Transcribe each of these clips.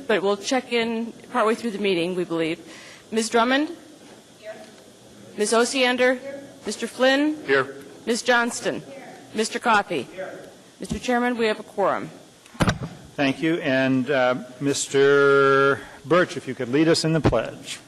but we'll check in partway through the meeting, we believe. Ms. Drummond? Here. Ms. Osiander? Here. Mr. Flynn? Here. Ms. Johnston? Here. Mr. Coffey? Here. Mr. Chairman, we have a quorum. Thank you. And Mr. Birch, if you could lead us in the pledge.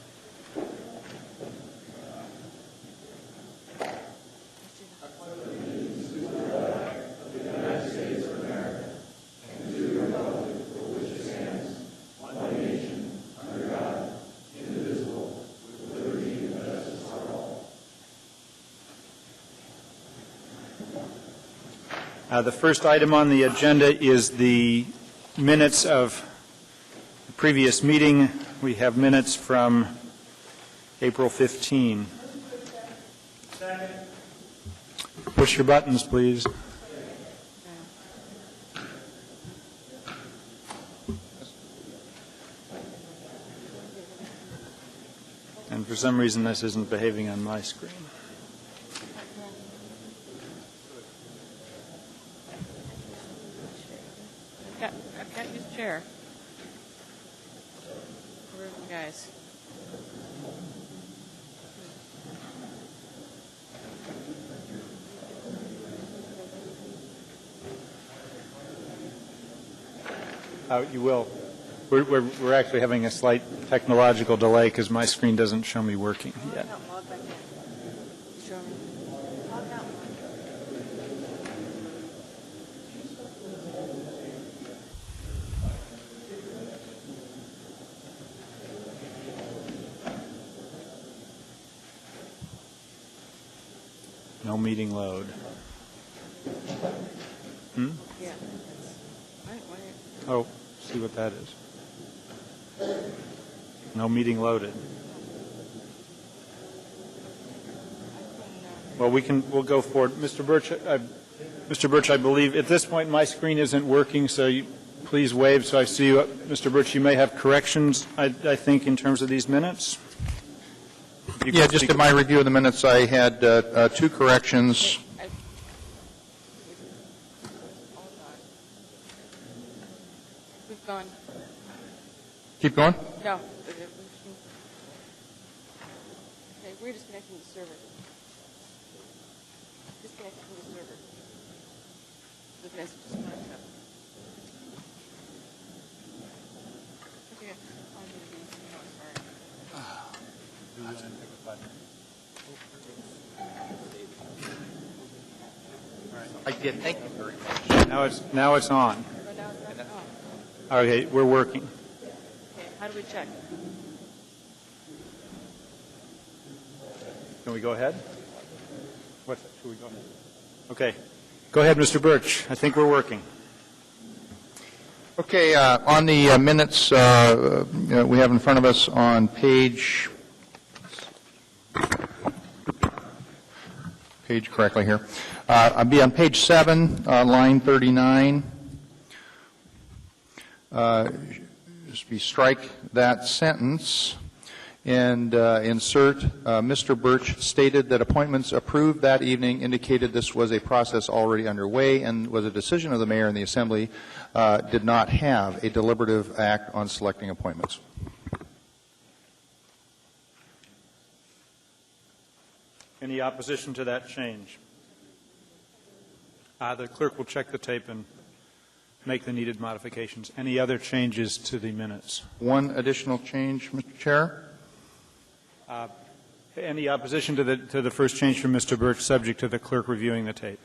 The first item on the agenda is the minutes of the previous meeting. We have minutes from April 15. Push your buttons, please. And for some reason, this isn't behaving on my screen. I've got his chair. Where are you guys? You will. We're actually having a slight technological delay because my screen doesn't show me working yet. No meeting load. Yeah. Oh, see what that is. No meeting loaded. Well, we'll go forward. Mr. Birch, I believe at this point my screen isn't working, so please wave so I see you. Mr. Birch, you may have corrections, I think, in terms of these minutes. Yeah, just in my review of the minutes, I had two corrections. We've gone. Keep going? No. Okay, we're disconnecting the server. Disconnecting from the server. The message is not up. Okay. I did. Thank you very much. Now it's on. Okay, we're working. Okay, how do we check? Can we go ahead? Should we go ahead? Okay. Go ahead, Mr. Birch. I think we're working. Okay, on the minutes we have in front of us on page correctly here. I'll be on page 7, line 39. Just strike that sentence and insert Mr. Birch stated that appointments approved that evening indicated this was a process already underway and was a decision of the mayor and the assembly did not have a deliberative act on selecting appointments. Any opposition to that change? The clerk will check the tape and make the needed modifications. Any other changes to the minutes? One additional change, Mr. Chair. Any opposition to the first change from Mr. Birch, subject to the clerk reviewing the tape?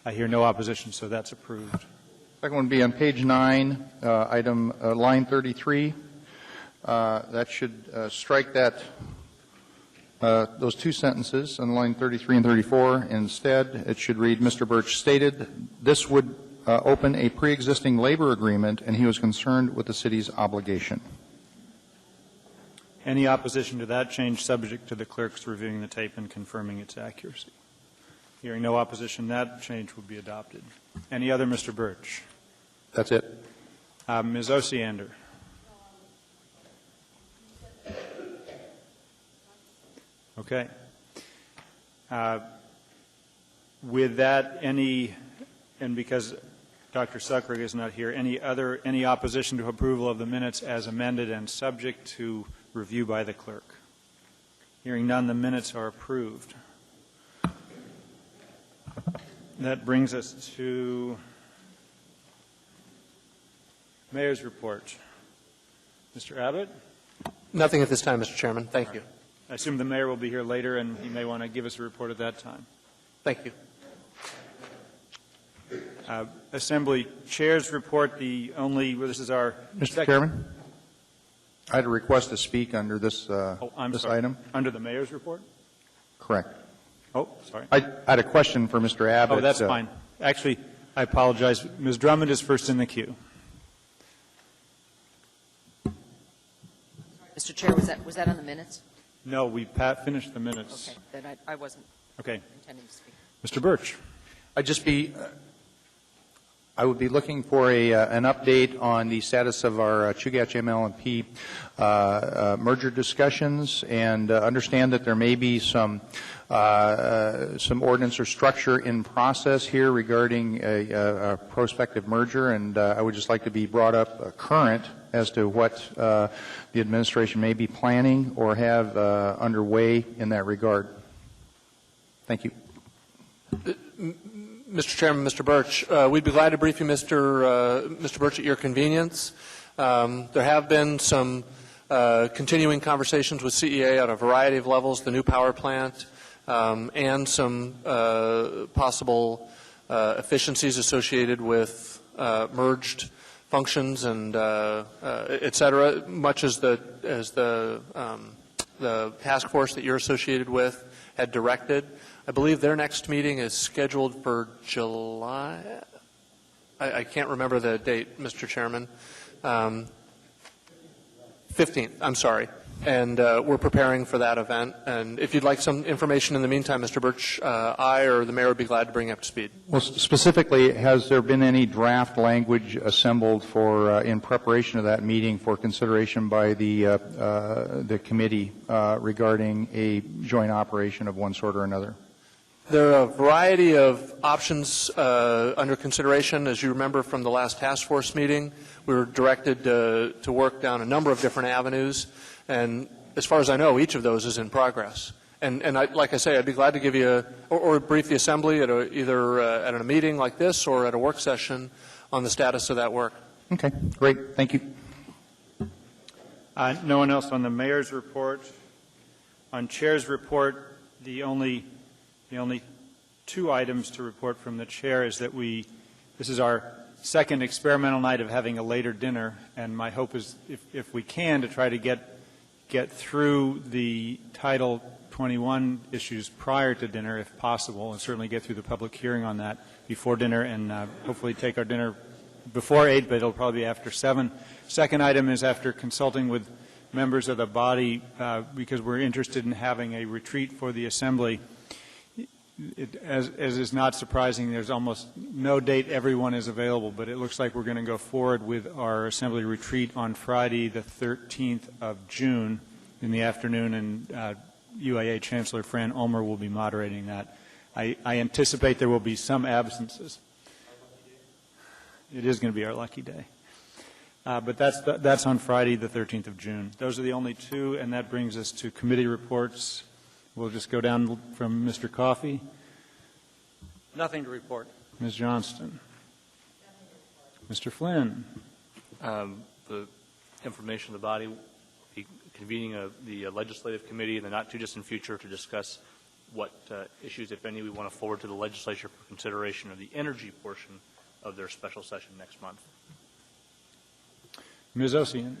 I hear no opposition, so that's approved. Second one would be on page 9, item line 33. That should strike that those two sentences on line 33 and 34. Instead, it should read, Mr. Birch stated this would open a pre-existing labor agreement, and he was concerned with the city's obligation. Any opposition to that change, subject to the clerk's reviewing the tape and confirming its accuracy? Hearing no opposition, that change will be adopted. Any other, Mr. Birch? That's it. Ms. Osiander. Okay. With that, and because Dr. Suckrig is not here. Any opposition to approval of the minutes as amended and subject to review by the clerk? Hearing none, the minutes are approved. That brings us to Mayor's report. Mr. Abbott? Nothing at this time, Mr. Chairman. Thank you. I assume the mayor will be here later, and he may want to give us a report at that time. Thank you. Assembly Chair's report, this is our... Mr. Chairman, I had a request to speak under this, this item. Under the mayor's report? Correct. Oh, sorry. I had a question for Mr. Abbott. Oh, that's fine. Actually, I apologize. Ms. Drummond is first in the queue. Mr. Chair, was that on the minutes? No, we finished the minutes. Okay, then I wasn't Okay. intending to speak. Mr. Birch. I would be looking for an update on the status of our Chugach ML&P merger discussions, and understand that there may be some ordinance or structure in process here regarding a prospective merger, and I would just like to be brought up current as to what the administration may be planning or have underway in that regard. Thank you. Mr. Chairman, Mr. Birch, we'd be glad to brief you, Mr. Birch, at your convenience. There have been some continuing conversations with CEA at a variety of levels, the new power plant, and some possible efficiencies associated with merged functions and et cetera, much as the task force that you're associated with had directed. I believe their next meeting is scheduled for July. I can't remember the date, Mr. Chairman. 15th, I'm sorry. And we're preparing for that event. And if you'd like some information in the meantime, Mr. Birch, I or the mayor would be glad to bring you up to speed. Well, specifically, has there been any draft language assembled for in preparation of that meeting for consideration by the committee regarding a joint operation of one sort or another? There are a variety of options under consideration. As you remember from the last task force meeting, we were directed to work down a number of different avenues, and as far as I know, each of those is in progress. And like I say, I'd be glad to give you or brief the Assembly at either at a meeting like this or at a work session on the status of that work. Okay, great. Thank you. No one else on the mayor's report. On chair's report, the only two items to report from the chair is that this is our second experimental night of having a later dinner, and my hope is, if we can, to try to get through the Title 21 issues prior to dinner, if possible, and certainly get through the public hearing on that before dinner, and hopefully take our dinner before 8, but it'll probably be after 7. Second item is after consulting with members of the body, because we're interested in having a retreat for the Assembly. As is not surprising, there's almost no date everyone is available, but it looks like we're going to go forward with our Assembly retreat on Friday, the 13th of June in the afternoon, and UIA Chancellor Fran Ulmer will be moderating that. I anticipate there will be some absences. It is going to be our lucky day. But that's on Friday, the 13th of June. Those are the only two, and that brings us to committee reports. We'll just go down from Mr. Coffey. Nothing to report. Ms. Johnston. Mr. Flynn. The information of the body will be convening the legislative committee in the not-too-distant future to discuss what issues, if any, we want to forward to the legislature for consideration of the energy portion of their special session next month. Ms. Ossian.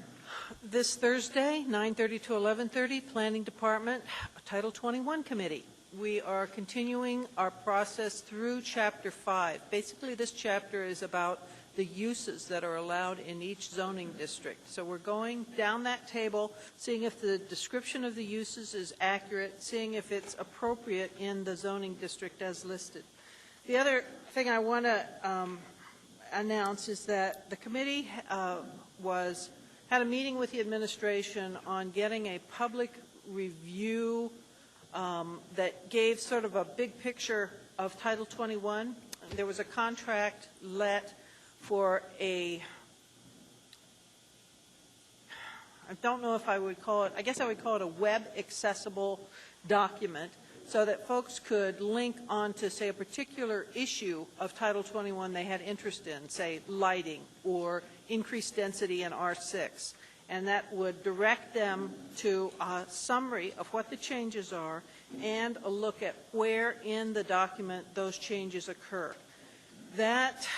This Thursday, 9:30 to 11:30, Planning Department, Title 21 Committee. We are continuing our process through Chapter 5. Basically, this chapter is about the uses that are allowed in each zoning district. So we're going down that table, seeing if the description of the uses is accurate, seeing if it's appropriate in the zoning district as listed. The other thing I want to announce is that the committee had a meeting with the administration on getting a public review that gave sort of a big picture of Title 21. There was a contract let for a, I don't know if I would call it, I guess I would call it a web-accessible document so that folks could link onto, say, a particular issue of Title 21 they had interest in, say, lighting or increased density in R6. And that would direct them to a summary of what the changes are and a look at where in the document those changes occur. That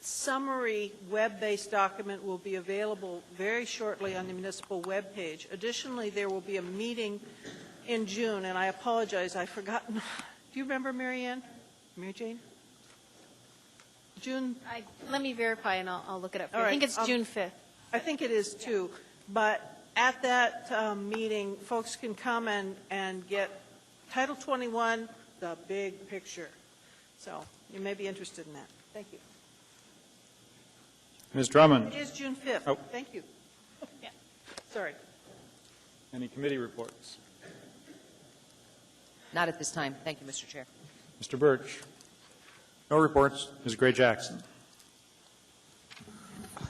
summary web-based document will be available very shortly on the municipal webpage. Additionally, there will be a meeting in June, and I apologize, I've forgotten. Do you remember, Mary Jane? June? Let me verify, and I'll look it up. All I right, think it's June 5th. I think it is too, but at that meeting, folks can come and get Title 21, the big picture. So you may be interested in that. Thank you. Ms. Drummond, It is June 5th. Oh. Thank you. Yeah. Sorry. any committee reports? Not at this time. Thank you, Mr. Chair. Mr. Birch? No reports. Ms. Gray Jackson?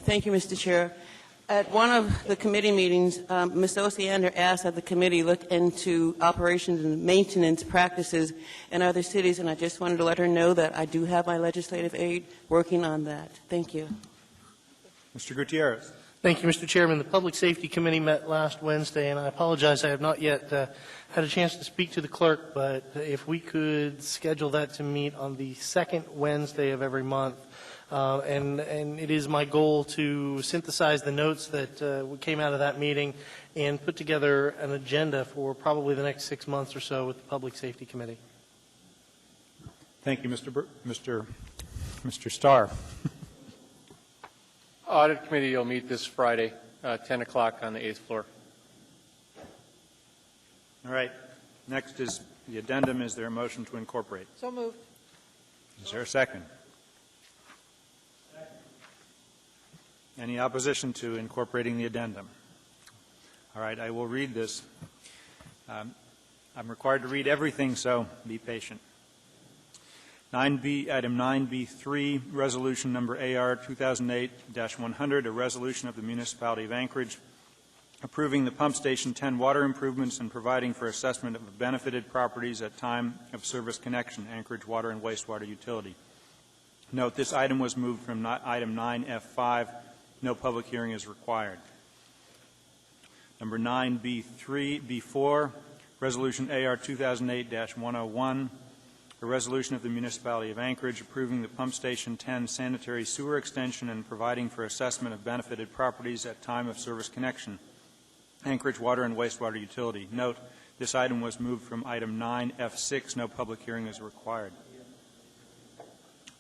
Thank you, Mr. Chair. At one of the committee meetings, Ms. Osiander asked that the committee look into operations and maintenance practices in other cities, and I just wanted to let her know that I do have my legislative aide working on that. Thank you. Mr. Gutierrez? Thank you, Mr. Chairman. The Public Safety Committee met last Wednesday, and I apologize, I have not yet had a chance to speak to the clerk, but if we could schedule that to meet on the second Wednesday of every month. And it is my goal to synthesize the notes that came out of that meeting and put together an agenda for probably the next 6 months or so with the Public Safety Committee. Thank you, Mr. Starr. Audit Committee will meet this Friday, 10 o'clock on the 8th floor. All right. Next is the addendum. Is there a motion to incorporate? So moved. Is there a second? Any opposition to incorporating the addendum? All right, I will read this. I'm required to read everything, so be patient. Item 9B3, resolution number AR 2008-100, a resolution of the Municipality of Anchorage approving the Pump Station 10 water improvements and providing for assessment of benefited properties at time of service connection, Anchorage Water and Wastewater Utility. Note, this item was moved from item 9F5. No public hearing is required. Number 9B4, resolution AR 2008-101, a resolution of the Municipality of Anchorage approving the Pump Station 10 sanitary sewer extension and providing for assessment of benefited properties at time of service connection, Anchorage Water and Wastewater Utility. Note, this item was moved from item 9F6. No public hearing is required.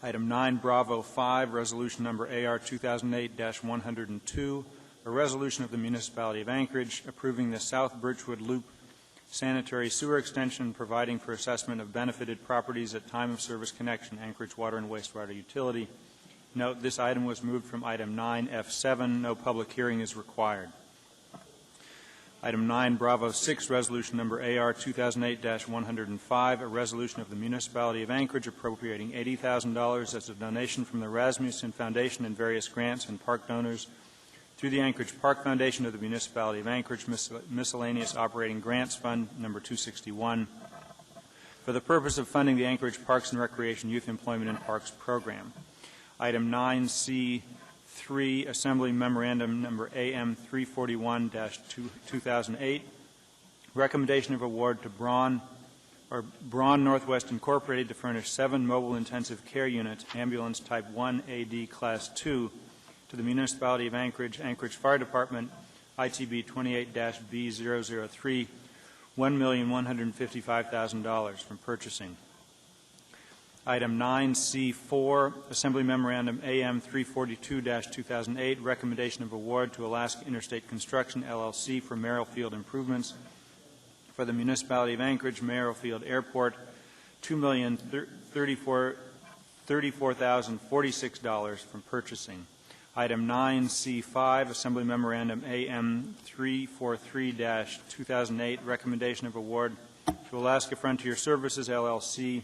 Item 9 Bravo 5, resolution number AR 2008-102, a resolution of the Municipality of Anchorage approving the South Birchwood Loop sanitary sewer extension, providing for assessment of benefited properties at time of service connection, Anchorage Water and Wastewater Utility. Note, this item was moved from item 9F7. No public hearing is required. Item 9 Bravo 6, resolution number AR 2008-105, a resolution of the Municipality of Anchorage appropriating $80,000 as a donation from the Rasmussen Foundation and various grants and park donors through the Anchorage Park Foundation of the Municipality of Anchorage Miscellaneous Operating Grants Fund number 261 for the purpose of funding the Anchorage Parks and Recreation Youth Employment and Parks Program. Item 9C3, Assembly Memorandum number AM 341-2008, recommendation of award to Braun Northwest Incorporated to furnish 7 mobile intensive care units, ambulance type 1 AD Class 2, to the Municipality of Anchorage, Anchorage Fire Department, ITB 28-B003, $1,155,000 from purchasing. Item 9C4, Assembly Memorandum AM 342-2008, recommendation of award to Alaska Interstate Construction, LLC for Merrill-Field improvements for the Municipality of Anchorage, Merrill-Field Airport, $2,034,046 from purchasing. Item 9C5, Assembly Memorandum AM 343-2008, recommendation of award to Alaska Frontier Services, LLC,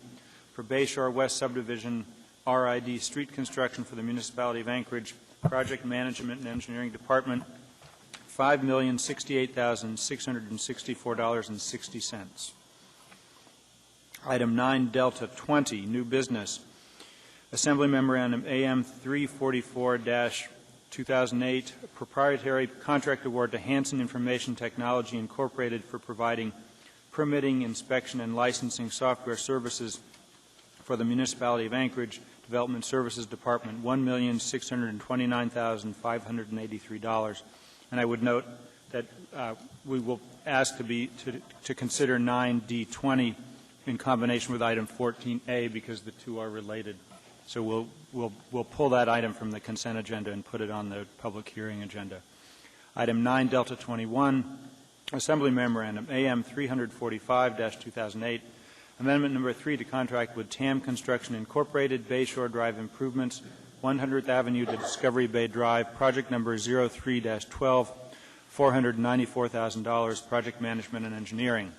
for Bayshore West Subdivision RID street construction for the municipality of Anchorage, Project Management and Engineering Department, $5,068,664.60. Item 9, Delta 20, new business. Assembly Memorandum AM 344-2008, proprietary contract award to Hansen Information Technology Incorporated for providing permitting, inspection, and licensing software services for the municipality of Anchorage Development Services Department, $1,629,583. And I would note that we will ask to consider 9D20 in combination with item 14A because the two are related. So we'll pull that item from the consent agenda and put it on the public hearing agenda. Item 9, Delta 21, Assembly Memorandum, AM 345-2008, Amendment Number 3 to contract with TAM Construction Incorporated, Bayshore Drive Improvements, 100th Avenue to Discovery Bay Drive, project number 03-12, $494,000, project management and engineering.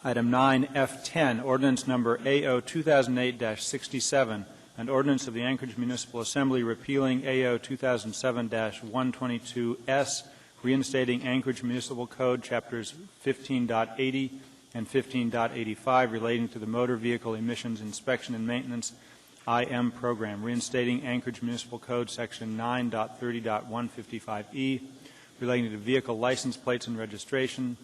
Item 9F10, ordinance number AO 2008-67, an ordinance of the Anchorage Municipal Assembly repealing AO 2007-122S, reinstating Anchorage Municipal Code chapters 15.80 and 15.85 relating to the motor vehicle emissions inspection and maintenance IM program, reinstating Anchorage Municipal Code section 9.30.155E relating to vehicle license plates and registration,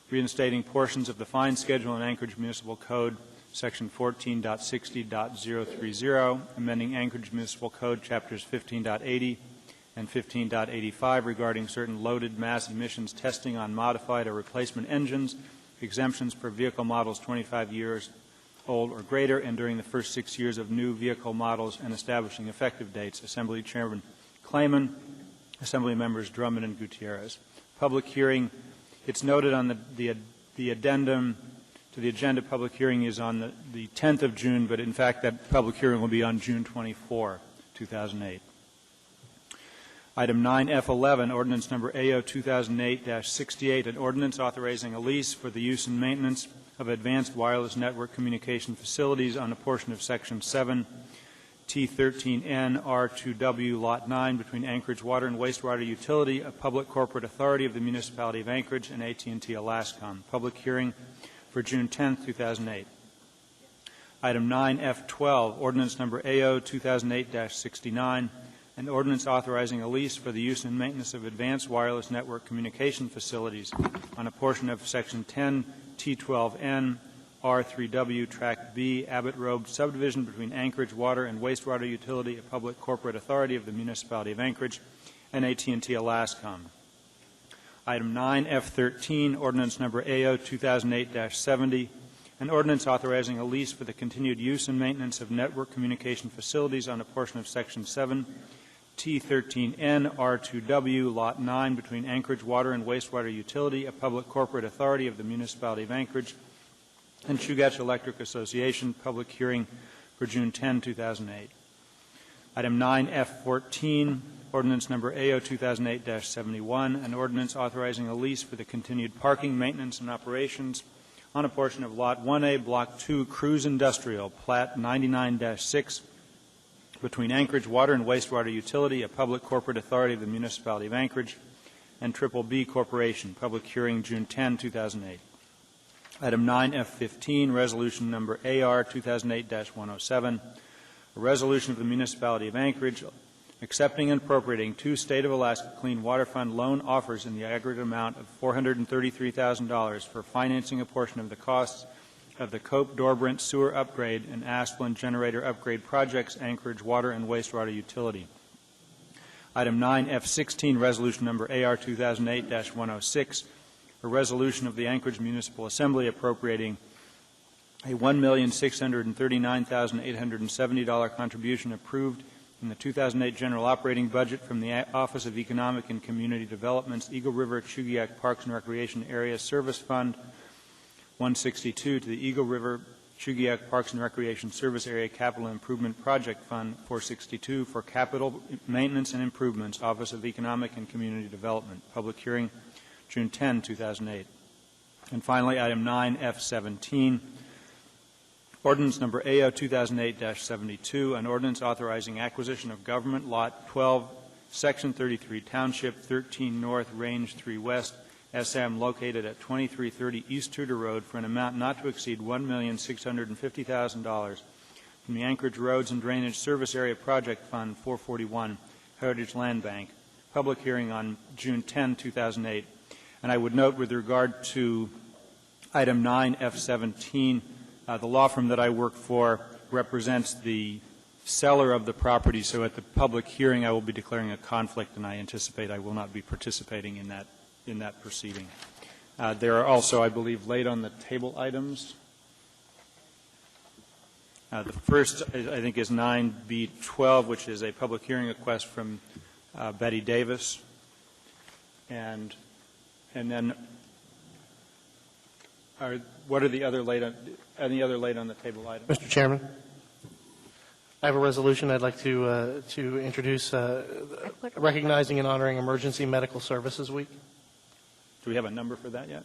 reinstating portions of the fine schedule in Anchorage Municipal Code, Section 14.60.030, amending Anchorage Municipal Code, Chapters 15.80 and 15.85 regarding certain loaded mass emissions testing on modified or replacement engines, exemptions for vehicle models 25 years old or greater, and during the first 6 years of new vehicle models, and establishing effective dates. Assembly Chairman Clayman, Assembly Members Drummond and Gutierrez. Public hearing. It's noted on the addendum to the agenda. Public hearing is on the 10th of June, but in fact that public hearing will be on June 24, 2008. Item 9F11, ordinance number AO 2008-68, an ordinance authorizing a lease for the use and maintenance of advanced wireless network communication facilities on a portion of Section 7, T13N R2W Lot 9 between Anchorage Water and Wastewater Utility, a public corporate authority of the municipality of Anchorage, and AT&T Alascom. Public hearing for June 10, 2008. Item 9F12, ordinance number AO 2008-69, an ordinance authorizing a lease for the use and maintenance of advanced wireless network communication facilities on a portion of Section 10 T12N R3W Tract B, Abbott Road subdivision between Anchorage Water and Wastewater Utility, a public corporate authority of the municipality of Anchorage, and AT&T Alascom. Item 9F13, ordinance number AO 2008-70, an ordinance authorizing a lease for the continued use and maintenance of network communication facilities on a portion of Section 7 T13N R2W Lot 9 between Anchorage Water and Wastewater Utility, a public corporate authority of the municipality of Anchorage, and Chugach Electric Association. Public hearing for June 10, 2008. Item 9F14, ordinance number AO 2008-71, an ordinance authorizing a lease for the continued parking, maintenance, and operations on a portion of Lot 1A, Block 2, Cruise Industrial, Plat 99-6, between Anchorage Water and Wastewater Utility, a public corporate authority of the municipality of Anchorage, and Triple B Corporation. Public hearing June 10, 2008. Item 9F15, resolution number AR 2008-107, a resolution of the municipality of Anchorage accepting and appropriating 2 State of Alaska Clean Water Fund loan offers in the aggregate amount of $433,000 for financing a portion of the costs of the Cope Dorbrant Sewer Upgrade and Asplin Generator Upgrade projects, Anchorage Water and Wastewater Utility. Item 9F16, resolution number AR 2008-106, a resolution of the Anchorage Municipal Assembly appropriating a $1,639,870 contribution approved in the 2008 general operating budget from the Office of Economic and Community Development's Eagle River Chugach Parks and Recreation Area Service Fund 162 to the Eagle River Chugach Parks and Recreation Service Area Capital Improvement Project Fund 462 for capital maintenance and improvements, Office of Economic and Community Development. Public hearing June 10, 2008. And finally, item 9F17, Ordinance number AO 2008-72, an ordinance authorizing acquisition of government lot 12, Section 33, Township 13 North, Range 3 West, SM, located at 2330 East Tudor Road for an amount not to exceed $1,650,000 from the Anchorage Roads and Drainage Service Area Project Fund 441, Heritage Land Bank. Public hearing on June 10, 2008. And I would note with regard to item 9F17, the law firm that I work for represents the seller of the property, so at the public hearing I will be declaring a conflict, and I anticipate I will not be participating in that proceeding. There are also, I believe, laid on the table items. The first, I think, is 9B12, which is a public hearing request from Betty Davis. And then, what are the other laid on, any other laid on the table items? Mr. Chairman, I have a resolution I'd like to introduce recognizing and honoring Emergency Medical Services Week. Do we have a number for that yet?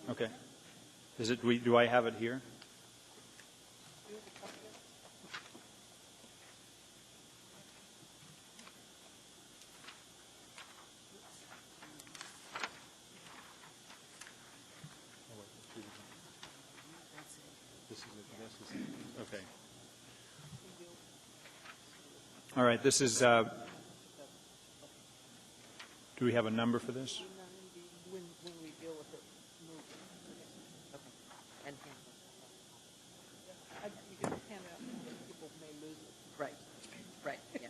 Okay. Do I have it here? Okay. All right, this is, do we have a number for this? When we deal with it, move. Okay. And You can hand out, people may lose it. right, right, yeah.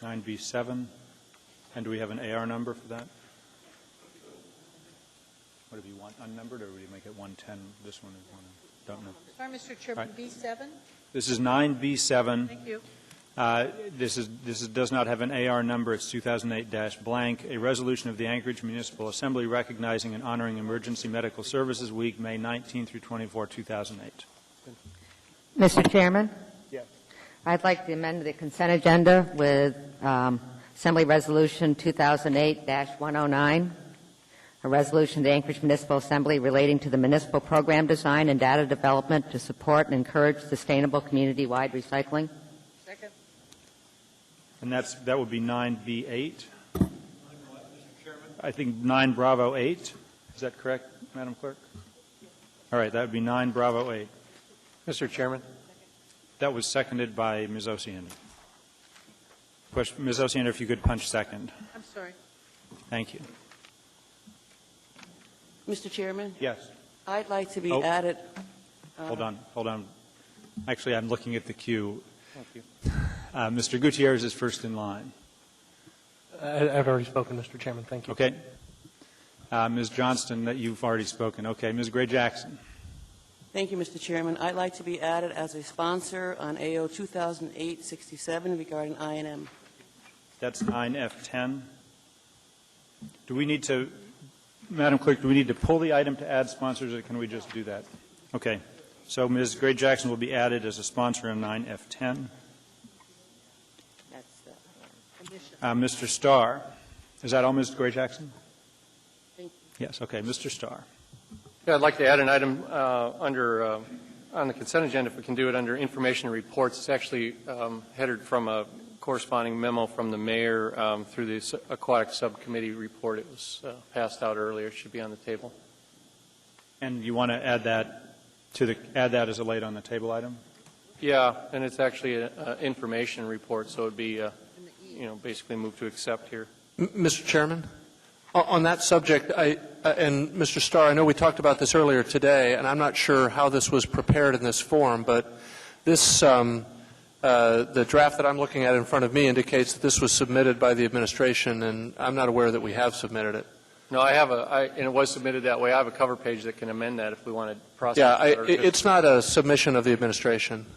9B7. And do we have an AR number for that? What do you want, unnumbered, or would you make it 110? This one is one, don't know. Sorry, Mr. Chairman, B7? This is 9B7. Thank you. This does not have an AR number. It's 2008-blank, a resolution of the Anchorage Municipal Assembly recognizing and honoring Emergency Medical Services Week, May 19 through 24, 2008. Mr. Chairman? Yes. I'd like to amend the consent agenda with Assembly Resolution 2008-109, a resolution of the Anchorage Municipal Assembly relating to the municipal program design and data development to support and encourage sustainable community-wide recycling. Second. And that would be 9B8. I think 9 Bravo 8. Is that correct, Madam Clerk? All right, that would be 9 Bravo 8. Mr. Chairman. That was seconded by Ms. Osiander. Ms. Osiander, if you could punch second. I'm sorry. Thank you. Mr. Chairman, Yes. I'd like to be Oh. added. Hold on. Actually, I'm looking at the queue. Thank you. Mr. Gutierrez is first in line. I've already spoken, Mr. Chairman. Thank you. Okay. Ms. Johnston, that you've already spoken. Okay. Ms. Gray-Jackson. Thank you, Mr. Chairman. I'd like to be added as a sponsor on AO 2008-67 regarding I&M. That's 9F10. Do we need to, Madam Clerk, do we need to pull the item to add sponsors, or can we just do that? Okay. So Ms. Gray-Jackson will be added as a sponsor on 9F10. Mr. Starr. Is that all, Ms. Gray-Jackson? Thank Yes. Okay. Mr. Starr. Yeah, I'd like to add an item under on the consent agenda, if we can do it under information and reports. It's actually headed from a corresponding memo from the mayor through the aquatic subcommittee report. It was passed out earlier. It should be on the table. And you want to add that as a laid on the table item? Yeah, and it's actually an information report, so it would be basically mmoved to accept here. Mr. Chairman, on that subject, and Mr. Starr, I know we talked about this earlier today, and I'm not sure how this was prepared in this form, but this, the draft that I'm looking at in front of me indicates that this was submitted by the administration, and I'm not aware that we have submitted it. No, I have and it was submitted that way. I have a cover page that can amend that if we want to process Yeah, it. it's not a submission of the administration.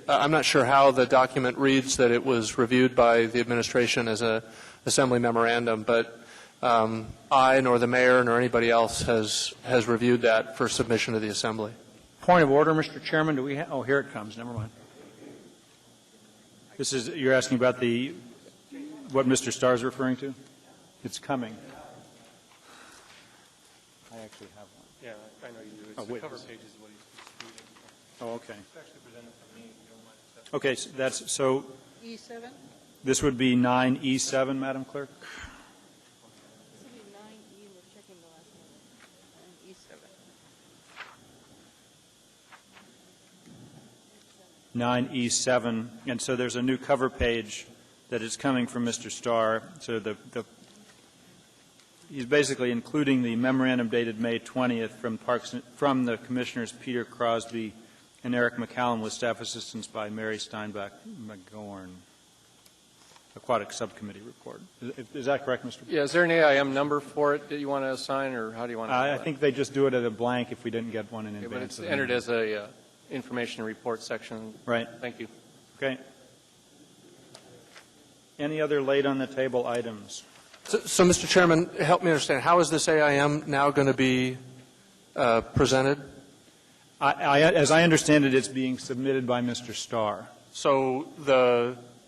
I'm not sure how the document reads that it was reviewed by the administration as a assembly memorandum, but I nor the mayor nor anybody else has reviewed that for submission to the assembly. Point of order, Mr. Chairman. Do we oh, here it comes. Never mind. You're asking about what Mr. Starr is referring to? It's coming. I actually have one. Yeah, I know you do. Oh, It's the wait. cover page is what he's reading. Oh, okay. It's actually presented from me, if you don't mind accepting. Okay, so E7? this would be 9E7, Madam Clerk? This will be 9E, we're checking the last one. 9E7. 9E7, and so there's a new cover page that is coming from Mr. Starr. So he's basically including the memorandum dated May 20th from the Commissioners Peter Crosby and Eric McCallum with staff assistance by Mary Steinbach McGorn. Aquatic Subcommittee report. Is that correct, Mr.? Yeah, is there an AIM number for it that you want to assign, or how do you want to do I that? think they just do it at a blank if we didn't get one in Okay, advance. but it's of the entered meeting. as a information report section. Right. Thank you. Okay. Any other laid on the table items? So, Mr. Chairman, help me understand, how is this AIM now going to be presented? As I understand it, it's being submitted by Mr. Starr. So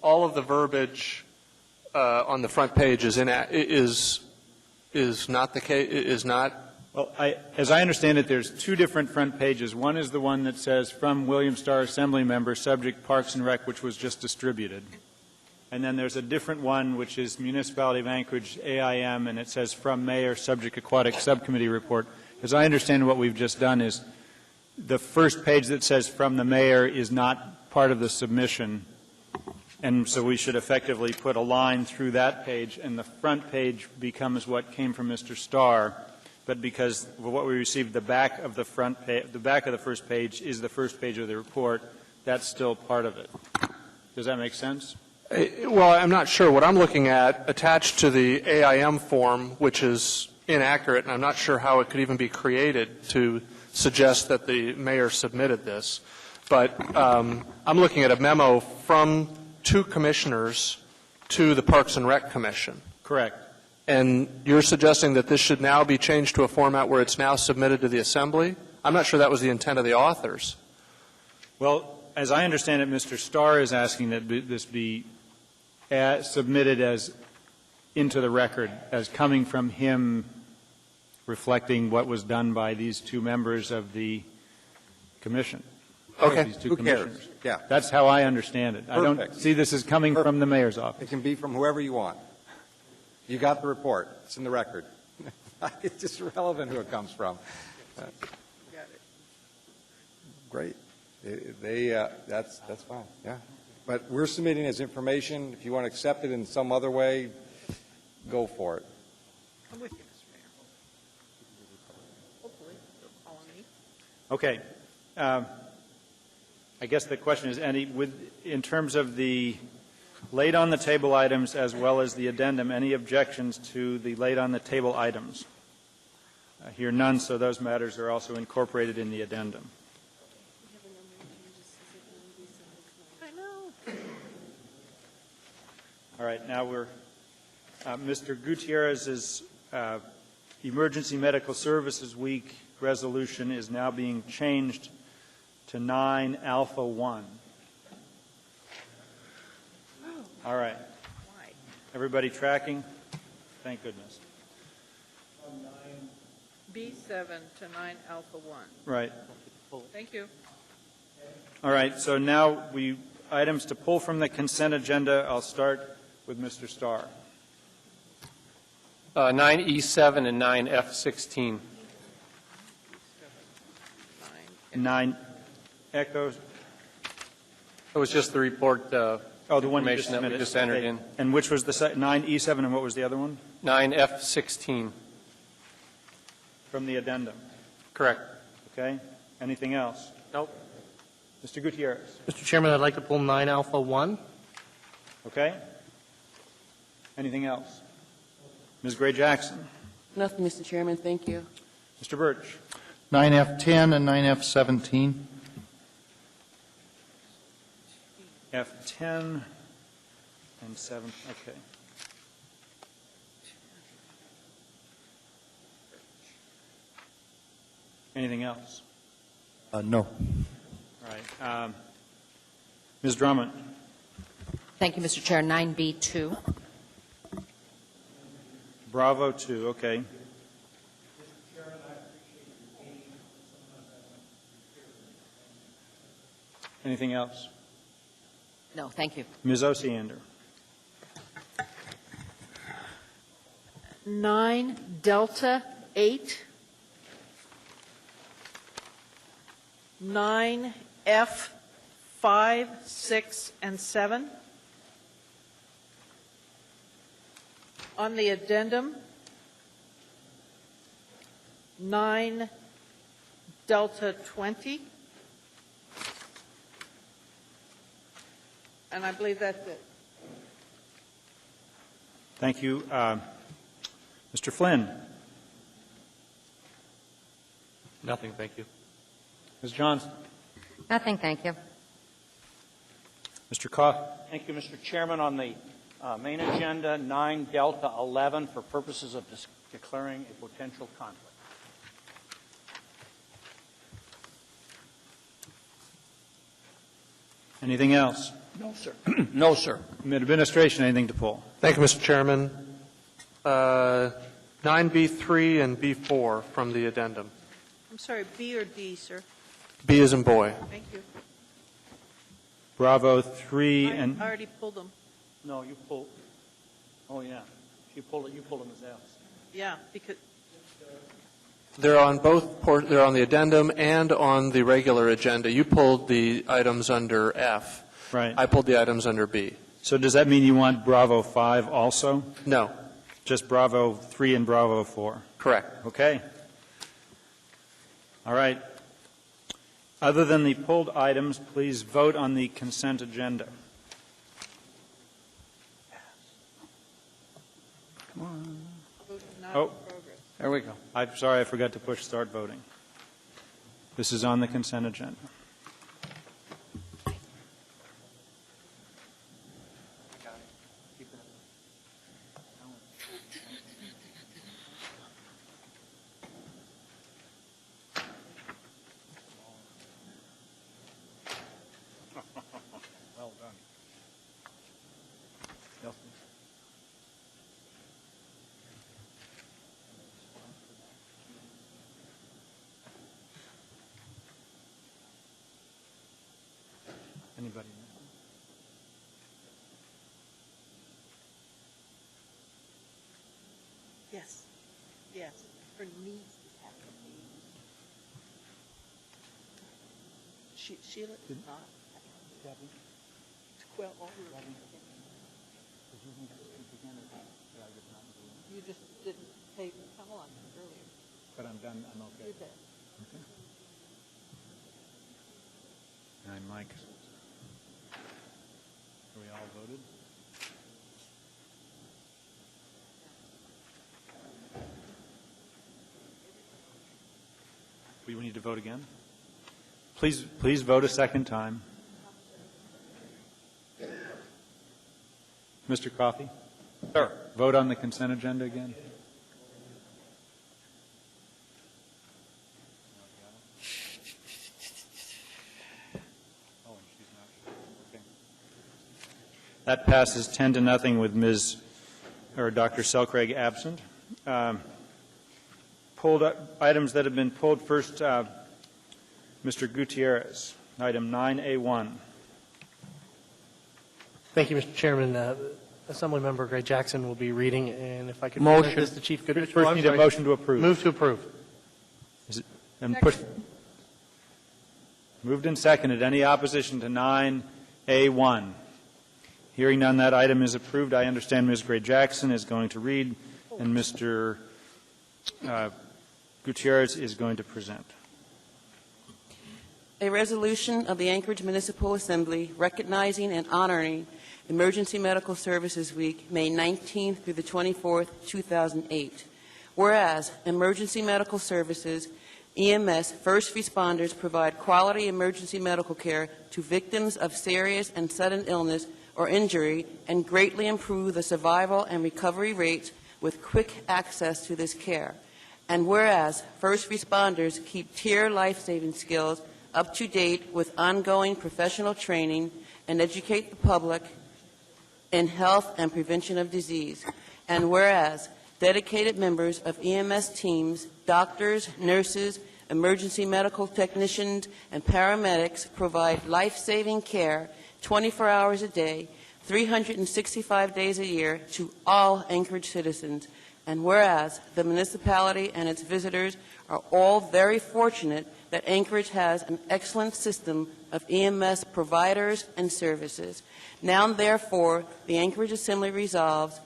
all of the verbiage on the front page is not the case, is not? Well, as I understand it, there's two different front pages. One is the one that says, from William Starr, Assembly Member, subject Parks and Rec, which was just distributed. And then there's a different one, which is Municipality of Anchorage, AIM, and it says, from Mayor, subject Aquatic Subcommittee report. As I understand what we've just done is, the first page that says, from the Mayor, is not part of the submission. And so we should effectively put a line through that page, and the front page becomes what came from Mr. Starr. But because of what we received, the back of the front page, the back of the first page is the first page of the report. That's still part of it. Does that make sense? Well, I'm not sure. What I'm looking at attached to the AIM form, which is inaccurate, and I'm not sure how it could even be created to suggest that the mayor submitted this. But I'm looking at a memo from two commissioners to the Parks and Rec Commission. Correct. And you're suggesting that this should now be changed to a format where it's now submitted to the Assembly? I'm not sure that was the intent of the authors. Well, as I understand it, Mr. Starr is asking that this be submitted as into the record, as coming from him, reflecting what was done by these two members of the commission. Okay. These two Who cares? commissioners. Yeah. That's how I understand it. I don't Perfect. see this as coming from the mayor's office. It can be from whoever you want. You got the report. It's in the record. It's just irrelevant who it comes from. Got it. Great. That's fine, yeah. But we're submitting as information. If you want to accept it in some other way, go for it. I'm with you, Mr. Mayor. Hopefully, you'll follow me. Okay. I guess the question is, in terms of the laid on the table items as well as the addendum, any objections to the laid on the table items? I hear none, so those matters are also incorporated in the addendum. I know. All right, now Mr. Gutierrez's Emergency Medical Services Week resolution is now being changed to 9 Alpha 1. All right. Why? Everybody tracking? Thank goodness. B7 to 9 Alpha 1. Right. Thank you. All right, so now items to pull from the consent agenda. I'll start with Mr. Starr. 9E7 and 9F16. 9 Echoes. It was just the report The one you information that we submitted. just entered Okay. in. And which was the 9E7 and what was the other one? 9F16. From the addendum. Correct. Okay. Anything else? Nope. Mr. Gutierrez. Mr. Chairman, I'd like to pull 9 Alpha 1. Okay. Anything else? Ms. Gray-Jackson. Nothing, Mr. Chairman. Thank you. Mr. Birch. 9F10 and 9F17. F10 and 7. Okay. Anything else? No. All right. Ms. Drummond. Thank you, Mr. Chair. 9B2. Bravo 2. Okay. Anything else? No, thank you. Ms. Osiander. 9 Delta 8, 9 F 5, 6, and 7. On the addendum, 9 Delta 20. And I believe that's it. Thank you. Mr. Flynn. Nothing, thank you. Ms. Johnston. Nothing, thank you. Mr. Koff. Thank you, Mr. Chairman. On the main agenda, 9 Delta 11, for purposes of declaring a potential conflict. Anything else? No, sir. No, sir. Administration, anything to pull? Thank you, Mr. Chairman. 9B3 and B4 from the addendum. I'm sorry, B or D, sir? B as in boy. Thank you. Bravo 3 I and already pulled them. No, you pulled. Oh, yeah. You pulled it. You pulled them as Fs. Yeah, because They're on they're on the addendum and on the regular agenda. You pulled the items under F. Right. I pulled the items under B. So does that mean you want Bravo 5 also? No. Just Bravo 3 and Bravo 4? Correct. Okay. All right. Other than the pulled items, please vote on the consent agenda. Come on. Oh, There we go. I'm sorry, I forgot to push start voting. This is on the consent agenda. Well done. Anybody? yes, yes, her niece is having a baby. Sheila is not. Well, all her. You just didn't pay come on earlier. But I'm done. I'm okay. You're dead. And Mike. Are we all voted? We need to vote again? Please vote a second time. Mr. Coffey? Sir. Vote on the consent agenda again? That passes 10-0 with Dr. Selcraig absent. Pulled items that have been pulled first. Mr. Gutierrez, item 9A1. Thank you, Mr. Chairman. Assemblymember Gray Jackson will be reading, and if I could Motion. present this to Chief Goodrich. First, need a motion to approve. Move to approve. Is it, and push. Moved and seconded. Any opposition to 9A1? Hearing none, that item is approved. I understand Ms. Gray Jackson is going to read, and Mr. Gutierrez is going to present. A resolution of the Anchorage Municipal Assembly recognizing and honoring Emergency Medical Services Week, May 19th through the 24th, 2008. Whereas emergency medical services, EMS first responders provide quality emergency medical care to victims of serious and sudden illness or injury and greatly improve the survival and recovery rates with quick access to this care. And whereas first responders keep tier life-saving skills up to date with ongoing professional training and educate the public in health and prevention of disease. And whereas dedicated members of EMS teams, doctors, nurses, Emergency medical technicians and paramedics provide life-saving care 24 hours a day, 365 days a year to all Anchorage citizens. And whereas the municipality and its visitors are all very fortunate that Anchorage has an excellent system of EMS providers and services. Now, therefore, the Anchorage Assembly resolves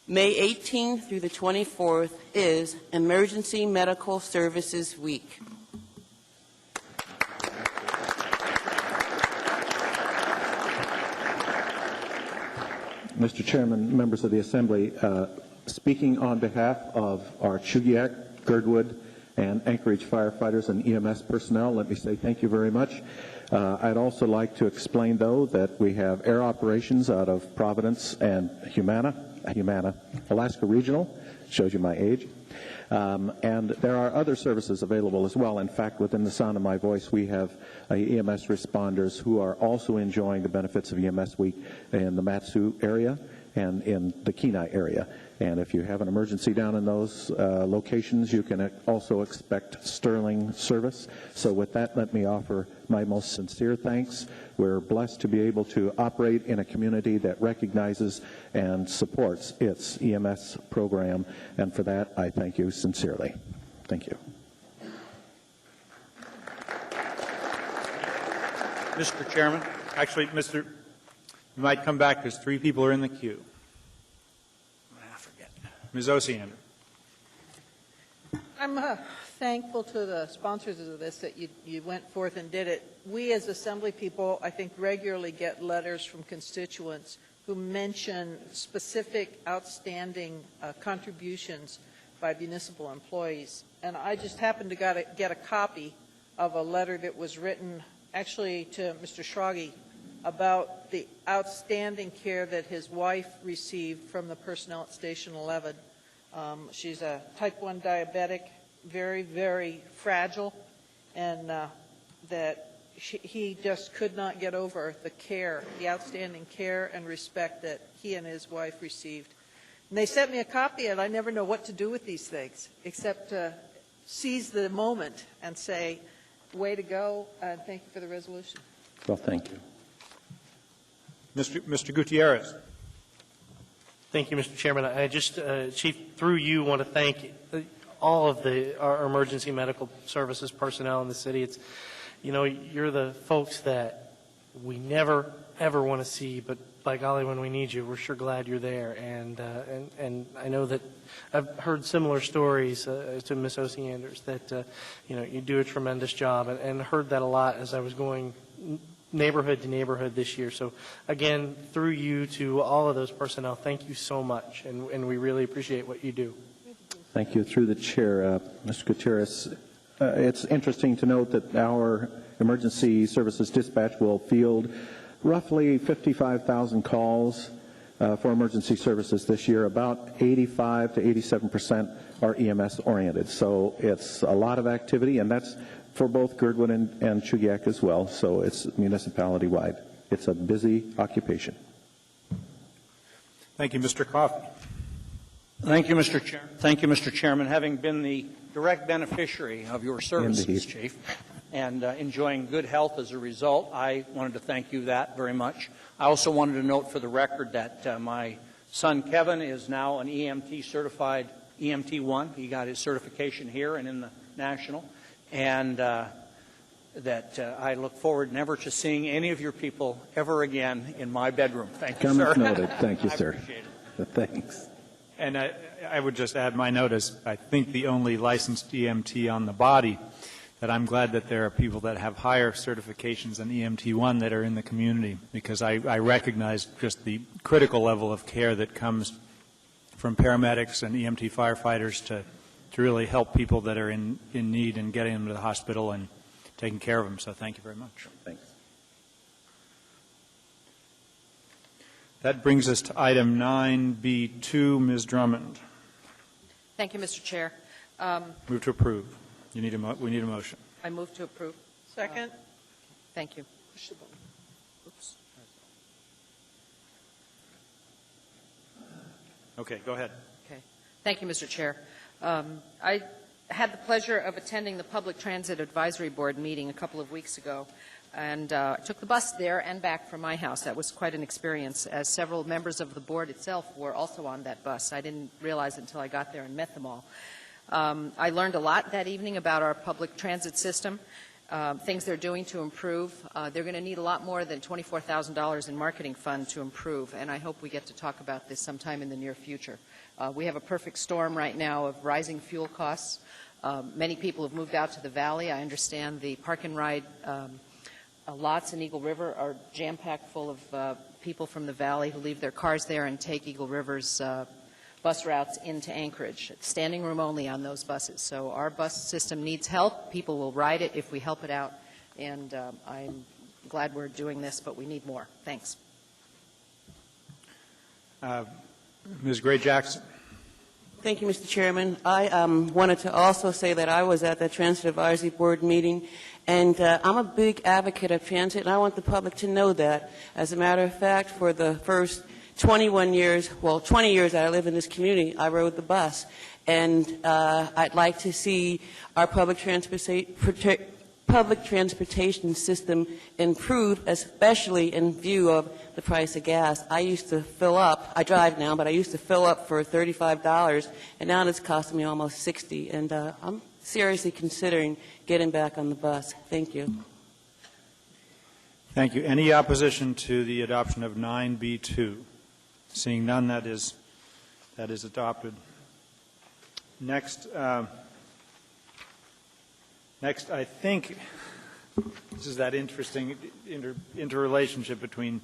May 18th through the 24th is Emergency Medical Services Week. Mr. Chairman, members of the Assembly, speaking on behalf of our Chugiak, Girdwood, and Anchorage firefighters and EMS personnel, let me say thank you very much. I'd also like to explain, though, that we have air operations out of Providence and Humana, Alaska Regional, shows you my age. And there are other services available as well. In fact, within the sound of my voice, we have EMS responders who are also enjoying the benefits of EMS Week in the Matsu area and in the Kenai area. And if you have an emergency down in those locations, you can also expect sterling service. So with that, let me offer my most sincere thanks. We're blessed to be able to operate in a community that recognizes and supports its EMS program, and for that, I thank you sincerely. Thank you. Mr. Chairman, actually, you might come back because 3 people are in the queue. Ms. Osiander. I'm thankful to the sponsors of this that you went forth and did it. We as Assembly people, I think, regularly get letters from constituents who mention specific outstanding contributions by municipal employees. And I just happened to get a copy of a letter that was written actually to Mr. Schrage about the outstanding care that his wife received from the personnel at Station 11. She's a type 1 diabetic, very, very fragile, and that he just could not get over the care, the outstanding care and respect that he and his wife received. And they sent me a copy, and I never know what to do with these things except to seize the moment and say, way to go, and thank you for the resolution. Well, thank you. Mr. Gutierrez. Thank you, Mr. Chairman. I just, Chief, through you, want to thank all of our emergency medical services personnel in the city. It's, you know, you're the folks that we never, ever want to see, but by golly, when we need you, we're sure glad you're there. And I know that I've heard similar stories to Ms. Osiander's that, you know, you do a tremendous job, and heard that a lot as I was going neighborhood to neighborhood this year. So again, through you to all of those personnel, thank you so much, and we really appreciate what you do. Thank you. Through the chair, Mr. Gutierrez, it's interesting to note that our emergency services dispatch will field roughly 55,000 calls for emergency services this year. About 85 to 87% are EMS oriented. So it's a lot of activity, and that's for both Girdwood and Chugiak as well. So it's municipality-wide. It's a busy occupation. Thank you, Mr. Coffey. Thank you, Mr. Chair. Thank you, Mr. Chairman. Having been the direct beneficiary of your services, Indeed. Chief, and enjoying good health as a result, I wanted to thank you that very much. I also wanted to note for the record that my son Kevin is now an EMT certified EMT 1. He got his certification here and in the national, and that I look forward never to seeing any of your people ever again in my bedroom. Thank you, sir. Comment noted. Thank you, I sir. appreciate it. Thanks. And I would just add my note as I think the only licensed EMT on the body, that I'm glad that there are people that have higher certifications than EMT 1 that are in the community, because I recognize just the critical level of care that comes from paramedics and EMT firefighters to really help people that are in need and getting them to the hospital and taking care of them. So thank you very much. Thanks. That brings us to item 9B2, Ms. Drummond. Thank you, Mr. Chair. Move to approve. We need a motion. I move to approve. Second. Thank you. Oops. Okay, go ahead. Okay. Thank you, Mr. Chair. I had the pleasure of attending the Public Transit Advisory Board meeting a couple of weeks ago, and I took the bus there and back from my house. That was quite an experience, as several members of the board itself were also on that bus. I didn't realize it until I got there and met them all. I learned a lot that evening about our public transit system, things they're doing to improve. They're going to need a lot more than $24,000 in marketing fund to improve, and I hope we get to talk about this sometime in the near future. We have a perfect storm right now of rising fuel costs. Many people have moved out to the valley. I understand the park and ride lots in Eagle River are jam-packed full of people from the valley who leave their cars there and take Eagle River's bus routes into Anchorage. Standing room only on those buses. So our bus system needs help. People will ride it if we help it out. And I'm glad we're doing this, but we need more. Thanks. Ms. Gray-Jackson. Thank you, Mr. Chairman. I wanted to also say that I was at the Transit Advisory Board meeting, and I'm a big advocate of transit, and I want the public to know that. As a matter of fact, for the first 20 years that I live in this community, I rode the bus. And I'd like to see our public transportation system improve, especially in view of the price of gas. I used to fill up, I drive now, but I used to fill up for $35, and now it's costing me almost $60. And I'm seriously considering getting back on the bus. Thank you. Thank you. Any opposition to the adoption of 9B2? Seeing none, that is adopted. Next, I think this is that interesting interrelationship between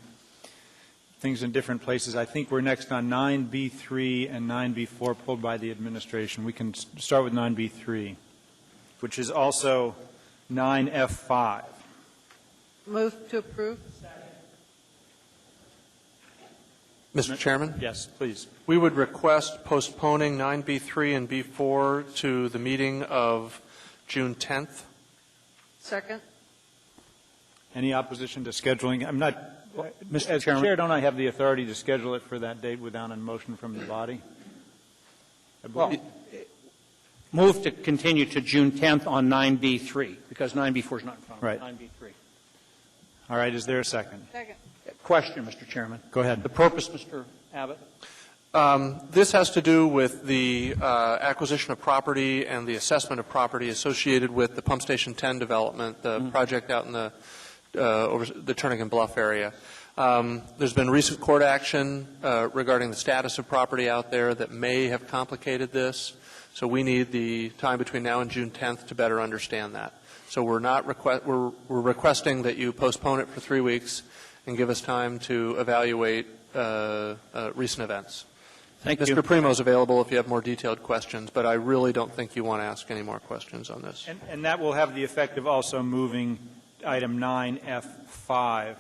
things in different places. I think we're next on 9B3 and 9B4 pulled by the administration. We can start with 9B3, which is also 9F5. Move to approve. Mr. Chairman? Yes, please. We would request postponing 9B3 and B4 to the meeting of June 10th. Second. Any opposition to scheduling? I'm not, Mr. as Chairman. chair, don't I have the authority to schedule it for that date without a motion from the body? Well, move to continue to June 10th on 9B3, because 9B4 is not in front of Right. 9B3. All right, is there a second? Second. Question, Mr. Chairman. Go ahead. The purpose, Mr. Abbott? This has to do with the acquisition of property and the assessment of property associated with the Pump Station 10 development, the project out in the over the Turnagain Bluff area. There's been recent court action regarding the status of property out there that may have complicated this. So we need the time between now and June 10th to better understand that. So we're requesting that you postpone it for 3 weeks and give us time to evaluate recent events. Thank you. Mr. Primo's available if you have more detailed questions, but I really don't think you want to ask any more questions on this. And that will have the effect of also moving item 9F5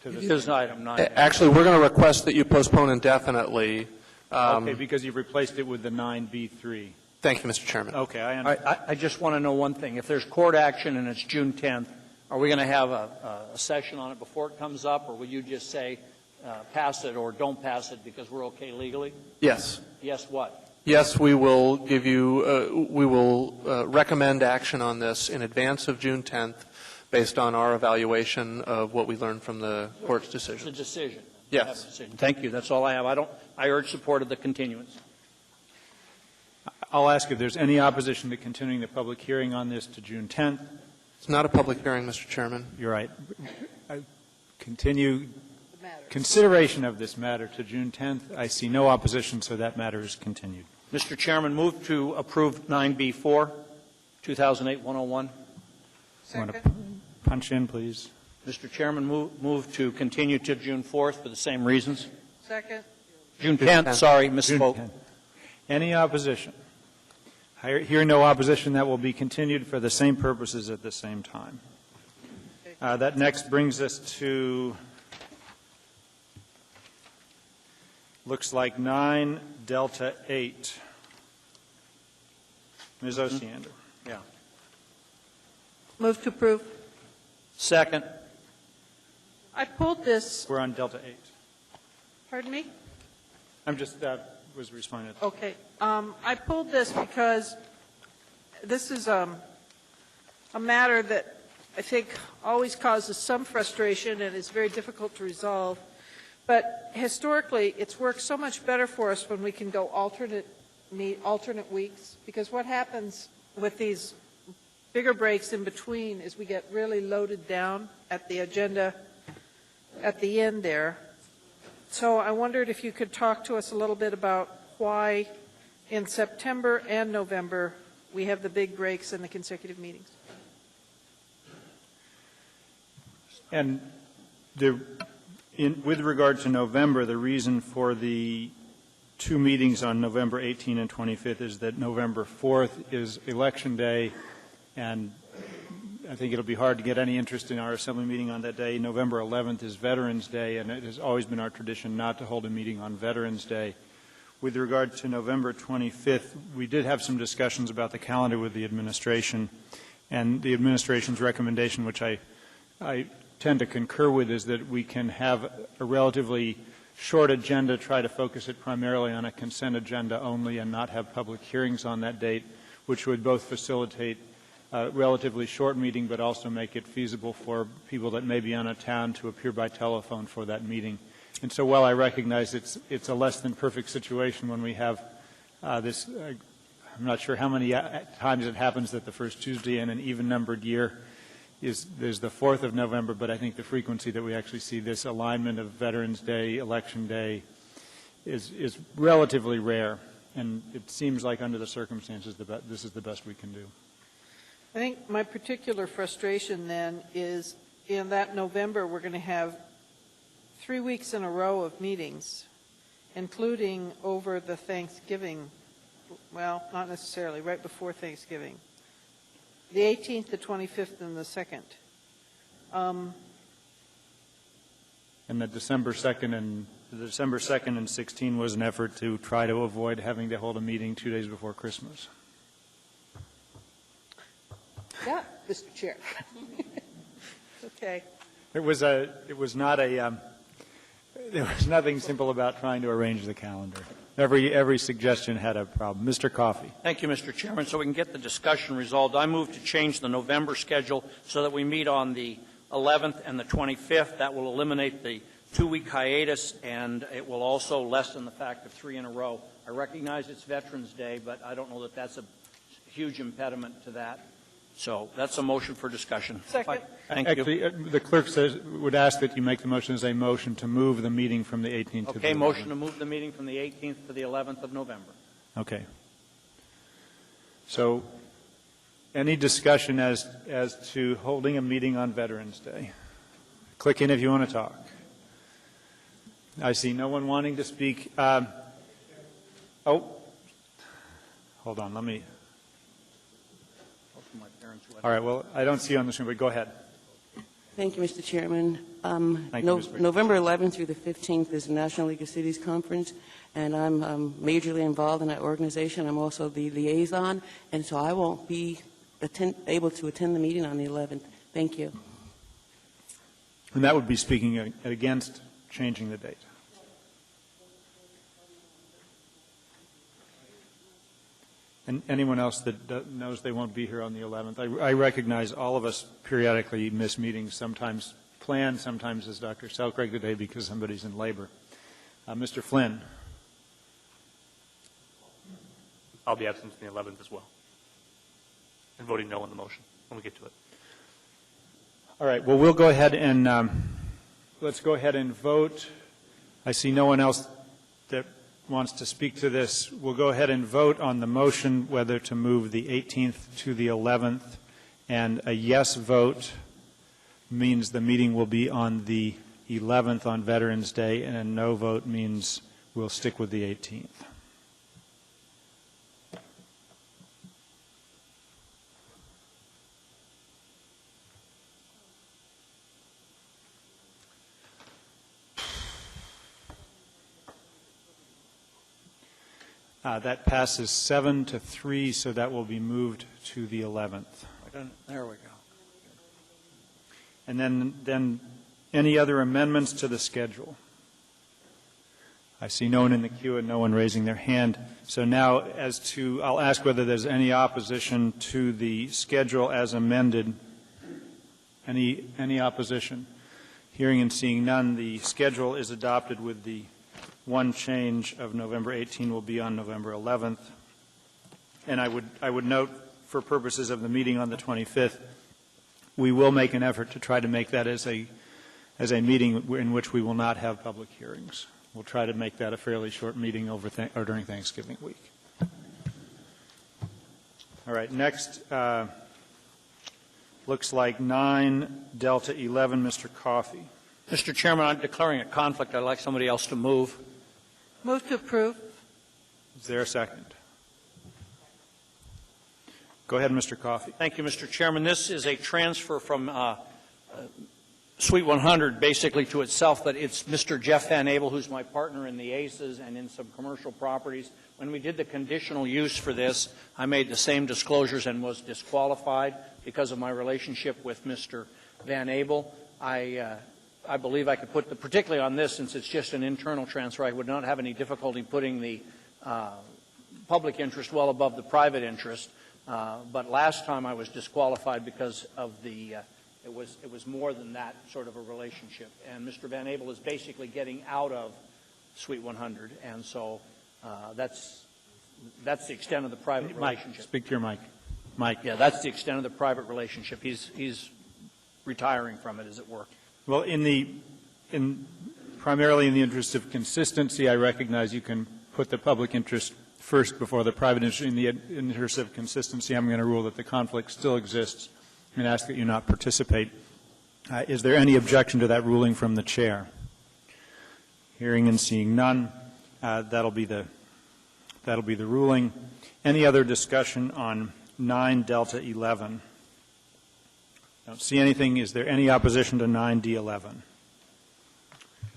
to the... It is item 9. Actually, we're going to request that you postpone indefinitely. Okay, because you've replaced it with the 9B3. Thank you, Mr. Chairman. Okay, I understand. I just want to know one thing. If there's court action and it's June 10th, are we going to have a session on it before it comes up, or will you just say pass it or don't pass it because we're okay legally? Yes. Yes, what? Yes, we will give you, we will recommend action on this in advance of June 10th based on our evaluation of what we learned from the court's decision. It's a decision. Yes. Decision. Thank you. That's all I have. I urge support of the continuance. I'll ask if there's any opposition to continuing the public hearing on this to June 10th. It's not a public hearing, Mr. Chairman. You're right. Continue consideration of this matter to June 10th. I see no opposition, so that matter is continued. Mr. Chairman, move to approve 9B4, 2008-101. Want to punch in, please? Mr. Chairman, move to continue to June 4th for the same reasons. Second. June 10th, sorry, misspoke. Any opposition? I hear no opposition. That will be continued for the same purposes at the same time. That next brings us to, looks like 9 Delta 8. Ms. Osiander. Yeah. Move to approve. Second. I pulled this. We're on Delta 8. Pardon me? I'm just, was responding. Okay. I pulled this because this is a matter that I think always causes some frustration and is very difficult to resolve. But historically, it's worked so much better for us when we can go alternate weeks, because what happens with these bigger breaks in between is we get really loaded down at the agenda at the end there. So I wondered if you could talk to us a little bit about why in September and November we have the big breaks in the consecutive meetings. And with regard to November, the reason for the two meetings on November 18 and 25th is that November 4th is Election Day, and I think it'll be hard to get any interest in our Assembly meeting on that day. November 11th is Veterans Day, and it has always been our tradition not to hold a meeting on Veterans Day. With regard to November 25th, we did have some discussions about the calendar with the administration, and the administration's recommendation, which I tend to concur with, is that we can have a relatively short agenda, try to focus it primarily on a consent agenda only and not have public hearings on that date, which would both facilitate a relatively short meeting but also make it feasible for people that may be out of town to appear by telephone for that meeting. And so while I recognize it's a less than perfect situation when we have this, I'm not sure how many times it happens that the first Tuesday in an even-numbered year is the 4th of November, but I think the frequency that we actually see this alignment of Veterans Day, Election Day is relatively rare, and it seems like under the circumstances this is the best we can do. I think my particular frustration then is in that November we're going to have 3 weeks in a row of meetings, including over the Thanksgiving, well, not necessarily, right before Thanksgiving. The 18th, the 25th, and the 2nd. And the December 2nd and 16 was an effort to try to avoid having to hold a meeting 2 days before Christmas. Yeah, Mr. Chair. Okay. There was nothing simple about trying to arrange the calendar. Every suggestion had a problem. Mr. Coffey. Thank you, Mr. Chairman. So we can get the discussion resolved, I move to change the November schedule so that we meet on the 11th and the 25th. That will eliminate the 2-week hiatus, and it will also lessen the fact of 3 in a row. I recognize it's Veterans Day, but I don't know that that's a huge impediment to that. So that's a motion for discussion. Second. Thank Actually, you. the clerk would ask that you make the motion as a motion to move the meeting from the 18th to the 11th. Okay, motion to move the meeting from the 18th to the 11th of November. Okay. So any discussion as to holding a meeting on Veterans Day? Click in if you want to talk. I see no one wanting to speak. Hold on, let me. All right, well, I don't see you on the screen, but go ahead. Thank you, Mr. Chairman. Thank you, Ms. Briggs. November 11th through the 15th is the National League of Cities Conference, and I'm majorly involved in that organization. I'm also the liaison, and so I won't be able to attend the meeting on the 11th. Thank you. And that would be speaking against changing the date. And anyone else that knows they won't be here on the 11th, I recognize all of us periodically miss meetings, sometimes planned, sometimes as Dr. Selkirk today because somebody's in labor. Mr. Flynn. I'll be absent on the 11th as well, and voting no on the motion when we get to it. All right, well, we'll go ahead and let's go ahead and vote. I see no one else that wants to speak to this. We'll go ahead and vote on the motion whether to move the 18th to the 11th, and a yes vote means the meeting will be on the 11th on Veterans Day, and a no vote means we'll stick with the 18th. That passes 7-3, so that will be moved to the 11th. There we go. And then any other amendments to the schedule? I see no one in the queue and no one raising their hand. So now, I'll ask whether there's any opposition to the schedule as amended. Any opposition? Hearing and seeing none, the schedule is adopted with the one change of November 18 will be on November 11th. And I would note, for purposes of the meeting on the 25th, we will make an effort to try to make that as a meeting in which we will not have public hearings. We'll try to make that a fairly short meeting or during Thanksgiving week. All right, next looks like 9 Delta 11, Mr. Coffey. Mr. Chairman, I'm declaring a conflict. I'd like somebody else to move. Move to approve. Is there a second? Go ahead, Mr. Coffey. Thank you, Mr. Chairman. This is a transfer from Suite 100 basically to itself, but it's Mr. Jeff Van Abel, who's my partner in the ACES and in some commercial properties. When we did the conditional use for this, I made the same disclosures and was disqualified because of my relationship with Mr. Van Abel. I believe I could put, particularly on this, since it's just an internal transfer, I would not have any difficulty putting the public interest well above the private interest. But last time I was disqualified because of the it was more than that sort of a relationship. And Mr. Van Abel is basically getting out of Suite 100, and so that's the extent of the private relationship. Speak to your mic. Mike. Yeah, that's the extent of the private relationship. He's retiring from it, as it were. Well, primarily in the interest of consistency, I recognize you can put the public interest first before the private interest. In the interest of consistency, I'm going to rule that the conflict still exists and ask that you not participate. Is there any objection to that ruling from the chair? Hearing and seeing none, that'll be the ruling. Any other discussion on 9 Delta 11? Don't see anything. Is there any opposition to 9D11?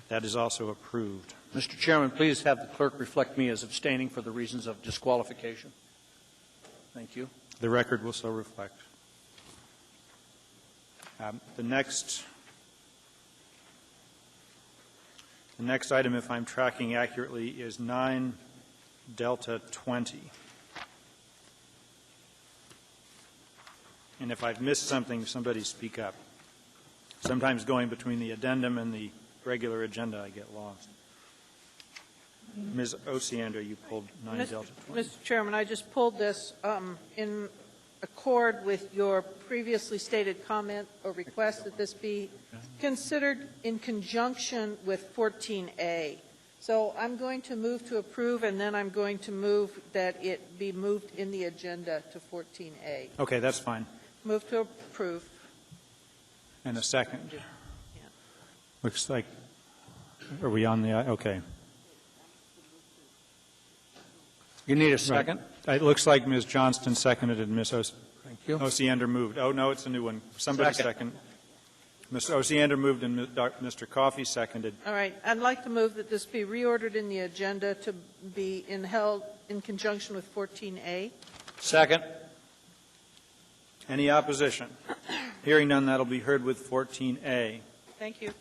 That is also approved. Mr. Chairman, please have the clerk reflect me as abstaining for the reasons of disqualification. Thank you. The record will so reflect. The next item, if I'm tracking accurately, is 9 Delta 20. And if I've missed something, somebody speak up. Sometimes going between the addendum and the regular agenda, I get lost. Ms. Osiander, you pulled 9 Delta 20. Mr. Chairman, I just pulled this in accord with your previously stated comment or request that this be considered in conjunction with 14A. So I'm going to move to approve, and then I'm going to move that it be moved in the agenda to 14A. Okay, that's fine. Move to approve. And a second. Looks like, are we on the, okay. You need a second? Right. It looks like Ms. Johnston seconded and Ms. Thank you. Osiander moved. Oh, no, it's a new one. Somebody second. Ms. Osiander moved and Mr. Coffey seconded. All right. I'd like to move that this be reordered in the agenda to be held in conjunction with 14A. Second. Any opposition? Hearing none, that'll be heard with 14A. Thank you.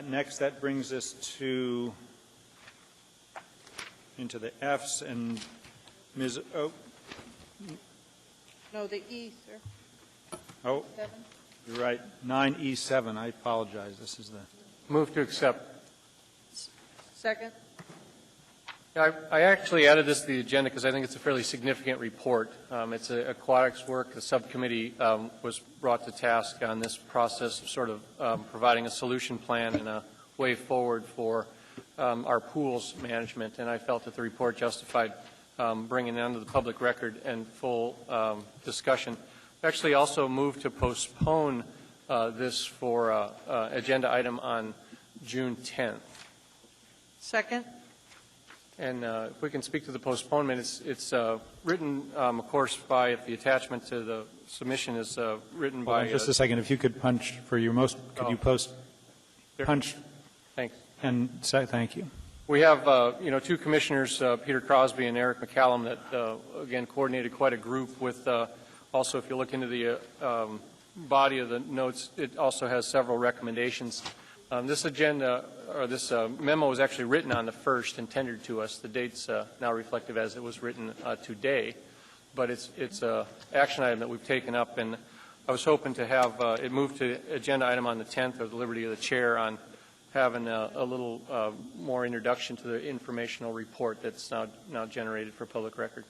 Next, that brings us into the Fs, and Ms. No, the E, sir. Oh, 7. you're right. 9E7. I apologize. This is the Move to accept. Second. I actually added this to the agenda because I think it's a fairly significant report. It's aquatics work. The subcommittee was brought to task on this process of sort of providing a solution plan and a way forward for our pools management, and I felt that the report justified bringing it onto the public record and full discussion. I actually also moved to postpone this for agenda item on June 10th. Second. And if we can speak to the postponement, it's written, of course, by the attachment to the submission is written by. just a second. If you could punch for your most, could you post punch? Thanks. And say thank you. We have, two commissioners, Peter Crosby and Eric McCallum, that again coordinated quite a group with. Also, if you look into the body of the notes, it also has several recommendations This agenda, or this memo was actually written on the 1st and tendered to us. The date's now reflective as it was written today, but it's an action item that we've taken up, and I was hoping to have it moved to agenda item on the 10th, or the liberty of the chair on having a little more introduction to the informational report that's now generated for public record.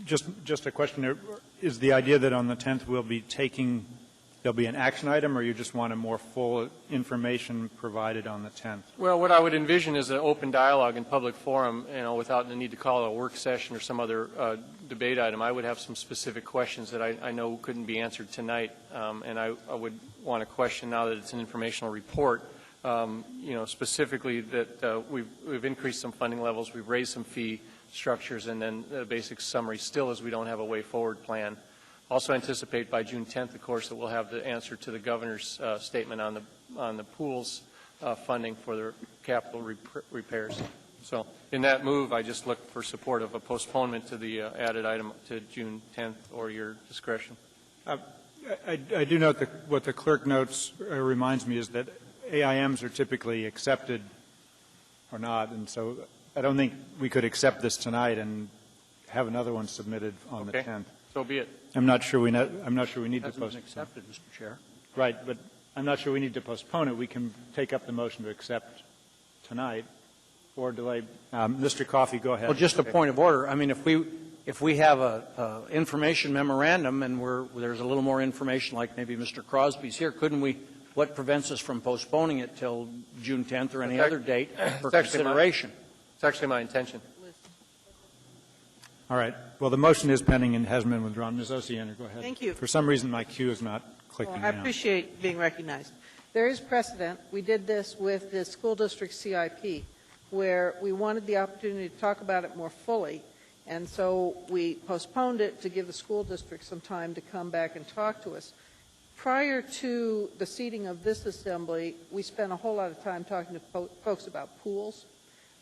Just a question. Is the idea that on the 10th there'll be an action item, or you just want a more full information provided on the 10th? Well, what I would envision is an open dialogue in public forum, without the need to call it a work session or some other debate item. I would have some specific questions that I know couldn't be answered tonight, and I would want to question now that it's an informational report, specifically that we've increased some funding levels, we've raised some fee structures, and then the basic summary still is we don't have a way forward plan. Also anticipate by June 10th, of course, that we'll have the answer to the governor's statement on the pools funding for their capital repairs. So in that move, I just look for support of a postponement to the added item to June 10th, or your discretion. I do note that what the clerk notes reminds me is that AIMs are typically accepted or not, and so I don't think we could accept this tonight and have another one submitted on the 10th. So be it. I'm not sure we need to Hasn't been accepted, Mr. Chair. Right, but I'm not sure we need to postpone it. We can take up the motion to accept tonight or delay. Mr. Coffey, go ahead. Well, just a point of order. I mean, if we have a information memorandum and there's a little more information, like maybe Mr. Crosby's here, couldn't we? What prevents us from postponing it till June 10th or any other date for consideration? It's actually my intention. All right. Well, the motion is pending and hasn't been withdrawn. Ms. Osiander, go ahead. Thank you. For some reason, my cue is not clicking Well, I now. appreciate being recognized. There is precedent. We did this with the school district CIP, where we wanted the opportunity to talk about it more fully, and so we postponed it to give the school district some time to come back and talk to us. Prior to the seating of this assembly, we spent a whole lot of time talking to folks about pools.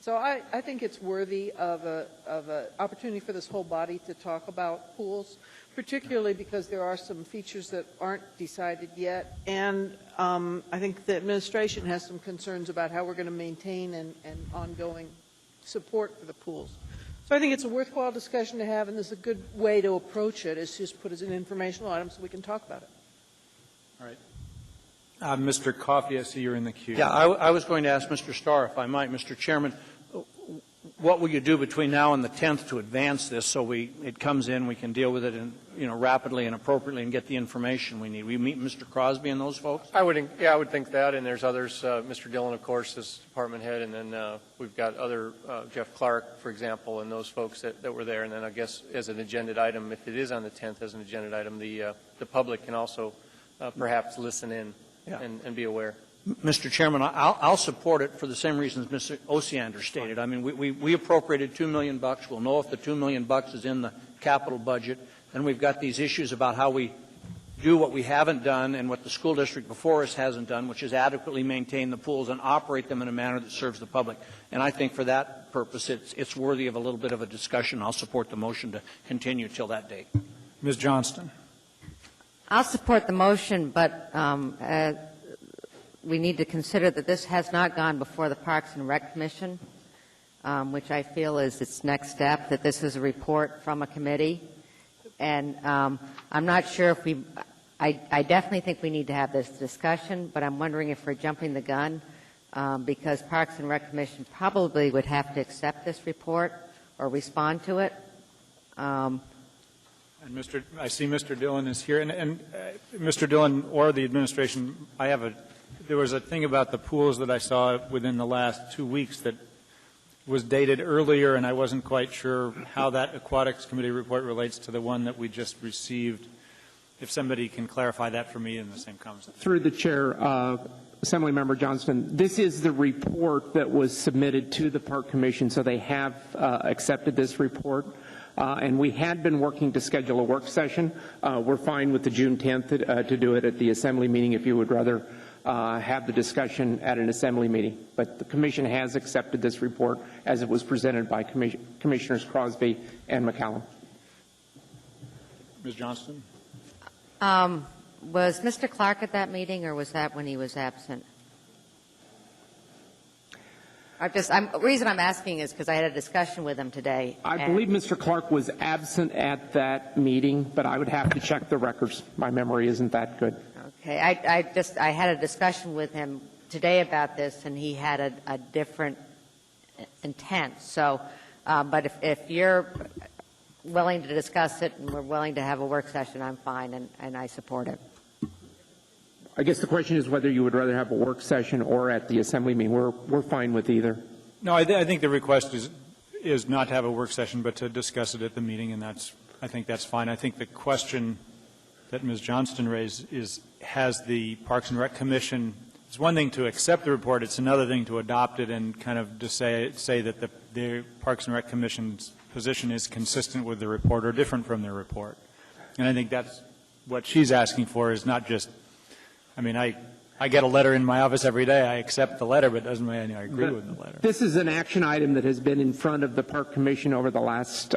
So I think it's worthy of an opportunity for this whole body to talk about pools, particularly because there are some features that aren't decided yet. And I think the administration has some concerns about how we're going to maintain and ongoing support for the pools. So I think it's a worthwhile discussion to have, and this is a good way to approach it, is just put it as an informational item so we can talk about it. All right. Mr. Coffey, I see you're in the queue. Yeah, I was going to ask Mr. Starr, if I might, Mr. Chairman, what will you do between now and the 10th to advance this so it comes in, we can deal with it rapidly and appropriately and get the information we need? Will you meet Mr. Crosby and those folks? I would think that, and there's others, Mr. Dillon, of course, as department head, and then we've got other, Jeff Clark, for example, and those folks that were there. And then I guess as an agenda item, if it is on the 10th as an agenda item, the public can also perhaps listen in and be aware. Mr. Chairman, I'll support it for the same reasons Mr. Osiander stated. I mean, we appropriated $2 million. We'll know if the $2 million is in the capital budget. Then we've got these issues about how we do what we haven't done and what the school district before us hasn't done, which is adequately maintain the pools and operate them in a manner that serves the public. And I think for that purpose, it's worthy of a little bit of a discussion. I'll support the motion to continue till that date. Ms. Johnston. I'll support the motion, but we need to consider that this has not gone before the Parks and Rec Commission, which I feel is its next step, that this is a report from a committee. And I'm not sure if I definitely think we need to have this discussion, but I'm wondering if we're jumping the gun, because Parks and Rec Commission probably would have to accept this report or respond to it. And I see Mr. Dillon is here. And Mr. Dillon or the administration, there was a thing about the pools that I saw within the last 2 weeks that was dated earlier, and I wasn't quite sure how that Aquatics Committee report relates to the one that we just received. If somebody can clarify that for me in the same comments. Through the chair, Assemblymember Johnston, this is the report that was submitted to the Park Commission, so they have accepted this report. And we had been working to schedule a work session. We're fine with the June 10th to do it at the Assembly meeting if you would rather have the discussion at an Assembly meeting. But the Commission has accepted this report as it was presented by Commissioners Crosby and McCallum. Ms. Johnston? Was Mr. Clark at that meeting, or was that when he was absent? The reason I'm asking is because I had a discussion with him today. I believe Mr. Clark was absent at that meeting, but I would have to check the records. My memory isn't that good. Okay, I had a discussion with him today about this, and he had a different intent. So, but if you're willing to discuss it and we're willing to have a work session, I'm fine, and I support it. I guess the question is whether you would rather have a work session or at the Assembly meeting. We're fine with either. No, I think the request is not to have a work session, but to discuss it at the meeting, and I think that's fine. I think the question that Ms. Johnston raised has the Parks and Rec Commission, it's one thing to accept the report, it's another thing to adopt it and kind of to say that the Parks and Rec Commission's position is consistent with the report or different from the report. And I think that's what she's asking for, is not just, I mean, I get a letter in my office every day. I accept the letter, but it doesn't mean I agree with the letter. This is an action item that has been in front of the Park Commission over the last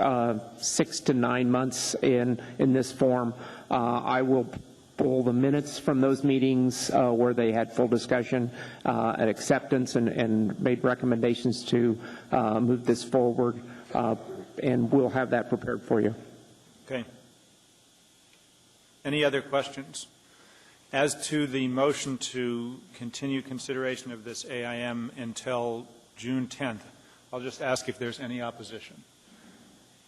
6 to 9 months in this form. I will pull the minutes from those meetings where they had full discussion and acceptance and made recommendations to move this forward, and we'll have that prepared for you. Okay. Any other questions? As to the motion to continue consideration of this AIM until June 10th, I'll just ask if there's any opposition.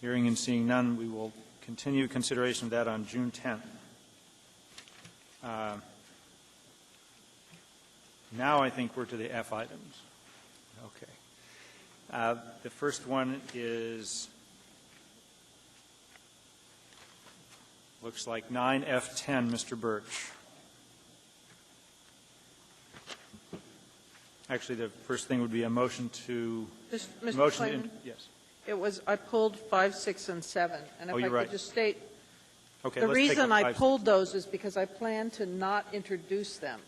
Hearing and seeing none, we will continue consideration of that on June 10th. Now I think we're to the F items. Okay. The first one looks like 9F10, Mr. Birch. Actually, the first thing would be a motion to... Mr. Clayton? Yes. It was, I pulled 5, 6, and 7. And if I could just state, okay, the reason I pulled those is because I plan to not introduce them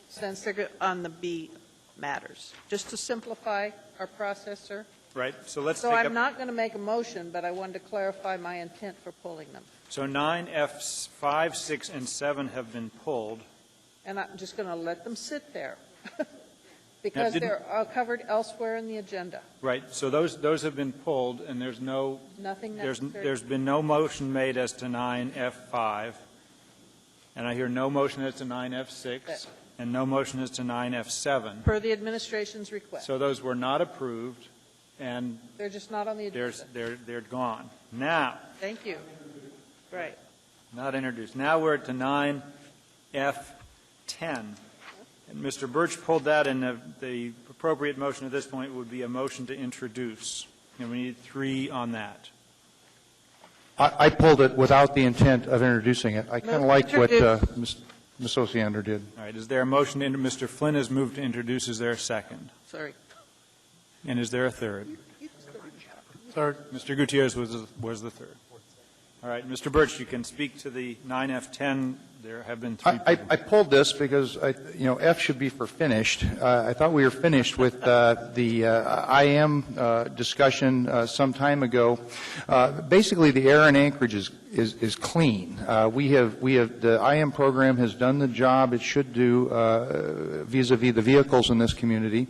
since they're on the B matters. Just to simplify our process, sir. Right. So let's So I'm not going to make a motion, but I wanted to clarify my intent for pulling them. So 9F5, 6, and 7 have been pulled. And I'm just going to let them sit there. Because they're covered elsewhere in the agenda. Right. So those have been pulled, and there's no... Nothing necessary. There's been no motion made as to 9F5, and I hear no motion as to 9F6, and no motion as to 9F7. Per the administration's request. So those were not approved, and... They're just not on the agenda. They're gone. Now... Thank you. Right. Not introduced. Now we're to 9F10. And Mr. Birch pulled that, and the appropriate motion at this point would be a motion to introduce. And we need 3 on that. I pulled it without the intent of introducing it. I kind of like what Ms. Osiander did. All right. Is there a motion? Mr. Flynn has moved to introduce. Is there a second? Sorry. And is there a third? Third. Mr. Gutierrez was the third. All right. Mr. Birch, you can speak to the 9F10. There have been 3 I pulled this because, F should be for finished. I thought we were finished with the IM discussion some time ago. Basically, the air in Anchorage is clean. The IM program has done the job it should do vis-a-vis the vehicles in this community.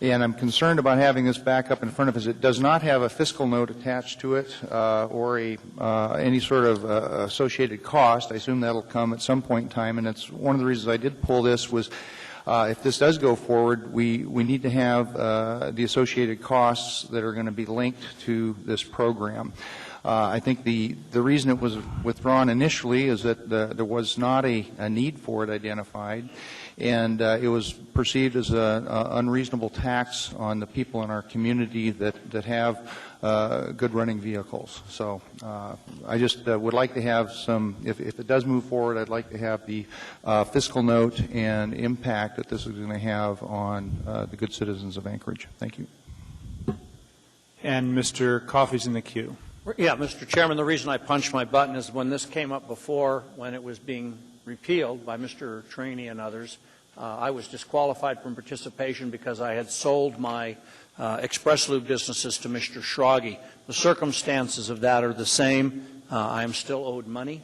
And I'm concerned about having this back up in front of us. It does not have a fiscal note attached to it or any sort of associated cost. I assume that'll come at some point in time. And it's one of the reasons I did pull this was if this does go forward, we need to have the associated costs that are going to be linked to this program. I think the reason it was withdrawn initially is that there was not a need for it identified, and it was perceived as an unreasonable tax on the people in our community that have good running vehicles. So I just would like to have some, if it does move forward, I'd like to have the fiscal note and impact that this is going to have on the good citizens of Anchorage. Thank you. And Mr. Coffey's in the queue. Yeah, Mr. Chairman, the reason I punched my button is when this came up before, when it was being repealed by Mr. Trini and others, I was disqualified from participation because I had sold my Express Lube businesses to Mr. Schrage. The circumstances of that are the same. I am still owed money.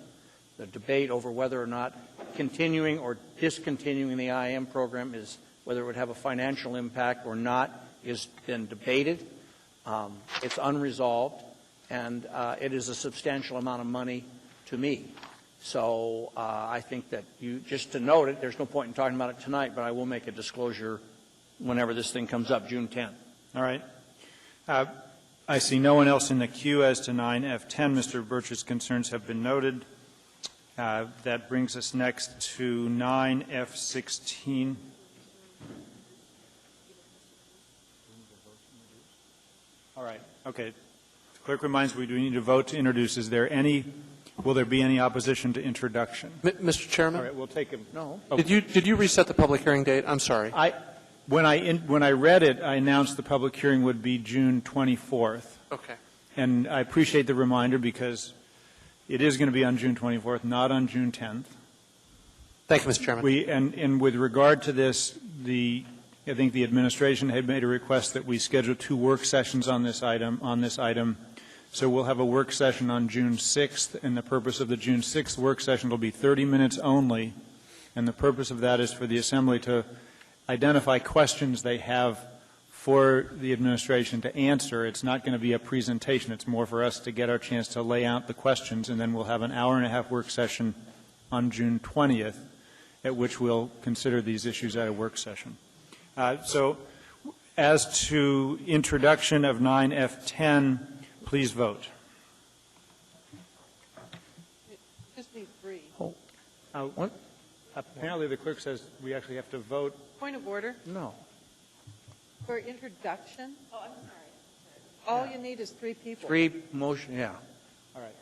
The debate over whether or not continuing or discontinuing the IM program is whether it would have a financial impact or not has been debated. It's unresolved, and it is a substantial amount of money to me. So I think that just to note it, there's no point in talking about it tonight, but I will make a disclosure whenever this thing comes up, June 10th. All right. I see no one else in the queue as to 9F10. Mr. Birch's concerns have been noted. That brings us next to 9F16. All right. Okay. The clerk reminds me we do need to vote to introduce. Will there be any opposition to introduction? Mr. Chairman? All right, we'll take him. No. Oh. Did you reset the public hearing date? I'm sorry. When I read it, I announced the public hearing would be June 24th. Okay. And I appreciate the reminder because it is going to be on June 24th, not on June 10th. Thank you, Mr. Chairman. And with regard to this, I think the administration had made a request that we schedule 2 work sessions on this item. So we'll have a work session on June 6th, and the purpose of the June 6th work session will be 30 minutes only. And the purpose of that is for the Assembly to identify questions they have for the administration to answer. It's not going to be a presentation. It's more for us to get our chance to lay out the questions, and then we'll have an hour-and-a-half work session on June 20th, at which we'll consider these issues at a work session. So as to introduction of 9F10, please vote. Just need 3. What? Apparently the clerk says we actually have to vote. Point of order. No. For introduction? Oh, I'm sorry. All you need is 3 people. 3 motion, yeah. All right.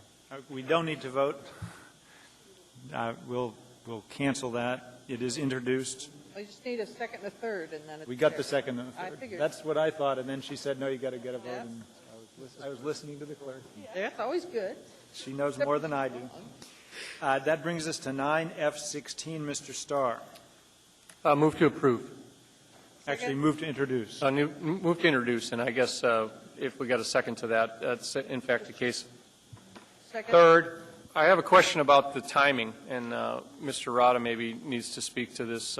We don't need to vote. We'll cancel that. It is introduced. We just need a second and a third, and then it's We got there. the second and the third. I figured. That's what I thought, and then she said, no, you got to get a vote. Yeah. And I was listening to the clerk. That's always good. She knows more than I do. That brings us to 9F16, Mr. Starr. Move to approve. Actually, move to introduce. Move to introduce, and I guess if we got a second to that, that's in fact the case. Second. Third, I have a question about the timing, and Mr. Rada maybe needs to speak to this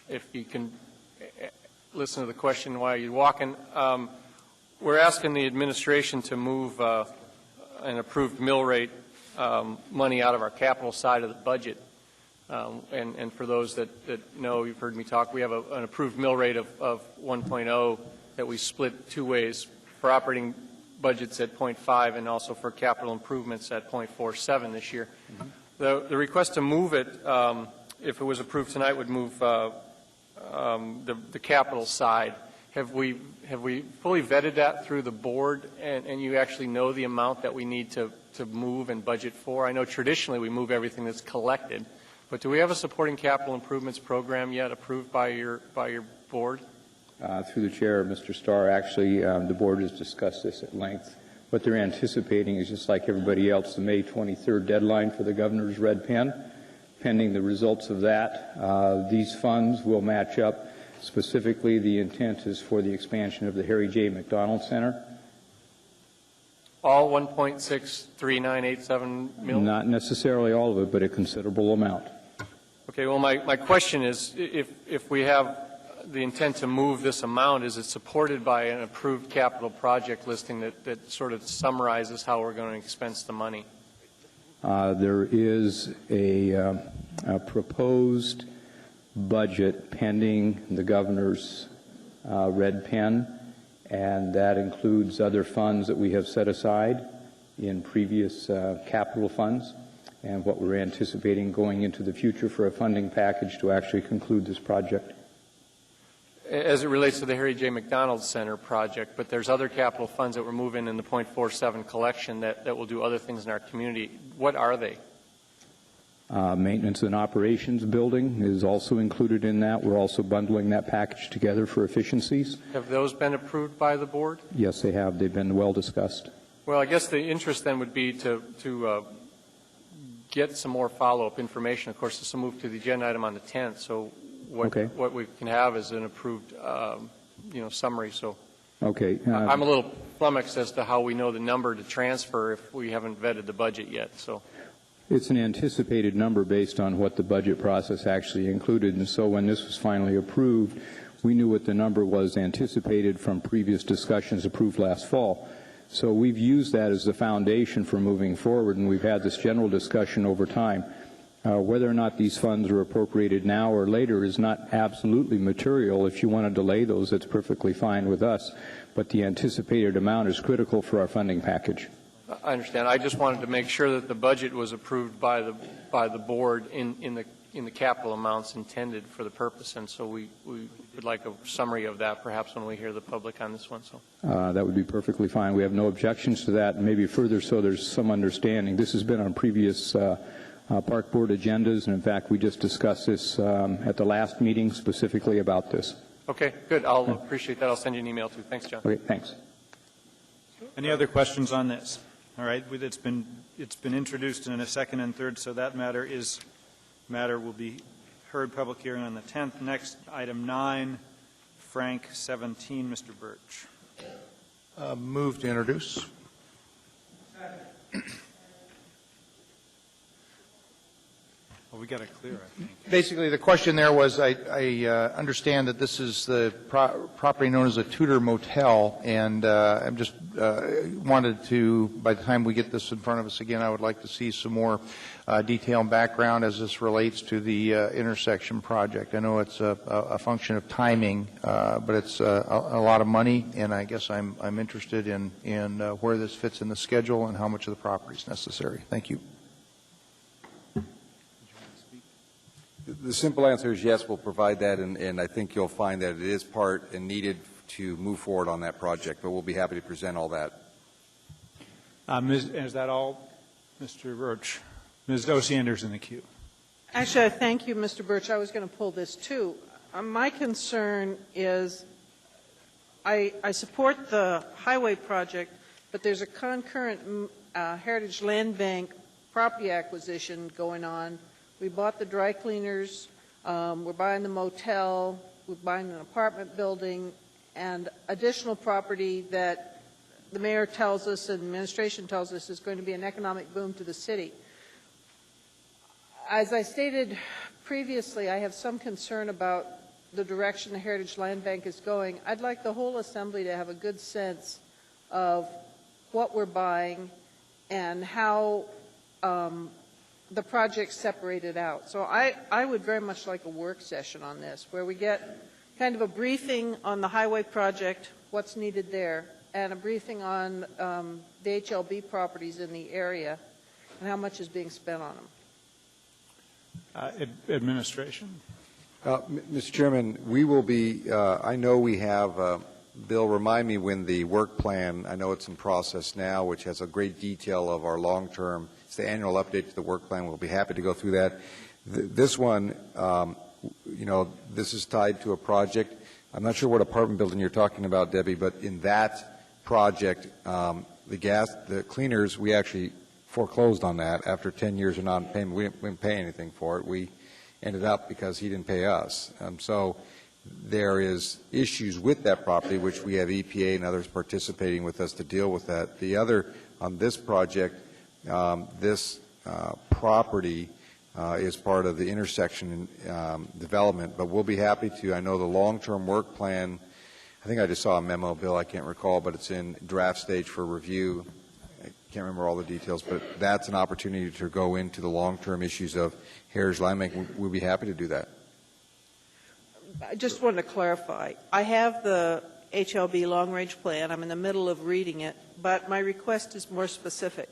if you can listen to the question while you're walking. We're asking the administration to move an approved mill rate money out of our capital side of the budget. And for those that know, you've heard me talk, we have an approved mill rate of 1.0 that we split 2 ways, for operating budgets at 0.5 and also for capital improvements at 0.47 this year. Mm-hmm. The request to move it, if it was approved tonight, would move the capital side. Have we fully vetted that through the board, and you actually know the amount that we need to move and budget for? I know traditionally we move everything that's collected, but do we have a supporting capital improvements program yet approved by your board? Through the chair, Mr. Starr, actually the board has discussed this at length. What they're anticipating is, just like everybody else, the May 23rd deadline for the governor's red pen. Pending the results of that, these funds will match up. Specifically, the intent is for the expansion of the Harry J. McDonald Center. All 1.63987 million? Not necessarily all of it, but a considerable amount. Okay, well, my question is, if we have the intent to move this amount, is it supported by an approved capital project listing that sort of summarizes how we're going to expense the money? There is a proposed budget pending the governor's red pen, and that includes other funds that we have set aside in previous capital funds and what we're anticipating going into the future for a funding package to actually conclude this project. As it relates to the Harry J. McDonald Center project, but there's other capital funds that we're moving in the .47 collection that will do other things in our community. What are they? Maintenance and operations building is also included in that. We're also bundling that package together for efficiencies. Have those been approved by the board? Yes, they have. They've been well discussed. Well, I guess the interest then would be to get some more follow-up information. Of course, this will move to the agenda item on the 10th, so what we can have is an approved summary. So okay. I'm a little flummoxed as to how we know the number to transfer if we haven't vetted the budget yet. So It's an anticipated number based on what the budget process actually included, and so when this was finally approved, we knew what the number was anticipated from previous discussions approved last fall. So we've used that as the foundation for moving forward, and we've had this general discussion over time. Whether or not these funds are appropriated now or later is not absolutely material. If you want to delay those, it's perfectly fine with us, but the anticipated amount is critical for our funding package. I understand. I just wanted to make sure that the budget was approved by the board in the capital amounts intended for the purpose, and so we would like a summary of that perhaps when we hear the public on this one. So that would be perfectly fine. We have no objections to that, and maybe further so there's some understanding. This has been on previous Park Board agendas, and in fact we just discussed this at the last meeting specifically about this. Okay, good. I'll appreciate that. I'll send you an email too. Thanks, John. Okay, thanks. Any other questions on this? All right, it's been introduced in a second and third, so that matter will be heard public hearing on the 10th. Next, item 9, Frank 17, Mr. Birch. Move to introduce. Well, we got it clear, I think. Basically, the question there was, I understand that this is the property known as a Tudor Motel, and I just wanted to, by the time we get this in front of us again, I would like to see some more detail and background as this relates to the intersection project. I know it's a function of timing, but it's a lot of money, and I guess I'm interested in where this fits in the schedule and how much of the property is necessary. Thank you. The simple answer is yes, we'll provide that, and I think you'll find that it is part and needed to move forward on that project, but we'll be happy to present all that. Is that all, Mr. Birch? Ms. Osiander's in the queue. Actually, I thank you, Mr. Birch. I was going to pull this, too. My concern is I support the highway project, but there's a concurrent Heritage Land Bank property acquisition going on. We bought the dry cleaners, we're buying the motel, we're buying an apartment building, and additional property that the mayor tells us and the administration tells us is going to be an economic boom to the city. As I stated previously, I have some concern about the direction the Heritage Land Bank is going. I'd like the whole assembly to have a good sense of what we're buying and how the project's separated out. So I would very much like a work session on this, where we get kind of a briefing on the highway project, what's needed there, and a briefing on the HLB properties in the area and how much is being spent on them. Administration. Mr. Chairman, we will be, I know we have, Bill, remind me when the work plan, I know it's in process now, which has a great detail of our long-term, it's the annual update to the work plan. We'll be happy to go through that. This one, this is tied to a project. I'm not sure what apartment building you're talking about, Debbie, but in that project, the cleaners, we actually foreclosed on that after 10 years of non-payment. We didn't pay anything for it. We ended up because he didn't pay us. So there is issues with that property, which we have EPA and others participating with us to deal with that. The other, on this project, this property is part of the intersection development, but we'll be happy to. I know the long-term work plan, I think I just saw a memo, Bill, I can't recall, but it's in draft stage for review. I can't remember all the details, but that's an opportunity to go into the long-term issues of Heritage Land Bank. We'll be happy to do that. I just wanted to clarify. I have the HLB long-range plan. I'm in the middle of reading it, but my request is more specific.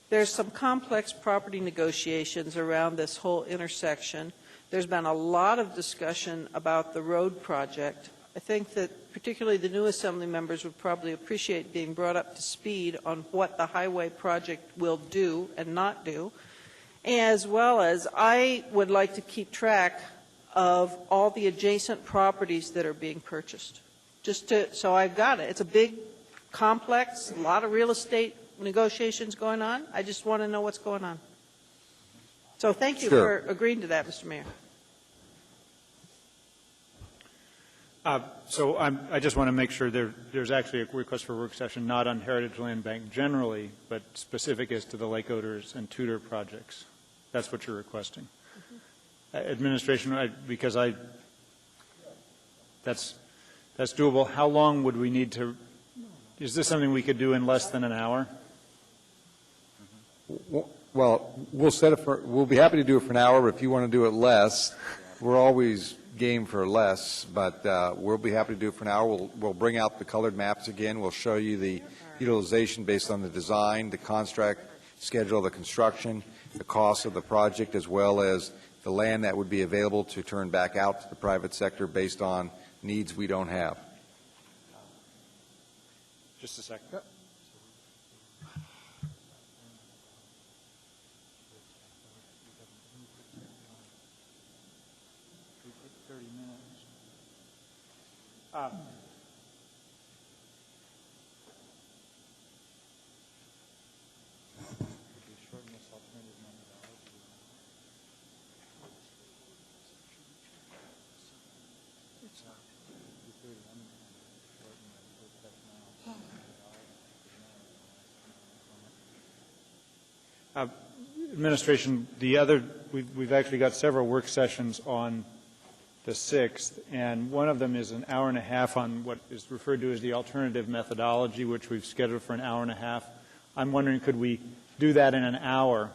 There's some complex property negotiations around this whole intersection. There's been a lot of discussion about the road project. I think that particularly the new assembly members would probably appreciate being brought up to speed on what the highway project will do and not do, as well as I would like to keep track of all the adjacent properties that are being purchased. So I've got it. It's a big complex, a lot of real estate negotiations going on. I just want to know what's going on. So thank you for agreeing to that, Mr. Mayor. So I just want to make sure there's actually a request for a work session not on Heritage Land Bank generally, but specific as to the Lake Odors and Tudor projects. That's what you're requesting. Administration, that's doable. How long would we need to, is this something we could do in less than an hour? Well, we'll be happy to do it for an hour, but if you want to do it less, we're always game for less, but we'll be happy to do it for an hour. We'll bring out the colored maps again. We'll show you the utilization based on the design, the contract schedule of the construction, the cost of the project, as well as the land that would be available to turn back out to the private sector based on needs we don't have. Just a second. Administration, we've actually got several work sessions on the 6th, and one of them is an hour and a half on what is referred to as the alternative methodology, which we've scheduled for an hour and a half. I'm wondering, could we do that in an hour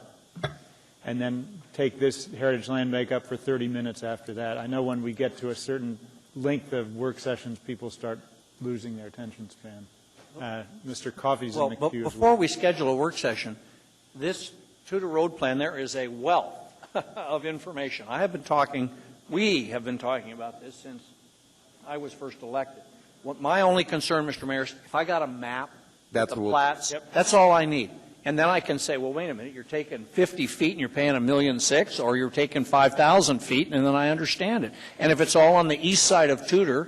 and then take this Heritage Land Bank up for 30 minutes after that? I know when we get to a certain length of work sessions, people start losing their attention span. Mr. Coffey's in the queue as before well. we schedule a work session, this Tudor Road plan, there is a wealth of information. We have been talking about this since I was first elected. My only concern, Mr. Mayor, is if I got a map, the plats, that's all I need. And then I can say, well, wait a minute, you're taking 50 feet and you're paying $1.6 million, or you're taking 5,000 feet, and then I understand it. And if it's all on the east side of Tudor,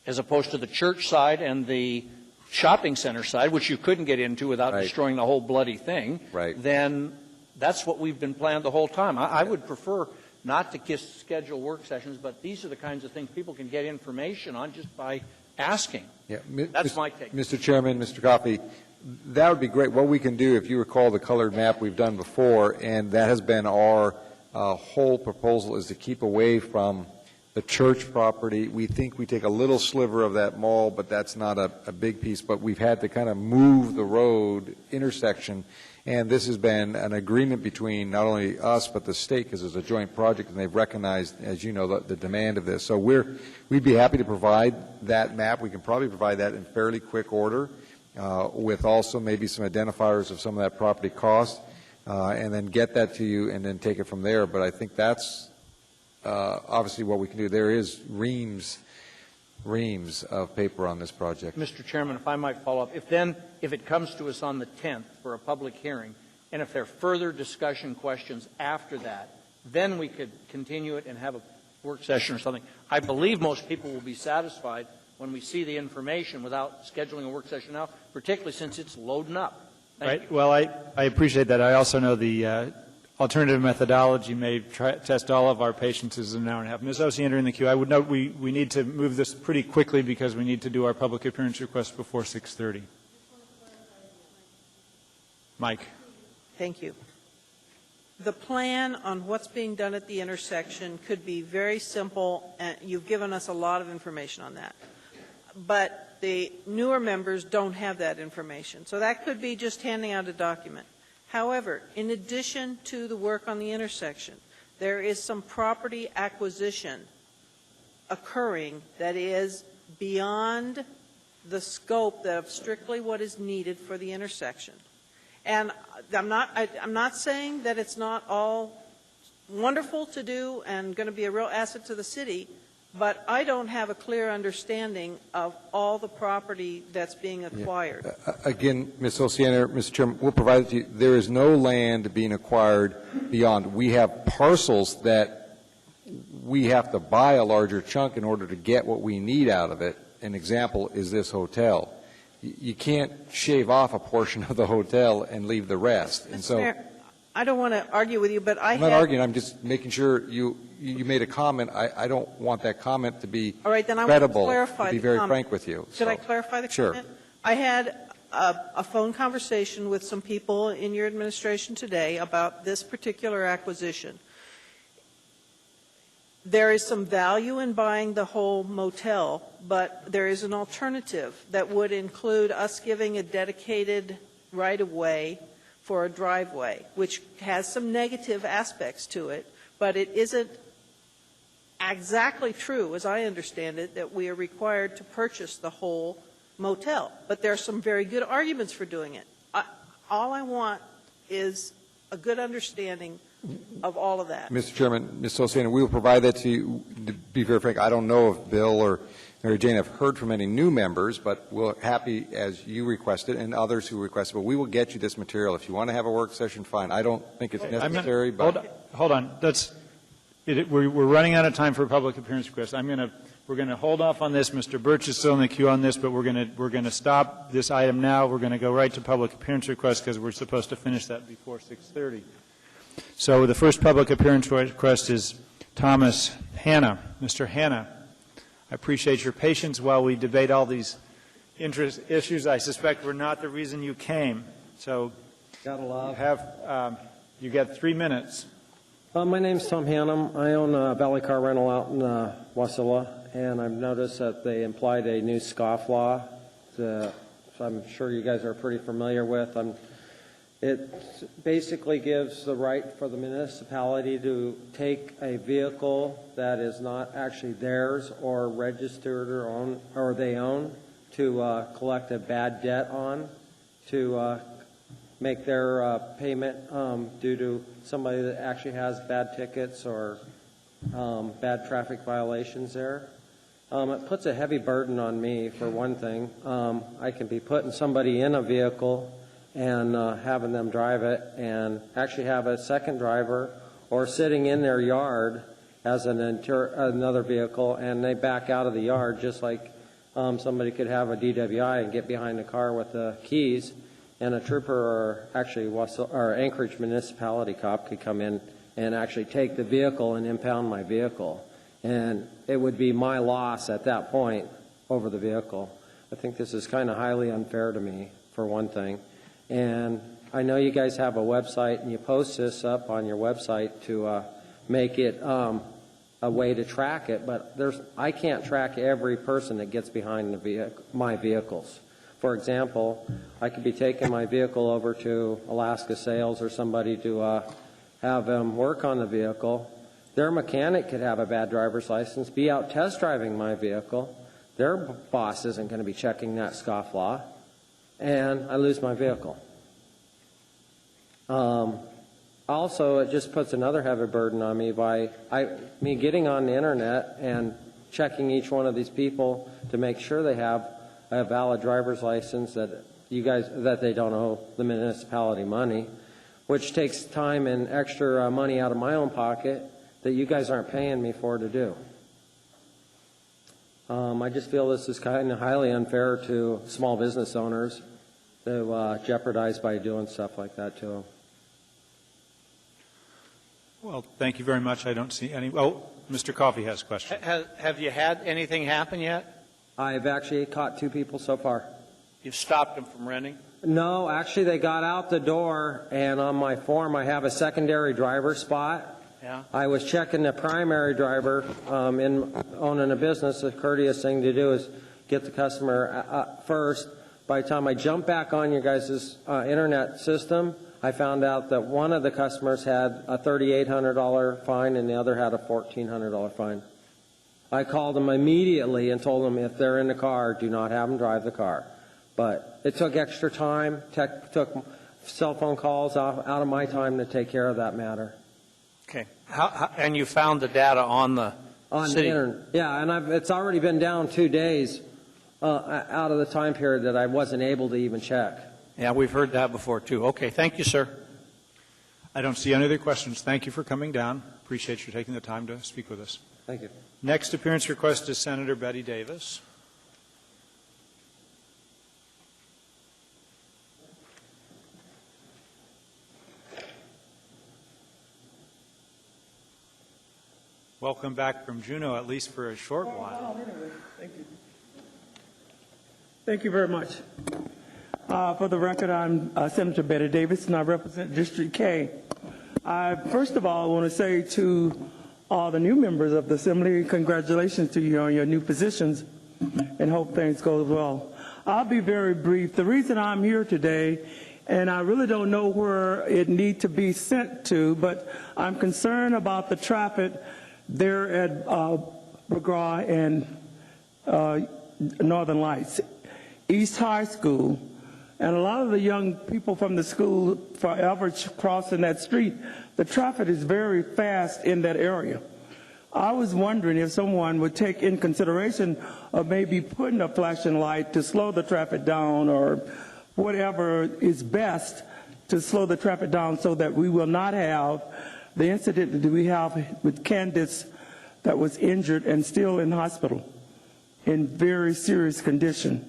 as opposed to the church side and the shopping center side, which you couldn't get into without destroying the whole bloody thing, then that's what we've been planning the whole time. I would prefer not to schedule work sessions, but these are the kinds of things people can get information on just by asking. Yeah. That's my take. Mr. Chairman, Mr. Coffey, that would be great. What we can do, if you recall the colored map we've done before, and that has been our whole proposal, is to keep away from the church property. We think we take a little sliver of that mall, but that's not a big piece. But we've had to kind of move the road intersection, and this has been an agreement between not only us but the state, because it's a joint project, and they've recognized, as you know, the demand of this. So we'd be happy to provide that map. We can probably provide that in fairly quick order, with also maybe some identifiers of some of that property cost, and then get that to you and then take it from there. But I think that's obviously what we can do. There is reams of paper on this project. Mr. Chairman, if I might follow up, if it comes to us on the 10th for a public hearing, and if there are further discussion questions after that, then we could continue it and have a work session or something. I believe most people will be satisfied when we see the information without scheduling a work session now, particularly since it's loading up. Thank you. Well, I appreciate that. I also know the alternative methodology may test all of our patience as an hour and a half. Ms. Osiander in the queue. I would note we need to move this pretty quickly because we need to do our public appearance request before 6:30. Mike. Thank you. The plan on what's being done at the intersection could be very simple, and you've given us a lot of information on that. But the newer members don't have that information. So that could be just handing out a document. However, in addition to the work on the intersection, there is some property acquisition occurring that is beyond the scope of strictly what is needed for the intersection. And I'm not saying that it's not all wonderful to do and going to be a real asset to the city, but I don't have a clear understanding of all the property that's being acquired. Again, Ms. Osiander, Mr. Chairman, we'll provide it to you. There is no land being acquired beyond. We have parcels that we have to buy a larger chunk in order to get what we need out of it. An example is this hotel. You can't shave off a portion of the hotel and leave the rest. And so, Mayor, I don't want to argue with you, but I'm not arguing. I'm just making sure you made a comment. I don't want that comment to be all right, then I credible, want to clarify to be the very comment. frank with you. Should I clarify the sure. comment? I had a phone conversation with some people in your administration today about this particular acquisition. There is some value in buying the whole motel, but there is an alternative that would include us giving a dedicated right-of-way for a driveway, which has some negative aspects to it, but it isn't exactly true, as I understand it, that we are required to purchase the whole motel. But there are some very good arguments for doing it. All I want is a good understanding of all of that. Mr. Chairman, Ms. Oceana, we will provide that to you. To be very frank, I don't know if Bill or Mary Jane have heard from any new members, but we're happy, as you requested, and others who requested. But we will get you this material. If you want to have a work session, fine. I don't think it's necessary. But Hold on. We're running out of time for public appearance requests. We're going to hold off on this. Mr. Birch is still in the queue on this, but we're going to stop this item now. We're going to go right to public appearance requests because we're supposed to finish that before 6:30. So the first public appearance request is Thomas Hanna. Mr. Hanna, I appreciate your patience while we debate all these issues. I suspect were not the reason you came. So you get 3 minutes. My name's Tom Hannum. I own a Valley Car Rental out in Wasilla, and I've noticed that they implied a new scofflaw that I'm sure you guys are pretty familiar with. It basically gives the right for the municipality to take a vehicle that is not actually theirs or registered or they own to collect a bad debt on, to make their payment due to somebody that actually has bad tickets or bad traffic violations there. It puts a heavy burden on me, for one thing. I can be putting somebody in a vehicle and having them drive it and actually have a second driver or sitting in their yard as another vehicle, and they back out of the yard just like somebody could have a DWI and get behind the car with the keys, and a trooper or actually Anchorage municipality cop could come in and actually take the vehicle and impound my vehicle. And it would be my loss at that point over the vehicle. I think this is kind of highly unfair to me, for one thing. And I know you guys have a website, and you post this up on your website to make it a way to track it, but I can't track every person that gets behind my vehicles. For example, I could be taking my vehicle over to Alaska Sales or somebody to have them work on the vehicle. Their mechanic could have a bad driver's license, be out test driving my vehicle. Their boss isn't going to be checking that scofflaw, and I lose my vehicle. Also, it just puts another heavy burden on me by me getting on the internet and checking each one of these people to make sure they have a valid driver's license, that they don't owe the municipality money, which takes time and extra money out of my own pocket that you guys aren't paying me for to do. I just feel this is kind of highly unfair to small business owners to jeopardize by doing stuff like that to them. Well, thank you very much. I don't see any. Oh, Mr. Coffey has a question. Have you had anything happen yet? I've actually caught 2 people so far. You've stopped them from renting? No, actually they got out the door, and on my form I have a secondary driver spot. Yeah. I was checking the primary driver. In owning a business, the courteous thing to do is get the customer first. By the time I jump back on your guys' internet system, I found out that one of the customers had a $3,800 fine and the other had a $1,400 fine. I called them immediately and told them if they're in the car, do not have them drive the car. But it took extra time, took cell phone calls out of my time to take care of that matter. Okay. And you found the data on the city? The internet. Yeah, and it's already been down 2 days out of the time period that I wasn't able to even check. Yeah, we've heard that before, too. Okay, thank you, sir. I don't see any other questions. Thank you for coming down. Appreciate you taking the time to speak with us. Thank you. Next appearance request is Senator Betty Davis. Welcome back from Juneau, at least for a short while. Thank you. Thank you very much. For the record, I'm Senator Betty Davis, and I represent District K. First of all, I want to say to all the new members of the Assembly, congratulations to you on your new positions, and hope things go well. I'll be very brief. The reason I'm here today, and I really don't know where it needs to be sent to, but I'm concerned about the traffic there at Burgaw and Northern Lights, East High School. And a lot of the young people from the school forever crossing that street, the traffic is very fast in that area. I was wondering if someone would take in consideration of maybe putting a flashing light to slow the traffic down, or whatever is best to slow the traffic down, so that we will not have the incident that we have with Candace that was injured and still in hospital in very serious condition.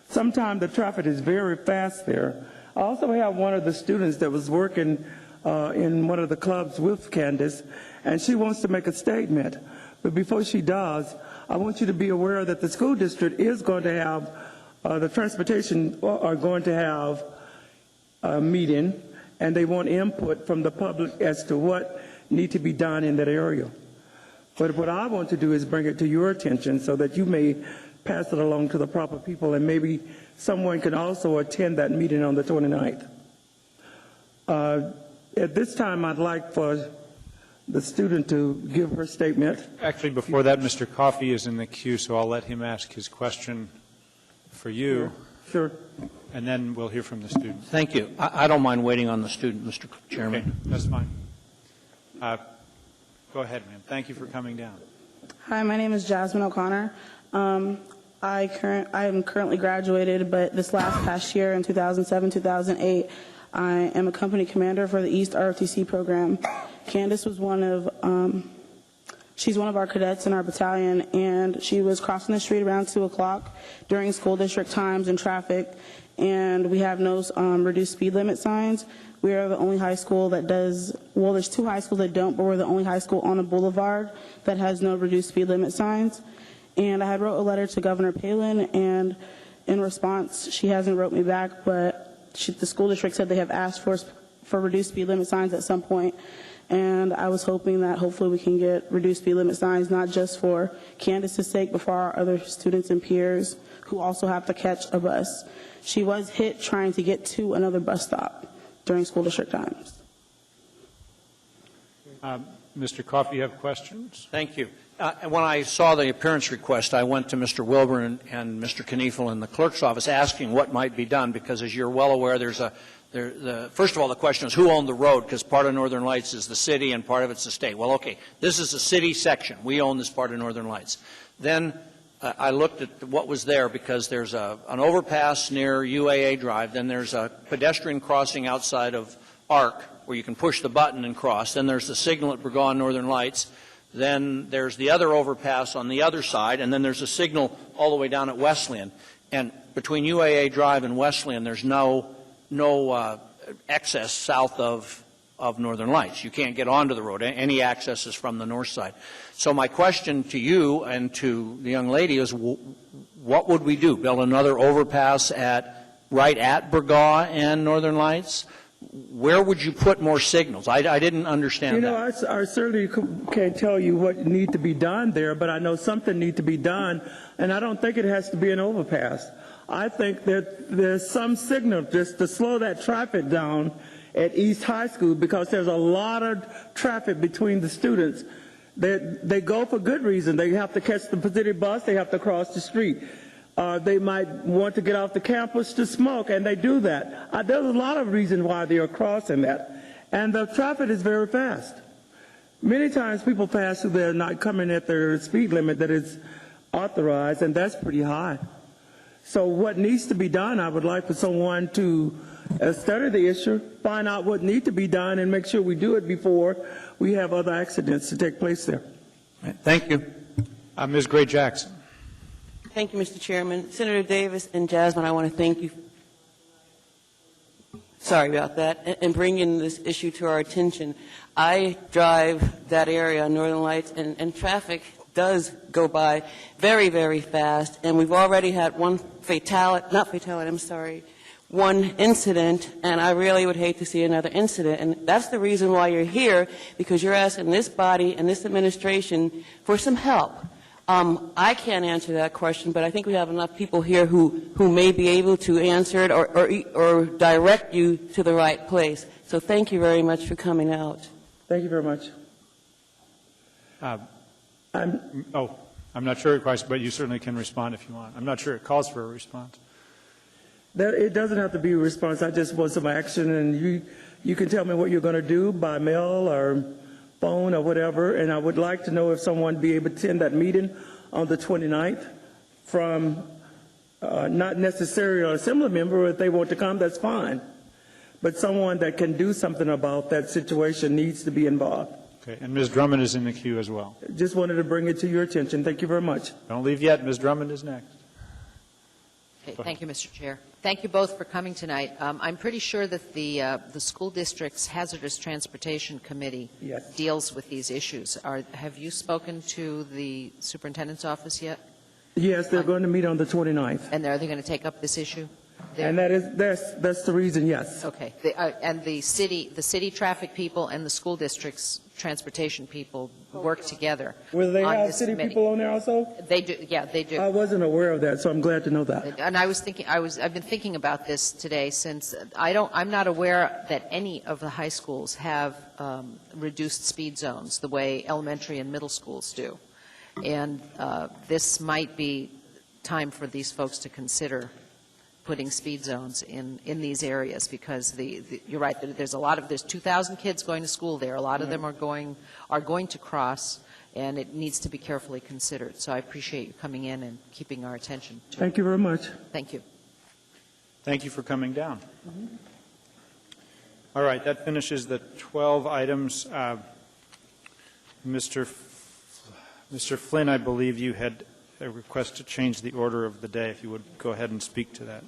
Sometimes the traffic is very fast there. I also have one of the students that was working in one of the clubs with Candace, and she wants to make a statement. But before she does, I want you to be aware that the school district is going to have, the transportation are going to have a meeting, and they want input from the public as to what needs to be done in that area. But what I want to do is bring it to your attention so that you may pass it along to the proper people, and maybe someone can also attend that meeting on the 29th. At this time, I'd like for the student to give her statement. Actually, before that, Mr. Coffey is in the queue, so I'll let him ask his question for you. Sure. And then we'll hear from the student. Thank you. I don't mind waiting on the student, Mr. Chairman. Okay, that's fine. Go ahead, ma'am. Thank you for coming down. Hi, my name is Jasmine O'Connor. I am currently graduated, but this past year in 2007-2008, I am a company commander for the East ROTC program. Candace was she's one of our cadets in our battalion, and she was crossing the street around 2 o'clock during school district times in traffic, and we have no reduced speed limit signs. We are the only high school that does, well, there's 2 high schools that don't, but we're the only high school on a boulevard that has no reduced speed limit signs. And I had wrote a letter to Governor Palin, and in response, she hasn't wrote me back, but the school district said they have asked for reduced speed limit signs at some point. And I was hoping that hopefully we can get reduced speed limit signs, not just for Candace's sake, but for our other students and peers who also have to catch a bus. She was hit trying to get to another bus stop during school district times. Mr. Coffey, you have questions? Thank you. When I saw the appearance request, I went to Mr. Wilburn and Mr. Kniefel in the clerk's office asking what might be done, because as you're well aware, first of all, the question is who owned the road, because part of Northern Lights is the city and part of it's the state. Well, okay, this is a city section. We own this part of Northern Lights. Then I looked at what was there, because there's an overpass near UAA Drive. Then there's a pedestrian crossing outside of ARC where you can push the button and cross. Then there's the signal at Burgaw and Northern Lights. Then there's the other overpass on the other side, and then there's a signal all the way down at Wesleyan. And between UAA Drive and Wesleyan, there's no access south of Northern Lights. You can't get onto the road. Any access is from the north side. So my question to you and to the young lady is, what would we do? Build another overpass right at Burgaw and Northern Lights? Where would you put more signals? I didn't understand that. I certainly can't tell you what needs to be done there, but I know something needs to be done, and I don't think it has to be an overpass. I think that there's some signal just to slow that traffic down at East High School, because there's a lot of traffic between the students. They go for good reason. They have to catch the city bus. They have to cross the street. They might want to get off the campus to smoke, and they do that. There's a lot of reasons why they are crossing that. And the traffic is very fast. Many times people pass through there not coming at their speed limit that is authorized, and that's pretty high. So what needs to be done, I would like for someone to study the issue, find out what needs to be done, and make sure we do it before we have other accidents to take place there. Thank you. Ms. Gray-Jackson. Thank you, Mr. Chairman. Senator Davis and Jasmine, I want to thank you. Sorry about that. And bringing this issue to our attention. I drive that area on Northern Lights, and traffic does go by very, very fast. And we've already had one one incident, and I really would hate to see another incident. And that's the reason why you're here, because you're asking this body and this administration for some help. I can't answer that question, but I think we have enough people here who may be able to answer it or direct you to the right place. So thank you very much for coming out. Thank you very much. I'm not sure it quite, but you certainly can respond if you want. I'm not sure it calls for a response. It doesn't have to be a response. I just want some action, and you can tell me what you're going to do by mail or phone or whatever, and I would like to know if someone be able to attend that meeting on the 29th from not necessarily an assembly member. If they want to come, that's fine. But someone that can do something about that situation needs to be involved. Okay, and Ms. Drummond is in the queue as well. Just wanted to bring it to your attention. Thank you very much. Don't leave yet. Ms. Drummond is next. Okay, thank you, Mr. Chair. Thank you both for coming tonight. I'm pretty sure that the school district's hazardous transportation committee deals with these issues. Have you spoken to the superintendent's office yet? Yes, they're going to meet on the 29th. And are they going to take up this issue? And that's the reason, yes. Okay. And the city traffic people and the school district's transportation people work together. Will they on have this city committee. people on there also? They do. Yeah, they do. I wasn't aware of that, so I'm glad to know that. And I've been thinking about this today since I'm not aware that any of the high schools have reduced speed zones the way elementary and middle schools do. And this might be time for these folks to consider putting speed zones in these areas, because you're right, there's 2,000 kids going to school there. A lot of them are going to cross, and it needs to be carefully considered. So I appreciate you coming in and keeping our attention to it. Thank you very much. Thank you. Thank you for coming down. All right, that finishes the 12 items. Mr. Flynn, I believe you had a request to change the order of the day. If you would go ahead and speak to that.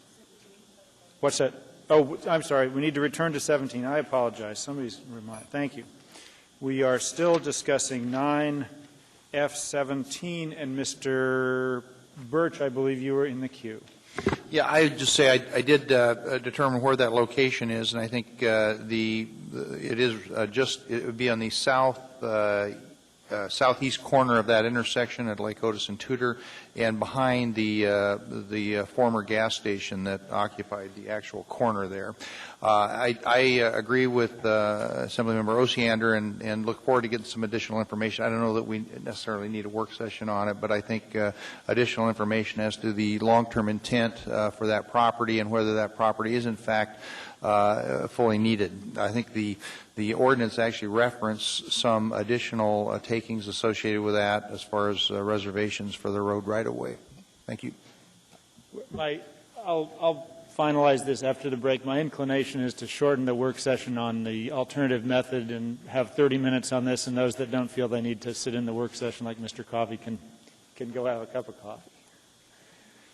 What's that? Oh, I'm sorry. We need to return to 17. I apologize. Somebody's reminded. Thank you. We are still discussing 9F17, and Mr. Birch, I believe you were in the queue. Yeah, I would just say I did determine where that location is, and I think it would be on the southeast corner of that intersection at Lake Otis and Tudor, and behind the former gas station that occupied the actual corner there. I agree with Assemblymember Osiander and look forward to getting some additional information. I don't know that we necessarily need a work session on it, but I think additional information as to the long-term intent for that property and whether that property is in fact fully needed. I think the ordinance actually referenced some additional takings associated with that as far as reservations for the road right-of-way. Thank you. I'll finalize this after the break. My inclination is to shorten the work session on the alternative method and have 30 minutes on this, and those that don't feel they need to sit in the work session like Mr. Coffey can go have a cup of coffee.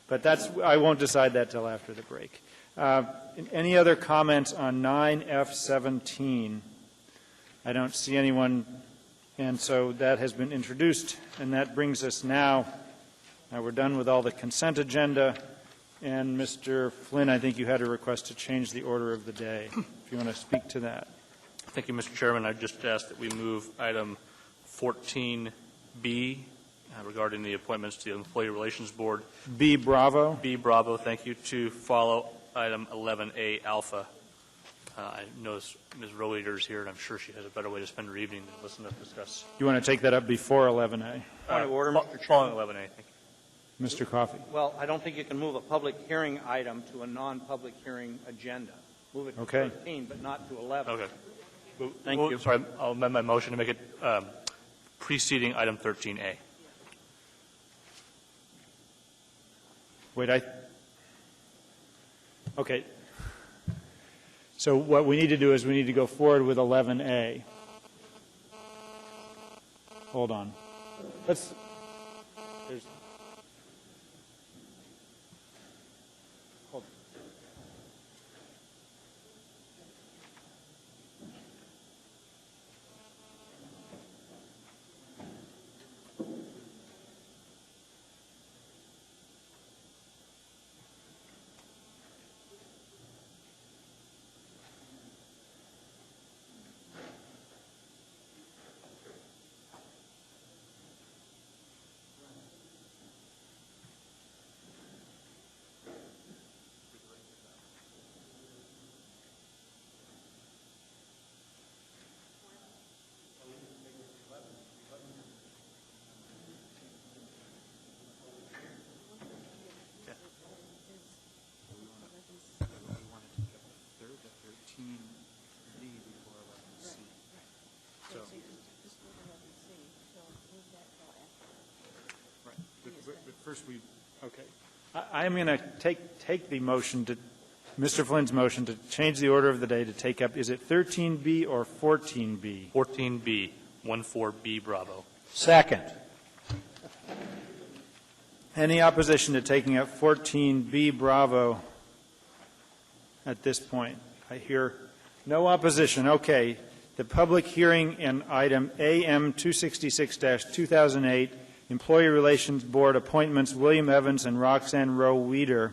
But I won't decide that till after the break. Any other comments on 9F17? I don't see anyone, and so that has been introduced, and that brings us now we're done with all the consent agenda, and Mr. Flynn, I think you had a request to change the order of the day, if you want to speak to that. Thank you, Mr. Chairman. I just asked that we move item 14B regarding the appointments to the Employee Relations Board. B. Bravo? B. Bravo, thank you, to follow item 11A alpha. I notice Ms. Rohleder is here, and I'm sure she has a better way to spend her evening than listen to us discuss. You want to take that up before 11A? Point of order, Mr. Following Chairman. 11A, thank you. Mr. Coffey. Well, I don't think you can move a public hearing item to a non-public hearing agenda. Move it to 13, but not to 11. Okay. Thank you. Sorry, I'll amend my motion to make it preceding item 13A. Wait, okay. So what we need to do is we need to go forward with 11A. Hold on. first we, okay. I am going to take the motion to, Mr. Flynn's motion to change the order of the day to take up, is it 13B or 14B? 14B, 14B, Bravo. Second. Any opposition to taking up 14B, Bravo at this point? I hear no opposition. Okay. The public hearing in item AM 266-2008, Employee Relations Board appointments William Evans and Roxanne Rowe Weeder,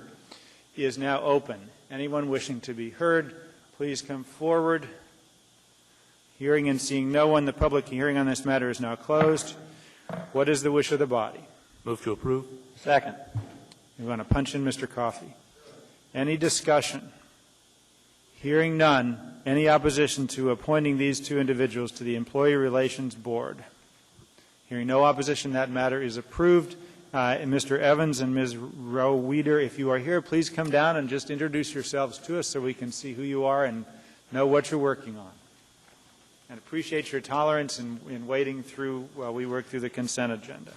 is now open. Anyone wishing to be heard, please come forward. Hearing and seeing no one, the public hearing on this matter is now closed. What is the wish of the body? Move to approve. Second. You want to punch in Mr. Coffey? Any discussion? Hearing none, any opposition to appointing these two individuals to the Employee Relations Board? Hearing no opposition, that matter is approved. Mr. Evans and Ms. Rowe Weeder, if you are here, please come down and just introduce yourselves to us so we can see who you are and know what you're working on. And appreciate your tolerance in waiting through while we work through the consent agenda.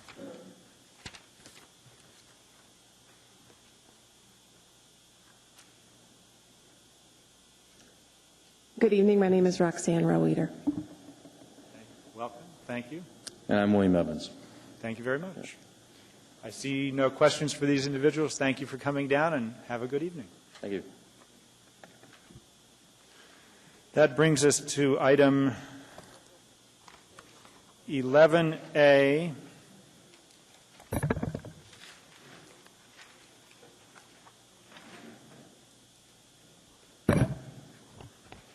Good evening. My name is Roxanne Rowe Weeder. Welcome. Thank you. And I'm William Evans. Thank you very much. I see no questions for these individuals. Thank you for coming down, and have a good evening. Thank you. That brings us to item 11A.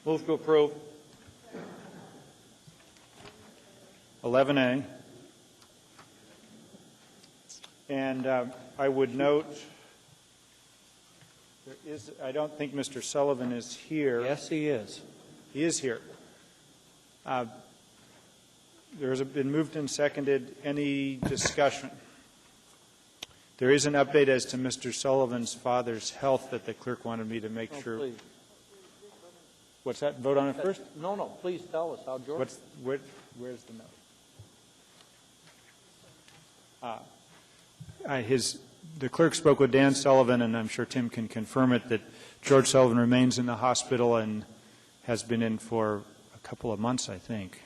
Move to approve. 11A. And I would note, I don't think Mr. Sullivan is here. Yes, he is. He is here. There has been moved and seconded. Any discussion? There is an update as to Mr. Sullivan's father's health that the clerk wanted me to make sure. Please. What's that? Vote on it first? No, please tell us how George. Where's the note? The clerk spoke with Dan Sullivan, and I'm sure Tim can confirm it, that George Sullivan remains in the hospital and has been in for a couple of months, I think.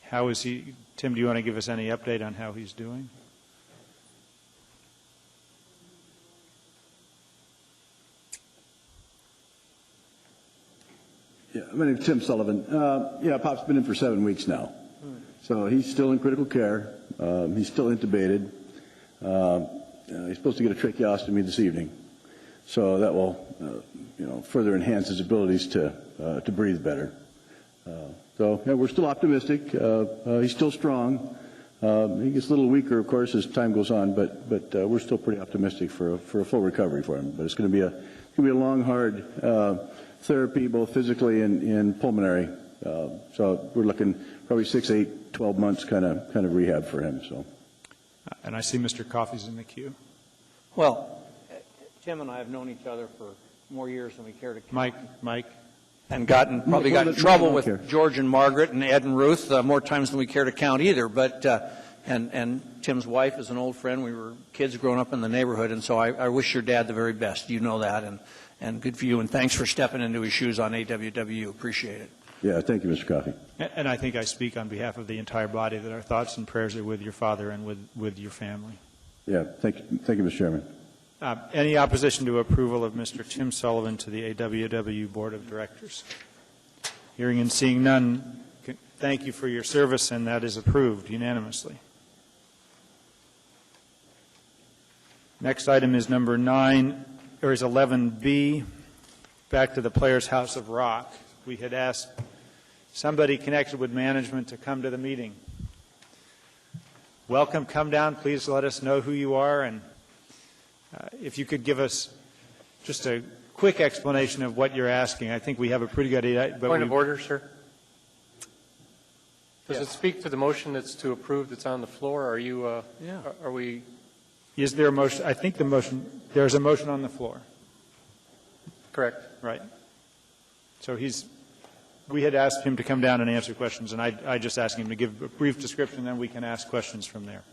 How is he? Tim, do you want to give us any update on how he's doing? Yeah, my name's Tim Sullivan. Pop's been in for 7 weeks now. So he's still in critical care. He's still intubated. He's supposed to get a tracheostomy this evening. So that will, further enhance his abilities to breathe better. We're still optimistic. He's still strong. He gets a little weaker, of course, as time goes on, but we're still pretty optimistic for a full recovery for him. But it's going to be a long, hard therapy, both physically and pulmonary. So we're looking probably 6, 8, 12 months kind of rehab for him. So. And I see Mr. Coffey's in the queue. Well, Tim and I have known each other for more years than we care to count. Mike. And probably got in trouble with George and Margaret and Ed and Ruth more times than we care to count either. But and Tim's wife is an old friend. We were kids growing up in the neighborhood, and so I wish your dad the very best. You know that, and good for you. And thanks for stepping into his shoes on AWWU. Appreciate it. Yeah, thank you, Mr. Coffey. And I think I speak on behalf of the entire body that our thoughts and prayers are with your father and with your family. Yeah, thank you, Mr. Chairman. Any opposition to approval of Mr. Tim Sullivan to the AWWU Board of Directors? Hearing and seeing none, thank you for your service, and that is approved unanimously. Next item is number 11B, back to the Players House of Rock. We had asked somebody connected with management to come to the meeting. Welcome, come down. Please let us know who you are, and if you could give us just a quick explanation of what you're asking. I think we have a pretty good idea. Point of order, sir. Does Yes. it speak to the motion that's to approve that's on the floor? Are you? Are we? Is there a motion? I think there's a motion on the floor. Correct. Right. So we had asked him to come down and answer questions, and I just asked him to give a brief description, then we can ask questions from there.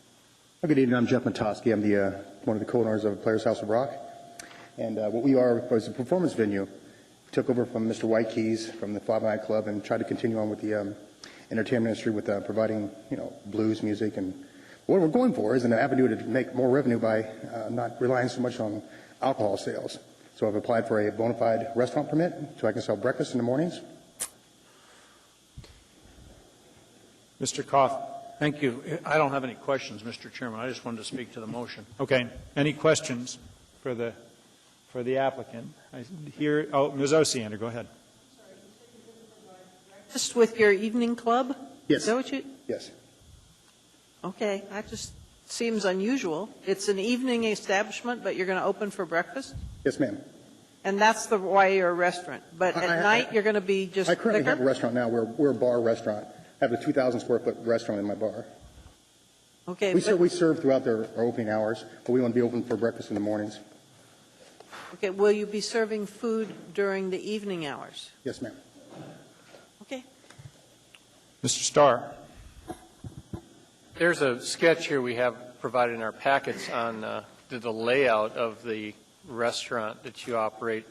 Good evening. I'm Jeff Matoski. I'm the one of the co-owners of Players House of Rock. And what we are is a performance venue. We took over from Mr. White Keys from the Five Night Club and tried to continue on with the entertainment industry with providing, blues music. And what we're going for is an avenue to make more revenue by not relying so much on alcohol sales. So I've applied for a bona fide restaurant permit so I can sell breakfast in the mornings. Mr. Koff. Thank you. I don't have any questions, Mr. Chairman. I just wanted to speak to the motion. Okay. Any questions for the applicant? I hear. Oh, Ms. Osiander, go ahead. Just with your evening club? Yes. Is that what you? Yes. Okay, that just seems unusual. It's an evening establishment, but you're going to open for breakfast? Yes, ma'am. And that's why you're a restaurant. But at night, you're going to be just I currently liquor? have a restaurant now. We're a bar restaurant. I have a 2,000 square foot restaurant in my bar. Okay. We serve throughout our opening hours, but we want to be open for breakfast in the mornings. Okay, will you be serving food during the evening hours? Yes, ma'am. Okay. Mr. Starr. There's a sketch here we have provided in our packets on the layout of the restaurant that you operate.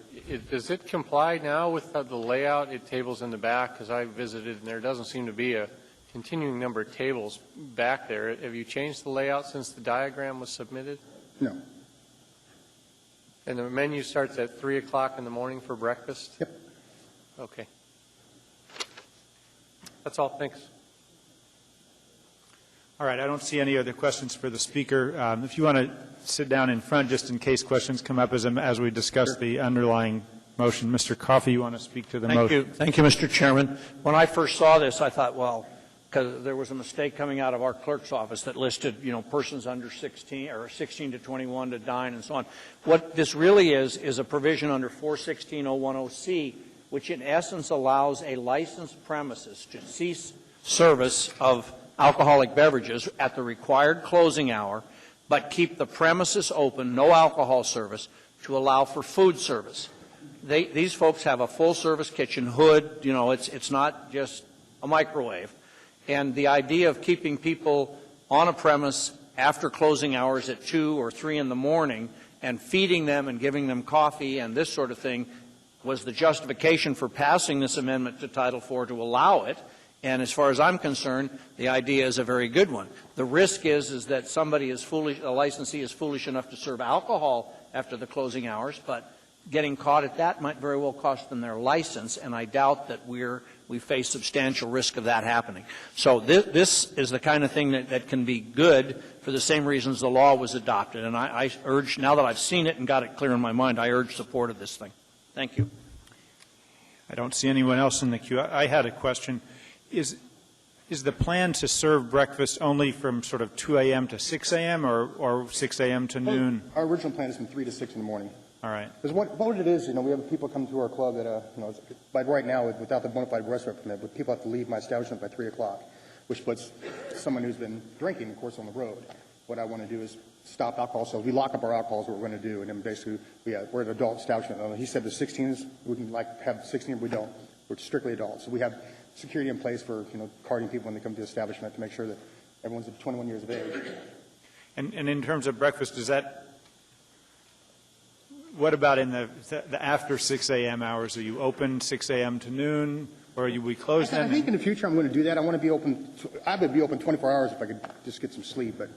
Does it comply now with the layout? Tables in the back, because I visited and there doesn't seem to be a continuing number of tables back there. Have you changed the layout since the diagram was submitted? No. And the menu starts at 3 o'clock in the morning for breakfast? Yep. Okay. That's all. Thanks. All right. I don't see any other questions for the speaker. If you want to sit down in front just in case questions come up as we discuss the underlying motion. Mr. Coffey, you want to speak to the motion? Thank you, Mr. Chairman. When I first saw this, I thought, well, because there was a mistake coming out of our clerk's office that listed, persons under 16 or 16 to 21 to dine and so on. What this really is a provision under 416.010C, which in essence allows a licensed premises to cease service of alcoholic beverages at the required closing hour, but keep the premises open, no alcohol service, to allow for food service. These folks have a full-service kitchen, hood, it's not just a microwave. And the idea of keeping people on a premise after closing hours at 2 or 3 in the morning and feeding them and giving them coffee and this sort of thing was the justification for passing this amendment to Title IV to allow it. And as far as I'm concerned, the idea is a very good one. The risk is that somebody is foolish, a licensee is foolish enough to serve alcohol after the closing hours, but getting caught at that might very well cost them their license, and I doubt that we face substantial risk of that happening. So this is the kind of thing that can be good for the same reasons the law was adopted. And I urge, now that I've seen it and got it clear in my mind, I urge support of this thing. Thank you. I don't see anyone else in the queue. I had a question. Is the plan to serve breakfast only from sort of 2 a.m. to 6 a.m. or 6 a.m. to noon? Our original plan is from 3 to 6 in the morning. All right. Because what it is, we have people come to our club that, like right now, without the bona fide restaurant permit, people have to leave my establishment by 3 o'clock, which puts someone who's been drinking, of course, on the road. What I want to do is stop alcohol sales. We lock up our alcohol is what we're going to do, and then basically we're an adult establishment. He said the 16s, we can have 16, we don't. We're strictly adults. So we have security in place for, carding people when they come to the establishment to make sure that everyone's 21 years of age. And in terms of breakfast, what about in the after 6 a.m. hours? Are you open 6 a.m. to noon, or are we closed then? I think in the future I'm going to do that. I want to be open. I would be open 24 hours if I could just get some sleep. But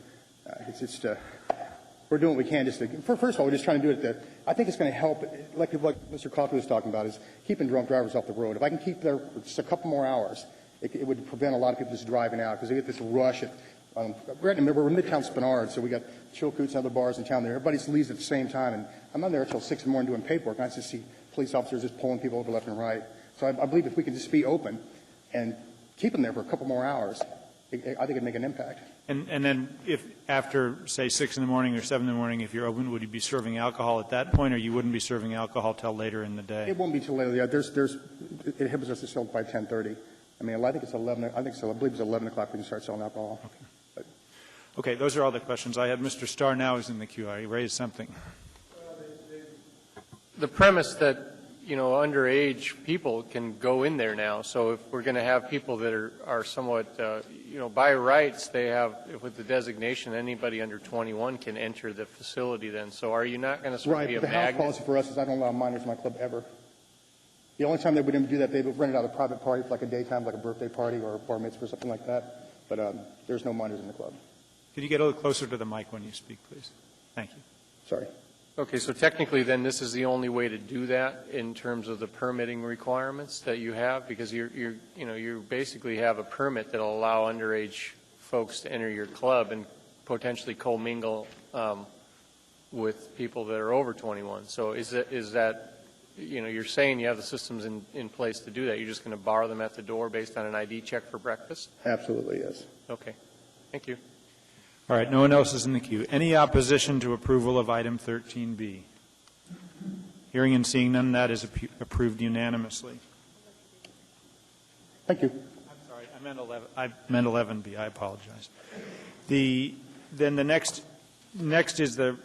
we're doing what we can. First of all, we're just trying to do it. I think it's going to help. Like what Mr. Coffey was talking about, is keeping drunk drivers off the road. If I can keep there for just a couple more hours, it would prevent a lot of people just driving out because they get this rush. We're in Midtown Spenard, so we got Chilcoots and other bars in town there. Everybody leaves at the same time, and I'm not there until 6 in the morning doing paperwork, and I just see police officers just pulling people over left and right. So I believe if we can just be open and keep them there for a couple more hours, I think it'd make an impact. And then if after, say, 6 in the morning or 7 in the morning, if you're open, would you be serving alcohol at that point, or you wouldn't be serving alcohol till later in the day? It won't be till later. Yeah, it inhibits us to sell by 10:30. I mean, I think it's 11. I believe it's 11 o'clock we can start selling alcohol. Okay. Okay, those are all the questions I had. Mr. Starr now is in the queue. I raised something. The premise that underage people can go in there now. So if we're going to have people that are somewhat, by rights, they have, with the designation, anybody under 21 can enter the facility then. So are you not going to sort of be a Right, but the house magnet? policy for us is I don't allow minors in my club ever. The only time they would do that, they would rent it out a private party for like a daytime, like a birthday party or a bar mitzvah or something like that. But there's no minors in the club. Could you get a little closer to the mic when you speak, please? Thank you. Sorry. Okay, so technically then this is the only way to do that in terms of the permitting requirements that you have, because you basically have a permit that'll allow underage folks to enter your club and potentially commingle with people that are over 21. So is that you're saying you have the systems in place to do that. You're just going to bar them at the door based on an ID check for breakfast? Absolutely, yes. Okay. Thank you. All right, no one else is in the queue. Any opposition to approval of item 13B? Hearing and seeing none, that is approved unanimously. Thank you. I'm sorry, I meant 11B. I apologize. Then the next is the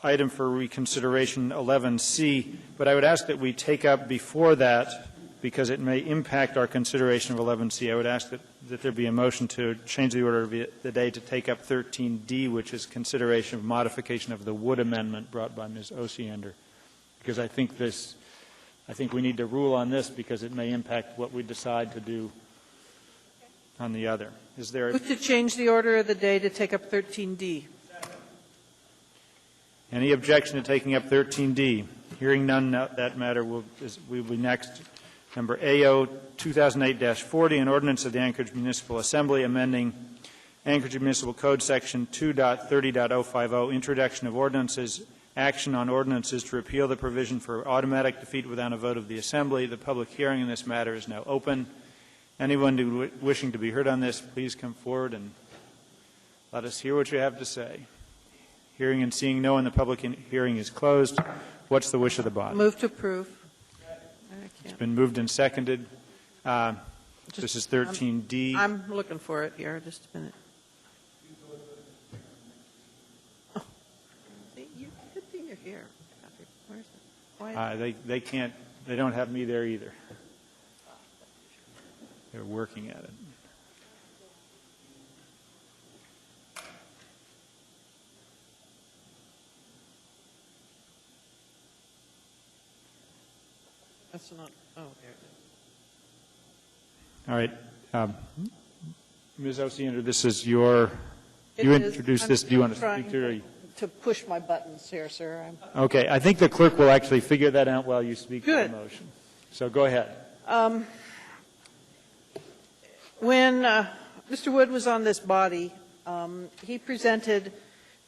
item for reconsideration 11C, but I would ask that we take up before that, because it may impact our consideration of 11C, I would ask that there be a motion to change the order of the day to take up 13D, which is consideration of modification of the Wood Amendment brought by Ms. Osiander. Because I think we need to rule on this because it may impact what we decide to do on the other. Is there Move to change the order of the day to take up 13D. any objection to taking up 13D? Hearing none, that matter will be next. Number AO 2008-40, an ordinance of the Anchorage Municipal Assembly amending Anchorage Municipal Code Section 2.30.050, introduction of ordinances, action on ordinances to repeal the provision for automatic defeat without a vote of the Assembly. The public hearing in this matter is now open. Anyone wishing to be heard on this, please come forward and let us hear what you have to say. Hearing and seeing no one, the public hearing is closed. What's the wish of the body? Move to approve. It's been moved and seconded. This is 13D. I'm looking for it here. Just a minute. Oh, see, good thing you're here. Where is it? Why? They can't. They don't have me there either. They're working at it. That's not. Oh, there it is. All right. Ms. Osiander, this is your. It You is. introduced I'm this. Do you want to trying speak to it? to push my buttons here, sir. Okay. I think the clerk will actually figure that out while you speak to Good. the motion. So go ahead. When Mr. Wood was on this body, he presented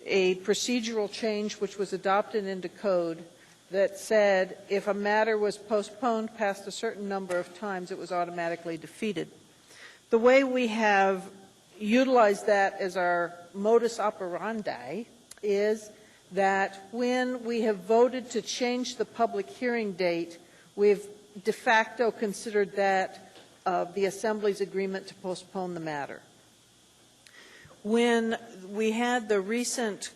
a procedural change which was adopted into code that said if a matter was postponed past a certain number of times, it was automatically defeated. The way we have utilized that as our modus operandi is that when we have voted to change the public hearing date, we've de facto considered that the Assembly's agreement to postpone the matter. When we had the recent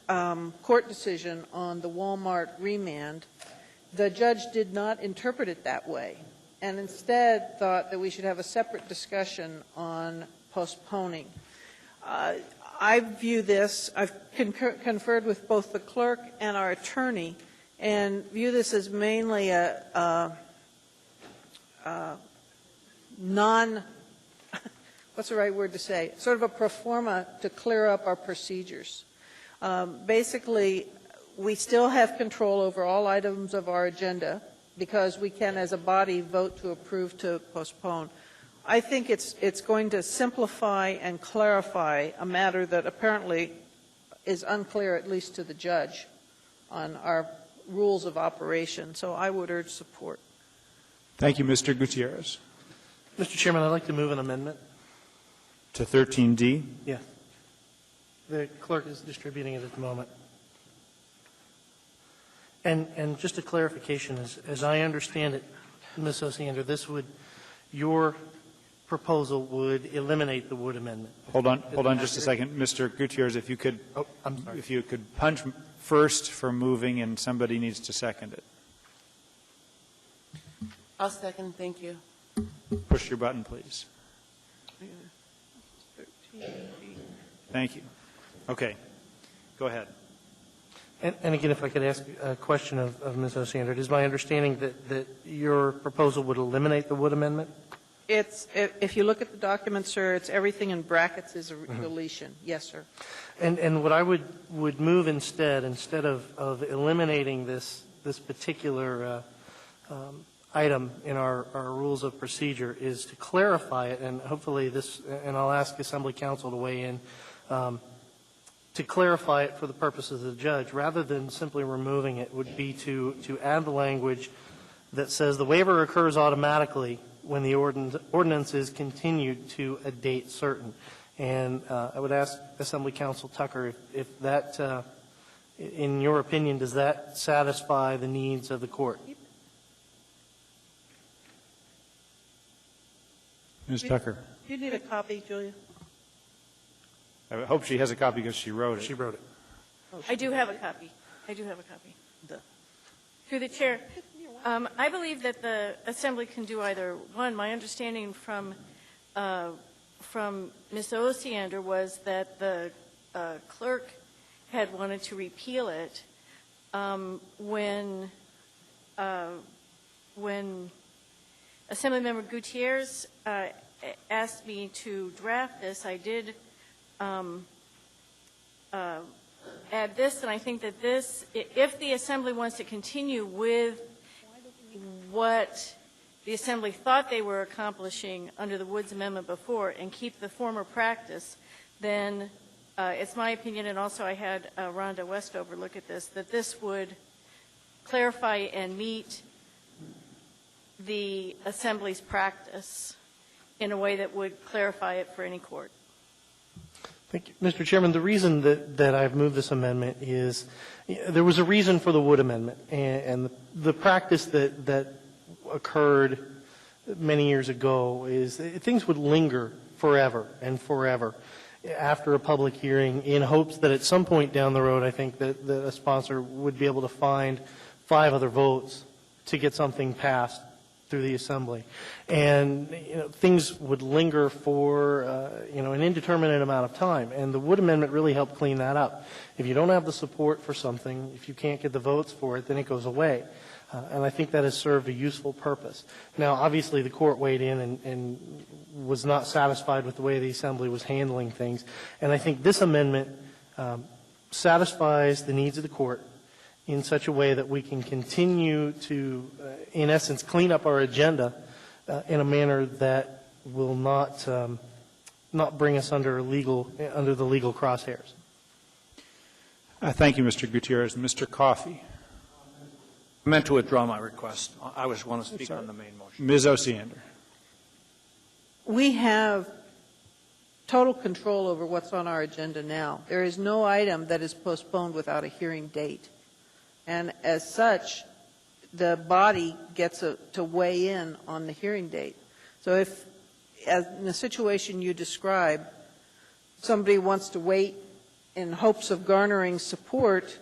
court decision on the Walmart remand, the judge did not interpret it that way, and instead thought that we should have a separate discussion on postponing. I view this, I've conferred with both the clerk and our attorney, and view this as mainly a what's the right word to say, sort of a pro forma to clear up our procedures. Basically, we still have control over all items of our agenda because we can, as a body, vote to approve to postpone. I think it's going to simplify and clarify a matter that apparently is unclear, at least to the judge, on our rules of operation. So I would urge support. Thank you, Mr. Gutierrez. Mr. Chairman, I'd like to move an amendment. To 13D? Yes. The clerk is distributing it at the moment. And just a clarification, as I understand it, Ms. Osiander, your proposal would eliminate the Wood Amendment. Hold on just a second. Mr. Gutierrez, if you could, if you could punch first for moving and somebody needs to second it. I'll second, thank you. Push your button, please. Thank you. Okay. Go ahead. And again, if I could ask a question of Ms. Osiander, it is my understanding that your proposal would eliminate the Wood Amendment? If you look at the document, sir, it's everything in brackets is a deletion. Yes, sir. And what I would move instead of eliminating this particular item in our rules of procedure is to clarify it, and hopefully this, and I'll ask Assembly Counsel to weigh in, to clarify it for the purposes of the judge, rather than simply removing it, would be to add the language that says the waiver occurs automatically when the ordinance is continued to a date certain. And I would ask Assembly Counsel Tucker if that, in your opinion, does that satisfy the needs of the court? Ms. Tucker. Do you need a copy, Julia? I hope she has a copy because she wrote it. She wrote it. I do have a copy. I do have a copy. Through the chair, I believe that the Assembly can do either one. My understanding from Ms. Osiander was that the clerk had wanted to repeal it when Assemblymember Gutierrez asked me to draft this. I did add this, and I think that this, if the Assembly wants to continue with what the Assembly thought they were accomplishing under the Woods Amendment before and keep the former practice, then it's my opinion, and also I had Rhonda Westover look at this, that this would clarify and meet the Assembly's practice in a way that would clarify it for any court. Thank you. Mr. Chairman, the reason that I've moved this amendment is there was a reason for the Wood Amendment, and the practice that occurred many years ago is things would linger forever and forever after a public hearing in hopes that at some point down the road, I think that a sponsor would be able to find 5 other votes to get something passed through the Assembly. And things would linger for an indeterminate amount of time. And the Wood Amendment really helped clean that up. If you don't have the support for something, if you can't get the votes for it, then it goes away. And I think that has served a useful purpose. Now, obviously, the court weighed in and was not satisfied with the way the Assembly was handling things. And I think this amendment satisfies the needs of the court in such a way that we can continue to, in essence, clean up our agenda in a manner that will not bring us under the legal crosshairs. Thank you, Mr. Gutierrez. Mr. Coffey. I meant to withdraw my request. I just want to speak on the main motion. Ms. Osiander. We have total control over what's on our agenda now. There is no item that is postponed without a hearing date. And as such, the body gets to weigh in on the hearing date. So if, as in the situation you describe, somebody wants to wait in hopes of garnering support,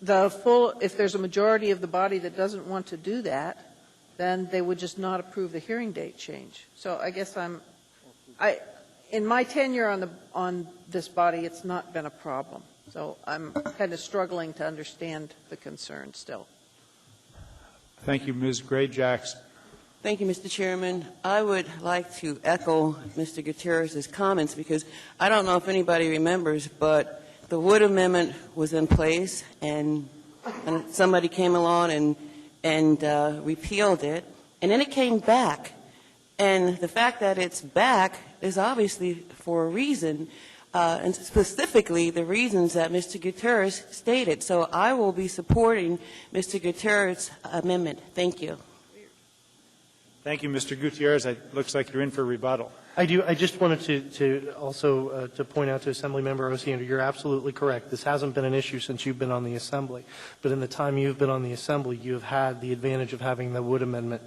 if there's a majority of the body that doesn't want to do that, then they would just not approve the hearing date change. So I guess in my tenure on this body, it's not been a problem. So I'm kind of struggling to understand the concern still. Thank you, Ms. Gray-Jackson. Thank you, Mr. Chairman. I would like to echo Mr. Gutierrez's comments because I don't know if anybody remembers, but the Wood Amendment was in place and somebody came along and repealed it, and then it came back. And the fact that it's back is obviously for a reason, and specifically the reasons that Mr. Gutierrez stated. So I will be supporting Mr. Gutierrez's amendment. Thank you. Thank you, Mr. Gutierrez. It looks like you're in for rebuttal. I do. I just wanted to also to point out to Assemblymember Osiander, you're absolutely correct. This hasn't been an issue since you've been on the Assembly. But in the time you've been on the Assembly, you have had the advantage of having the Wood Amendment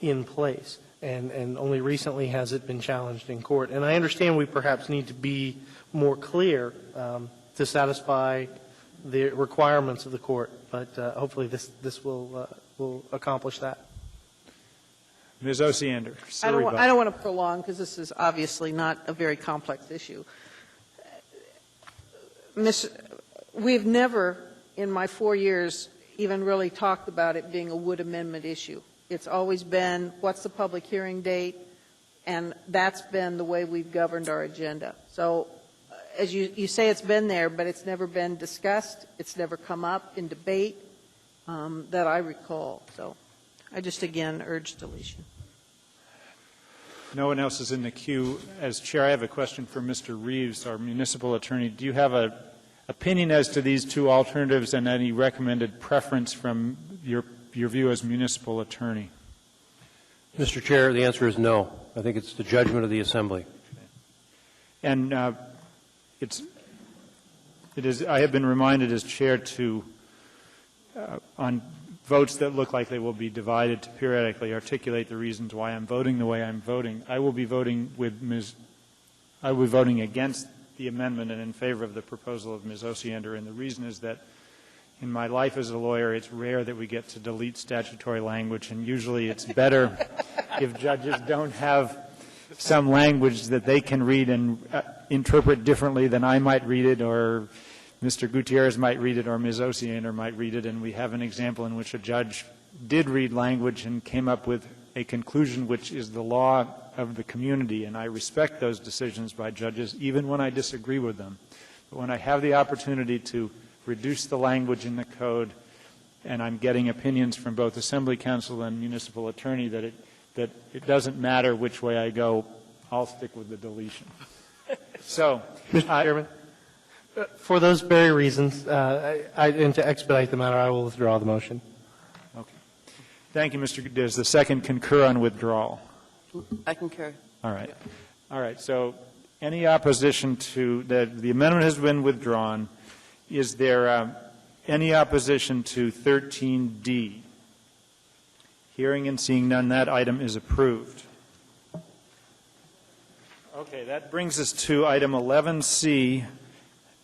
in place. And only recently has it been challenged in court. And I understand we perhaps need to be more clear to satisfy the requirements of the court. But hopefully this will accomplish that. Ms. Osiander. I don't want to prolong because this is obviously not a very complex issue. We've never, in my 4 years, even really talked about it being a Wood Amendment issue. It's always been, what's the public hearing date? And that's been the way we've governed our agenda. So as you say, it's been there, but it's never been discussed. It's never come up in debate that I recall. So I just, again, urge deletion. No one else is in the queue. As chair, I have a question for Mr. Reeves, our municipal attorney. Do you have an opinion as to these two alternatives and any recommended preference from your view as municipal attorney? Mr. Chair, the answer is no. I think it's the judgment of the Assembly. And I have been reminded as chair to, on votes that look like they will be divided, to periodically articulate the reasons why I'm voting the way I'm voting. I will be voting against the amendment and in favor of the proposal of Ms. Osiander, and the reason is that in my life as a lawyer, it's rare that we get to delete statutory language, and usually it's better if judges don't have some language that they can read and interpret differently than I might read it, or Mr. Gutierrez might read it, or Ms. Osiander might read it, and we have an example in which a judge did read language and came up with a conclusion which is the law of the community, and I respect those decisions by judges, even when I disagree with them. But when I have the opportunity to reduce the language in the code, and I'm getting opinions from both Assembly Counsel and municipal attorney that it doesn't matter which way I go, I'll stick with the deletion. So, Mr. Chairman, for those very reasons, and to expedite the matter, I will withdraw the motion. Okay. Thank you, Mr. Does the second concur on withdrawal? I concur. All right. All right. So any opposition to the amendment has been withdrawn. Is there any opposition to 13D? Hearing and seeing none, that item is approved. Okay, that brings us to item 11C,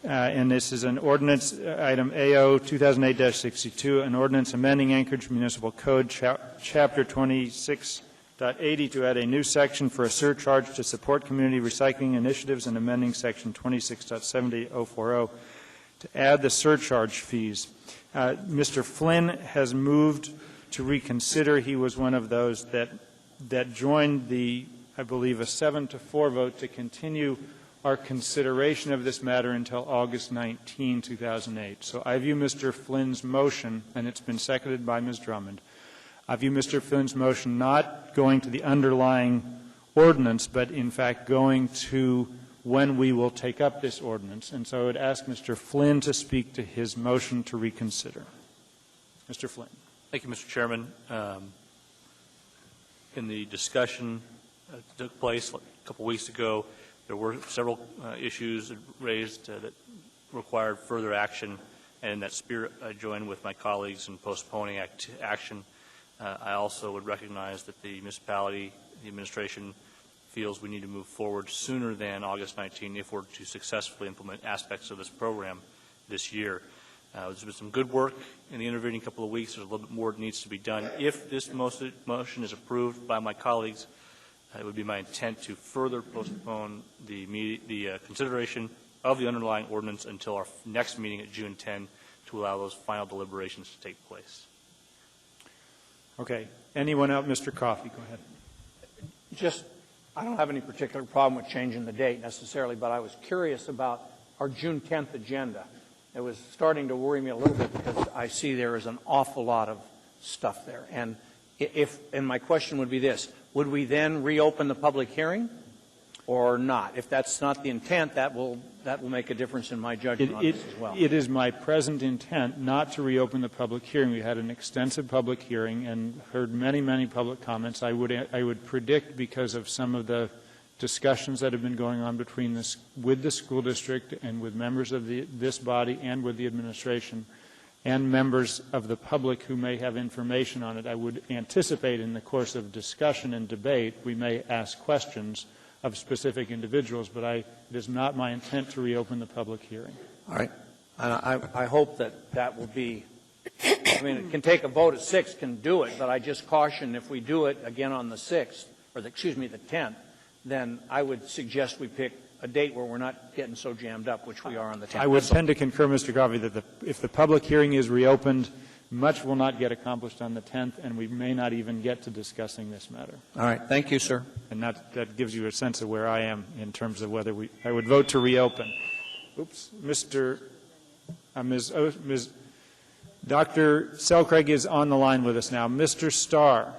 and this is an ordinance, item AO 2008-62, an ordinance amending Anchorage Municipal Code, Chapter 26.80, to add a new section for a surcharge to support community recycling initiatives, and amending Section 26.70040 to add the surcharge fees. Mr. Flynn has moved to reconsider. He was one of those that joined the, I believe, a 7-4 vote to continue our consideration of this matter until August 19, 2008. So I view Mr. Flynn's motion, and it's been seconded by Ms. Drummond, I view Mr. Flynn's motion not going to the underlying ordinance, but in fact going to when we will take up this ordinance. And so I would ask Mr. Flynn to speak to his motion to reconsider. Mr. Flynn. Thank you, Mr. Chairman. In the discussion that took place a couple weeks ago, there were several issues raised that required further action, and in that spirit, I joined with my colleagues in postponing action. I also would recognize that the municipality, the administration, feels we need to move forward sooner than August 19 if we're to successfully implement aspects of this program this year. There's been some good work in the intervening couple of weeks. There's a little bit more that needs to be done. If this motion is approved by my colleagues, it would be my intent to further postpone the consideration of the underlying ordinance until our next meeting at June 10 to allow those final deliberations to take place. Okay. Anyone else? Mr. Coffey, go ahead. I don't have any particular problem with changing the date necessarily, but I was curious about our June 10th agenda. It was starting to worry me a little bit because I see there is an awful lot of stuff there. And my question would be this: would we then reopen the public hearing or not? If that's not the intent, that will make a difference in my judgment on this as well. It is my present intent not to reopen the public hearing. We had an extensive public hearing and heard many, many public comments. I would predict, because of some of the discussions that have been going on with the school district and with members of this body and with the administration and members of the public who may have information on it, I would anticipate in the course of discussion and debate we may ask questions of specific individuals, but it is not my intent to reopen the public hearing. All right. And I hope that will be I mean, it can take a vote at 6, can do it, but I just caution if we do it again on the 6th, or the 10th, then I would suggest we pick a date where we're not getting so jammed up, which we are on the 10th. I would tend to concur, Mr. Garvey, that if the public hearing is reopened, much will not get accomplished on the 10th, and we may not even get to discussing this matter. All right. Thank you, sir. And that gives you a sense of where I am in terms of whether I would vote to reopen. Oops. Dr. Selcraig is on the line with us now. Mr. Starr.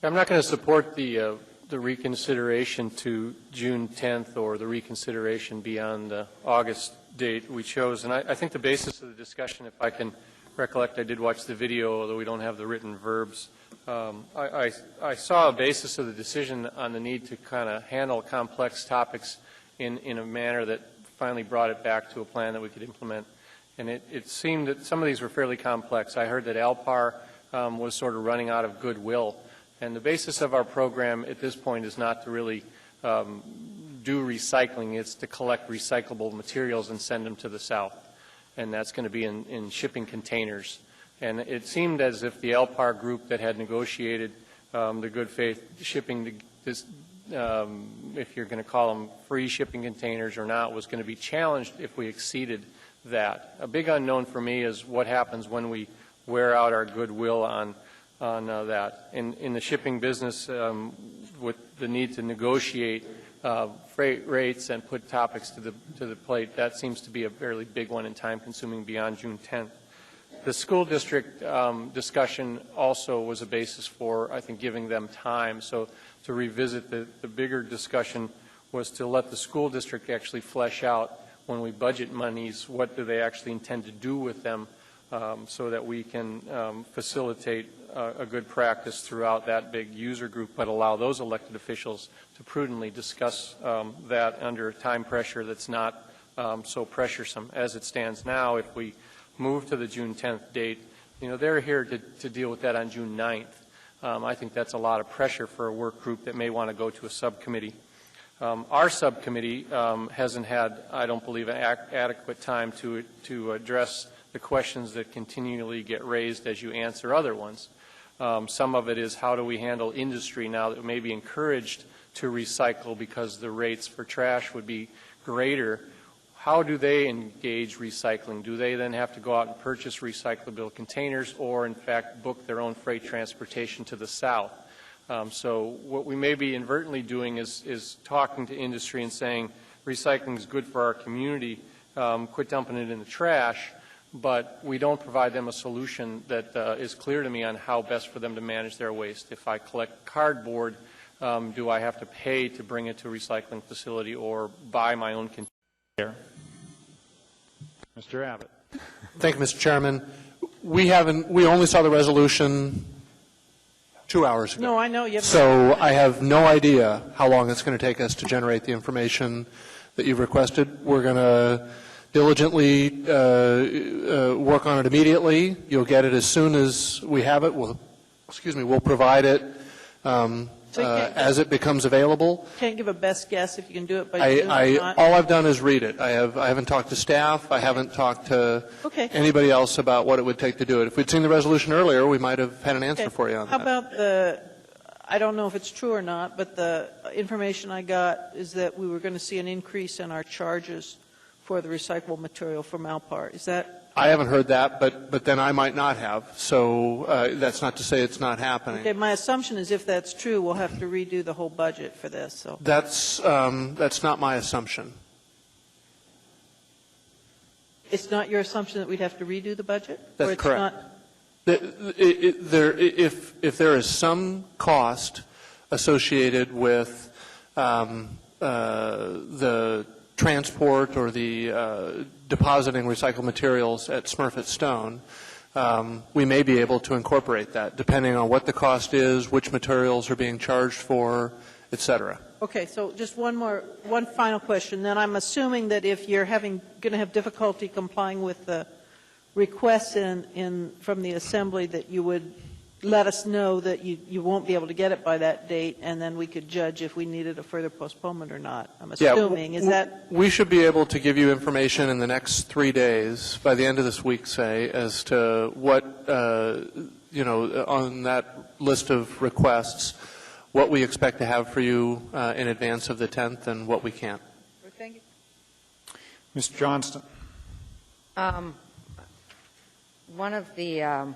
I'm not going to support the reconsideration to June 10th or the reconsideration beyond the August date we chose. And I think the basis of the discussion, if I can recollect, I did watch the video, although we don't have the written verbs. I saw a basis of the decision on the need to kind of handle complex topics in a manner that finally brought it back to a plan that we could implement. And it seemed that some of these were fairly complex. I heard that ALPAR was sort of running out of goodwill. And the basis of our program at this point is not to really do recycling. It's to collect recyclable materials and send them to the South. And that's going to be in shipping containers. And it seemed as if the ALPAR group that had negotiated the good faith shipping, if you're going to call them free shipping containers or not, was going to be challenged if we exceeded that. A big unknown for me is what happens when we wear out our goodwill on that. In the shipping business, with the need to negotiate freight rates and put topics to the plate, that seems to be a fairly big one and time-consuming beyond June 10th. The school district discussion also was a basis for, I think, giving them time. So to revisit the bigger discussion was to let the school district actually flesh out when we budget monies, what do they actually intend to do with them, so that we can facilitate a good practice throughout that big user group, but allow those elected officials to prudently discuss that under time pressure that's not so pressuresome. As it stands now, if we move to the June 10th date, they're here to deal with that on June 9th. I think that's a lot of pressure for a work group that may want to go to a subcommittee. Our subcommittee hasn't had, I don't believe, adequate time to address the questions that continually get raised as you answer other ones. Some of it is how do we handle industry now that may be encouraged to recycle because the rates for trash would be greater. How do they engage recycling? Do they then have to go out and purchase recyclable containers or, in fact, book their own freight transportation to the South? So what we may be inadvertently doing is talking to industry and saying recycling is good for our community, quit dumping it in the trash, but we don't provide them a solution that is clear to me on how best for them to manage their waste. If I collect cardboard, do I have to pay to bring it to a recycling facility or buy my own container? Mr. Abbott. Thank you, Mr. Chairman. We only saw the resolution 2 hours ago. No, I know. So I have no idea how long it's going to take us to generate the information that you've requested. We're going to diligently work on it immediately. You'll get it as soon as we have it. We'll provide it as it becomes available. Can't give a best guess if you can do it by June or not. All I've done is read it. I haven't talked to staff. I haven't talked to anybody else about what it would take to do it. If we'd seen the resolution earlier, we might have had an answer for you on How that. about I don't know if it's true or not, but the information I got is that we were going to see an increase in our charges for the recyclable material from Alpar. Is that? I haven't heard that, but then I might not have. So that's not to say it's not happening. Okay, my assumption is if that's true, we'll have to redo the whole budget for this. So That's not my assumption. it's not your assumption that we'd have to redo the budget? That's or it's correct. Not? If there is some cost associated with the transport or the depositing recycled materials at Smurfit Stone, we may be able to incorporate that, depending on what the cost is, which materials are being charged for, et cetera. Okay, so just one final question. Then I'm assuming that if you're going to have difficulty complying with the requests from the Assembly, that you would let us know that you won't be able to get it by that date, and then we could judge if we needed a further postponement or not, I'm assuming. Is that? We should be able to give you information in the next 3 days, by the end of this week, say, as to what, on that list of requests, what we expect to have for you in advance of the 10th and what we can't. Thank you. Mr. Johnston. One of the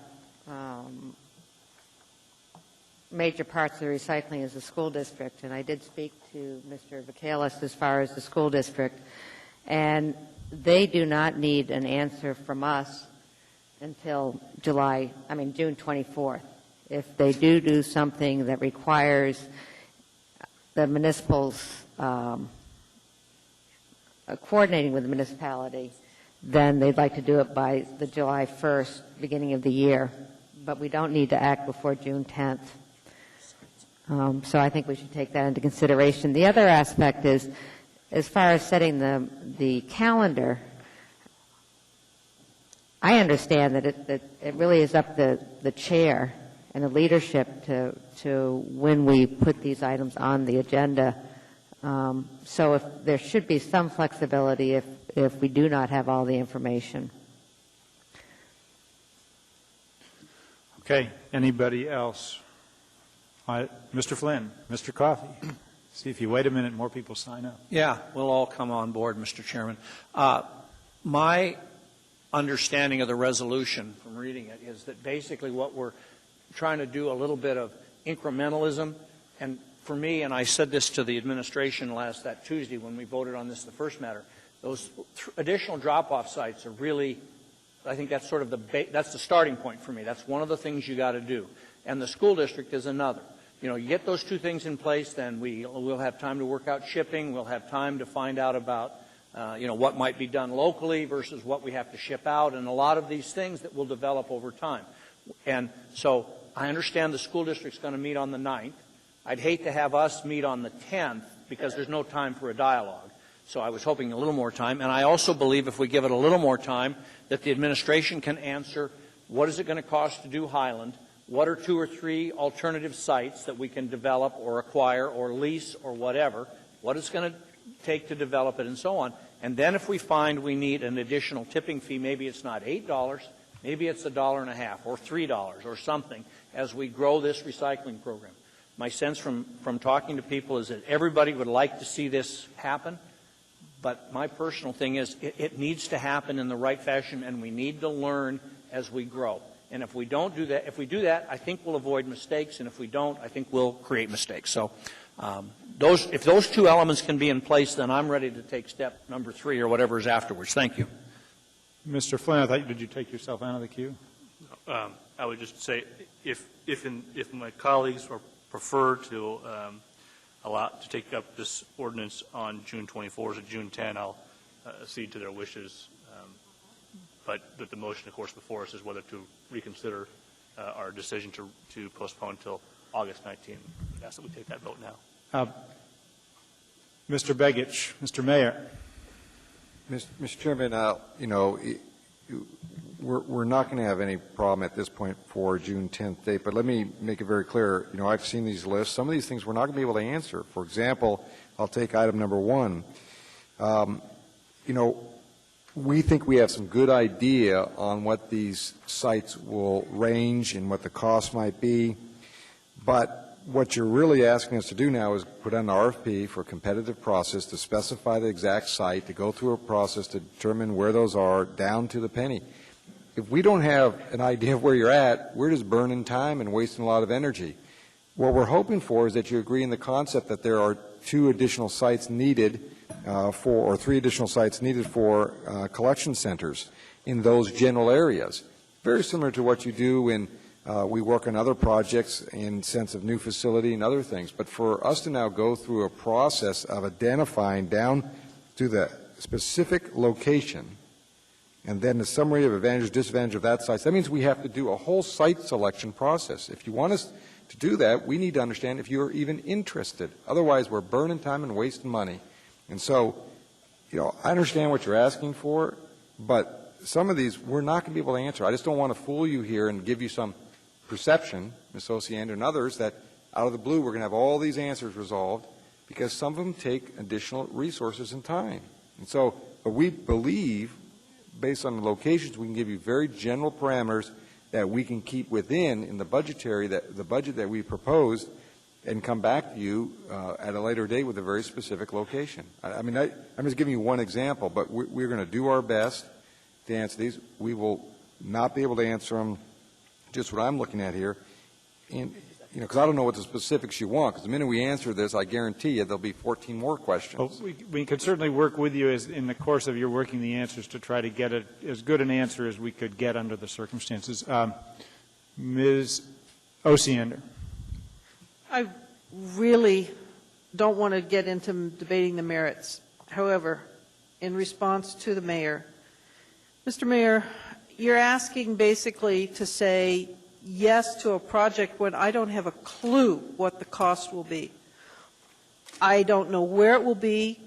major parts of the recycling is the school district, and I did speak to Mr. Vacalis as far as the school district, and they do not need an answer from us until June 24th. If they do something that requires the municipals coordinating with the municipality, then they'd like to do it by the July 1st, beginning of the year. But we don't need to act before June 10th. So I think we should take that into consideration. The other aspect is, as far as setting the calendar, I understand that it really is up to the chair and the leadership to when we put these items on the agenda. So if there should be some flexibility if we do not have all the information. Okay. Anybody else? Mr. Flynn, Mr. Coffey. See, if you wait a minute, more people sign up. Yeah, we'll all come on board, Mr. Chairman. My understanding of the resolution from reading it is that basically what we're trying to do a little bit of incrementalism. And for me, and I said this to the administration that Tuesday when we voted on this, the first matter, those additional drop-off sites are really, I think that's sort of that's the starting point for me. That's one of the things you got to do. And the school district is another. You get those two things in place, then we'll have time to work out shipping. We'll have time to find out about, what might be done locally versus what we have to ship out, and a lot of these things that will develop over time. And so I understand the school district's going to meet on the 9th. I'd hate to have us meet on the 10th because there's no time for a dialogue. So I was hoping a little more time. And I also believe if we give it a little more time, that the administration can answer what is it going to cost to do Highland, what are 2 or 3 alternative sites that we can develop or acquire or lease or whatever, what it's going to take to develop it and so on. And then if we find we need an additional tipping fee, maybe it's not $8, maybe it's $1.50 or $3 or something as we grow this recycling program. My sense from talking to people is that everybody would like to see this happen, but my personal thing is it needs to happen in the right fashion, and we need to learn as we grow. And if we don't do that, if we do that, I think we'll avoid mistakes, and if we don't, I think we'll create mistakes. So if those two elements can be in place, then I'm ready to take step number 3 or whatever is afterwards. Thank you. Mr. Flynn, did you take yourself out of the queue? I would just say if my colleagues prefer to to take up this ordinance on June 24 or June 10, I'll accede to their wishes. But the motion, of course, before us is whether to reconsider our decision to postpone until August 19. I ask that we take that vote now. Mr. Begich, Mr. Mayor. Mr. Chairman, we're not going to have any problem at this point for June 10th date, but let me make it very clear. I've seen these lists. Some of these things we're not going to be able to answer. For example, I'll take item number 1. We think we have some good idea on what these sites will range and what the cost might be, but what you're really asking us to do now is put on an RFP for a competitive process to specify the exact site, to go through a process to determine where those are down to the penny. If we don't have an idea of where you're at, we're just burning time and wasting a lot of energy. What we're hoping for is that you agree in the concept that there are 2 additional sites needed or 3 additional sites needed for collection centers in those general areas. Very similar to what you do when we work on other projects in sense of new facility and other things. But for us to now go through a process of identifying down to the specific location and then the summary of advantage, disadvantage of that site, that means we have to do a whole site selection process. If you want us to do that, we need to understand if you're even interested. Otherwise, we're burning time and wasting money. And so, I understand what you're asking for, but some of these we're not going to be able to answer. I just don't want to fool you here and give you some perception, Ms. Osiander and others, that out of the blue we're going to have all these answers resolved, because some of them take additional resources and time. And so, but we believe, based on the locations, we can give you very general parameters that we can keep within in the budget that we proposed, and come back to you at a later date with a very specific location. I'm just giving you one example, but we're going to do our best to answer these. We will not be able to answer them just what I'm looking at here, and because I don't know what the specifics you want, because the minute we answer this, I guarantee you there'll be 14 more questions. Well, we could certainly work with you in the course of your working the answers to try to get as good an answer as we could get under the circumstances. Ms. Osiander. I really don't want to get into debating the merits. However, in response to the mayor, Mr. Mayor, you're asking basically to say yes to a project when I don't have a clue what the cost will be. I don't know where it will be,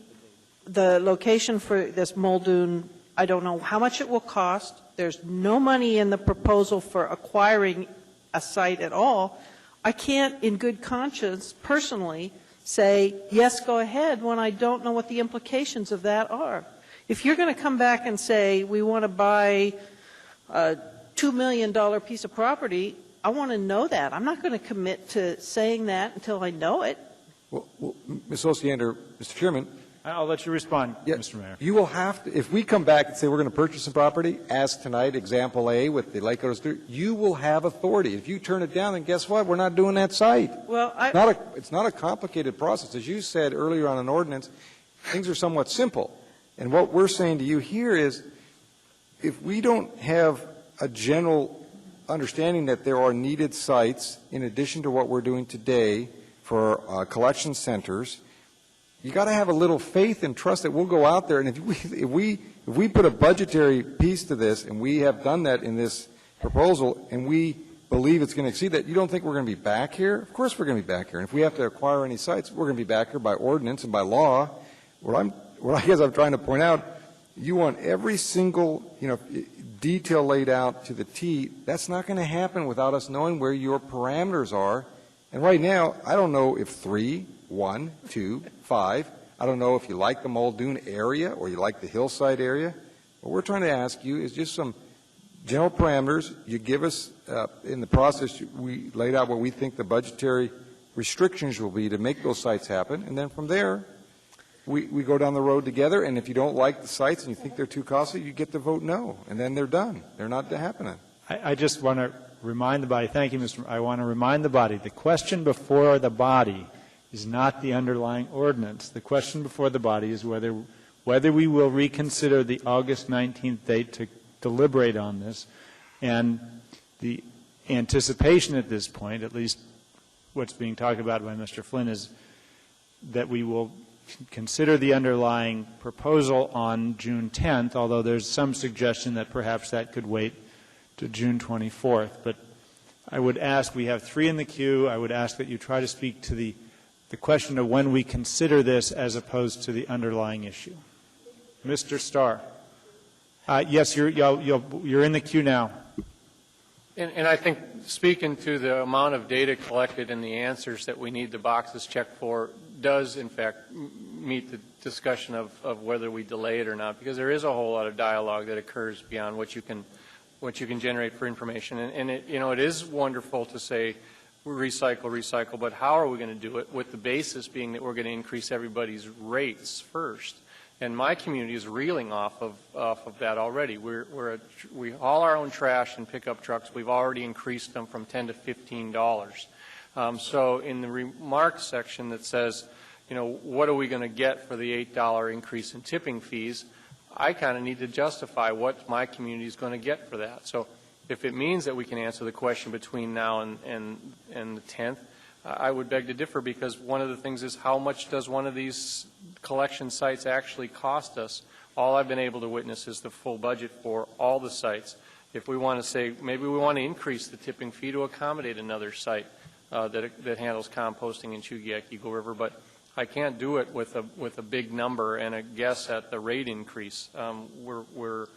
the location for this Muldoon, I don't know how much it will cost. There's no money in the proposal for acquiring a site at all. I can't, in good conscience, personally, say, yes, go ahead, when I don't know what the implications of that are. If you're going to come back and say, we want to buy a $2 million piece of property, I want to know that. I'm not going to commit to saying that until I know it. Well, Ms. Osiander, Mr. Chairman. I'll let you respond, Mr. Mayor. You will have to, if we come back and say we're going to purchase some property, as tonight, example A with the Lake Otis, you will have authority. If you turn it down, then guess what? We're not doing that site. Well, it's not a complicated process. As you said earlier on an ordinance, things are somewhat simple. And what we're saying to you here is, if we don't have a general understanding that there are needed sites in addition to what we're doing today for collection centers, you got to have a little faith and trust that we'll go out there, and if we put a budgetary piece to this, and we have done that in this proposal, and we believe it's going to exceed that, you don't think we're going to be back here? Of course we're going to be back here. And if we have to acquire any sites, we're going to be back here by ordinance and by law. What I guess I'm trying to point out, you want every single detail laid out to the T. That's not going to happen without us knowing where your parameters are. And right now, I don't know if 3, 1, 2, 5. I don't know if you like the Muldoon area or you like the hillside area. What we're trying to ask you is just some general parameters. You give us, in the process, we laid out what we think the budgetary restrictions will be to make those sites happen. And then from there, we go down the road together. And if you don't like the sites and you think they're too costly, you get to vote no. And then they're done. They're not happening. I just want to remind the body, thank you, Mr. I want to remind the body, the question before the body is not the underlying ordinance. The question before the body is whether we will reconsider the August 19th date to deliberate on this. And the anticipation at this point, at least what's being talked about by Mr. Flynn, is that we will consider the underlying proposal on June 10th, although there's some suggestion that perhaps that could wait to June 24th. But I would ask, we have 3 in the queue, I would ask that you try to speak to the question of when we consider this as opposed to the underlying issue. Mr. Starr. Yes, you're in the queue now. And I think speaking to the amount of data collected and the answers that we need the boxes checked for does, in fact, meet the discussion of whether we delay it or not, because there is a whole lot of dialogue that occurs beyond what you can generate for information. And it is wonderful to say recycle, but how are we going to do it, with the basis being that we're going to increase everybody's rates first? And my community is reeling off of that already. We haul our own trash in pickup trucks. We've already increased them from $10 to $15. So in the remarks section that says, what are we going to get for the $8 increase in tipping fees, I kind of need to justify what my community is going to get for that. So if it means that we can answer the question between now and the 10th, I would beg to differ, because one of the things is, how much does one of these collection sites actually cost us? All I've been able to witness is the full budget for all the sites. If we want to say, maybe we want to increase the tipping fee to accommodate another site that handles composting in Chugiak Eagle River, but I can't do it with a big number and a guess at the rate increase. We're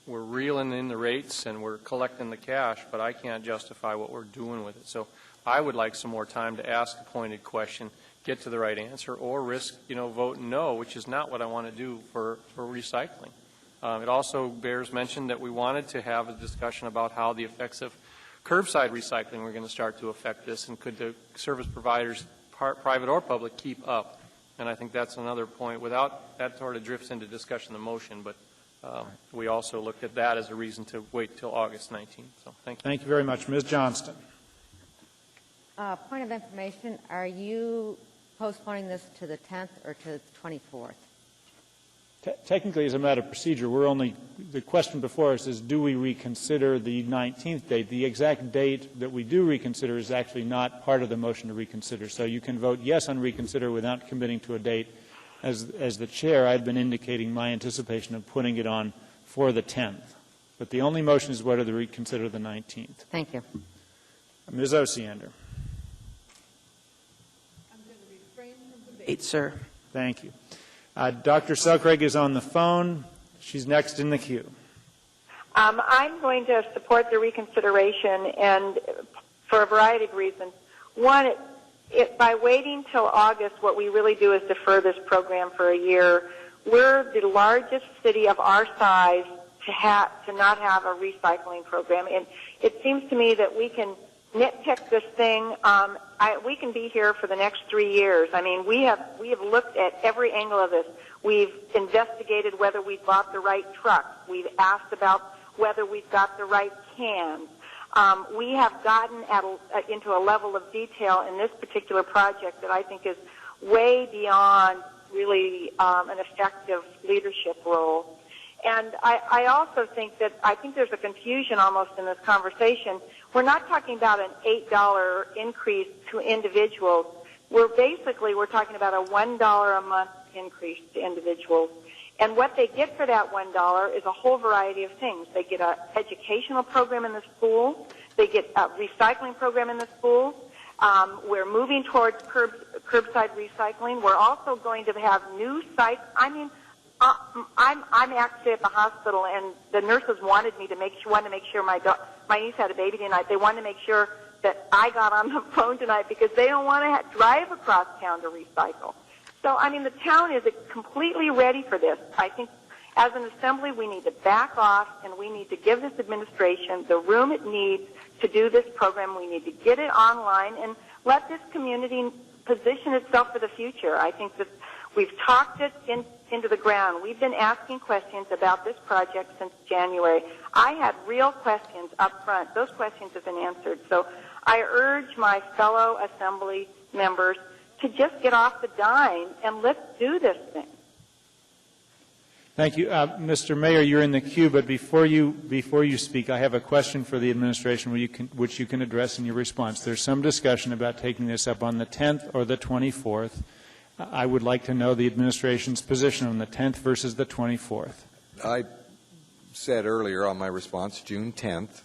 we're reeling in the rates and we're collecting the cash, but I can't justify what we're doing with it. So I would like some more time to ask a pointed question, get to the right answer, or risk, voting no, which is not what I want to do for recycling. It also bears mention that we wanted to have a discussion about how the effects of curbside recycling were going to start to affect this, and could the service providers, private or public, keep up. And I think that's another point. Without that, sort of drifts into discussion of the motion, but we also looked at that as a reason to wait till August 19th. So thank you. Thank you very much. Ms. Johnston. Point of information, are you postponing this to the 10th or to the 24th? Technically, as a matter of procedure, the question before us is, do we reconsider the 19th date? The exact date that we do reconsider is actually not part of the motion to reconsider. So you can vote yes on reconsider without committing to a date. As the chair, I've been indicating my anticipation of putting it on for the 10th. But the only motion is whether to reconsider the 19th. Thank you. Ms. Osiander. I'm going to refrain from debate, sir. Thank you. Dr. Selkrig is on the phone. She's next in the queue. I'm going to support the reconsideration, and for a variety of reasons. One, by waiting till August, what we really do is defer this program for a year. We're the largest city of our size to not have a recycling program, and it seems to me that we can nitpick this thing. We can be here for the next 3 years. I mean, we have looked at every angle of this. We've investigated whether we bought the right trucks. We've asked about whether we've got the right cans. We have gotten into a level of detail in this particular project that I think is way beyond really an effective leadership role. And I also think that there's a confusion almost in this conversation. We're not talking about an $8 increase to individuals. We're talking about a $1 a month increase to individuals. And what they get for that $1 is a whole variety of things. They get an educational program in the school. They get a recycling program in the school. We're moving towards curbside recycling. We're also going to have new sites. I mean, I'm actually at the hospital, and the nurses wanted to make sure my niece had a baby tonight. They wanted to make sure that I got on the phone tonight because they don't want to drive across town to recycle. So, I mean, the town is completely ready for this. I think as an assembly, we need to back off, and we need to give this administration the room it needs to do this program. We need to get it online and let this community position itself for the future. I think that we've talked it into the ground. We've been asking questions about this project since January. I had real questions up front. Those questions have been answered. So I urge my fellow assembly members to just get off the dime and let's do this thing. Thank you. Mr. Mayor, you're in the queue, but before you speak, I have a question for the administration which you can address in your response. There's some discussion about taking this up on the 10th or the 24th. I would like to know the administration's position on the 10th versus the 24th. I said earlier on my response, June 10th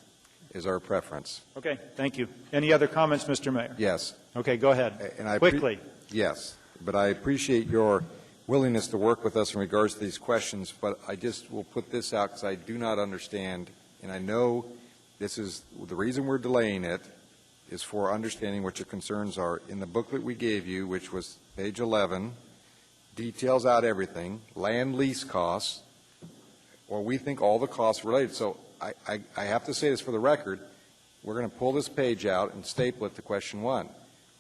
is our preference. Okay, thank you. Any other comments, Mr. Mayor? Yes. Okay, go ahead. And quickly. Yes, but I appreciate your willingness to work with us in regards to these questions, but I just will put this out because I do not understand, and I know this is the reason we're delaying it is for understanding what your concerns are. In the booklet we gave you, which was page 11, details out everything, land lease costs, or we think all the costs related. So I have to say this for the record, we're going to pull this page out and staple it to question 1,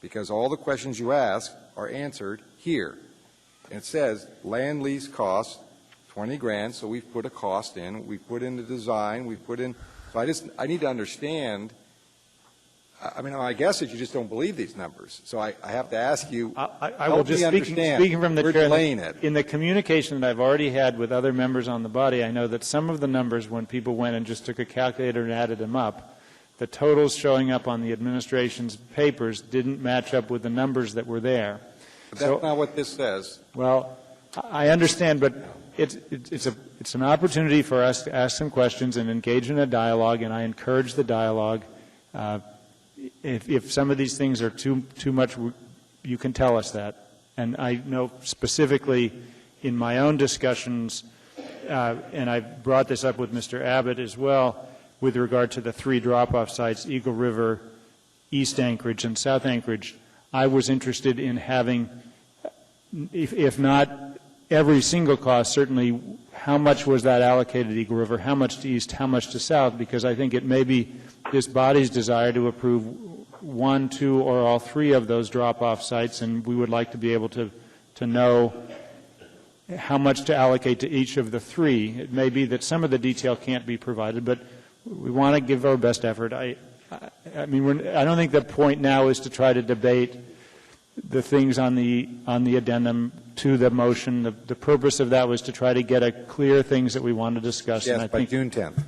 because all the questions you ask are answered here. And it says land lease costs, 20 grand, so we've put a cost in, we've put in the design, we've put in, so I need to understand. I mean, my guess is you just don't believe these numbers. So I have to ask you, I will just speaking from the chair, in the communication that I've already had with other members on the body, I know that some of the numbers, when people went and just took a calculator and added them up, the totals showing up on the administration's papers didn't match up with the numbers that were there. But that's not what this says. Well, I understand, but it's an opportunity for us to ask some questions and engage in a dialogue, and I encourage the dialogue. If some of these things are too much, you can tell us that. And I know specifically in my own discussions and I brought this up with Mr. Abbott as well, with regard to the 3 drop-off sites, Eagle River, East Anchorage, and South Anchorage. I was interested in having, if not every single cost, certainly how much was that allocated to Eagle River, how much to east, how much to south, because I think it may be this body's desire to approve 1, 2, or all 3 of those drop-off sites, and we would like to be able to know how much to allocate to each of the 3. It may be that some of the detail can't be provided, but we want to give our best effort. I mean, I don't think the point now is to try to debate the things on the addendum to the motion. The purpose of that was to try to get a clear things that we want to discuss. Yes, and I by think June 10th.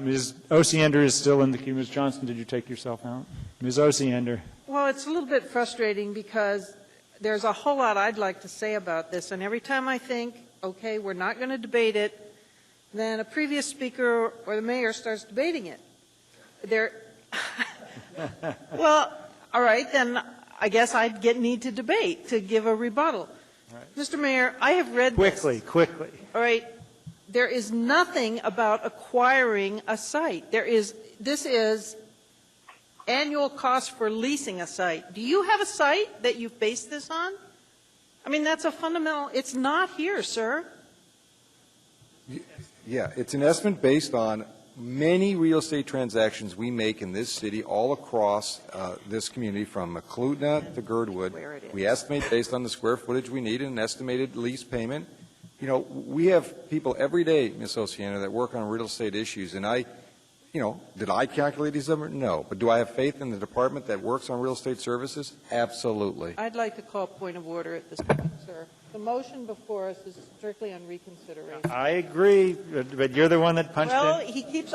Ms. Osiander is still in the queue. Ms. Johnston, did you take yourself out? Ms. Osiander. Well, it's a little bit frustrating because there's a whole lot I'd like to say about this, and every time I think, okay, we're not going to debate it, then a previous speaker or the mayor starts debating it. Well, all right, then I guess I'd need to debate to give a rebuttal. Right. Mr. Mayor, I have read quickly. All right. There is nothing about acquiring a site. This is annual cost for leasing a site. Do you have a site that you've based this on? I mean, that's a fundamental, it's not here, sir. Yeah, it's an estimate based on many real estate transactions we make in this city all across this community from Eklutna to Girdwood. We estimate based on the square footage we need and an estimated lease payment. You know, we have people every day, Ms. Osiander, that work on real estate issues, and did I calculate these numbers? No. But do I have faith in the department that works on real estate services? Absolutely. I'd like to call point of order at this point, sir. The motion before us is strictly on reconsideration. I agree, but you're the one that punched Well, in.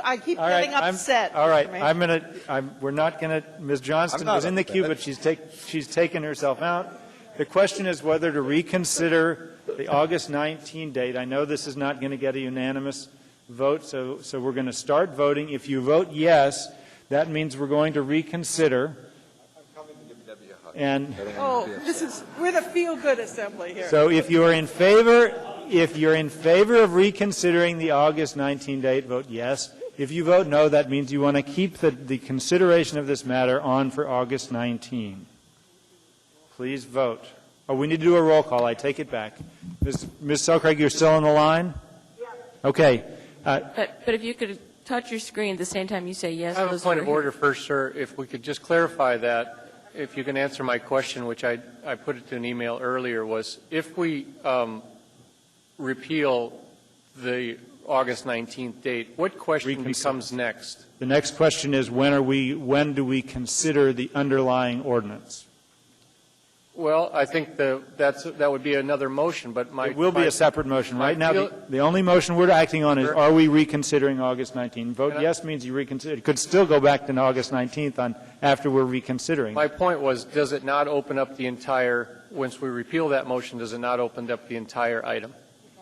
I keep getting upset. All right, we're not going to, Ms. Johnston was in the queue, but she's taken herself out. The question is whether to reconsider the August 19 date. I know this is not going to get a unanimous vote, so we're going to start voting. If you vote yes, that means we're going to reconsider. And we're the feel-good assembly here. so if you're in favor of reconsidering the August 19 date, vote yes. If you vote no, that means you want to keep the consideration of this matter on for August 19. Please vote. Oh, we need to do a roll call. I take it back. Ms. Selcraig, you're still on the line? Yes. Okay. But if you could touch your screen at the same time you say yes. I have a point of order first, sir. If we could just clarify that, if you can answer my question, which I put it to an email earlier, was if we repeal the August 19th date, what question becomes next? The next question is when do we consider the underlying ordinance? Well, I think that would be another motion, but it will be a separate motion. Right now, the only motion we're acting on is are we reconsidering August 19th? Vote yes means you reconsider. It could still go back to August 19th after we're reconsidering. My point was, does it not open up the entire, once we repeal that motion, does it not open up the entire item?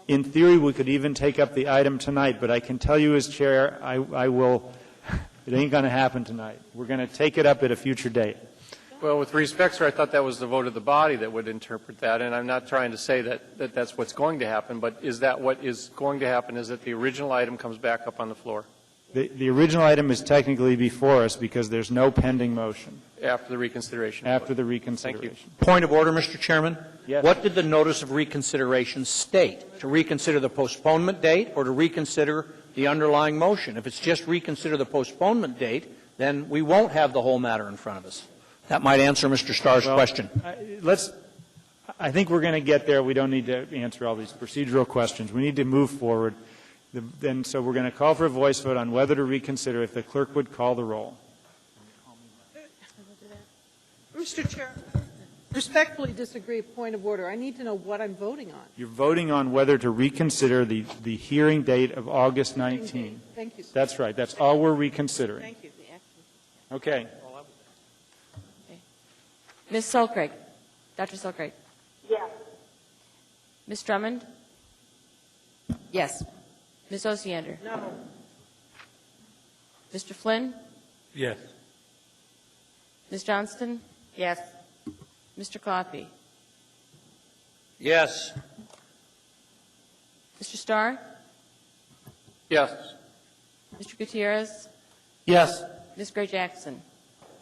In theory, we could even take up the item tonight, but I can tell you as chair, I will, it ain't going to happen tonight. We're going to take it up at a future date. Well, with respect, sir, I thought that was the vote of the body that would interpret that, and I'm not trying to say that that's what's going to happen, but is that what is going to happen, is that the original item comes back up on the floor? The original item is technically before us because there's no pending motion. After the reconsideration. After the reconsideration. Thank you. Point of order, Mr. Chairman. Yes. What did the notice of reconsideration state? To reconsider the postponement date or to reconsider the underlying motion? If it's just reconsider the postponement date, then we won't have the whole matter in front of us. That might answer Mr. Starr's question. I think we're going to get there. We don't need to answer all these procedural questions. We need to move forward. So we're going to call for a voice vote on whether to reconsider if the clerk would call the roll. Mr. Chair, respectfully disagree. Point of order. I need to know what I'm voting on. You're voting on whether to reconsider the hearing date of August 19. Thank you, sir. That's right. That's all we're reconsidering. Thank you. Okay. Ms. Selcraig. Dr. Selcraig. Yes. Ms. Drummond. Yes. Ms. Osiander. No. Mr. Flynn. Yes. Ms. Johnston. Yes. Mr. Coffey. Yes. Mr. Starr? Yes. Mr. Gutierrez? Yes. Ms. Gray Jackson?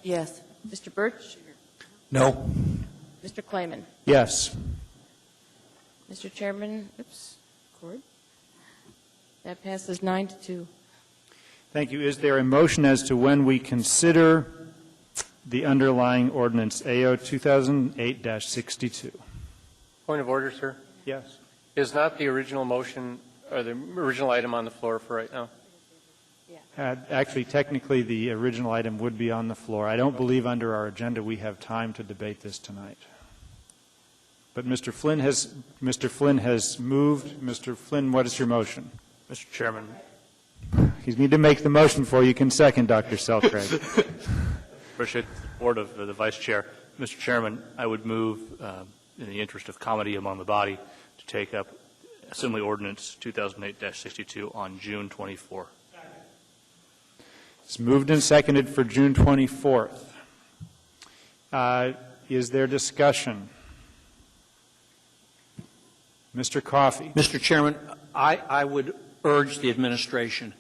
Yes. Mr. Birch? No. Mr. Clayman? Yes. Mr. Chairman, Cord? That passes 9-2. Thank you. Is there a motion as to when we consider the underlying ordinance AO 2008-62? Point of order, sir. Yes. Is not the original motion or the original item on the floor for right now? Actually, technically, the original item would be on the floor. I don't believe under our agenda we have time to debate this tonight. But Mr. Flynn has moved. Mr. Flynn, what is your motion? Mr. Chairman. You need to make the motion before you can second, Dr. Selcraig. Appreciate the support of the Vice Chair. Mr. Chairman, I would move, in the interest of comity among the body, to take up Assembly Ordinance 2008-62 on June 24. It's moved and seconded for June 24th. Is there discussion? Mr. Coffey. Mr. Chairman, I would urge the administration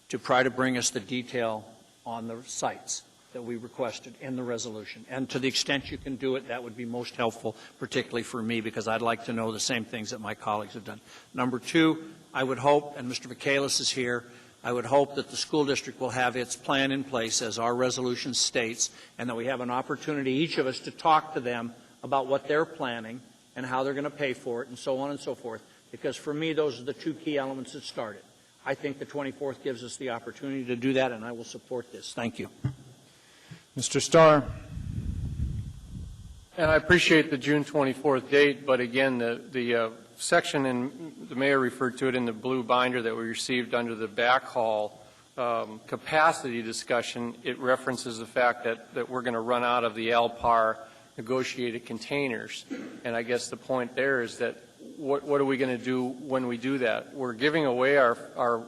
to try to bring us the detail on the sites that we requested in the resolution. And to the extent you can do it, that would be most helpful, particularly for me, because I'd like to know the same things that my colleagues have done. Number two, I would hope, and Mr. Vacalis is here, I would hope that the school district will have its plan in place, as our resolution states, and that we have an opportunity, each of us, to talk to them about what they're planning and how they're going to pay for it, and so on and so forth. Because for me, those are the two key elements that started. I think the 24th gives us the opportunity to do that, and I will support this. Thank you. Mr. Starr. And I appreciate the June 24th date, but again, the section, and the mayor referred to it in the blue binder that we received under the backhaul capacity discussion, it references the fact that we're going to run out of the LPAR negotiated containers. And I guess the point there is that what are we going to do when we do that? We're giving away our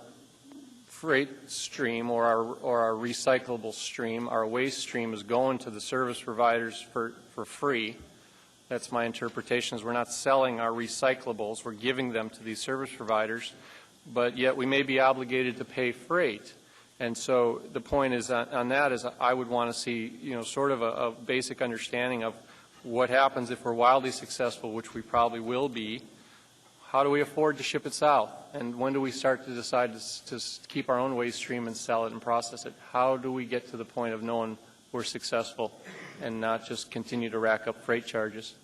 freight stream or our recyclable stream. Our waste stream is going to the service providers for free. That's my interpretation, is we're not selling our recyclables. We're giving them to these service providers, but yet we may be obligated to pay freight. And so the point is on that is I would want to see, sort of a basic understanding of what happens if we're wildly successful, which we probably will be. How do we afford to ship it south? And when do we start to decide to keep our own waste stream and sell it and process it? How do we get to the point of knowing we're successful and not just continue to rack up freight charges?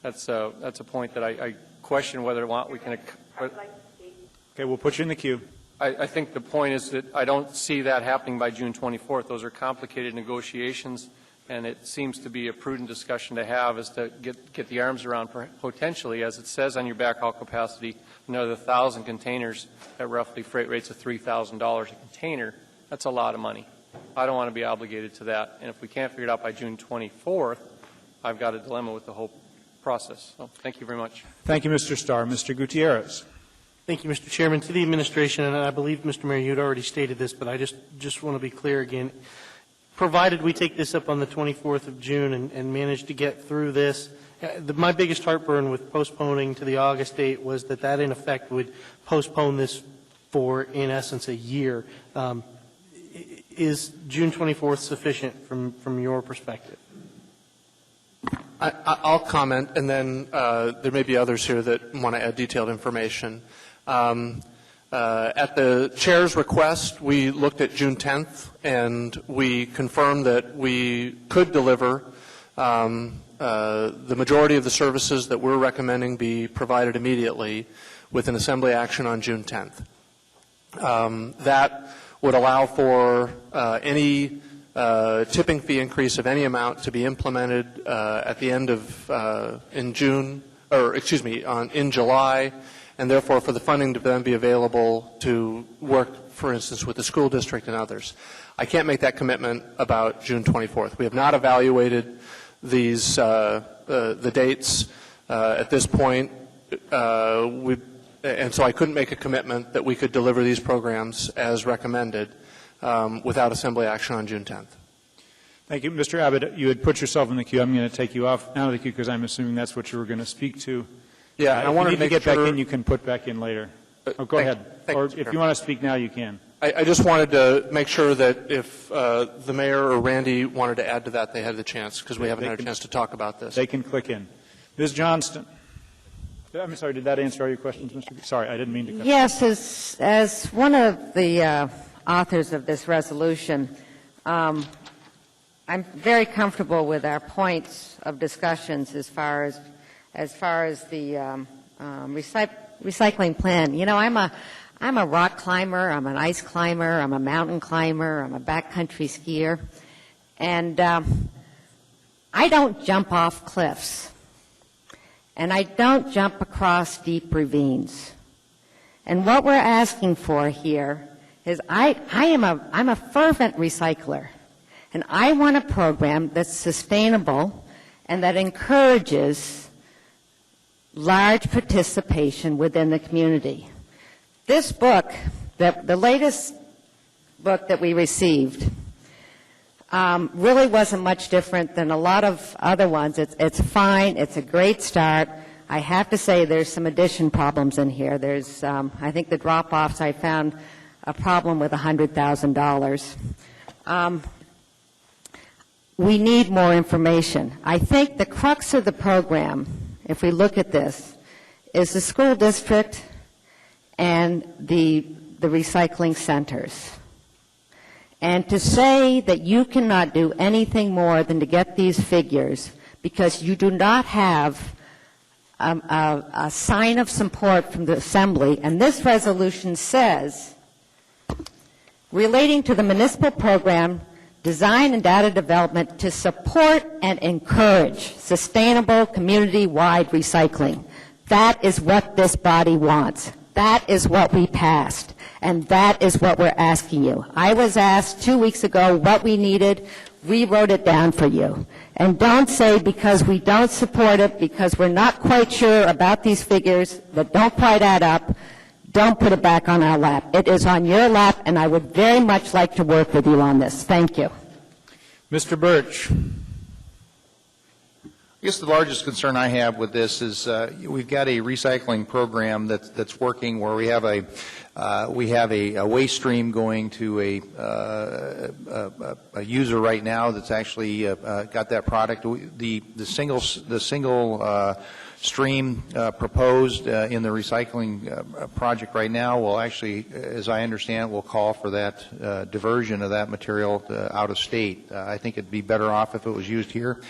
That's a point that I question whether or not we can. Okay, we'll put you in the queue. I think the point is that I don't see that happening by June 24th. Those are complicated negotiations, and it seems to be a prudent discussion to have is to get the arms around potentially, as it says on your backhaul capacity, another 1,000 containers at roughly freight rates of $3,000 a container. That's a lot of money. I don't want to be obligated to that. And if we can't figure it out by June 24th, I've got a dilemma with the whole process. So thank you very much. Thank you, Mr. Starr. Mr. Gutierrez. Thank you, Mr. Chairman. To the administration, and I believe, Mr. Mayor, you had already stated this, but I just want to be clear again. Provided we take this up on the 24th of June and manage to get through this, my biggest heartburn with postponing to the August date was that in effect would postpone this for, in essence, a year. Is June 24th sufficient from your perspective? I'll comment, and then there may be others here that want to add detailed information. At the chair's request, we looked at June 10th, and we confirmed that we could deliver the majority of the services that we're recommending be provided immediately with an assembly action on June 10th. That would allow for any tipping fee increase of any amount to be implemented at the end of in July, and therefore for the funding to then be available to work, for instance, with the school district and others. I can't make that commitment about June 24th. We have not evaluated these the dates at this point, and so I couldn't make a commitment that we could deliver these programs as recommended without assembly action on June 10th. Thank you. Mr. Abbott, you had put yourself in the queue. I'm going to take you out of the queue because I'm assuming that's what you were going to speak to. Yeah, I wanted to make get sure, back in. You can put back in later. Oh, go ahead. Thank Or you, if Chair. you want to speak now, you can. I just wanted to make sure that if the mayor or Randy wanted to add to that, they had the chance, because we haven't had a chance to talk about this. They can click in. Ms. Johnston. I'm sorry, did that answer all your questions, Mr. Sorry, I didn't mean to cut. Yes, as one of the authors of this resolution, I'm very comfortable with our points of discussions as far as the recycling plan. You know, I'm a rock climber, I'm an ice climber, I'm a mountain climber, I'm a backcountry skier, and I don't jump off cliffs, and I don't jump across deep ravines. And what we're asking for here is I'm a fervent recycler, and I want a program that's sustainable and that encourages large participation within the community. This book, the latest book that we received, really wasn't much different than a lot of other ones. It's fine. It's a great start. I have to say there's some addition problems in here. There's, I think the drop-offs, I found a problem with $100,000. We need more information. I think the crux of the program, if we look at this, is the school district and the recycling centers. And to say that you cannot do anything more than to get these figures because you do not have a sign of support from the Assembly, and this resolution says, relating to the municipal program, design and data development to support and encourage sustainable community-wide recycling. That is what this body wants. That is what we passed, and that is what we're asking you. I was asked 2 weeks ago what we needed. We wrote it down for you. And don't say because we don't support it, because we're not quite sure about these figures that don't quite add up, don't put it back on our lap. It is on your lap, and I would very much like to work with you on this. Thank you. Mr. Birch. I guess the largest concern I have with this is we've got a recycling program that's working where we have a waste stream going to a user right now that's actually got that product. The single stream proposed in the recycling project right now will actually, as I understand, will call for that diversion of that material out of state. I think it'd be better off if it was used here.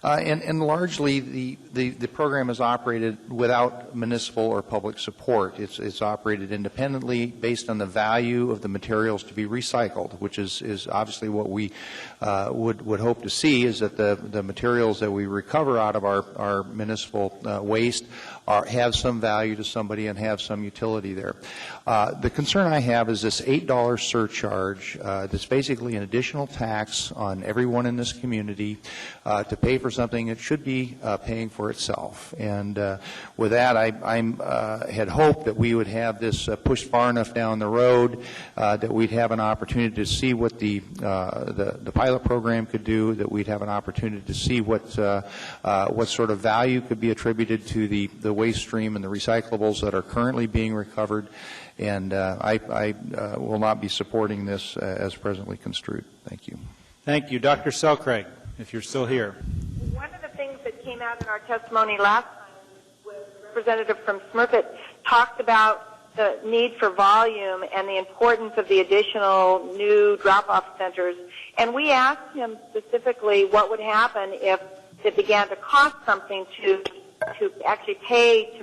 And largely, the program is operated without municipal or public support. It's operated independently based on the value of the materials to be recycled, which is obviously what we would hope to see, is that the materials that we recover out of our municipal waste have some value to somebody and have some utility there. The concern I have is this $8 surcharge that's basically an additional tax on everyone in this community to pay for something that should be paying for itself. And with that, I had hoped that we would have this pushed far enough down the road that we'd have an opportunity to see what the pilot program could do, that we'd have an opportunity to see what sort of value could be attributed to the waste stream and the recyclables that are currently being recovered. And I will not be supporting this as presently construed. Thank you. Thank you. Dr. Selcraig, if you're still here. One of the things that came out in our testimony last time was Representative from Smurfit talked about the need for volume and the importance of the additional new drop-off centers. And we asked him specifically what would happen if it began to cost something to actually pay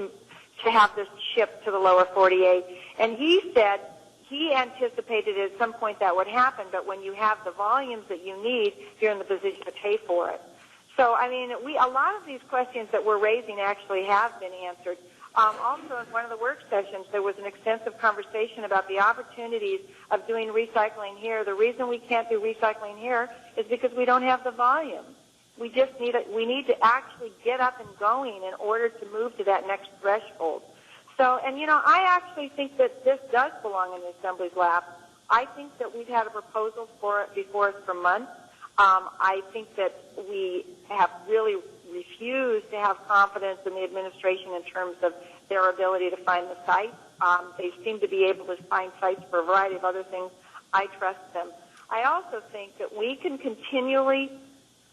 to have this shipped to the lower 48. And he said he anticipated at some point that would happen, but when you have the volumes that you need, you're in the position to pay for it. So, I mean, a lot of these questions that we're raising actually have been answered. Also, in one of the work sessions, there was an extensive conversation about the opportunities of doing recycling here. The reason we can't do recycling here is because we don't have the volume. We just need we need to actually get up and going in order to move to that next threshold. So, and you know, I actually think that this does belong in the Assembly's lap. I think that we've had a proposal for it before us for months. I think that we have really refused to have confidence in the administration in terms of their ability to find the site. They seem to be able to find sites for a variety of other things. I trust them. I also think that we can continually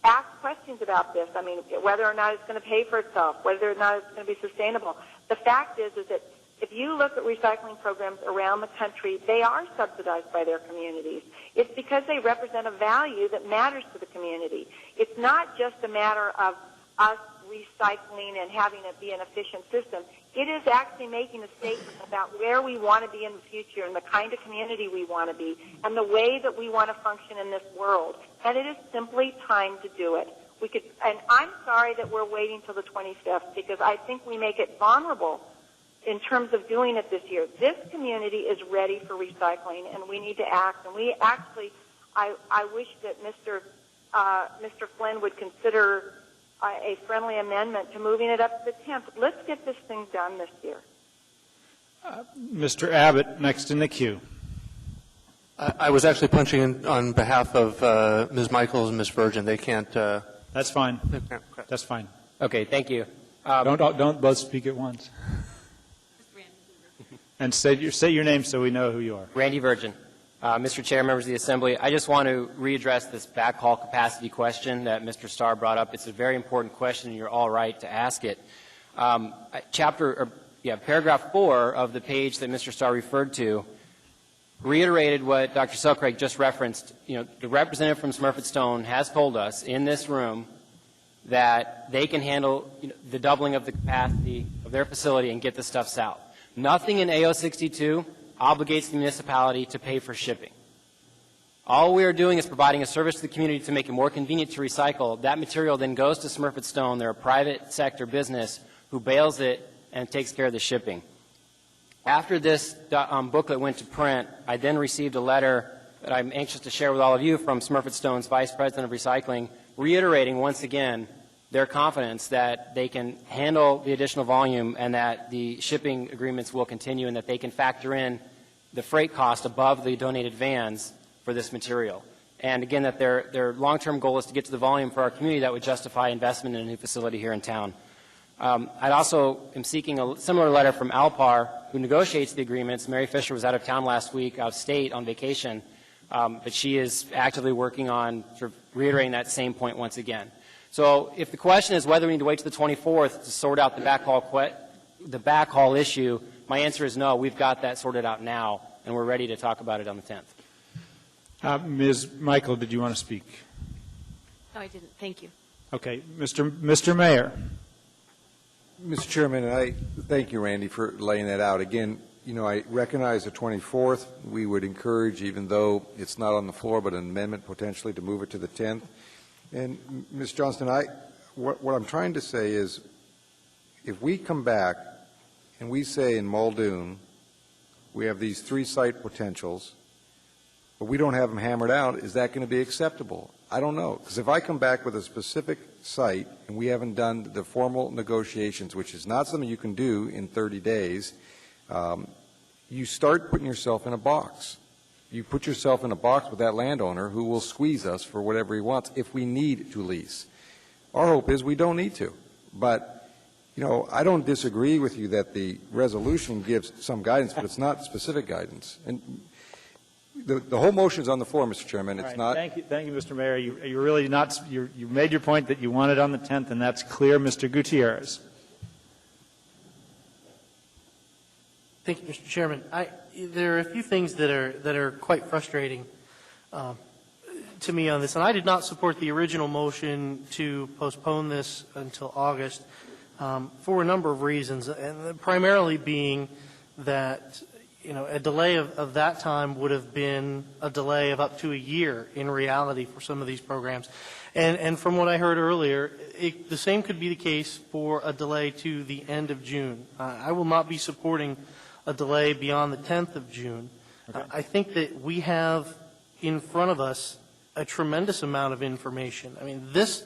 ask questions about this. I mean, whether or not it's going to pay for itself, whether or not it's going to be sustainable. The fact is that if you look at recycling programs around the country, they are subsidized by their communities. It's because they represent a value that matters to the community. It's not just a matter of us recycling and having it be an efficient system. It is actually making a statement about where we want to be in the future and the kind of community we want to be and the way that we want to function in this world. And it is simply time to do it. And I'm sorry that we're waiting till the 25th because I think we make it vulnerable in terms of doing it this year. This community is ready for recycling, and we need to act. And we actually, I wish that Mr. Flynn would consider a friendly amendment to moving it up to the 10th. Let's get this thing done this year. Mr. Abbott, next in the queue. I was actually punching in on behalf of Ms. Michaels and Ms. Virgin. They can't. That's fine. Okay. That's fine. Okay, thank you. Don't both speak at once. And say your name so we know who you are. Randy Virgin. Mr. Chair, members of the Assembly, I just want to readdress this backhaul capacity question that Mr. Starr brought up. It's a very important question, and you're all right to ask it. Paragraph 4 of the page that Mr. Starr referred to reiterated what Dr. Selcraig just referenced. You know, the representative from Smurfit Stone has told us in this room that they can handle the doubling of the capacity of their facility and get the stuff south. Nothing in AO 62 obligates the municipality to pay for shipping. All we are doing is providing a service to the community to make it more convenient to recycle. That material then goes to Smurfit Stone. They're a private sector business who bails it and takes care of the shipping. After this booklet went to print, I then received a letter that I'm anxious to share with all of you from Smurfit Stone's Vice President of Recycling, reiterating once again their confidence that they can handle the additional volume and that the shipping agreements will continue and that they can factor in the freight cost above the donated vans for this material. And again, that their long-term goal is to get to the volume for our community that would justify investment in a new facility here in town. I also am seeking a similar letter from Alpar, who negotiates the agreements. Mary Fisher was out of town last week, out of state on vacation, but she is actively working on sort of reiterating that same point once again. So if the question is whether we need to wait to the 24th to sort out the backhaul issue, my answer is no. We've got that sorted out now, and we're ready to talk about it on the 10th. Ms. Michael, did you want to speak? No, I didn't. Thank you. Okay. Mr. Mayor. Mr. Chairman, I thank you, Randy, for laying that out. Again, I recognize the 24th. We would encourage, even though it's not on the floor, but an amendment potentially to move it to the 10th. And, Ms. Johnston, what I'm trying to say is if we come back and we say in Muldoon we have these 3 site potentials, but we don't have them hammered out, is that going to be acceptable? I don't know. Because if I come back with a specific site and we haven't done the formal negotiations, which is not something you can do in 30 days, you start putting yourself in a box. You put yourself in a box with that landowner who will squeeze us for whatever he wants if we need to lease. Our hope is we don't need to. But, I don't disagree with you that the resolution gives some guidance, but it's not specific guidance. And the whole motion is on the floor, Mr. Chairman. It's not. Thank you, Mr. Mayor. You're really not. You made your point that you want it on the 10th, and that's clear. Mr. Gutierrez. Thank you, Mr. Chairman. There are a few things that are quite frustrating to me on this, and I did not support the original motion to postpone this until August for a number of reasons, and primarily being that a delay of that time would have been a delay of up to a year in reality for some of these programs. And from what I heard earlier, the same could be the case for a delay to the end of June. I will not be supporting a delay beyond the 10th of June. Okay. I think that we have in front of us a tremendous amount of information. I mean, this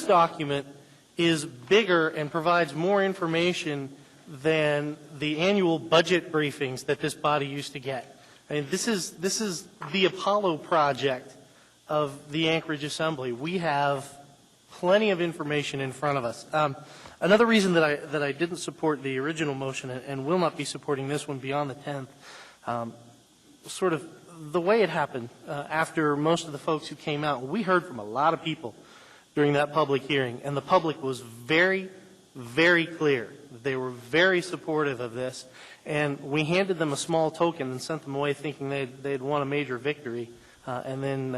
document is bigger and provides more information than the annual budget briefings that this body used to get. I mean, this is the Apollo project of the Anchorage Assembly. We have plenty of information in front of us. Another reason that I didn't support the original motion and will not be supporting this one beyond the 10th, sort of the way it happened after most of the folks who came out, we heard from a lot of people during that public hearing, and the public was very, very clear. They were very supportive of this, and we handed them a small token and sent them away thinking they'd won a major victory, and then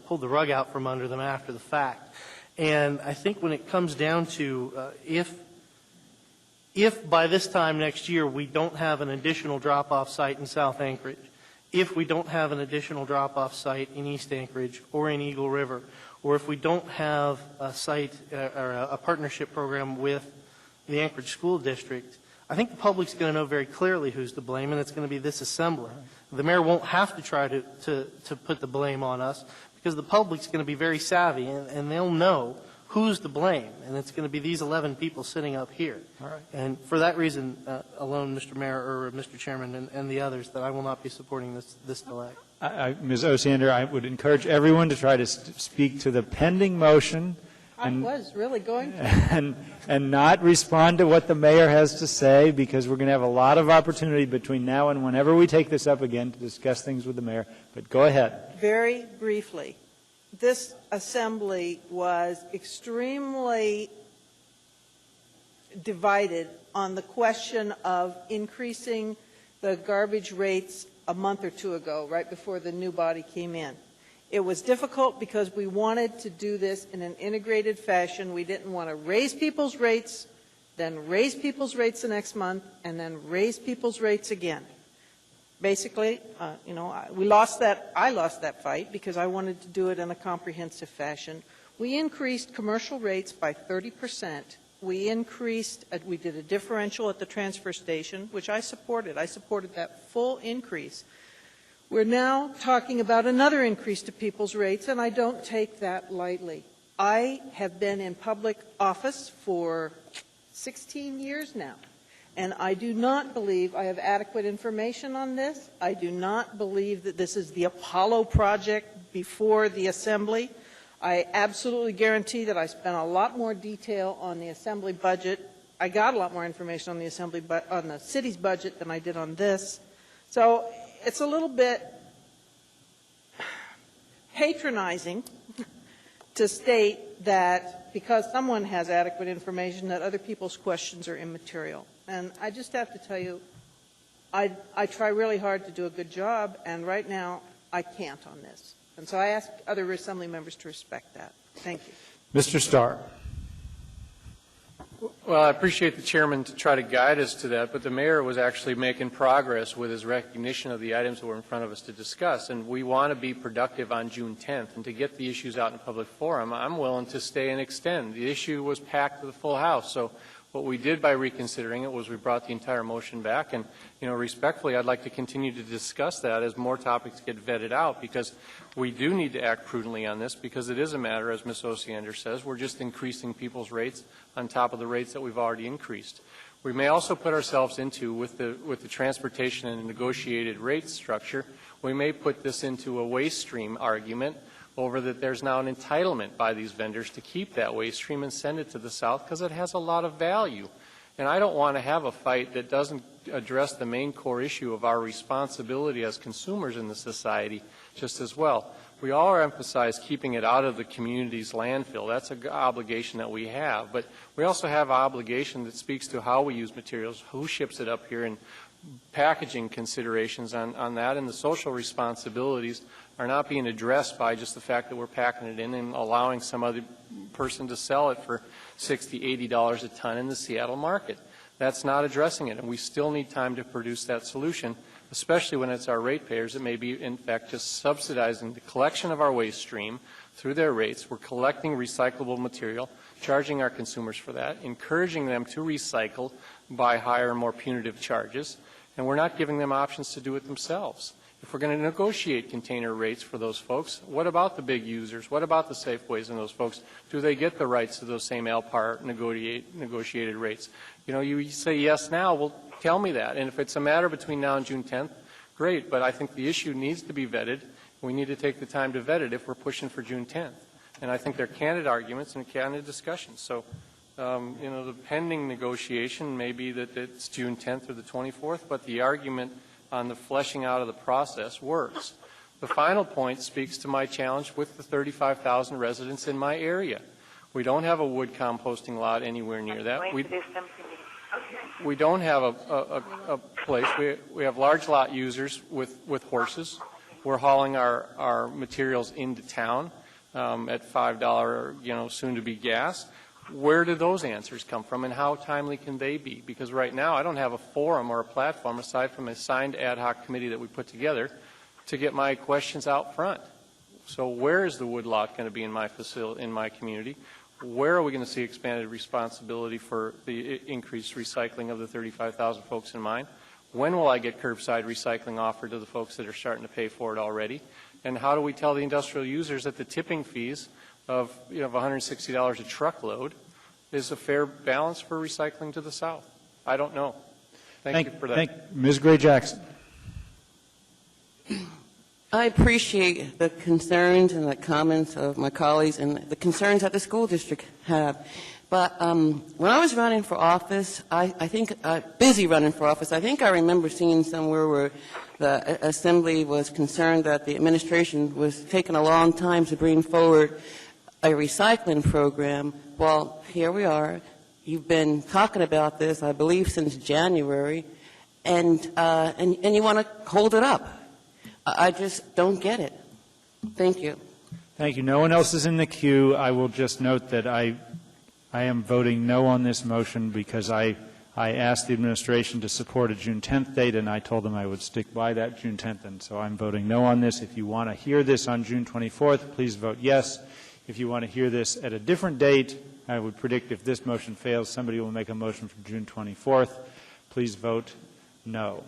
pulled the rug out from under them after the fact. And I think when it comes down to if by this time next year we don't have an additional drop-off site in South Anchorage, if we don't have an additional drop-off site in East Anchorage or in Eagle River, or if we don't have a site or a partnership program with the Anchorage School District, I think the public's going to know very clearly who's to blame, and it's going to be this assembly. The mayor won't have to try to put the blame on us, because the public's going to be very savvy, and they'll know who's to blame, and it's going to be these 11 people sitting up here. All right. And for that reason alone, Mr. Mayor or Mr. Chairman and the others, that I will not be supporting this delay. Ms. Osiander, I would encourage everyone to try to speak to the pending motion and, I was really going to. and not respond to what the mayor has to say, because we're going to have a lot of opportunity between now and whenever we take this up again to discuss things with the mayor. But go ahead. Very briefly, this assembly was extremely divided on the question of increasing the garbage rates a month or two ago, right before the new body came in. It was difficult because we wanted to do this in an integrated fashion. We didn't want to raise people's rates, then raise people's rates the next month, and then raise people's rates again. Basically, we lost that. I lost that fight because I wanted to do it in a comprehensive fashion. We increased commercial rates by 30%. We did a differential at the transfer station, which I supported. I supported that full increase. We're now talking about another increase to people's rates, and I don't take that lightly. I have been in public office for 16 years now, and I do not believe I have adequate information on this. I do not believe that this is the Apollo project before the Assembly. I absolutely guarantee that I spent a lot more detail on the Assembly budget. I got a lot more information on the Assembly, on the city's budget than I did on this. So it's a little bit patronizing to state that because someone has adequate information that other people's questions are immaterial. And I just have to tell you, I try really hard to do a good job, and right now I can't on this. And so I ask other Assembly members to respect that. Thank you. Mr. Starr. Well, I appreciate the chairman to try to guide us to that, but the mayor was actually making progress with his recognition of the items that were in front of us to discuss, and we want to be productive on June 10th. And to get the issues out in public forum, I'm willing to stay and extend. The issue was packed to the full House, so what we did by reconsidering it was we brought the entire motion back, and respectfully, I'd like to continue to discuss that as more topics get vetted out, because we do need to act prudently on this, because it is a matter, as Ms. Osiander says, we're just increasing people's rates on top of the rates that we've already increased. We may also put ourselves into, with the transportation and negotiated rate structure, we may put this into a waste stream argument over that there's now an entitlement by these vendors to keep that waste stream and send it to the South because it has a lot of value. And I don't want to have a fight that doesn't address the main core issue of our responsibility as consumers in the society just as well. We all emphasize keeping it out of the community's landfill. That's an obligation that we have. But we also have an obligation that speaks to how we use materials, who ships it up here, and packaging considerations on that, and the social responsibilities are not being addressed by just the fact that we're packing it in and allowing some other person to sell it for $60, $80 a ton in the Seattle market. That's not addressing it, and we still need time to produce that solution, especially when it's our ratepayers that may be, in fact, just subsidizing the collection of our waste stream through their rates. We're collecting recyclable material, charging our consumers for that, encouraging them to recycle by higher and more punitive charges, and we're not giving them options to do it themselves. If we're going to negotiate container rates for those folks, what about the big users? What about the Safeways and those folks? Do they get the rights to those same LPAR negotiated rates? You say yes now, well, tell me that. And if it's a matter between now and June 10th, great, but I think the issue needs to be vetted. We need to take the time to vet it if we're pushing for June 10th. And I think they're candid arguments and candid discussions. So, the pending negotiation may be that it's June 10th or the 24th, but the argument on the fleshing out of the process works. The final point speaks to my challenge with the 35,000 residents in my area. We don't have a wood composting lot anywhere near that. We don't have a place. We have large lot users with horses. We're hauling our materials into town at $5, soon-to-be gas. Where do those answers come from, and how timely can they be? Because right now I don't have a forum or a platform aside from a signed ad hoc committee that we put together to get my questions out front. So where is the wood lot going to be in my facility, in my community? Where are we going to see expanded responsibility for the increased recycling of the 35,000 folks in mind? When will I get curbside recycling offered to the folks that are starting to pay for it already? And how do we tell the industrial users that the tipping fees of $160 a truckload is a fair balance for recycling to the South? I don't know. Thank you for that. Ms. Gray Jackson. I appreciate the concerns and the comments of my colleagues and the concerns that the school district have. But when I was running for office, I think busy running for office, I think I remember seeing somewhere where the Assembly was concerned that the administration was taking a long time to bring forward a recycling program. Well, here we are. You've been talking about this, I believe, since January, and you want to hold it up. I just don't get it. Thank you. Thank you. No one else is in the queue. I will just note that I am voting no on this motion because I asked the administration to support a June 10th date, and I told them I would stick by that June 10th, and so I'm voting no on this. If you want to hear this on June 24th, please vote yes. If you want to hear this at a different date, I would predict if this motion fails, somebody will make a motion for June 24th. Please vote no.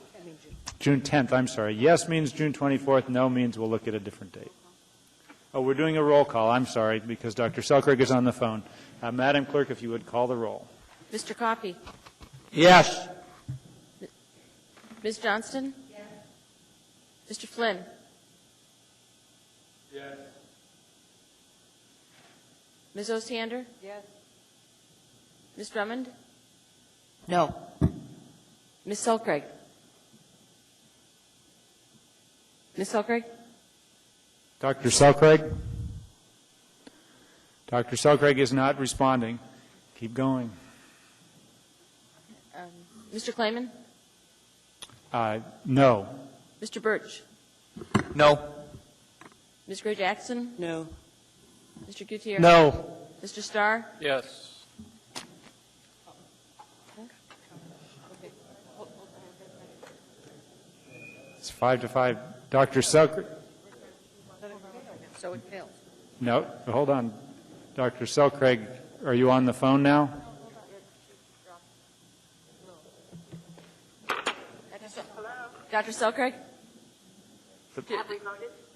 June 10th, I'm sorry. Yes means June 24th. No means we'll look at a different date. Oh, we're doing a roll call. I'm sorry, because Dr. Selkirk is on the phone. Madam Clerk, if you would call the roll. Mr. Coffey? Yes. Ms. Johnston? Yes. Mr. Flynn? Yes. Ms. Osiander? Yes. Ms. Drummond? No. Ms. Selkirk? Ms. Selkirk? Dr. Selkirk? Dr. Selkirk is not responding. Keep going. Mr. Klayman? No. Mr. Birch? No. Ms. Gray Jackson? No. Mr. Gutierrez? No. Mr. Starr? Yes. It's 5-5. Dr. Selkirk? So it fails. No, hold on. Dr. Selkirk, are you on the phone now? Dr. Selkirk?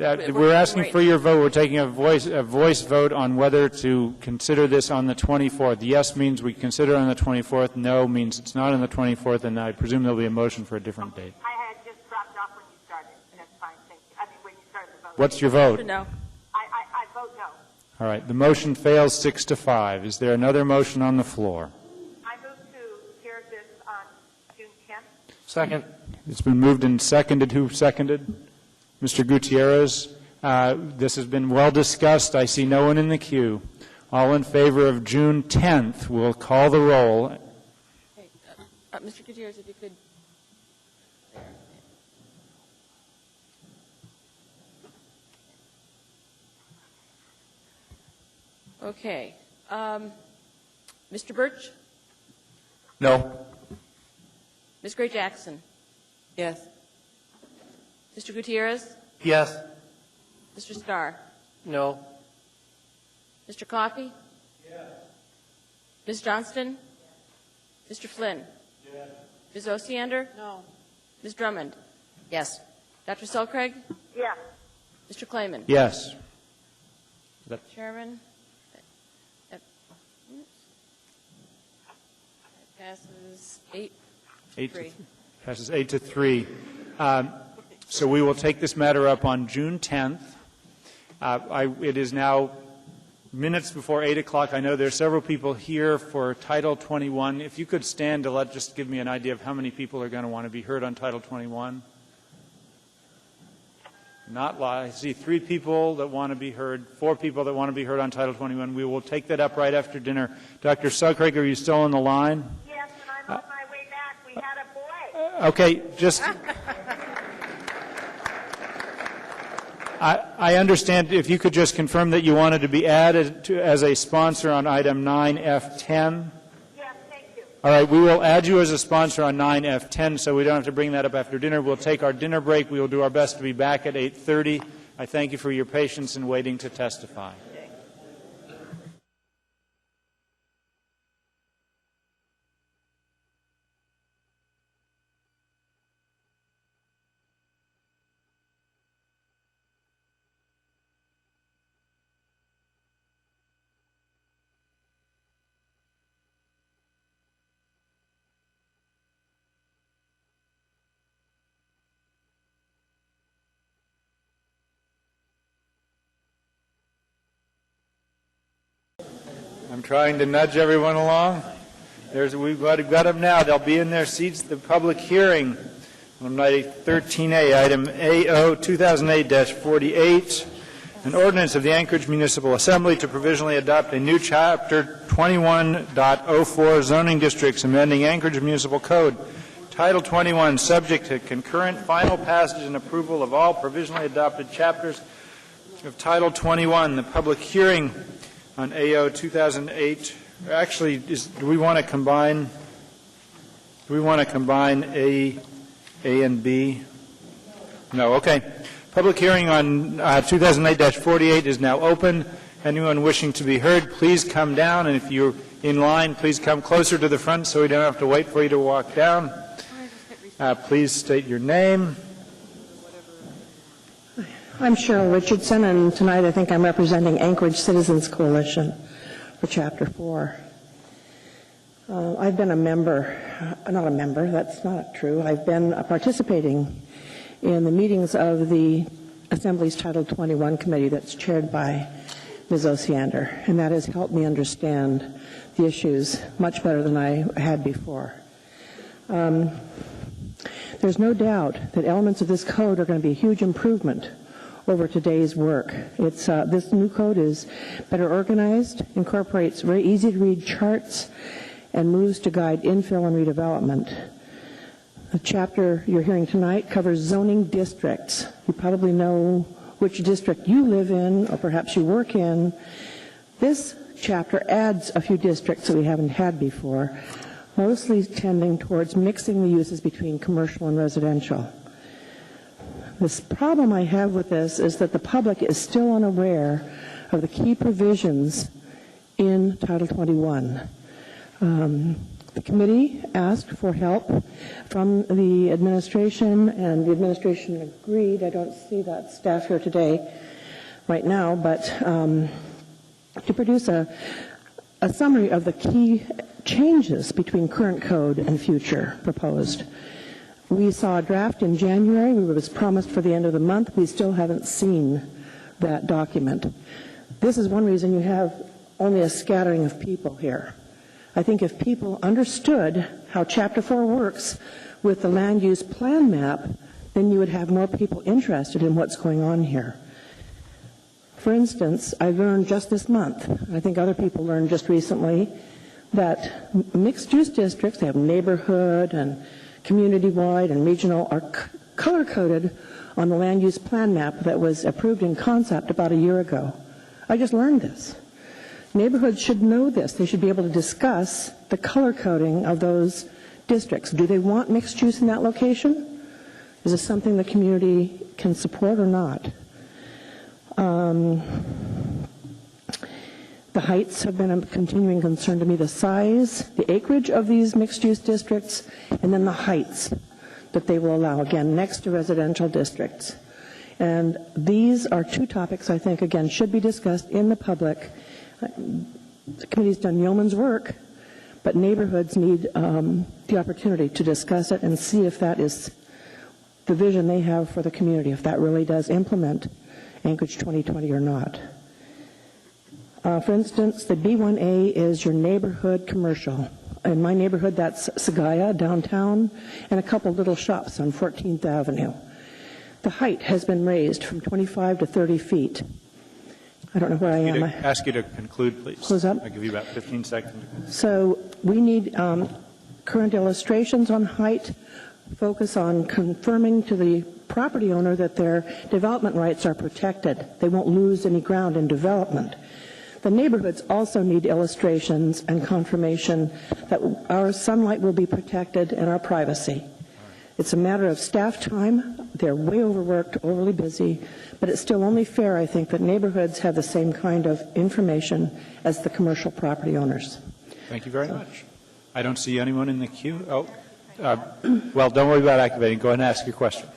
We're asking for your vote. We're taking a voice vote on whether to consider this on the 24th. Yes means we consider it on the 24th. No means it's not on the 24th, and I presume there'll be a motion for a different date. I had just dropped off when you started, and that's fine, thank you. I mean, when you started the vote. What's your vote? No. I vote no. All right. The motion fails 6-5. Is there another motion on the floor? I move to hear this on June 10th. Second. It's been moved and seconded. Who seconded? Mr. Gutierrez. This has been well discussed. I see no one in the queue. All in favor of June 10th, we'll call the roll. Okay. Mr. Gutierrez, if you could. Okay. Mr. Birch? No. Ms. Gray Jackson? Yes. Mr. Gutierrez? Yes. Mr. Starr? No. Mr. Coffey? Yes. Ms. Johnston? Mr. Flynn? Yes. Ms. Osiander? No. Ms. Drummond? Yes. Dr. Selkirk? Yes. Mr. Klayman? Yes. Chairman? That passes 8-3. Passes 8-3. So we will take this matter up on June 10th. It is now minutes before 8 o'clock. I know there are several people here for Title 21. If you could stand to just give me an idea of how many people are going to want to be heard on Title 21. Not lie. I see 3 people that want to be heard, 4 people that want to be heard on Title 21. We will take that up right after dinner. Dr. Sugcraig, are you still on the line? Yes, and I'm on my way back. We had a boy. Okay, just... I understand if you could just confirm that you wanted to be added as a sponsor on item 9F10. Yes, thank you. All right, we will add you as a sponsor on 9F10, so we don't have to bring that up after dinner. We'll take our dinner break. We will do our best to be back at 8:30. I thank you for your patience in waiting to testify. I'm trying to nudge everyone along. We've got them now. They'll be in their seats. The public hearing on item 13A, item AO 2008-48, an ordinance of the Anchorage Municipal Assembly to provisionally adopt a new Chapter 21.04 zoning districts, amending Anchorage Municipal Code. Title 21, subject to concurrent final passage and approval of all provisionally adopted chapters of Title 21. The public hearing on AO 2008, actually, do we want to combine A and B? No, okay. Public hearing on 2008-48 is now open. Anyone wishing to be heard, please come down, and if you're in line, please come closer to the front so we don't have to wait for you to walk down. Please state your name. I'm Cheryl Richardson, and tonight I think I'm representing Anchorage Citizens Coalition for Chapter 4. I've been a member, that's not true. I've been participating in the meetings of the Assembly's Title 21 Committee that's chaired by Ms. Osiander, and that has helped me understand the issues much better than I had before. There's no doubt that elements of this code are going to be a huge improvement over today's work. This new code is better organized, incorporates very easy-to-read charts, and moves to guide infill and redevelopment. The chapter you're hearing tonight covers zoning districts. You probably know which district you live in, or perhaps you work in. This chapter adds a few districts that we haven't had before, mostly tending towards mixing the uses between commercial and residential. This problem I have with this is that the public is still unaware of the key provisions in Title 21. The committee asked for help from the administration, and the administration agreed. I don't see that staff here today right now, but to produce a summary of the key changes between current code and future proposed. We saw a draft in January. We was promised for the end of the month. We still haven't seen that document. This is one reason you have only a scattering of people here. I think if people understood how Chapter 4 works with the land use plan map, then you would have more people interested in what's going on here. For instance, I learned just this month, and I think other people learned just recently, that mixed-use districts, they have neighborhood and community-wide and regional, are color-coded on the land use plan map that was approved in concept about a year ago. I just learned this. Neighborhoods should know this. They should be able to discuss the color coding of those districts. Do they want mixed use in that location? Is this something the community can support or not? The heights have been a continuing concern to me, the size, the acreage of these mixed-use districts, and then the heights that they will allow, again, next to residential districts. And these are two topics I think, again, should be discussed in the public. The committee's done yeoman's work, but neighborhoods need the opportunity to discuss it and see if that is the vision they have for the community, if that really does implement Anchorage 2020 or not. For instance, the B1A is your neighborhood commercial. In my neighborhood, that's Sagaya, downtown, and a couple little shops on 14th Avenue. The height has been raised from 25 to 30 feet. I don't know where I am. I ask you to conclude, please. Close up. I'll give you about 15 seconds. So we need current illustrations on height, focus on confirming to the property owner that their development rights are protected. They won't lose any ground in development. The neighborhoods also need illustrations and confirmation that our sunlight will be protected and our privacy. It's a matter of staff time. They're way overworked, overly busy, but it's still only fair, I think, that neighborhoods have the same kind of information as the commercial property owners. Thank you very much. I don't see anyone in the queue. Well, don't worry about activating. Go ahead and ask your question.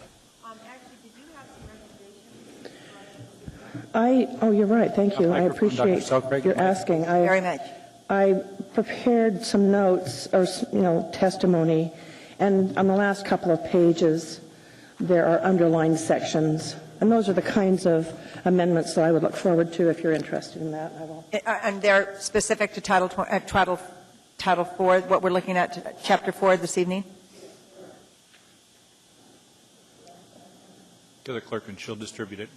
You're right. Thank you. I appreciate your asking. Very much. I prepared some notes or, testimony, and on the last couple of pages, there are underlined sections. And those are the kinds of amendments that I would look forward to. If you're interested in that, I will. And they're specific to Title 4, what we're looking at, Chapter 4 this evening? To the clerk, and she'll distribute it.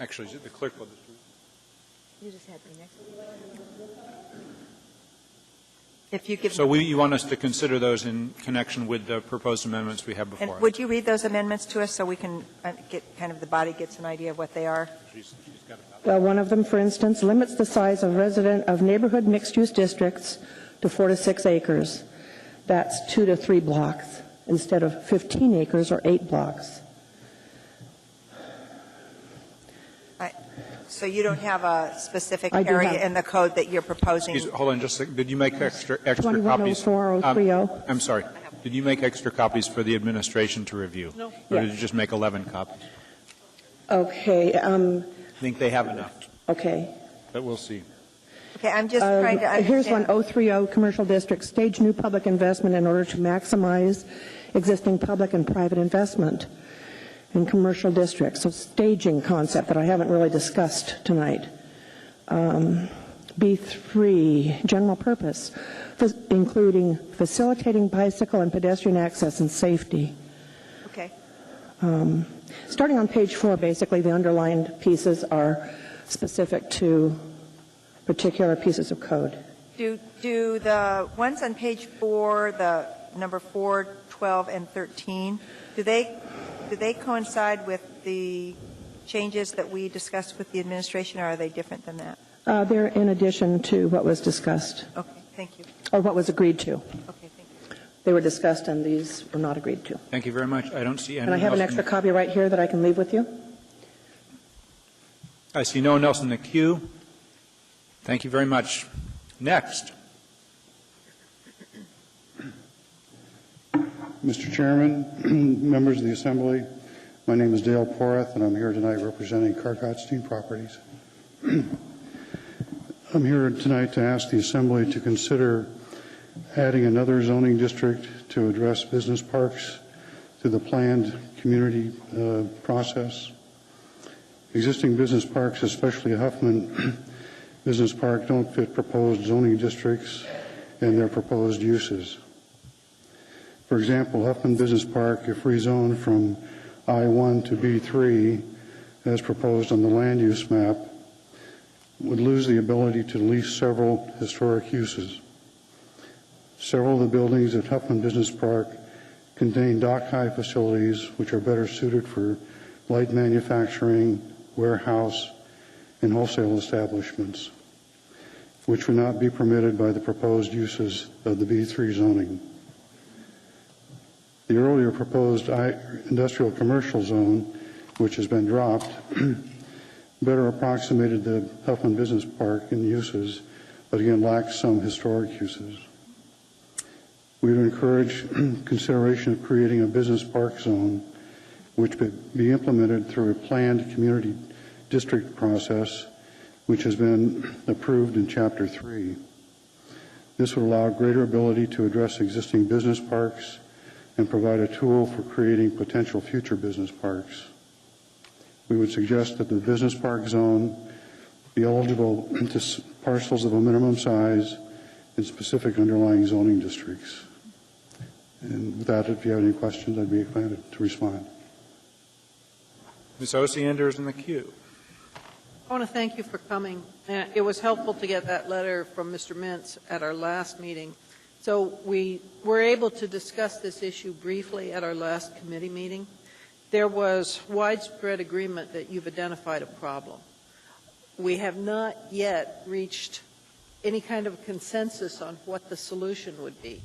Actually, the clerk will distribute it. You just had the next one. If you give. So you want us to consider those in connection with the proposed amendments we have before us? And would you read those amendments to us so we can get the body gets an idea of what they are? Well, one of them, for instance, limits the size of neighborhood mixed-use districts to 4 to 6 acres. That's 2 to 3 blocks instead of 15 acres or 8 blocks. So you don't have a specific area in the code that you're proposing? Hold on just a second. Did you make extra copies? 2104, 030. I'm sorry. Did you make extra copies for the administration to review? No. Or did you just make 11 copies? Okay. I think they have enough. Okay. But we'll see. Okay, I'm just trying to understand. Here's one, 030, commercial district, stage new public investment in order to maximize existing public and private investment in commercial districts. So staging concept that I haven't really discussed tonight. B3, general purpose, including facilitating bicycle and pedestrian access and safety. Okay. Starting on page 4, basically, the underlined pieces are specific to particular pieces of code. Do the ones on page 4, the number 4, 12, and 13, do they coincide with the changes that we discussed with the administration, or are they different than that? They're in addition to what was discussed. Okay, thank you. Or what was agreed to. Okay, thank you. They were discussed and these were not agreed to. Thank you very much. I don't see anyone And I have else an extra copy right here that I can leave with you. I see no one else in the queue. Thank you very much. Next. Mr. Chairman, members of the Assembly, my name is Dale Porath, and I'm here tonight representing Karkatstein Properties. I'm here tonight to ask the Assembly to consider adding another zoning district to address business parks through the planned community process. Existing business parks, especially Huffman Business Park, don't fit proposed zoning districts and their proposed uses. For example, Huffman Business Park, if rezoned from I-1 to B3, as proposed on the land use map, would lose the ability to lease several historic uses. Several of the buildings at Huffman Business Park contain dock-high facilities which are better suited for light manufacturing, warehouse, and wholesale establishments, which would not be permitted by the proposed uses of the B3 zoning. The earlier proposed industrial commercial zone, which has been dropped, better approximated the Huffman Business Park in uses, but again lacks some historic uses. We would encourage consideration of creating a business park zone, which could be implemented through a planned community district process, which has been approved in Chapter 3. This would allow greater ability to address existing business parks and provide a tool for creating potential future business parks. We would suggest that the business park zone be eligible to parcels of a minimum size in specific underlying zoning districts. And with that, if you have any questions, I'd be glad to respond. Ms. Osiander is in the queue. I want to thank you for coming. It was helpful to get that letter from Mr. Mintz at our last meeting. So we were able to discuss this issue briefly at our last committee meeting. There was widespread agreement that you've identified a problem. We have not yet reached any kind of consensus on what the solution would be.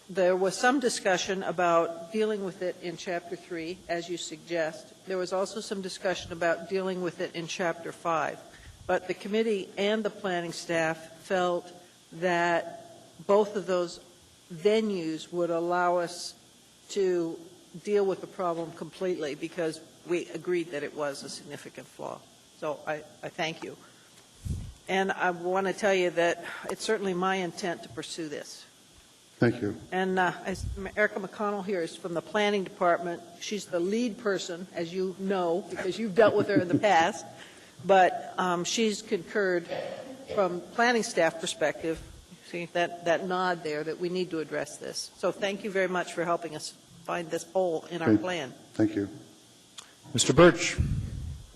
There was some discussion about dealing with it in Chapter 3, as you suggest. There was also some discussion about dealing with it in Chapter 5. But the committee and the planning staff felt that both of those venues would allow us to deal with the problem completely because we agreed that it was a significant flaw. So I thank you. And I want to tell you that it's certainly my intent to pursue this. Thank you. And as Erica McConnell here is from the planning department. She's the lead person, as you know, because you've dealt with her in the past. But she's concurred from planning staff perspective, see that nod there, that we need to address this. So thank you very much for helping us find this hole in our plan. Thank you. Mr. Birch.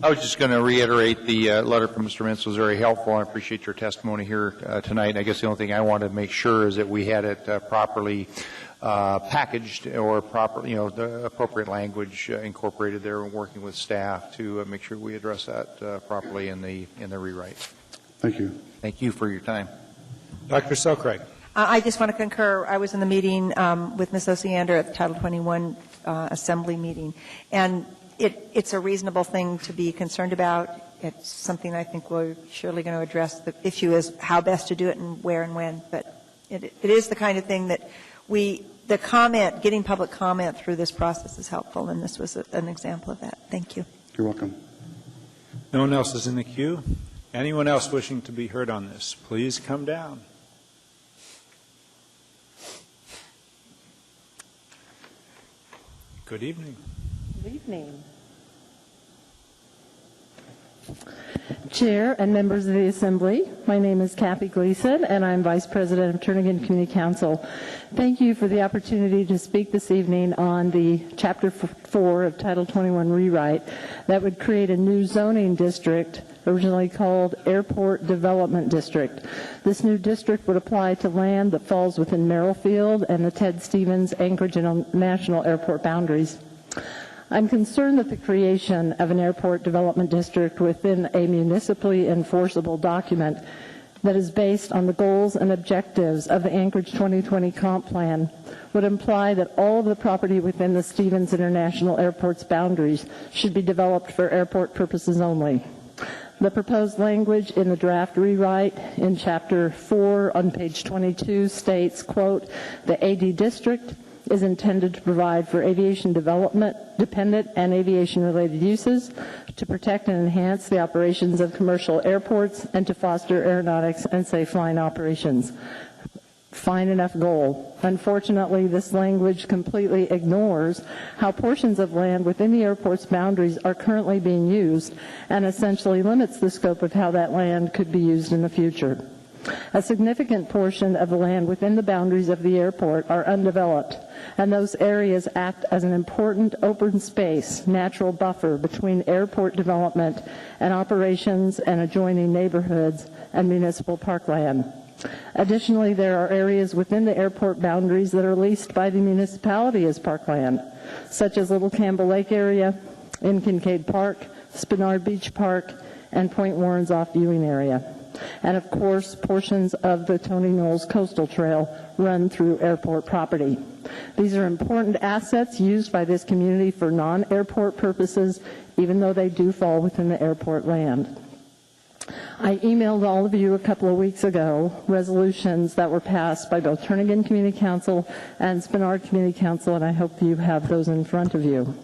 I was just going to reiterate the letter from Mr. Mintz was very helpful. I appreciate your testimony here tonight. I guess the only thing I wanted to make sure is that we had it properly packaged or properly, the appropriate language incorporated there and working with staff to make sure we address that properly in the rewrite. Thank you. Thank you for your time. Dr. Selkirk. I just want to concur. I was in the meeting with Ms. Osiander at the Title 21 Assembly meeting, and it's a reasonable thing to be concerned about. It's something I think we're surely going to address. The issue is how best to do it and where and when. But it is the kind of thing that getting public comment through this process is helpful, and this was an example of that. Thank you. You're welcome. No one else is in the queue. Anyone else wishing to be heard on this, please come down. Good evening. Good evening. Chair and members of the Assembly, my name is Kathy Gleason, and I'm Vice President of Turnagain Community Council. Thank you for the opportunity to speak this evening on the Chapter 4 of Title 21 rewrite that would create a new zoning district originally called Airport Development District. This new district would apply to land that falls within Merrill-Field and the Ted Stevens Anchorage International Airport boundaries. I'm concerned that the creation of an airport development district within a municipally enforceable document that is based on the goals and objectives of the Anchorage 2020 Comp Plan would imply that all of the property within the Stevens International Airport's boundaries should be developed for airport purposes only. The proposed language in the draft rewrite in Chapter 4 on page 22 states, quote, "The AD district is intended to provide for aviation development, dependent and aviation-related uses, to protect and enhance the operations of commercial airports, and to foster aeronautics and safe flying operations." Fine enough goal. Unfortunately, this language completely ignores how portions of land within the airport's boundaries are currently being used and essentially limits the scope of how that land could be used in the future. A significant portion of the land within the boundaries of the airport are undeveloped, and those areas act as an important open space, natural buffer between airport development and operations and adjoining neighborhoods and municipal parkland. Additionally, there are areas within the airport boundaries that are leased by the municipality as parkland, such as Little Campbell Lake area, in Kincaid Park, Spinard Beach Park, and Point Warren's off-viewing area. And of course, portions of the Tony Knowles Coastal Trail run through airport property. These are important assets used by this community for non-airport purposes, even though they do fall within the airport land. I emailed all of you a couple of weeks ago resolutions that were passed by both Turnagain Community Council and Spinard Community Council, and I hope you have those in front of you.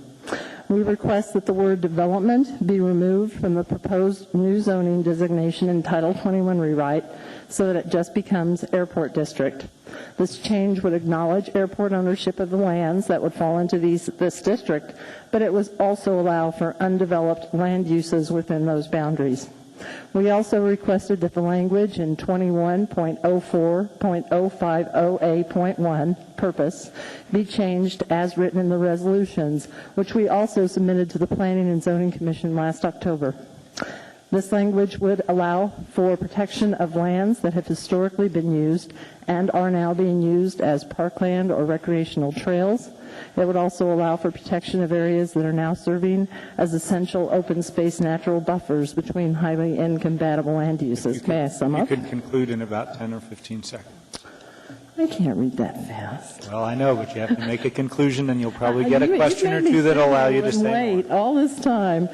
We request that the word development be removed from the proposed new zoning designation in Title 21 rewrite so that it just becomes airport district. This change would acknowledge airport ownership of the lands that would fall into this district, but it would also allow for undeveloped land uses within those boundaries. We also requested that the language in 21.04.050A.1, purpose, be changed as written in the resolutions, which we also submitted to the Planning and Zoning Commission last October. This language would allow for protection of lands that have historically been used and are now being used as parkland or recreational trails. It would also allow for protection of areas that are now serving as essential open space natural buffers between highly incompatible land uses. May I sum up? You could conclude in about 10 or 15 seconds. I can't read that fast. Well, I know, but you have to make a conclusion, and you'll probably get a question or two that will allow you to say more. Wait all this time.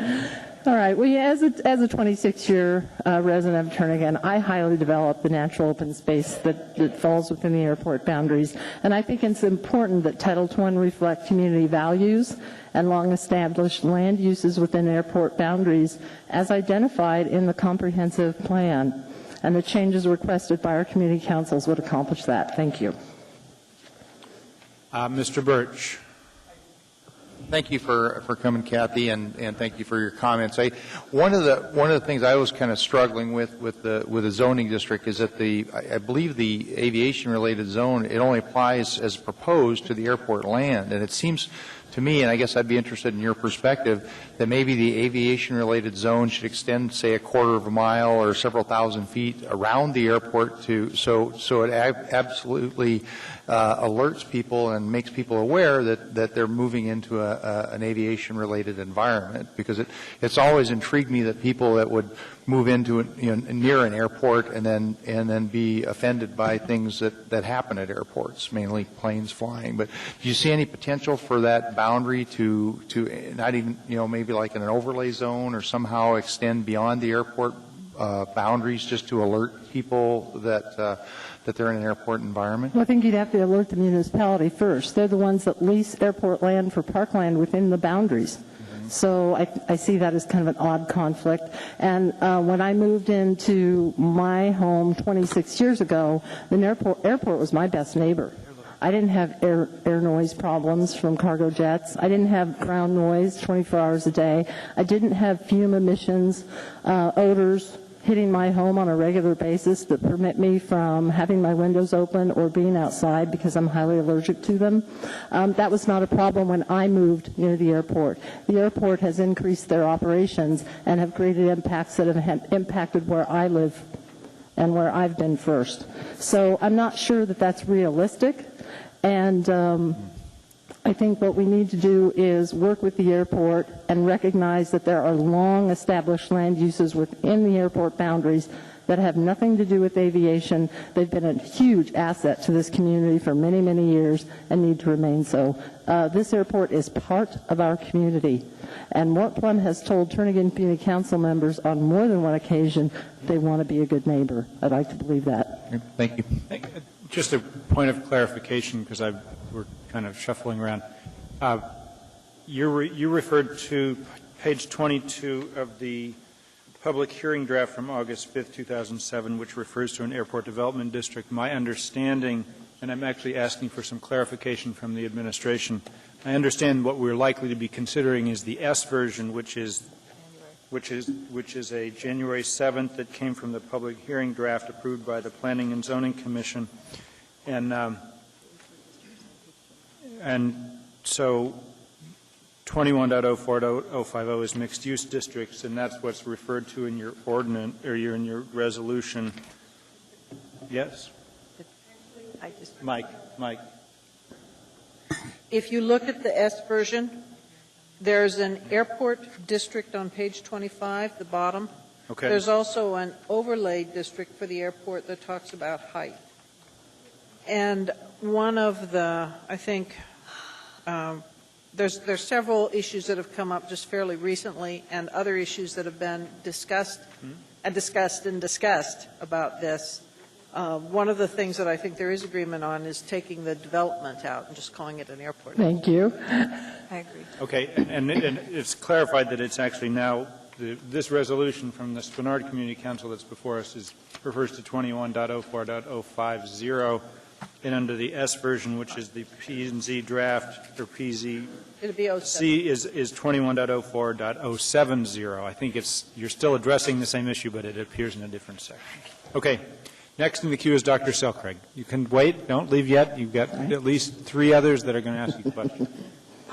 All right. Well, as a 26-year resident of Turnagain, I highly developed the natural open space that falls within the airport boundaries. And I think it's important that Title 20 reflect community values and long-established land uses within airport boundaries as identified in the comprehensive plan. And the changes requested by our community councils would accomplish that. Thank you. Mr. Birch. Thank you for coming, Kathy, and thank you for your comments. One of the things I was kind of struggling with the zoning district is that I believe the aviation-related zone, it only applies as proposed to the airport land, and it seems to me, and I guess I'd be interested in your perspective, that maybe the aviation-related zone should extend, say, a quarter of a mile or several thousand feet around the airport so it absolutely alerts people and makes people aware that they're moving into an aviation-related environment, because it's always intrigued me that people that would move into near an airport and then be offended by things that happen at airports, mainly planes flying. But do you see any potential for that boundary to not even maybe like in an overlay zone or somehow extend beyond the airport boundaries just to alert people that they're in an airport environment? Well, I think you'd have to alert the municipality first. They're the ones that lease airport land for parkland within the boundaries. So I see that as kind of an odd conflict. And when I moved into my home 26 years ago, the airport was my best neighbor. I didn't have air noise problems from cargo jets. I didn't have ground noise 24 hours a day. I didn't have fume emissions, odors hitting my home on a regular basis that permit me from having my windows open or being outside because I'm highly allergic to them. That was not a problem when I moved near the airport. The airport has increased their operations and have created impacts that have impacted where I live and where I've been first. So I'm not sure that that's realistic. And I think what we need to do is work with the airport and recognize that there are long-established land uses within the airport boundaries that have nothing to do with aviation. They've been a huge asset to this community for many, many years and need to remain so. This airport is part of our community. And Mort Plum has told Turnagain Community Council members on more than one occasion they want to be a good neighbor. I'd like to believe that. Thank you. Just a point of clarification, because we're kind of shuffling around. You referred to page 22 of the public hearing draft from August 5th, 2007, which refers to an airport development district. My understanding, and I'm actually asking for some clarification from the administration, I understand what we're likely to be considering is the S version, which is a January 7th that came from the public hearing draft approved by the Planning and Zoning Commission. And so 21.04.050 is mixed-use districts, and that's what's referred to in your ordinance or in your resolution. Yes, Mike. If you look at the S version, there's an airport district on page 25, the bottom. Okay. There's also an overlay district for the airport that talks about height. And one of the, I think, there's several issues that have come up just fairly recently, and other issues that have been discussed about this. One of the things that I think there is agreement on is taking the development out and just calling it an airport. Thank you. I agree. Okay, and it's clarified that it's actually now, this resolution from the Spenard Community Council that's before us refers to 21.04.050. and under the S version, which is the P and Z draft, or PZ, It'll be 07. C is 21.04.070. I think you're still addressing the same issue, but it appears in a different section. Okay. Next in the queue is Dr. Selkrig. You can wait. Don't leave yet. You've got at least 3 others that are going to ask you questions.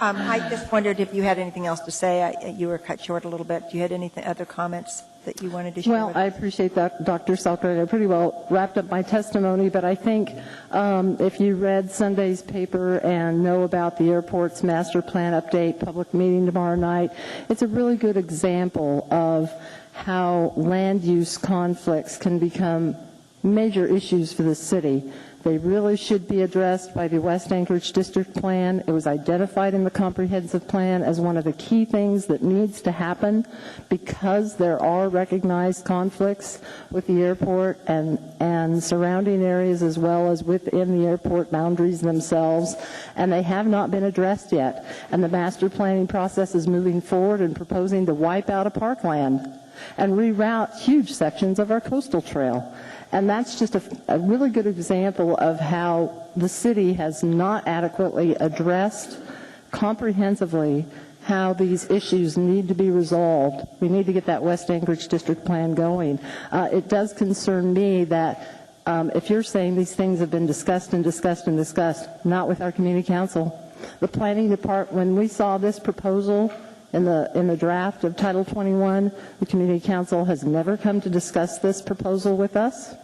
I just wondered if you had anything else to say. You were cut short a little bit. Do you had any other comments that you wanted to share? Well, I appreciate that, Dr. Selkrig. I pretty well wrapped up my testimony, but I think if you read Sunday's paper and know about the airport's master plan update public meeting tomorrow night, it's a really good example of how land use conflicts can become major issues for the city. They really should be addressed by the West Anchorage District Plan. It was identified in the comprehensive plan as one of the key things that needs to happen because there are recognized conflicts with the airport and surrounding areas as well as within the airport boundaries themselves, and they have not been addressed yet. And the master planning process is moving forward and proposing to wipe out a parkland and reroute huge sections of our coastal trail. And that's just a really good example of how the city has not adequately addressed comprehensively how these issues need to be resolved. We need to get that West Anchorage District Plan going. It does concern me that if you're saying these things have been discussed and discussed and discussed, not with our community council. The planning department, when we saw this proposal in the draft of Title 21, the Community Council has never come to discuss this proposal with us.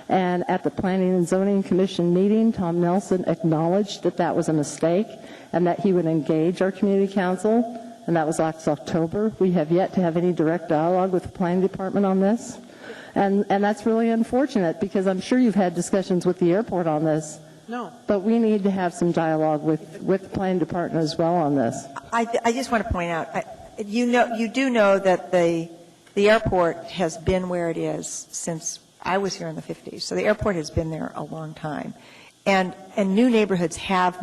And at the Planning and Zoning Commission meeting, Tom Nelson acknowledged that that was a mistake and that he would engage our Community Council, and that was last October. We have yet to have any direct dialogue with the Planning Department on this. And that's really unfortunate because I'm sure you've had discussions with the airport on this. No. But we need to have some dialogue with the Planning Department as well on this. I just want to point out, you do know that the airport has been where it is since I was here in the 50s. So the airport has been there a long time. And new neighborhoods have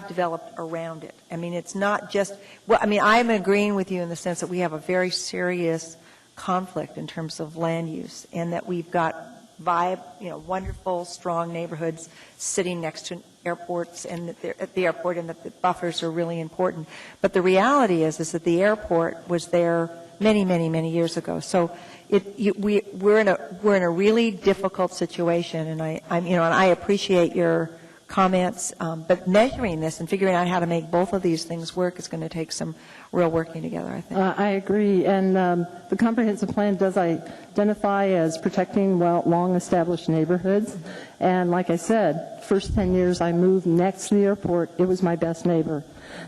developed around it. I mean, it's not just, well, I mean, I'm agreeing with you in the sense that we have a very serious conflict in terms of land use and that we've got wonderful, strong neighborhoods sitting next to airports and at the airport and that the buffers are really important. But the reality is that the airport was there many, many, many years ago. So we're in a really difficult situation, and I appreciate your comments. But measuring this and figuring out how to make both of these things work is going to take some real working together, I think. I agree, and the comprehensive plan does identify as protecting long-established neighborhoods. And like I said, first 10 years I moved next to the airport. It was my best neighbor.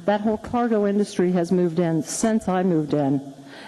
That whole cargo industry has moved in since I moved in,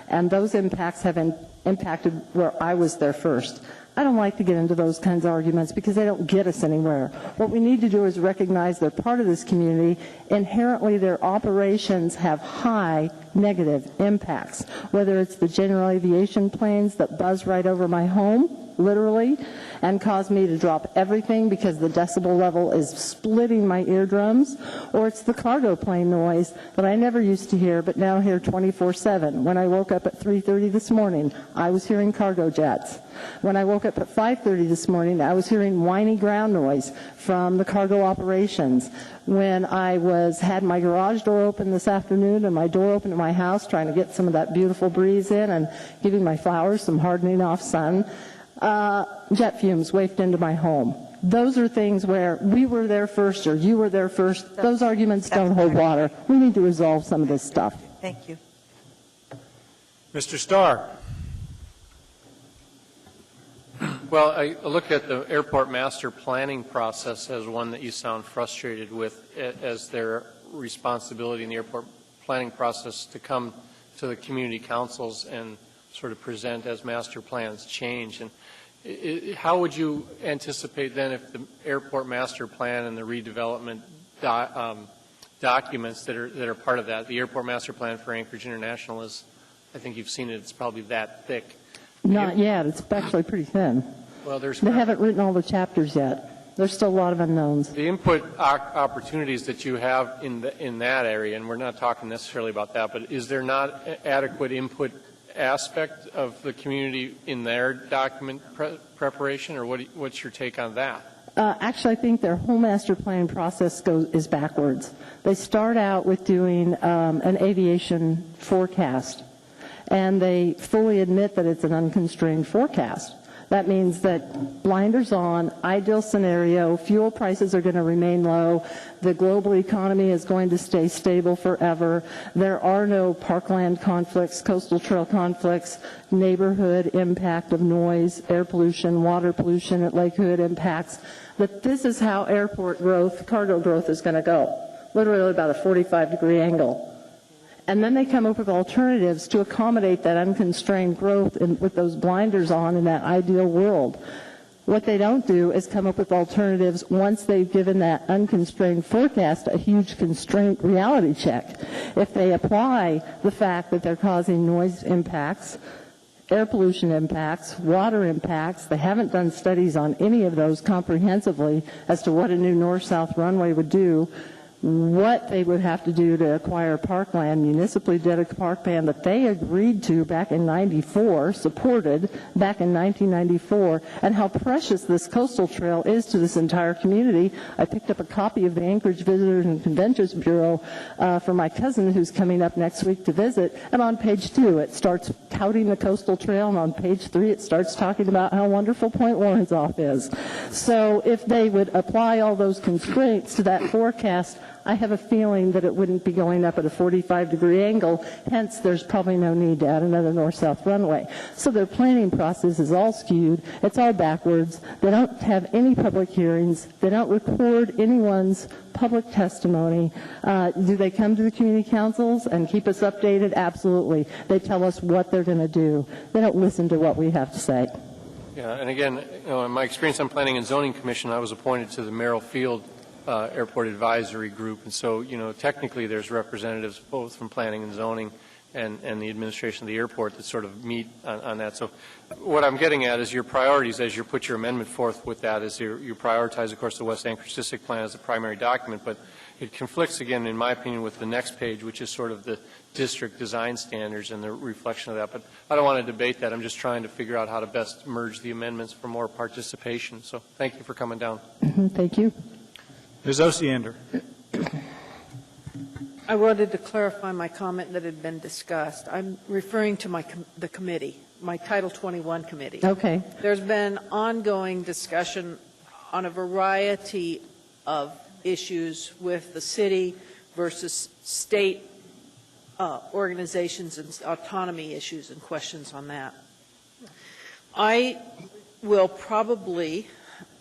and those impacts have impacted where I was there first. I don't like to get into those kinds of arguments because they don't get us anywhere. What we need to do is recognize they're part of this community. Inherently, their operations have high negative impacts, whether it's the general aviation planes that buzz right over my home, literally, and cause me to drop everything because the decibel level is splitting my eardrums, or it's the cargo plane noise that I never used to hear but now hear 24/7. When I woke up at 3:30 this morning, I was hearing cargo jets. When I woke up at 5:30 this morning, I was hearing whiny ground noise from the cargo operations. When I had my garage door open this afternoon and my door open to my house trying to get some of that beautiful breeze in and giving my flowers some hardening off sun, jet fumes wafted into my home. Those are things where we were there first or you were there first. Those arguments don't hold water. We need to resolve some of this stuff. Thank you. Mr. Starr. Well, I look at the airport master planning process as one that you sound frustrated with as their responsibility in the airport planning process to come to the community councils and sort of present as master plans change. And how would you anticipate then if the airport master plan and the redevelopment documents that are part of that, the airport master plan for Anchorage International is, I think you've seen it, it's probably that thick. Not yet. It's actually pretty thin. Well, they haven't written all the chapters yet. There's still a lot of unknowns. The input opportunities that you have in that area, and we're not talking necessarily about that, but is there not adequate input aspect of the community in their document preparation, or what's your take on that? Actually, I think their whole master plan process is backwards. They start out with doing an aviation forecast, and they fully admit that it's an unconstrained forecast. That means that blinders on, ideal scenario, fuel prices are going to remain low, the global economy is going to stay stable forever, there are no parkland conflicts, coastal trail conflicts, neighborhood impact of noise, air pollution, water pollution at Lake Hood impacts, that this is how airport growth, cargo growth is going to go, literally about a 45-degree angle. And then they come up with alternatives to accommodate that unconstrained growth with those blinders on in that ideal world. What they don't do is come up with alternatives once they've given that unconstrained forecast a huge constraint reality check. If they apply the fact that they're causing noise impacts, air pollution impacts, water impacts, they haven't done studies on any of those comprehensively as to what a new north-south runway would do, what they would have to do to acquire parkland, municipally dedicated parkland that they agreed to back in 94, supported back in 1994, and how precious this coastal trail is to this entire community. I picked up a copy of the Anchorage Visitors and Conventions Bureau for my cousin who's coming up next week to visit, and on page 2 it starts touting the coastal trail, and on page 3 it starts talking about how wonderful Point Lorenzoff is. So if they would apply all those constraints to that forecast, I have a feeling that it wouldn't be going up at a 45-degree angle, hence there's probably no need to add another north-south runway. So their planning process is all skewed, it's all backwards, they don't have any public hearings, they don't record anyone's public testimony. Do they come to the community councils and keep us updated? Absolutely. They tell us what they're going to do. They don't listen to what we have to say. Yeah, and again, in my experience on Planning and Zoning Commission, I was appointed to the Merrill Field Airport Advisory Group, and so, technically there's representatives both from Planning and Zoning and the administration of the airport that sort of meet on that. So what I'm getting at is your priorities as you put your amendment forth with that is you prioritize, of course, the West Anchorage District Plan as the primary document, but it conflicts, again, in my opinion, with the next page, which is sort of the district design standards and the reflection of that. But I don't want to debate that. I'm just trying to figure out how to best merge the amendments for more participation. So thank you for coming down. Thank you. Ms. Osiander. I wanted to clarify my comment that had been discussed. I'm referring to the committee, my Title 21 committee. Okay. There's been ongoing discussion on a variety of issues with the city versus state organizations and autonomy issues and questions on that. I will probably,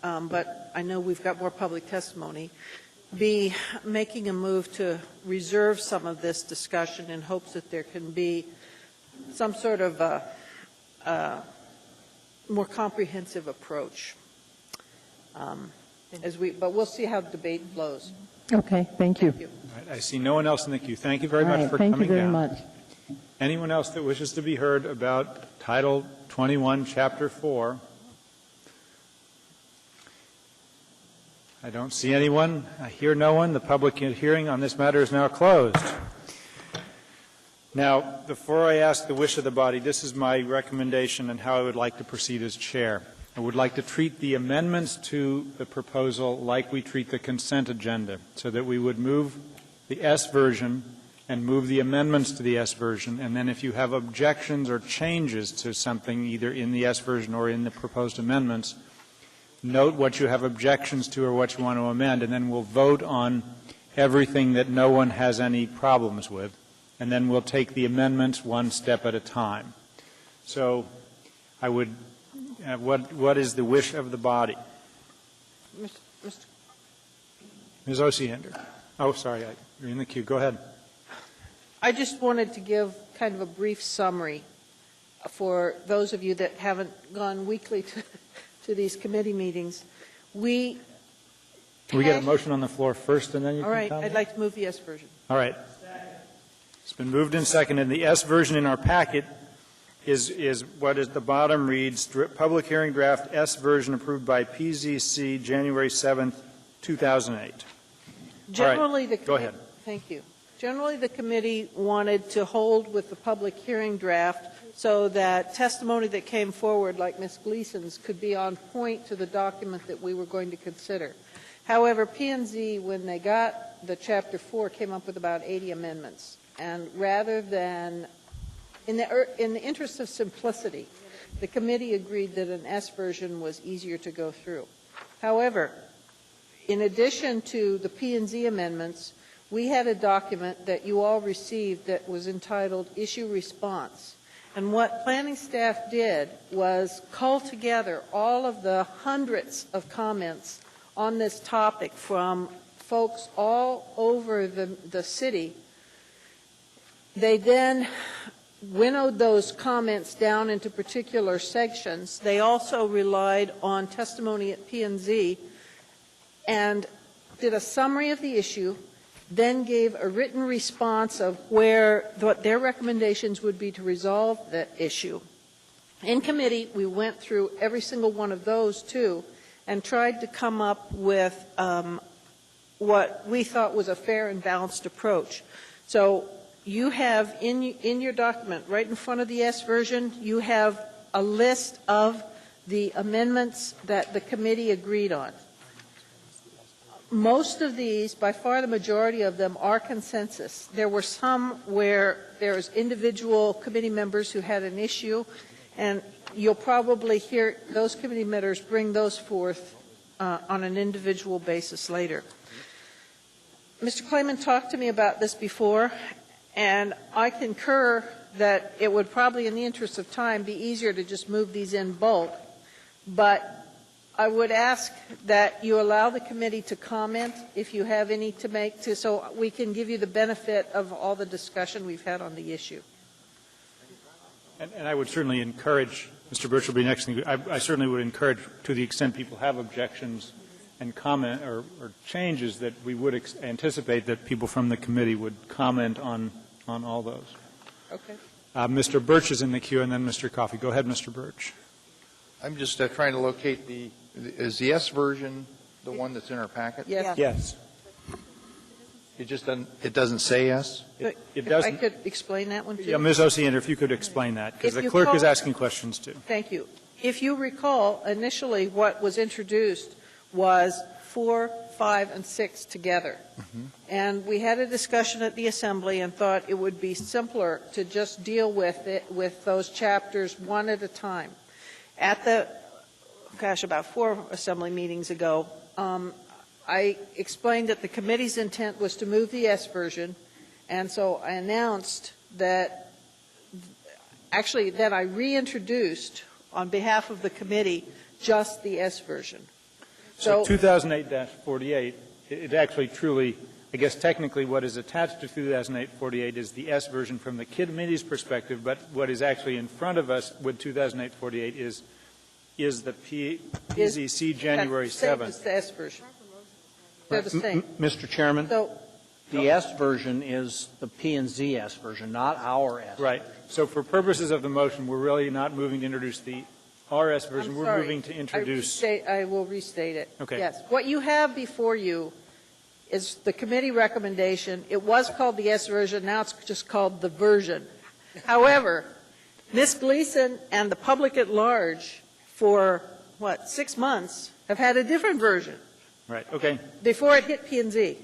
but I know we've got more public testimony, be making a move to reserve some of this discussion in hopes that there can be some sort of a more comprehensive approach. But we'll see how the debate flows. Okay, thank you. All right, I see no one else in the queue. Thank you very All much right, for thank coming you very down. much. Anyone else that wishes to be heard about Title 21, Chapter 4? I don't see anyone. I hear no one. The public hearing on this matter is now closed. Now, before I ask the wish of the body, this is my recommendation and how I would like to proceed as chair. I would like to treat the amendments to the proposal like we treat the consent agenda, so that we would move the S version and move the amendments to the S version, and then if you have objections or changes to something either in the S version or in the proposed amendments, note what you have objections to or what you want to amend, and then we'll vote on everything that no one has any problems with, and then we'll take the amendments one step at a time. So I would, what is the wish of the body? Ms. Osiander. Oh, sorry, you're in the queue. Go ahead. I just wanted to give kind of a brief summary for those of you that haven't gone weekly to these committee meetings. We get a motion on the floor first, and then you all can right, comment? I'd like to move the S version. All right. It's been moved and seconded. The S version in our packet is what at the bottom reads, public hearing draft S version approved by PZC January 7th, 2008. Generally, all right. Go ahead. Thank you. Generally, the committee wanted to hold with the public hearing draft so that testimony that came forward, like Ms. Gleason's, could be on point to the document that we were going to consider. However, P&Z, when they got the Chapter 4, came up with about 80 amendments. And rather than, in the interest of simplicity, the committee agreed that an S version was easier to go through. However, in addition to the P&Z amendments, we had a document that you all received that was entitled Issue Response. And what planning staff did was cull together all of the hundreds of comments on this topic from folks all over the city. They then winnowed those comments down into particular sections. They also relied on testimony at P&Z and did a summary of the issue, then gave a written response of what their recommendations would be to resolve the issue. In committee, we went through every single one of those, too, and tried to come up with what we thought was a fair and balanced approach. So you have in your document, right in front of the S version, you have a list of the amendments that the committee agreed on. Most of these, by far the majority of them, are consensus. There were some where there was individual committee members who had an issue, and you'll probably hear those committee members bring those forth on an individual basis later. Mr. Clayman talked to me about this before, and I concur that it would probably, in the interest of time, be easier to just move these in bulk, but I would ask that you allow the committee to comment if you have any to make, so we can give you the benefit of all the discussion we've had on the issue. And I would certainly encourage, Mr. Birch will be next. I certainly would encourage, to the extent people have objections and comment or changes, that we would anticipate that people from the committee would comment on all those. Okay. Mr. Birch is in the queue, and then Mr. Coffey. Go ahead, Mr. Birch. I'm just trying to locate is the S version the one that's in our packet? Yes. Yes. It doesn't say yes? It doesn't. I could explain that one, too? Yeah, Ms. Osiander, if you could explain that, because the clerk is asking questions, too. Thank you. If you recall, initially what was introduced was 4, 5, and 6 together. Mm-hmm. And we had a discussion at the Assembly and thought it would be simpler to just deal with those chapters one at a time. At about 4 Assembly meetings ago, I explained that the committee's intent was to move the S version, and so I announced that I reintroduced on behalf of the committee just the S version. So 2008-48, it actually truly, I guess technically what is attached to 2008-48 is the S version from the committee's perspective, but what is actually in front of us with 2008-48 is the PZC January 7th. It's the S version. They're the same. Mr. Chairman, So, the S version is the P&Z S version, not our S. Right. So for purposes of the motion, we're really not moving to introduce the RS version. I'm We're sorry. moving to introduce. I will restate it. Okay. Yes. What you have before you is the committee recommendation. It was called the S version. Now it's just called the version. However, Ms. Gleason and the public at large for, 6 months have had a different version Right. Okay. before it hit P&Z.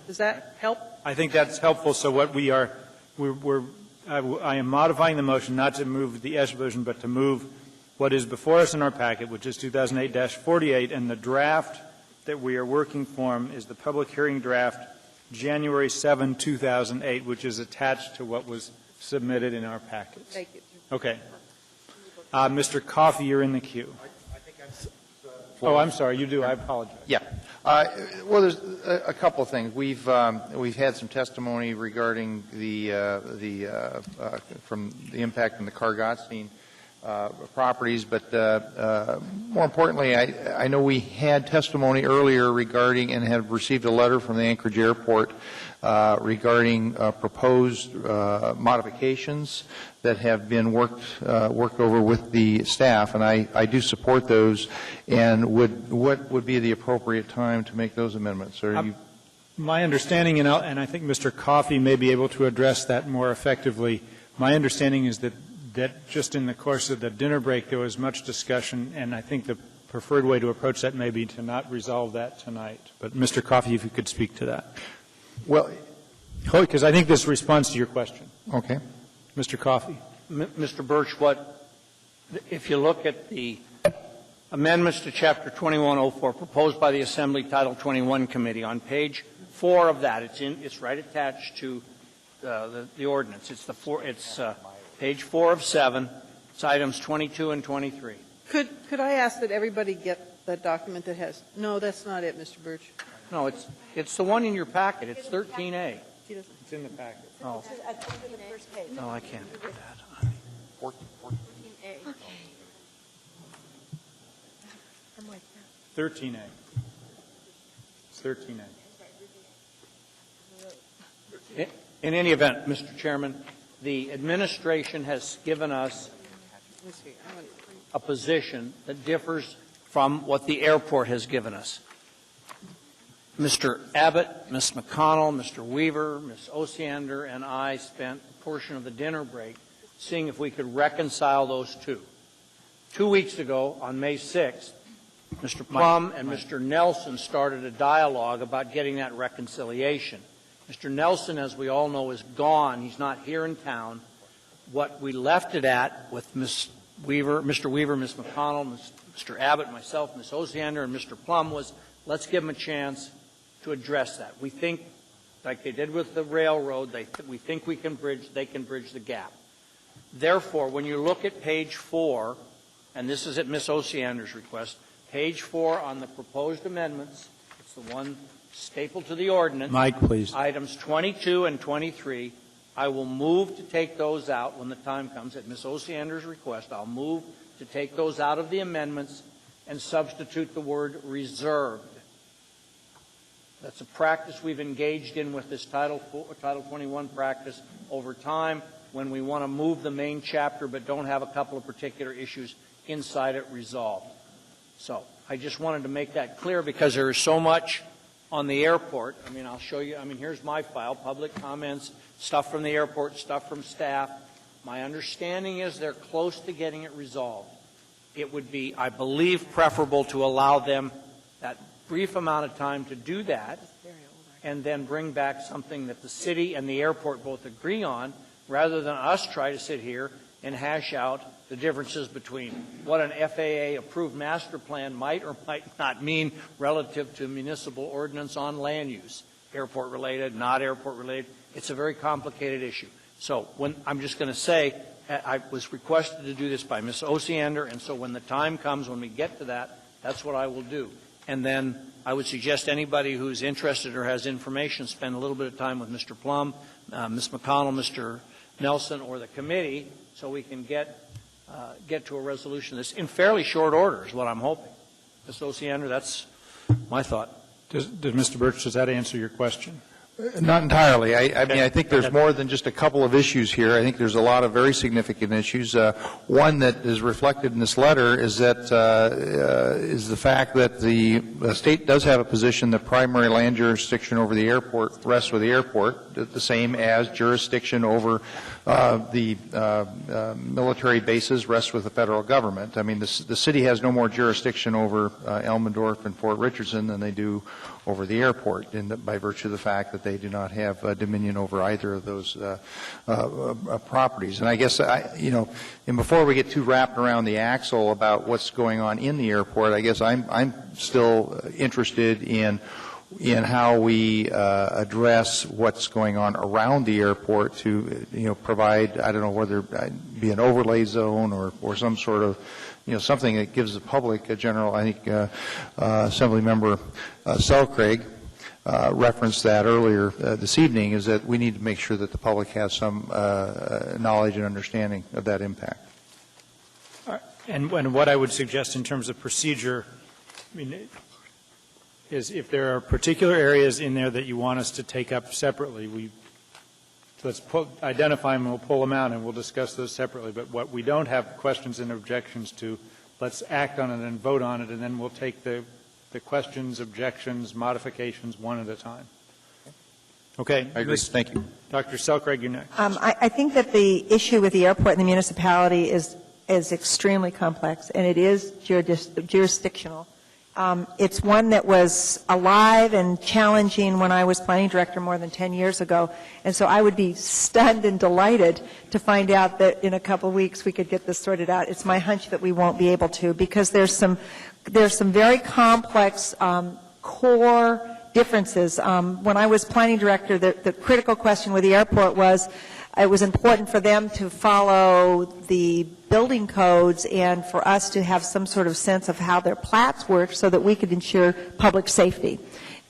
Does that help? I think that's helpful. So what I am modifying the motion not to move the S version, but to move what is before us in our packet, which is 2008-48, and the draft that we are working from is the public hearing draft January 7, 2008, which is attached to what was submitted in our packets. Thank you. Okay. Mr. Coffey, you're in the queue. Oh, I'm sorry. You do. I apologize. Yeah. Well, there's a couple of things. We've had some testimony regarding from the impact on the Kargatstein properties, but more importantly, I know we had testimony earlier regarding and have received a letter from the Anchorage Airport regarding proposed modifications that have been worked over with the staff, and I do support those. And what would be the appropriate time to make those amendments? My understanding, and I think Mr. Coffey may be able to address that more effectively, my understanding is that that just in the course of the dinner break, there was much discussion, and I think the preferred way to approach that may be to not resolve that tonight. But Mr. Coffey, if you could speak to that. Well, because I think this responds to your question. Okay. Mr. Coffey. Mr. Birch, if you look at the amendments to Chapter 2104 proposed by the Assembly Title 21 Committee, on page 4 of that, it's right attached to the ordinance. It's page 4 of 7. It's items 22 and 23. Could I ask that everybody get that document that has, no, that's not it, Mr. Birch. No, it's the one in your packet. It's 13A. It's in the packet. Oh. No, I can't do that. 14A. 13A. It's 13A. In any event, Mr. Chairman, the administration has given us a position that differs from what the airport has given us. Mr. Abbott, Ms. McConnell, Mr. Weaver, Ms. Osiander, and I spent a portion of the dinner break seeing if we could reconcile those two. 2 weeks ago, on May 6th, Mr. Plum and Mr. Nelson started a dialogue about getting that reconciliation. Mr. Nelson, as we all know, is gone. He's not here in town. What we left it at with Ms. Weaver, Mr. Weaver, Ms. McConnell, Mr. Abbott, myself, Ms. Osiander, and Mr. Plum was, let's give them a chance to address that. We think, like they did with the railroad, we think they can bridge the gap. Therefore, when you look at page 4, and this is at Ms. Osiander's request, page 4 on the proposed amendments, it's the one stapled to the ordinance. Mike, please. Items 22 and 23, I will move to take those out when the time comes at Ms. Osiander's request. I'll move to take those out of the amendments and substitute the word reserved. That's a practice we've engaged in with this Title 21 practice over time when we want to move the main chapter but don't have a couple of particular issues inside it resolved. So I just wanted to make that clear because there is so much on the airport. I mean, I'll show you. I mean, here's my file, public comments, stuff from the airport, stuff from staff. My understanding is they're close to getting it resolved. It would be, I believe, preferable to allow them that brief amount of time to do that and then bring back something that the city and the airport both agree on rather than us try to sit here and hash out the differences between what an FAA-approved master plan might or might not mean relative to municipal ordinance on land use, airport-related, not airport-related. It's a very complicated issue. So I'm just going to say I was requested to do this by Ms. Osiander, and so when the time comes, when we get to that, that's what I will do. And then I would suggest anybody who's interested or has information spend a little bit of time with Mr. Plum, Ms. McConnell, Mr. Nelson, or the committee so we can get to a resolution of this in fairly short order is what I'm hoping. Ms. Osiander, that's my thought. Mr. Birch, does that answer your question? Not entirely. I mean, I think there's more than just a couple of issues here. I think there's a lot of very significant issues. One that is reflected in this letter is that is the fact that the state does have a position that primary land jurisdiction over the airport rests with the airport, the same as jurisdiction over the military bases rests with the federal government. I mean, the city has no more jurisdiction over Elmendorf and Fort Richardson than they do over the airport, by virtue of the fact that they do not have dominion over either of those properties. And I guess, and before we get too wrapped around the axle about what's going on in the airport, I guess I'm still interested in how we address what's going on around the airport to, provide, I don't know whether it be an overlay zone or some sort of, something that gives the public a general, I think Assemblymember Selcraig referenced that earlier this evening, is that we need to make sure that the public has some knowledge and understanding of that impact. And what I would suggest in terms of procedure, is if there are particular areas in there that you want us to take up separately, let's identify them and we'll pull them out and we'll discuss those separately. But what we don't have questions and objections to, let's act on it and vote on it, and then we'll take the questions, objections, modifications one at a time. Okay. I agree. Thank you. Dr. Selkirk, you're next. I think that the issue with the airport and the municipality is extremely complex, and it is jurisdictional. It's one that was alive and challenging when I was planning director more than 10 years ago, and so I would be stunned and delighted to find out that in a couple of weeks we could get this sorted out. It's my hunch that we won't be able to, because there's some very complex core differences. When I was planning director, the critical question with the airport was it was important for them to follow the building codes and for us to have some sort of sense of how their plats work so that we could ensure public safety.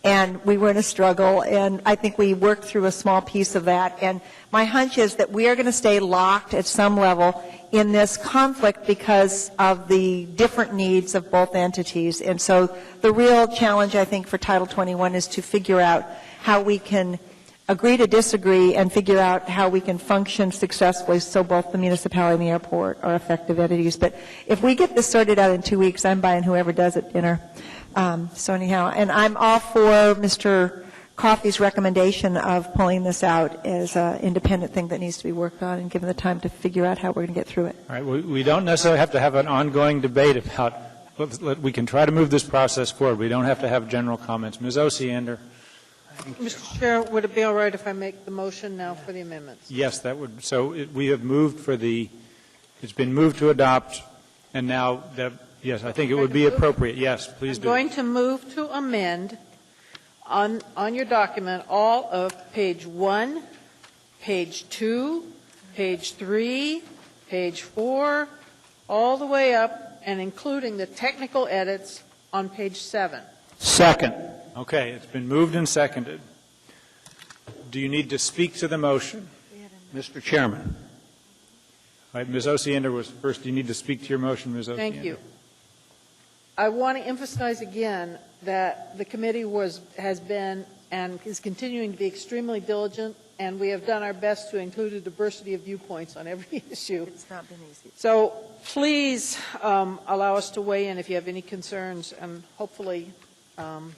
And we were in a struggle, and I think we worked through a small piece of that. And my hunch is that we are going to stay locked at some level in this conflict because of the different needs of both entities. And so the real challenge, I think, for Title 21 is to figure out how we can agree to disagree and figure out how we can function successfully so both the municipality and the airport are effective entities. But if we get this sorted out in 2 weeks, I'm buying whoever does it dinner. So anyhow, and I'm all for Mr. Coffey's recommendation of pulling this out as an independent thing that needs to be worked on and given the time to figure out how we're going to get through it. All right. We don't necessarily have to have an ongoing debate about, we can try to move this process forward. We don't have to have general comments. Ms. Osiander. Mr. Chair, would it be all right if I make the motion now for the amendments? Yes, that would. So we have moved for it's been moved to adopt, and now yes, I think it would be appropriate. Yes, please do. I'm going to move to amend on your document all of page 1, page 2, page 3, page 4, all the way up, and including the technical edits on page 7. Second. Okay, it's been moved and seconded. Do you need to speak to the motion? Mr. Chairman. All right, Ms. Osiander was first. Do you need to speak to your motion, Ms. Osiander? Thank you. I want to emphasize again that the committee has been and is continuing to be extremely diligent, and we have done our best to include a diversity of viewpoints on every issue. It's not been easy. So please allow us to weigh in if you have any concerns, and hopefully, I'll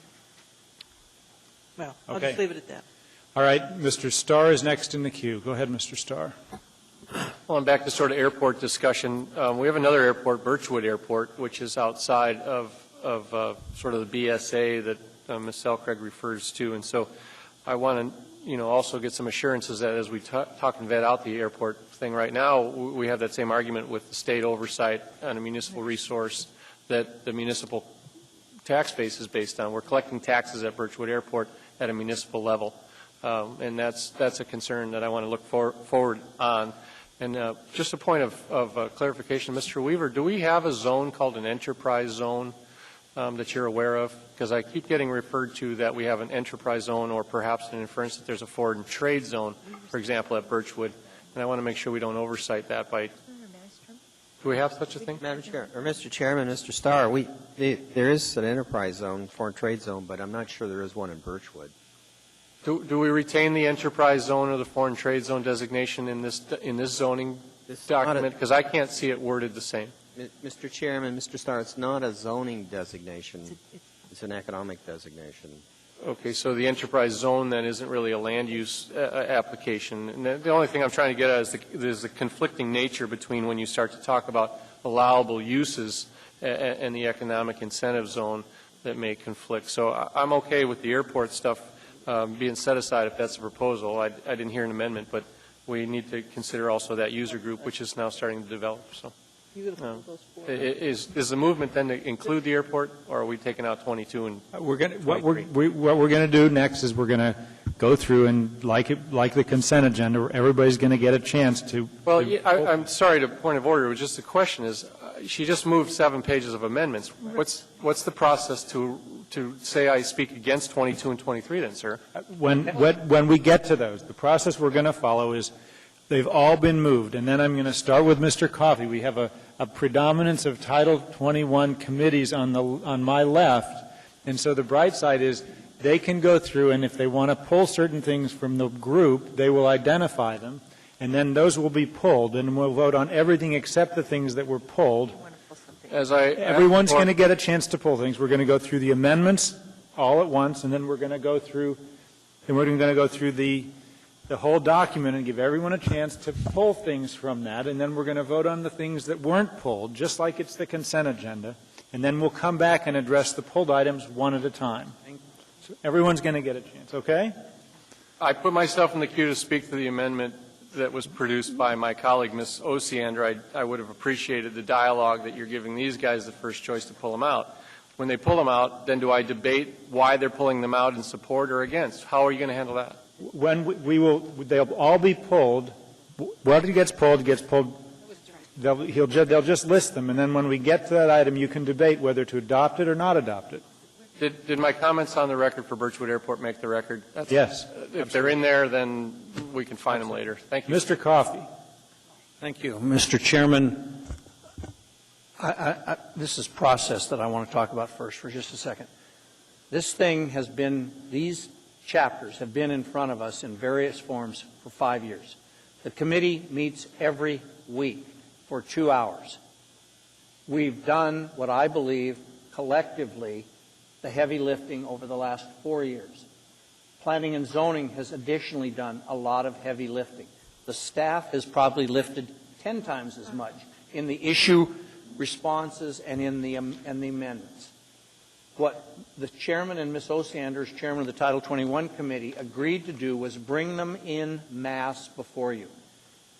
just leave it at that. All right, Mr. Starr is next in the queue. Go ahead, Mr. Starr. Well, and back to sort of airport discussion. We have another airport, Birchwood Airport, which is outside of sort of the BSA that Ms. Selkirk refers to, and so I want to, also get some assurances that as we talk and vet out the airport thing right now, we have that same argument with the state oversight on a municipal resource that the municipal tax base is based on. We're collecting taxes at Birchwood Airport at a municipal level, and that's a concern that I want to look forward on. And just a point of clarification, Mr. Weaver, do we have a zone called an enterprise zone that you're aware of? Because I keep getting referred to that we have an enterprise zone or perhaps an inference that there's a foreign trade zone, for example, at Birchwood. And I want to make sure we don't oversight that by... Do we have such a thing? Madam Chair, or Mr. Chairman, Mr. Starr, there is an enterprise zone, foreign trade zone, but I'm not sure there is one in Birchwood. Do we retain the enterprise zone or the foreign trade zone designation in this zoning document? Because I can't see it worded the same. Mr. Chairman, Mr. Starr, it's not a zoning designation. It's an economic designation. Okay, so the enterprise zone then isn't really a land use application. And the only thing I'm trying to get at is the conflicting nature between when you start to talk about allowable uses and the economic incentive zone that may conflict. So I'm okay with the airport stuff being set aside if that's a proposal. I didn't hear an amendment, but we need to consider also that user group, which is now starting to develop. So, is the movement then to include the airport, or are we taking out 22 and what we're going to do next is we're going to go through and like the consent agenda, everybody's going to get a chance to. Well, I'm sorry to point of order. It was just the question is, she just moved 7 pages of amendments. What's the process to say I speak against 22 and 23 then, sir? When we get to those, the process we're going to follow is they've all been moved, and then I'm going to start with Mr. Coffey. We have a predominance of Title 21 committees on my left, and so the bright side is they can go through, and if they want to pull certain things from the group, they will identify them, and then those will be pulled, and we'll vote on everything except the things that were pulled. Everyone's going to get a chance to pull things. We're going to go through the amendments all at once, and then we're going to go through then we're going to go through the whole document and give everyone a chance to pull things from that, and then we're going to vote on the things that weren't pulled, just like it's the consent agenda, and then we'll come back and address the pulled items one at a time. So everyone's going to get a chance, okay? I put myself in the queue to speak to the amendment that was produced by my colleague, Ms. Osiander. I would have appreciated the dialogue that you're giving these guys the first choice to pull them out. When they pull them out, then do I debate why they're pulling them out in support or against? How are you going to handle that? When they'll all be pulled. What gets pulled gets pulled. They'll just list them, and then when we get to that item, you can debate whether to adopt it or not adopt it. Did my comments on the record for Birchwood Airport make the record? Yes. If they're in there, then we can find them later. Thank you. Mr. Coffey. Thank you. Mr. Chairman, this is process that I want to talk about first for just a second. This thing has been, these chapters have been in front of us in various forms for 5 years. The committee meets every week for 2 hours. We've done what I believe collectively the heavy lifting over the last 4 years. Planning and zoning has additionally done a lot of heavy lifting. The staff has probably lifted 10 times as much in the issue responses and in the amendments. What the chairman and Ms. Osiander, as chairman of the Title 21 committee, agreed to do was bring them in mass before you.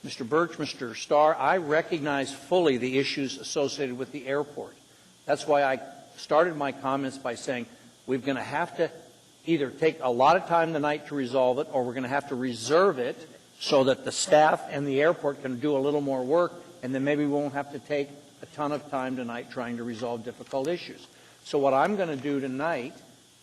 Mr. Birch, Mr. Starr, I recognize fully the issues associated with the airport. That's why I started my comments by saying we're going to have to either take a lot of time tonight to resolve it, or we're going to have to reserve it so that the staff and the airport can do a little more work, and then maybe we won't have to take a ton of time tonight trying to resolve difficult issues. So what I'm going to do tonight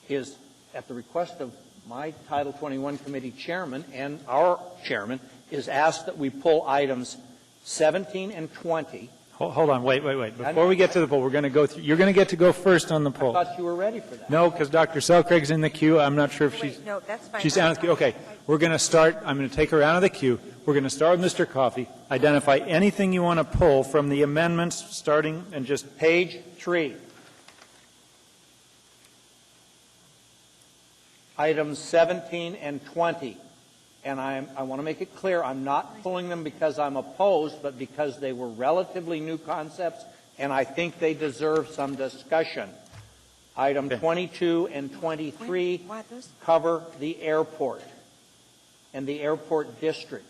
is, at the request of my Title 21 committee chairman and our chairman, is ask that we pull items 17 and 20. Hold on, wait. Before we get to the poll, we're going to go through. You're going to get to go first on the poll. I thought you were ready for that. No, because Dr. Selcraig's in the queue. I'm not sure if she's. No, that's fine. She's out of the queue. Okay, we're going to start. I'm going to take her out of the queue. We're going to start with Mr. Coffey. Identify anything you want to pull from the amendments, starting and just page 3. Items 17 and 20. And I want to make it clear, I'm not pulling them because I'm opposed, but because they were relatively new concepts, and I think they deserve some discussion. Item 22 and 23 cover the airport and the airport district.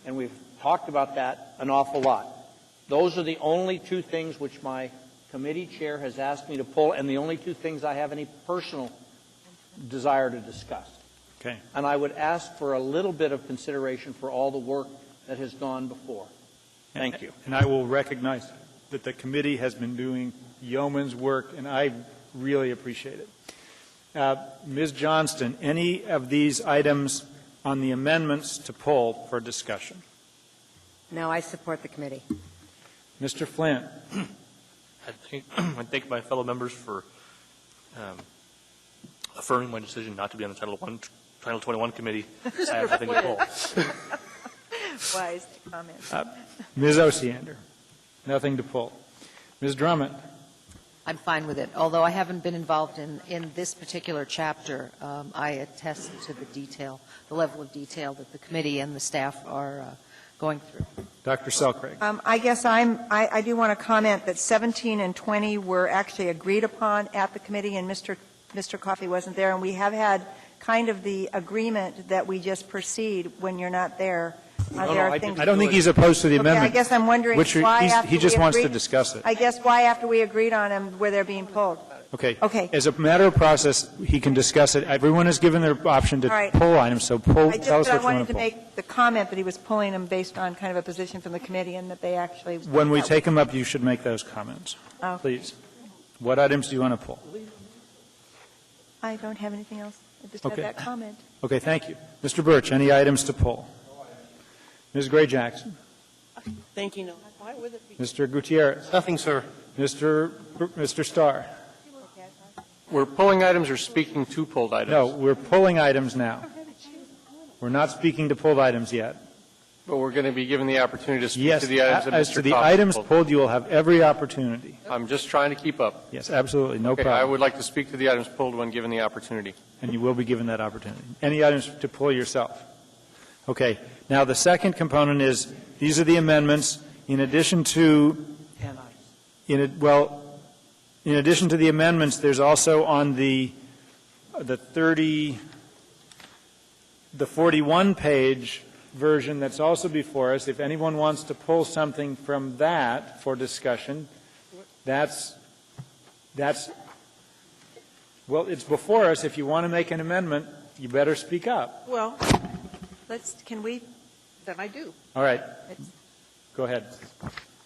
And we've talked about that an awful lot. Those are the only two things which my committee chair has asked me to pull, and the only two things I have any personal desire to discuss. Okay. And I would ask for a little bit of consideration for all the work that has gone before. Thank you. And I will recognize that the committee has been doing yeoman's work, and I really appreciate it. Ms. Johnston, any of these items on the amendments to pull for discussion? No, I support the committee. Mr. Flynn. I thank my fellow members for affirming my decision not to be on the Title 21 committee. I have nothing to pull. Wise comment. Ms. Osiander, nothing to pull. Ms. Drummond. I'm fine with it. Although I haven't been involved in this particular chapter, I attest to the detail, the level of detail that the committee and the staff are going through. Dr. Selcraig. I guess I do want to comment that 17 and 20 were actually agreed upon at the committee, and Mr. Coffey wasn't there, and we have had kind of the agreement that we just proceed when you're not there. I don't think he's opposed to the amendment. I guess I'm wondering why after he just wants to agreed- discuss it. I guess why after we agreed on them were they being pulled? Okay. Okay. As a matter of process, he can discuss it. Everyone is given their option to All right. pull items, so tell us what you I want wanted to to pull. make the comment that he was pulling them based on kind of a position from the committee and that they actually. When we take them up, you should make those comments, Oh. please. What items do you want to pull? I don't have anything else. I just have Okay. that comment. Okay, thank you. Mr. Birch, any items to pull? Ms. Gray-Jackson? Thank you. No. Why would it be? Mr. Gutierrez? Nothing, sir. Mr. Starr? We're pulling items or speaking to pulled items? No, we're pulling items now. We're not speaking to pulled items yet. But we're going to be given the opportunity to speak Yes, to the items that as Mr. to the Coffey items pulled. pulled, you will have every opportunity. I'm just trying to keep up. Yes, absolutely, no Okay, problem. I would like to speak to the items pulled when given the opportunity. And you will be given that opportunity. Any items to pull yourself? Okay. Now, the second component is, these are the amendments in addition to, in addition to the amendments, there's also on the 41-page version that's also before us. If anyone wants to pull something from that for discussion, that's well, it's before us. If you want to make an amendment, you better speak up. Well, then I do. All right. Go ahead.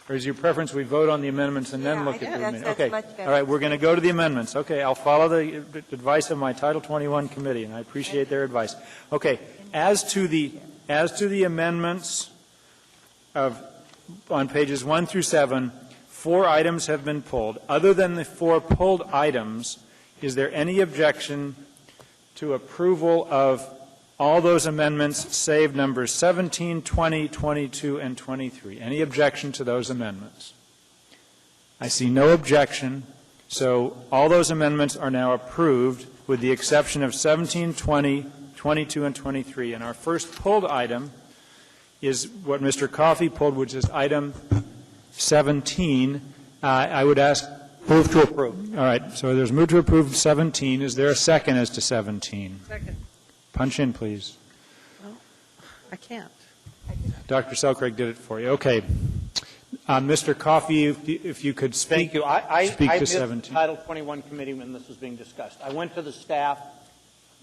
Or is your preference we vote on the amendments and then Yeah, look I at the think amendments? that's Okay. much better. All right, we're going to go to the amendments. Okay, I'll follow the advice of my Title 21 committee, and I appreciate their advice. Okay, as to the amendments on pages 1 through 7, 4 items have been pulled. Other than the 4 pulled items, is there any objection to approval of all those amendments, save numbers 17, 20, 22, and 23? Any objection to those amendments? I see no objection, so all those amendments are now approved with the exception of 17, 20, 22, and 23. And our first pulled item is what Mr. Coffey pulled, which is item 17. I would ask. Move to approve. All right, so there's move to approve 17. Is there a second as to 17? Second. Punch in, please. Well, I can't. Dr. Selkirk did it for you. Okay. Mr. Coffey, if you could speak, Thank you. I speak to missed 17. Title 21 committee when this was being discussed. I went to the staff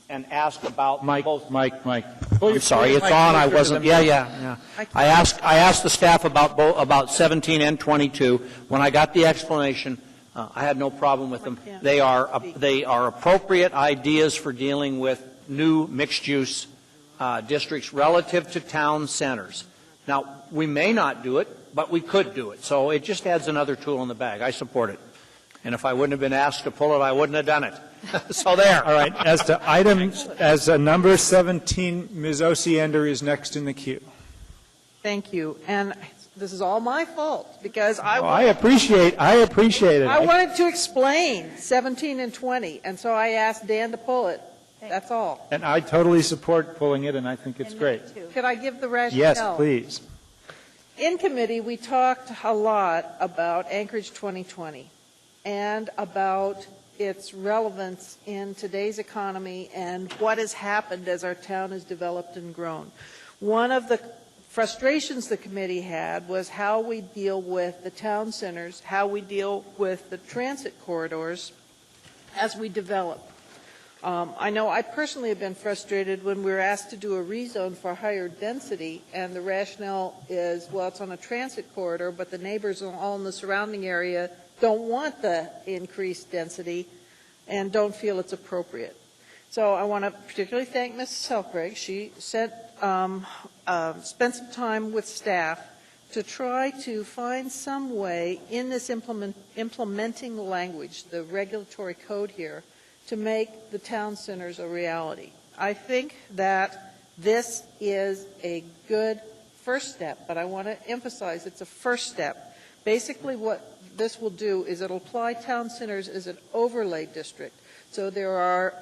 and asked about both. Mike. I'm sorry, it's on. I wasn't. Yeah. I asked the staff about 17 and 22. When I got the explanation, I had no problem with them. They are appropriate ideas for dealing with new mixed-use districts relative to town centers. Now, we may not do it, but we could do it. So it just adds another tool in the bag. I support it. And if I wouldn't have been asked to pull it, I wouldn't have done it. So there. All right. As to items, as number 17, Ms. Osiander is next in the queue. Thank you. And this is all my fault because I appreciate it. I wanted to explain 17 and 20, and so I asked Dan to pull it. That's all. And I totally support pulling it, and I think it's great. Could I give the rationale? Yes, please. In committee, we talked a lot about Anchorage 2020 and about its relevance in today's economy and what has happened as our town has developed and grown. One of the frustrations the committee had was how we deal with the town centers, how we deal with the transit corridors as we develop. I know I personally have been frustrated when we were asked to do a rezone for higher density, and the rationale is, well, it's on a transit corridor, but the neighbors all in the surrounding area don't want the increased density and don't feel it's appropriate. So I want to particularly thank Mrs. Selkirk. She spent some time with staff to try to find some way in this implementing language, the regulatory code here, to make the town centers a reality. I think that this is a good first step, but I want to emphasize it's a first step. Basically what this will do is it'll apply town centers as an overlay district. So there are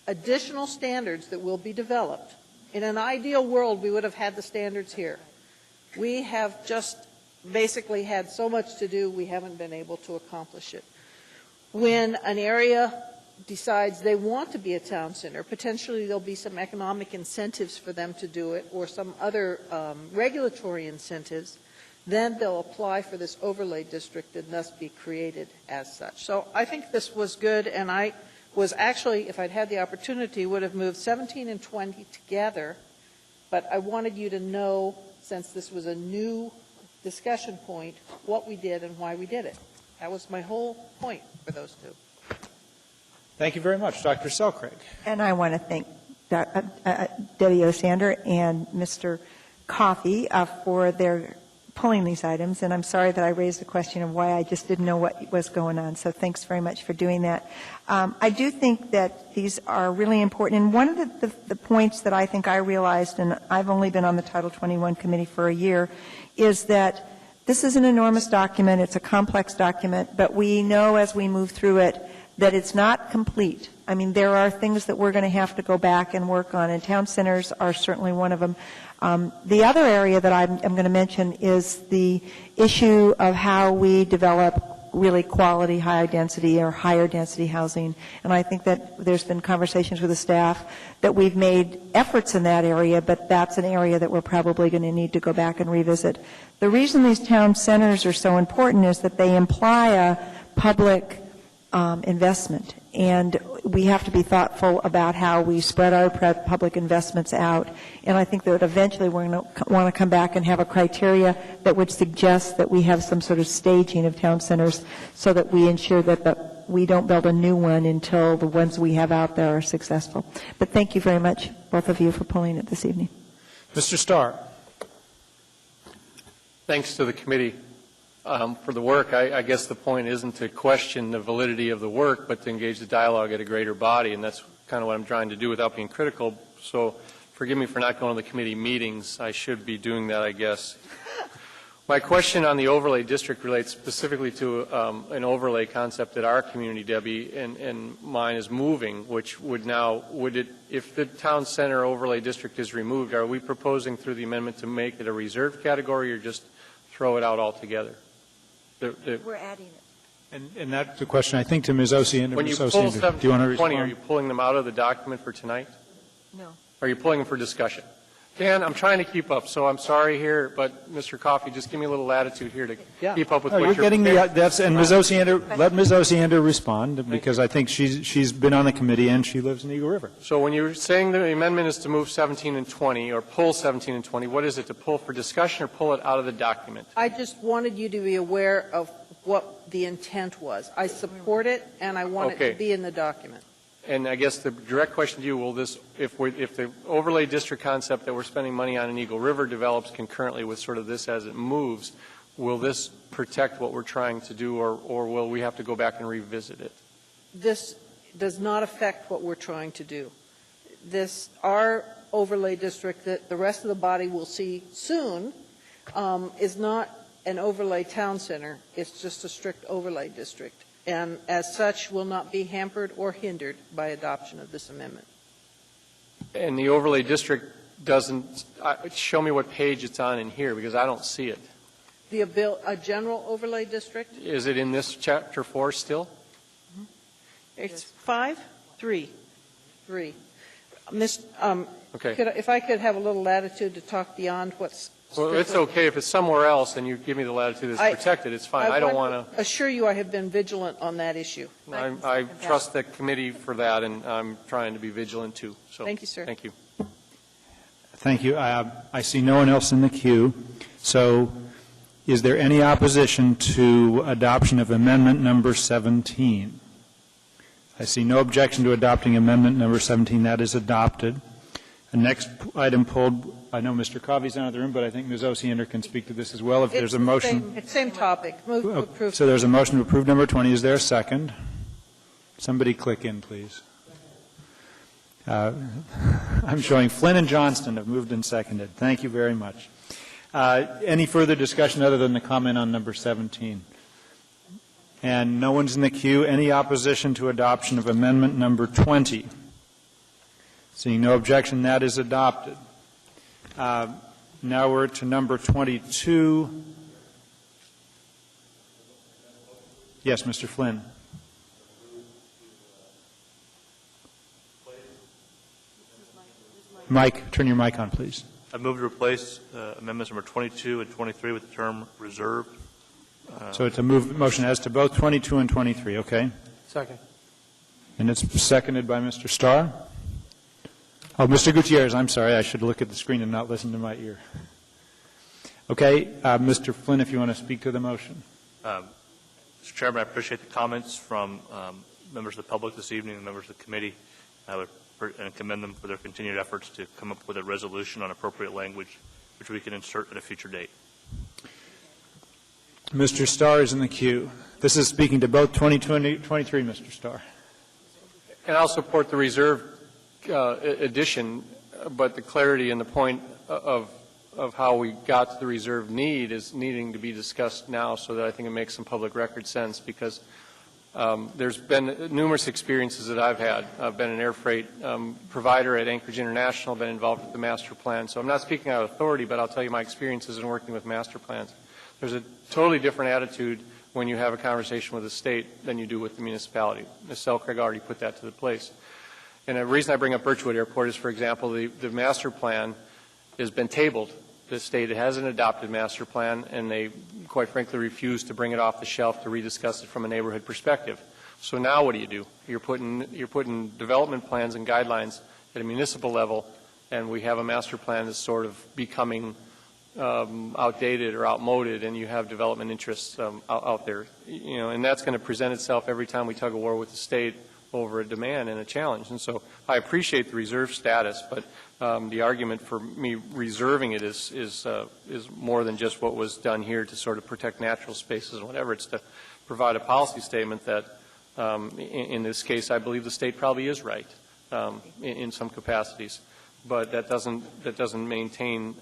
additional standards that will be developed. In an ideal world, we would have had the standards here. We have just basically had so much to do, we haven't been able to accomplish it. When an area decides they want to be a town center, potentially there'll be some economic incentives for them to do it or some other regulatory incentives, then they'll apply for this overlay district and thus be created as such. So I think this was good, and I was actually, if I'd had the opportunity, would have moved 17 and 20 together, but I wanted you to know, since this was a new discussion point, what we did and why we did it. That was my whole point for those two. Thank you very much. Dr. Selkirk. And I want to thank Debbie Osander and Mr. Coffey for their pulling these items, and I'm sorry that I raised the question of why I just didn't know what was going on, so thanks very much for doing that. I do think that these are really important, and one of the points that I think I realized, and I've only been on the Title 21 committee for a year, is that this is an enormous document, it's a complex document, but we know as we move through it that it's not complete. I mean, there are things that we're going to have to go back and work on, and town centers are certainly one of them. The other area that I'm going to mention is the issue of how we develop really quality, high density or higher density housing. And I think that there's been conversations with the staff that we've made efforts in that area, but that's an area that we're probably going to need to go back and revisit. The reason these town centers are so important is that they imply a public investment, and we have to be thoughtful about how we spread our public investments out. And I think that eventually we're going to want to come back and have a criteria that would suggest that we have some sort of staging of town centers so that we ensure that we don't build a new one until the ones we have out there are successful. But thank you very much, both of you, for pulling it this evening. Mr. Starr. Thanks to the committee for the work. I guess the point isn't to question the validity of the work, but to engage the dialogue at a greater body, and that's kind of what I'm trying to do without being critical. So forgive me for not going to the committee meetings. I should be doing that, I guess. My question on the overlay district relates specifically to an overlay concept that our community, Debbie, and mine is moving, which would it, if the town center overlay district is removed, are we proposing through the amendment to make it a reserved category or just throw it out altogether? We're adding it. And that's the question, I think, to Ms. Osiander. When you pull 17 and 20, are you pulling them out of the document for tonight? No. Are you pulling them for discussion? Dan, I'm trying to keep up, so I'm sorry here, but Mr. Coffey, just give me a little latitude here to keep up with what you're getting prepared. and Ms. Osiander, let Ms. Osiander respond, because I think she's been on the committee and she lives in Eagle River. So when you're saying the amendment is to move 17 and 20, or pull 17 and 20, what is it, to pull for discussion or pull it out of the document? I just wanted you to be aware of what the intent was. I support it, and I want it to be in the document. And I guess the direct question to you, will this, if the overlay district concept that we're spending money on in Eagle River develops concurrently with sort of this as it moves, will this protect what we're trying to do, or will we have to go back and revisit it? This does not affect what we're trying to do. Our overlay district that the rest of the body will see soon is not an overlay town center. It's just a strict overlay district, and as such will not be hampered or hindered by adoption of this amendment. And the overlay district doesn't show me what page it's on in here, because I don't see it. A general overlay district? Is it in this chapter 4 still? It's 5, 3. Okay. If I could have a little latitude to talk beyond what's Well, it's okay. If it's somewhere else and you give me the latitude that's protected, it's fine. I don't want to assure you I have been vigilant on that issue. I trust the committee for that, and I'm trying to be vigilant too. So thank you, sir. Thank you. Thank you. I see no one else in the queue. So is there any opposition to adoption of amendment number 17? I see no objection to adopting amendment number 17. That is adopted. The next item pulled, I know Mr. Coffey's out of the room, but I think Ms. Osiander can speak to this as well. If there's a motion. It's same topic. Move to approve. So there's a motion to approve number 20. Is there a second? Somebody click in, please. I'm showing Flynn and Johnston have moved and seconded. Thank you very much. Any further discussion other than the comment on number 17? And no one's in the queue. Any opposition to adoption of amendment number 20? Seeing no objection, that is adopted. Now we're to number 22. Yes, Mr. Flynn. Mike, turn your mic on, please. I move to replace amendments number 22 and 23 with the term reserved. So it's a motion as to both 22 and 23, okay? Second. And it's seconded by Mr. Starr. Oh, Mr. Gutierrez, I'm sorry. I should look at the screen and not listen to my ear. Okay. Mr. Flynn, if you want to speak to the motion. Mr. Chairman, I appreciate the comments from members of the public this evening and members of the committee. I would commend them for their continued efforts to come up with a resolution on appropriate language, which we can insert at a future date. Mr. Starr is in the queue. This is speaking to both 2023, Mr. Starr. And I'll support the reserve addition, but the clarity and the point of how we got to the reserve need is needing to be discussed now, so that I think it makes some public record sense, because there's been numerous experiences that I've had. I've been an air freight provider at Anchorage International, been involved with the master plan. So I'm not speaking out of authority, but I'll tell you my experiences in working with master plans. There's a totally different attitude when you have a conversation with the state than you do with the municipality. Ms. Selcraig already put that to the place. And the reason I bring up Birchwood Airport is, for example, the master plan has been tabled. The state hasn't adopted master plan, and they, quite frankly, refuse to bring it off the shelf to rediscuss it from a neighborhood perspective. So now what do? You're putting development plans and guidelines at a municipal level, and we have a master plan that's sort of becoming outdated or outmoded, and you have development interests out there. And that's going to present itself every time we tug a war with the state over a demand and a challenge. And so I appreciate the reserve status, but the argument for me reserving it is more than just what was done here to sort of protect natural spaces and whatever. It's to provide a policy statement that, in this case, I believe the state probably is right in some capacities. But that doesn't maintain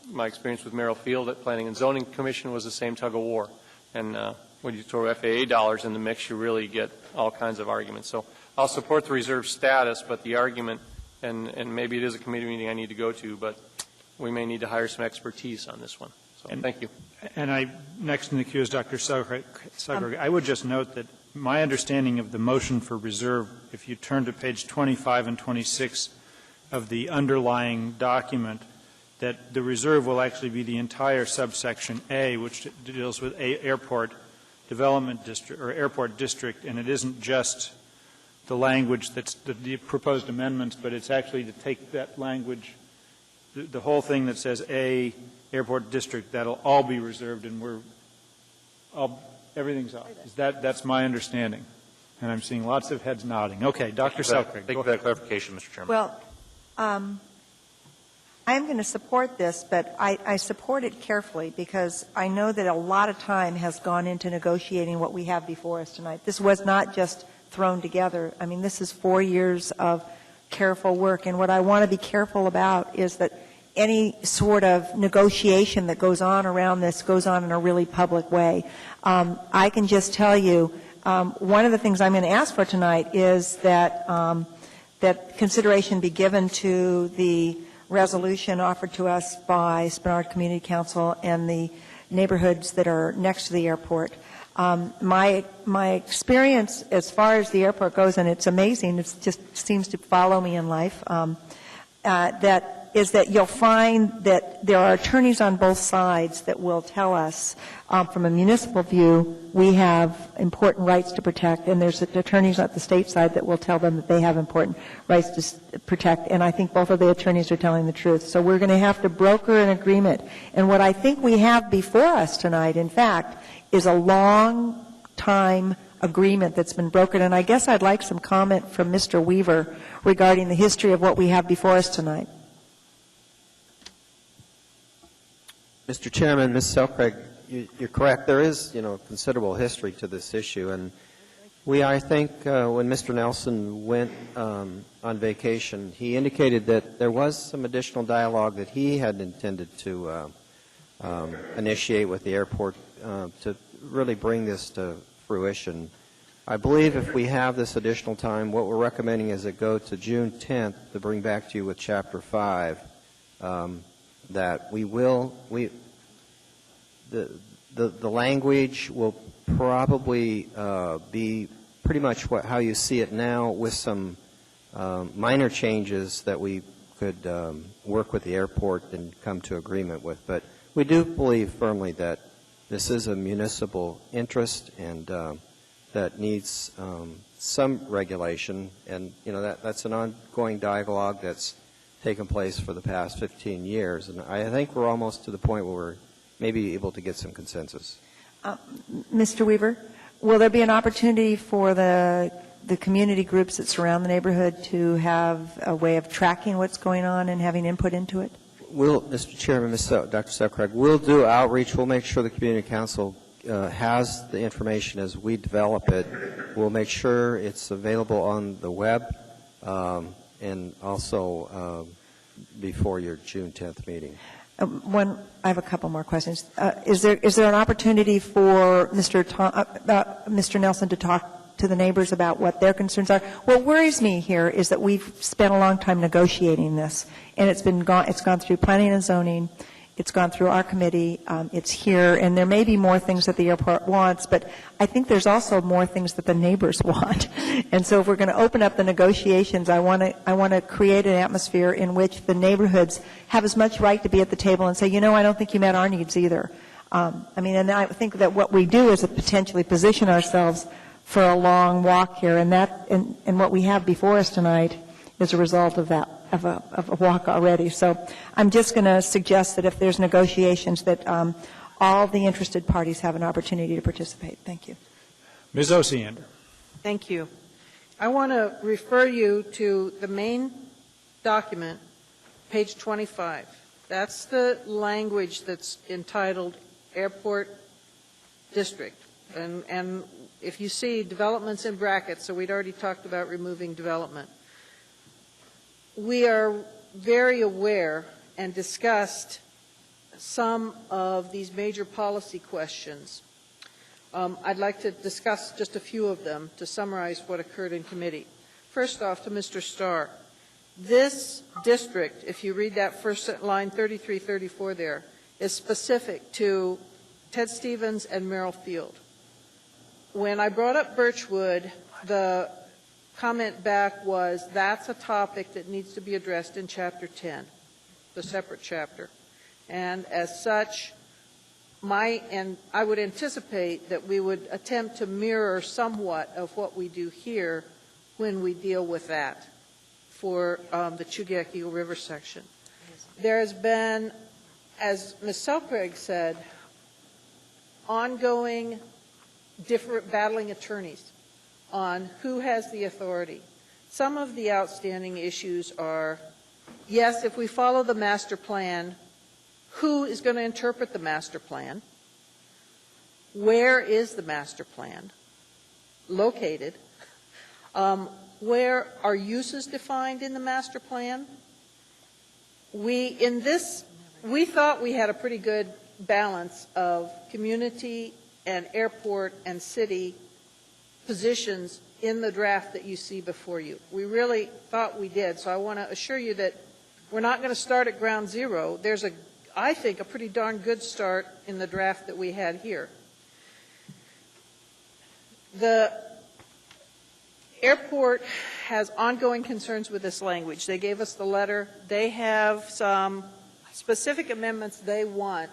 my experience with Merrill Field at Planning and Zoning Commission was the same tug of war. And when you throw FAA dollars in the mix, you really get all kinds of arguments. So I'll support the reserve status, but the argument, and maybe it is a committee meeting I need to go to, but we may need to hire some expertise on this one. So thank you. And next in the queue is Dr. Selcraig. I would just note that my understanding of the motion for reserve, if you turn to page 25 and 26 of the underlying document, that the reserve will actually be the entire subsection A, which deals with airport development district or airport district, and it isn't just the language that's the proposed amendments, but it's actually to take that language, the whole thing that says A, airport district, that'll all be reserved, and everything's off. That's my understanding, and I'm seeing lots of heads nodding. Okay, Dr. Selcraig. Thank you for that clarification, Mr. Chairman. Well, I'm going to support this, but I support it carefully because I know that a lot of time has gone into negotiating what we have before us tonight. This was not just thrown together. I mean, this is 4 years of careful work, and what I want to be careful about is that any sort of negotiation that goes on around this goes on in a really public way. I can just tell you, one of the things I'm going to ask for tonight is that that consideration be given to the resolution offered to us by Spenard Community Council and the neighborhoods that are next to the airport. My experience as far as the airport goes, and it's amazing, it just seems to follow me in life, that you'll find that there are attorneys on both sides that will tell us, from a municipal view, we have important rights to protect, and there's attorneys at the state side that will tell them that they have important rights to protect, and I think both of the attorneys are telling the truth. So we're going to have to broker an agreement. And what I think we have before us tonight, in fact, is a long time agreement that's been brokered, and I guess I'd like some comment from Mr. Weaver regarding the history of what we have before us tonight. Mr. Chairman, Ms. Selcraig, you're correct. There is, considerable history to this issue, and I think, when Mr. Nelson went on vacation, he indicated that there was some additional dialogue that he had intended to initiate with the airport to really bring this to fruition. I believe if we have this additional time, what we're recommending is it go to June 10th to bring back to you with Chapter 5. That the language will probably be pretty much how you see it now, with some minor changes that we could work with the airport and come to agreement with. But we do believe firmly that this is a municipal interest and that needs some regulation, and that's an ongoing dialogue that's taken place for the past 15 years, and I think we're almost to the point where we're maybe able to get some consensus. Mr. Weaver, will there be an opportunity for the community groups that surround the neighborhood to have a way of tracking what's going on and having input into it? Mr. Chairman, Dr. Selcraig, we'll do outreach. We'll make sure the Community Council has the information as we develop it. We'll make sure it's available on the web and also before your June 10th meeting. I have a couple more questions. Is there an opportunity for Mr. Nelson to talk to the neighbors about what their concerns are? What worries me here is that we've spent a long time negotiating this, and it's gone through planning and zoning, it's gone through our committee, it's here, and there may be more things that the airport wants, but I think there's also more things that the neighbors want. And so if we're going to open up the negotiations, I want to create an atmosphere in which the neighborhoods have as much right to be at the table and say, I don't think you met our needs either. And I think that what we do is potentially position ourselves for a long walk here, and what we have before us tonight is a result of that, of a walk already. So I'm just going to suggest that if there's negotiations, that all the interested parties have an opportunity to participate. Thank you. Ms. Osiander. Thank you. I want to refer you to the main document, page 25. That's the language that's entitled Airport District. And if you see developments in brackets, so we'd already talked about removing development. We are very aware and discussed some of these major policy questions. I'd like to discuss just a few of them to summarize what occurred in committee. First off, to Mr. Starr, this district, if you read that first line 33, 34 there, is specific to Ted Stevens and Merrill Field. When I brought up Birchwood, the comment back was that's a topic that needs to be addressed in Chapter 10, the separate chapter. And as such, I would anticipate that we would attempt to mirror somewhat of what we do here when we deal with that for the Chugach-Eagle River section. There has been, as Ms. Selkirk said, ongoing different battling attorneys on who has the authority. Some of the outstanding issues are, yes, if we follow the master plan, who is going to interpret the master plan? Where is the master plan located? Where are uses defined in the master plan? We thought we had a pretty good balance of community and airport and city positions in the draft that you see before you. We really thought we did, so I want to assure you that we're not going to start at ground zero. There's, I think, a pretty darn good start in the draft that we had here. The airport has ongoing concerns with this language. They gave us the letter. They have some specific amendments they want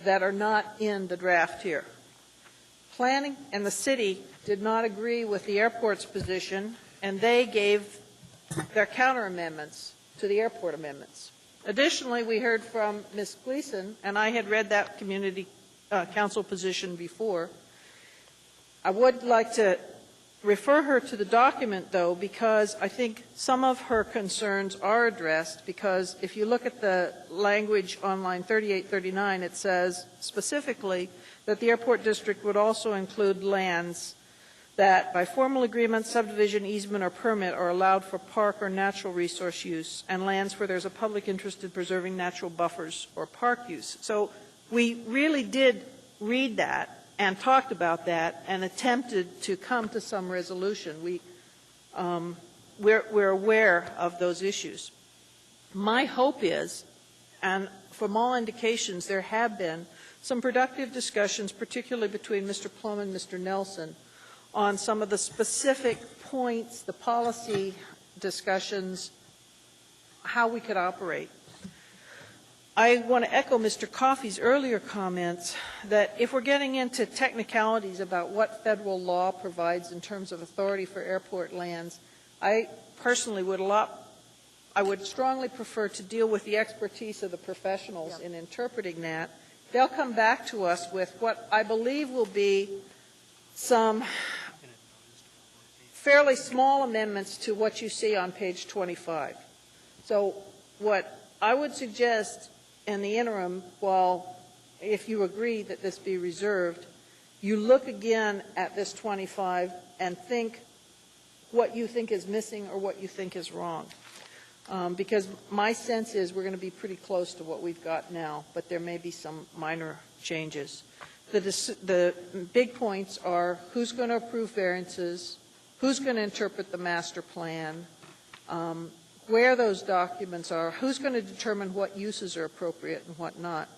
that are not in the draft here. Planning and the city did not agree with the airport's position, and they gave their counter amendments to the airport amendments. Additionally, we heard from Ms. Gleason, and I had read that community council position before. I would like to refer her to the document, though, because I think some of her concerns are addressed, because if you look at the language on line 38, 39, it says specifically that the airport district would also include lands that by formal agreement, subdivision, easement, or permit are allowed for park or natural resource use, and lands where there's a public interest in preserving natural buffers or park use. So we really did read that and talked about that and attempted to come to some resolution. We're aware of those issues. My hope is, and from all indications there have been, some productive discussions, particularly between Mr. Plum and Mr. Nelson, on some of the specific points, the policy discussions, how we could operate. I want to echo Mr. Coffey's earlier comments that if we're getting into technicalities about what federal law provides in terms of authority for airport lands, I personally I would strongly prefer to deal with the expertise of the professionals in interpreting that. They'll come back to us with what I believe will be some fairly small amendments to what you see on page 25. So what I would suggest in the interim, while if you agree that this be reserved, you look again at this 25 and think what you think is missing or what you think is wrong. Because my sense is we're going to be pretty close to what we've got now, but there may be some minor changes. The big points are who's going to approve variances, who's going to interpret the master plan, where those documents are, who's going to determine what uses are appropriate and what not.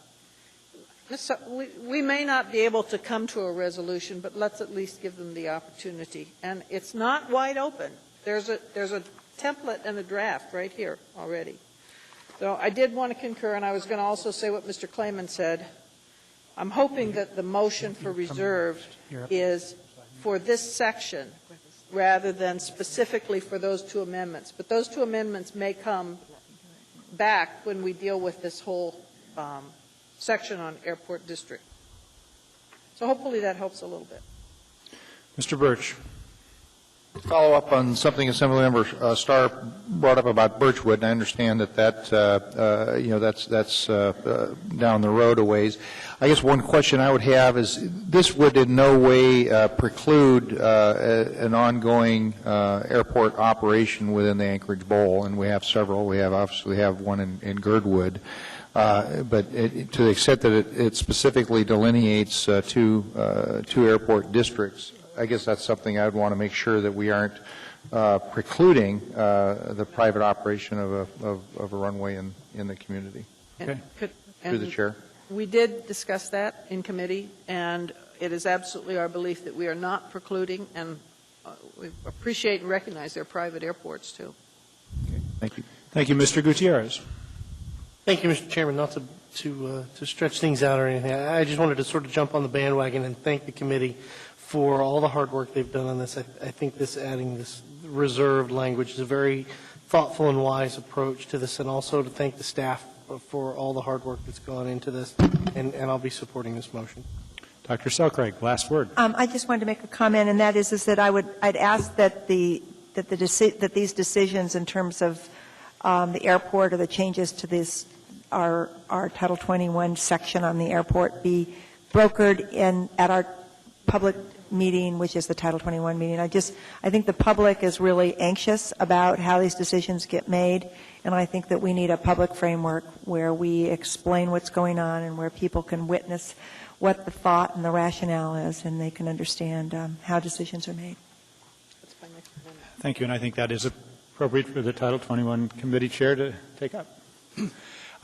So we may not be able to come to a resolution, but let's at least give them the opportunity. And it's not wide open. There's a template and a draft right here already. So I did want to concur, and I was going to also say what Mr. Clayman said. I'm hoping that the motion for reserved is for this section rather than specifically for those two amendments. But those two amendments may come back when we deal with this whole section on Airport District. So hopefully that helps a little bit. Mr. Birch. Follow up on something Assemblymember Starr brought up about Birchwood, and I understand that that's down the road a ways. I guess one question I would have is this would in no way preclude an ongoing airport operation within the Anchorage Bowl, and we have several. We obviously have one in Girdwood. But to the extent that it specifically delineates two airport districts, I guess that's something I'd want to make sure that we aren't precluding the private operation of a runway in the community. Okay. Through the chair. We did discuss that in committee, and it is absolutely our belief that we are not precluding, and we appreciate and recognize their private airports, too. Okay. Thank you. Thank you, Mr. Gutierrez. Thank you, Mr. Chairman. Not to stretch things out or anything, I just wanted to sort of jump on the bandwagon and thank the committee for all the hard work they've done on this. I think adding this reserved language is a very thoughtful and wise approach to this, and also to thank the staff for all the hard work that's gone into this, and I'll be supporting this motion. Dr. Selkirk, last word. I just wanted to make a comment, and that is that I'd ask that that these decisions in terms of the airport or the changes to this our Title 21 section on the airport be brokered at our public meeting, which is the Title 21 meeting. I think the public is really anxious about how these decisions get made, and I think that we need a public framework where we explain what's going on and where people can witness what the thought and the rationale is, and they can understand how decisions are made. Thank you, and I think that is appropriate for the Title 21 committee chair to take up.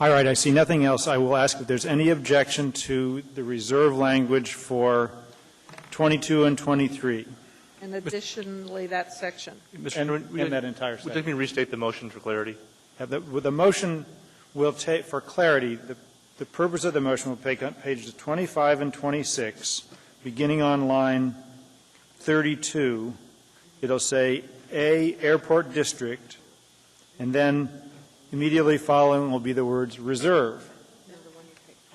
All right, I see nothing else. I will ask if there's any objection to the reserve language for 22 and 23. And additionally, that section. And that entire section. Would you like me to restate the motion for clarity? The motion will take, for clarity, the purpose of the motion will take on pages 25 and 26, beginning on line 32. It'll say A, Airport District, and then immediately following will be the words reserve.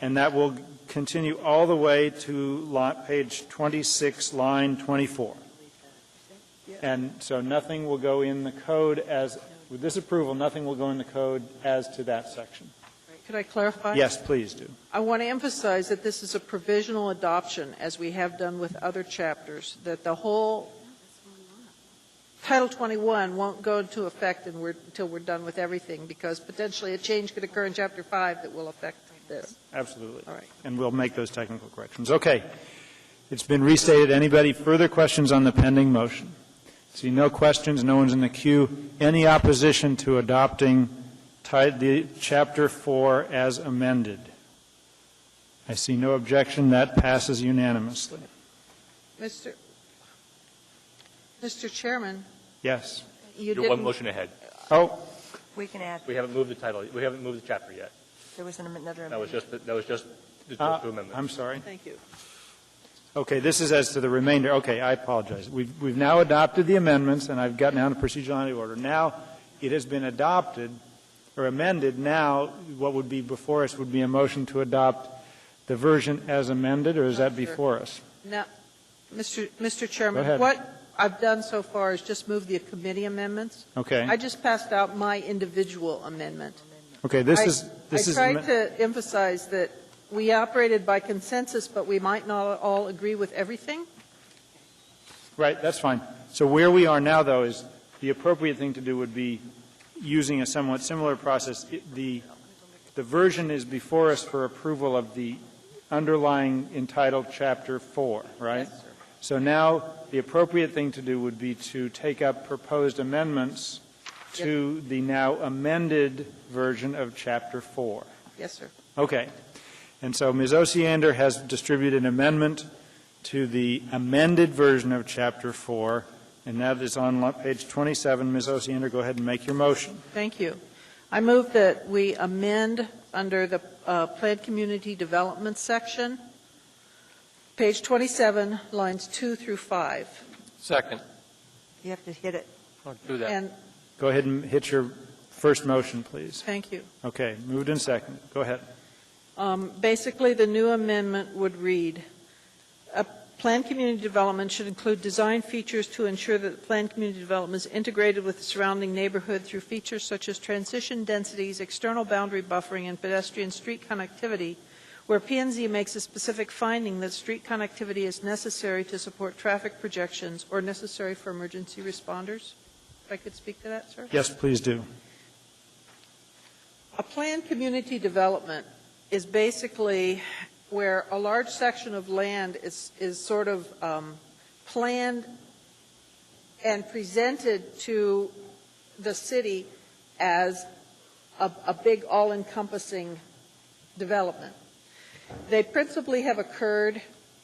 And that will continue all the way to page 26, line 24. And so nothing will go in the code with this approval, nothing will go in the code as to that section. Could I clarify? Yes, please do. I want to emphasize that this is a provisional adoption, as we have done with other chapters, that the whole Title 21 won't go into effect until we're done with everything, because potentially a change could occur in Chapter 5 that will affect this. Absolutely. All right. And we'll make those technical corrections. Okay. It's been restated. Anybody further questions on the pending motion? See no questions. No one's in the queue. Any opposition to adopting the Chapter 4 as amended? I see no objection. That passes unanimously. Mr. Chairman. Yes. You're one motion ahead. Oh. We can add. We haven't moved the title. We haven't moved the chapter yet. There was another amendment. That was just the two amendments. I'm sorry. Thank you. Okay, this is as to the remainder. Okay, I apologize. We've now adopted the amendments, and I've gotten down to procedural order. Now it has been adopted or amended. Now what would be before us would be a motion to adopt the version as amended, or is that before us? Now, Mr. Chairman, Go ahead. what I've done so far is just move the committee amendments. Okay. I just passed out my individual amendment. Okay, this is I tried to emphasize that we operated by consensus, but we might not all agree with everything. Right, that's fine. So where we are now, though, is the appropriate thing to do would be using a somewhat similar process. The version is before us for approval of the underlying entitled Chapter 4, right? Yes, so now the appropriate thing to do would be to take up proposed amendments to the now amended version of Chapter 4. Yes, sir. Okay. And so Ms. Osiander has distributed an amendment to the amended version of Chapter 4, and that is on page 27. Ms. Osiander, go ahead and make your motion. Thank you. I move that we amend under the Planned Community Development section, page 27, lines 2 through 5. Second. You have to hit it. I'll do that. And Go ahead and hit your first motion, please. thank you. Okay, moved and seconded. Go ahead. Basically, the new amendment would read, a planned community development should include design features to ensure that the planned community development is integrated with the surrounding neighborhood through features such as transition densities, external boundary buffering, and pedestrian street connectivity, where P&Z makes a specific finding that street connectivity is necessary to support traffic projections or necessary for emergency responders. If I could speak to that, sir? Yes, please do. A planned community development is basically where a large section of land is sort of planned and presented to the city as a big all-encompassing development. They principally have occurred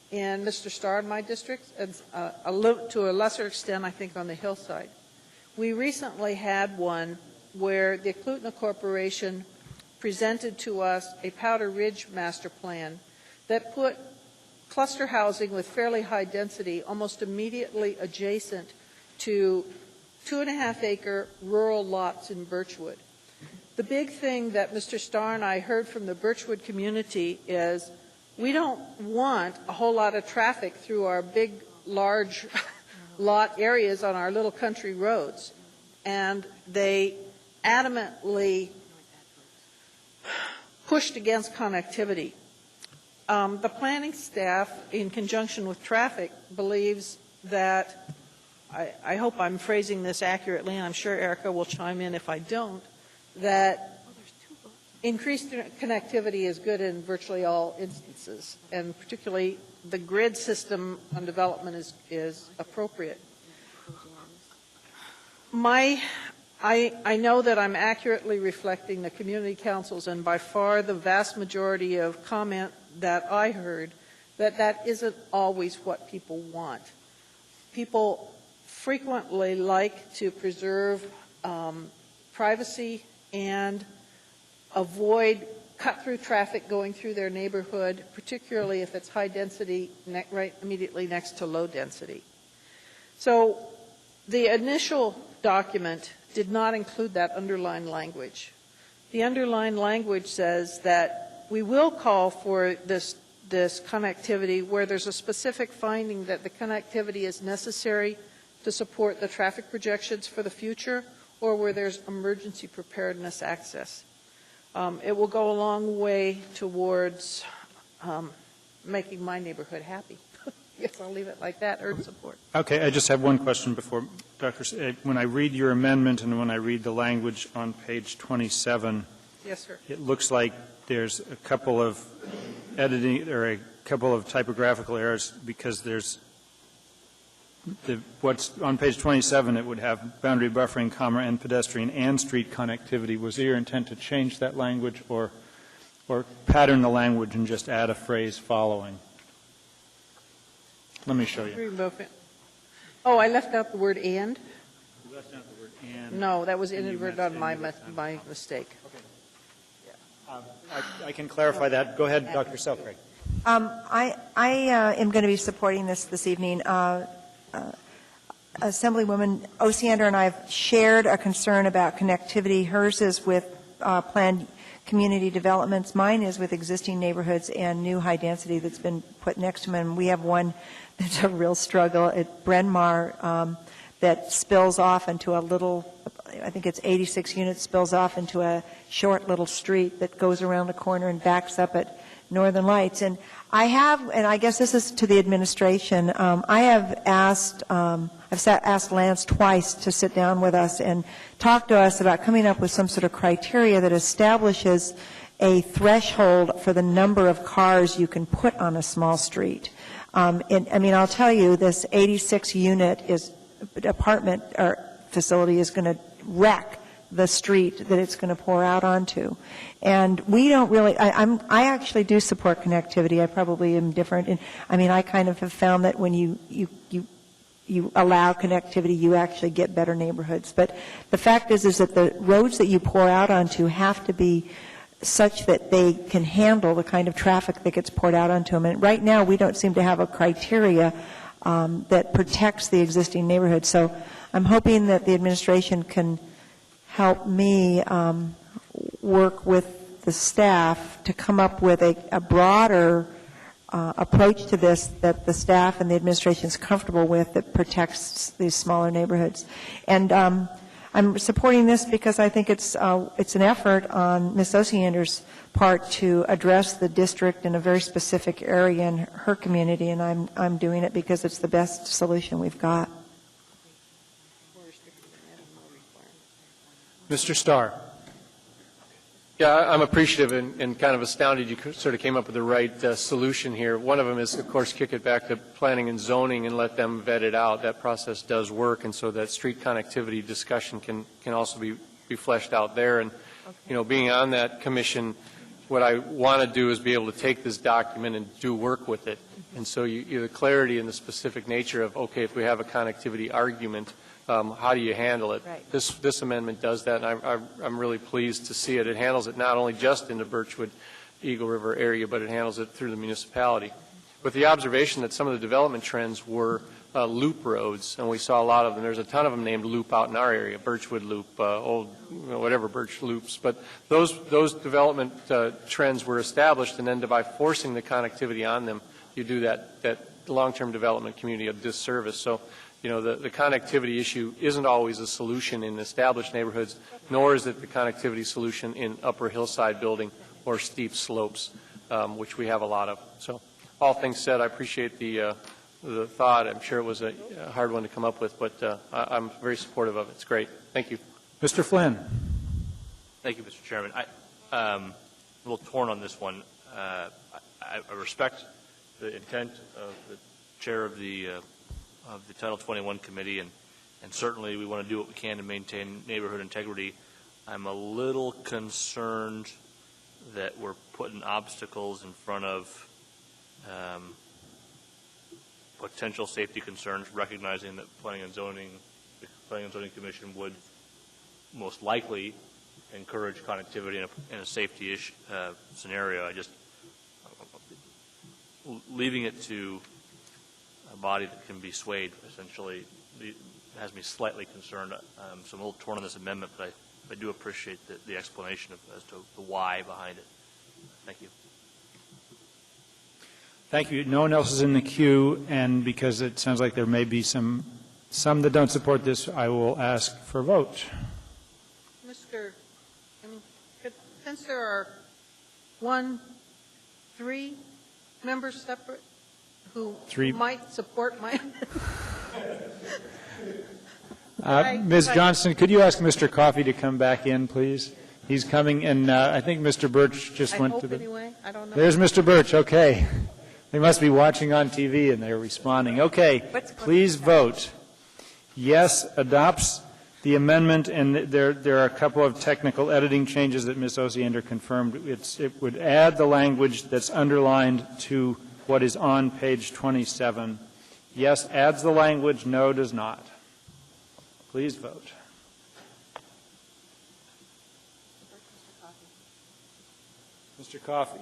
in Mr. Starr and my district, and to a lesser extent, I think, on the hillside. We recently had one where the Eklutna Corporation presented to us a Powder Ridge master plan that put cluster housing with fairly high density almost immediately adjacent to 2.5-acre rural lots in Birchwood. The big thing that Mr. Starr and I heard from the Birchwood community is we don't want a whole lot of traffic through our big, large lot areas on our little country roads. And they adamantly pushed against connectivity. The planning staff, in conjunction with traffic, believes that, I hope I'm phrasing this accurately, and I'm sure Erica will chime in if I don't, that increased connectivity is good in virtually all instances, and particularly the grid system on development is appropriate. I know that I'm accurately reflecting the community councils, and by far the vast majority of comment that I heard, that isn't always what people want. People frequently like to preserve privacy and avoid cut-through traffic going through their neighborhood, particularly if it's high density right immediately next to low density. So the initial document did not include that underlying language. The underlying language says that we will call for this connectivity where there's a specific finding that the connectivity is necessary to support the traffic projections for the future, or where there's emergency preparedness access. It will go a long way towards making my neighborhood happy. Yes, I'll leave it like that, urge support. Okay, I just have one question before, Dr. When I read your amendment and when I read the language on page 27, yes, sir. It looks like there's a couple of editing or a couple of typographical errors because there's what's on page 27, it would have boundary buffering, and pedestrian and street connectivity. Was it your intent to change that language or pattern the language and just add a phrase following? Let me show you. Oh, I left out the word "and"? You left out the word "and"? No, that was inadvertent on my mistake. Okay. I can clarify that. Go ahead, Dr. Selkirk. I am going to be supporting this evening. Assemblywoman Osiander and I have shared a concern about connectivity. Hers is with planned community developments. Mine is with existing neighborhoods and new high density that's been put next to them. And we have one that's a real struggle at Bryn Mawr that spills off into a little, I think it's 86 units, spills off into a short little street that goes around the corner and backs up at Northern Lights. And I guess this is to the administration, I have asked Lance twice to sit down with us and talk to us about coming up with some sort of criteria that establishes a threshold for the number of cars you can put on a small street. I'll tell you, this 86-unit apartment or facility is going to wreck the street that it's going to pour out onto. And we don't really, I actually do support connectivity. I probably am different. I kind of have found that when you allow connectivity, you actually get better neighborhoods. But the fact is that the roads that you pour out onto have to be such that they can handle the kind of traffic that gets poured out onto them. And right now, we don't seem to have a criteria that protects the existing neighborhood. So I'm hoping that the administration can help me work with the staff to come up with a broader approach to this that the staff and the administration is comfortable with that protects these smaller neighborhoods. And I'm supporting this because I think it's an effort on Ms. Osiander's part to address the district in a very specific area in her community, and I'm doing it because it's the best solution we've got. Mr. Starr. Yeah, I'm appreciative and kind of astounded you sort of came up with the right solution here. One of them is, of course, kick it back to planning and zoning and let them vet it out. That process does work, and so that street connectivity discussion can also be fleshed out there. And, being on that commission, what I want to do is be able to take this document and do work with it. And so the clarity and the specific nature of, okay, if we have a connectivity argument, how do you handle it? Right. This amendment does that, and I'm really pleased to see it. It handles it not only just in the Birchwood, Eagle River area, but it handles it through the municipality. With the observation that some of the development trends were loop roads, and we saw a lot of them. There's a ton of them named Loop out in our area, Birchwood Loop, whatever Birch Loops. But those development trends were established, and then by forcing the connectivity on them, you do that long-term development community a disservice. So, the connectivity issue isn't always a solution in established neighborhoods, nor is it the connectivity solution in upper hillside building or steep slopes, which we have a lot of. So, all things said, I appreciate the thought. I'm sure it was a hard one to come up with, but I'm very supportive of it. It's great. Thank you. Mr. Flynn. Thank you, Mr. Chairman. I'm a little torn on this one. I respect the intent of the chair of the Title 21 committee, and certainly we want to do what we can to maintain neighborhood integrity. I'm a little concerned that we're putting obstacles in front of potential safety concerns, recognizing that the Planning and Zoning Commission would most likely encourage connectivity in a safety scenario. I just leaving it to a body that can be swayed essentially has me slightly concerned. So I'm a little torn on this amendment, but I do appreciate the explanation as to the why behind it. Thank you. Thank you. No one else is in the queue, and because it sounds like there may be some that don't support this, I will ask for a vote. Since there are 3 members separate who might support my Ms. Johnston, could you ask Mr. Coffey to come back in, please? He's coming, and I think Mr. Birch just went to the... Anyway. I don't know. There's Mr. Birch. Okay. They must be watching on TV, and they're responding. Okay. Please vote. Yes adopts the amendment, and there are a couple of technical editing changes that Ms. Osiander confirmed. It would add the language that's underlined to what is on page 27. Yes adds the language, no does not. Please vote. Mr. Coffey.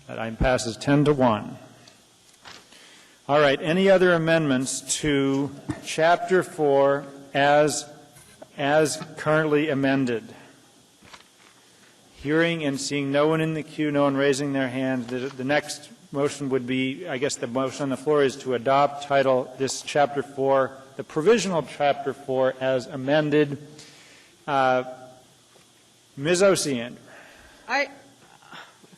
That item passes 10-1. All right. Any other amendments to Chapter 4 as currently amended? Hearing and seeing no one in the queue, no one raising their hand, the next motion would be, I guess the motion on the floor is to adopt this Chapter 4, the provisional Chapter 4 as amended. Ms. Osiander.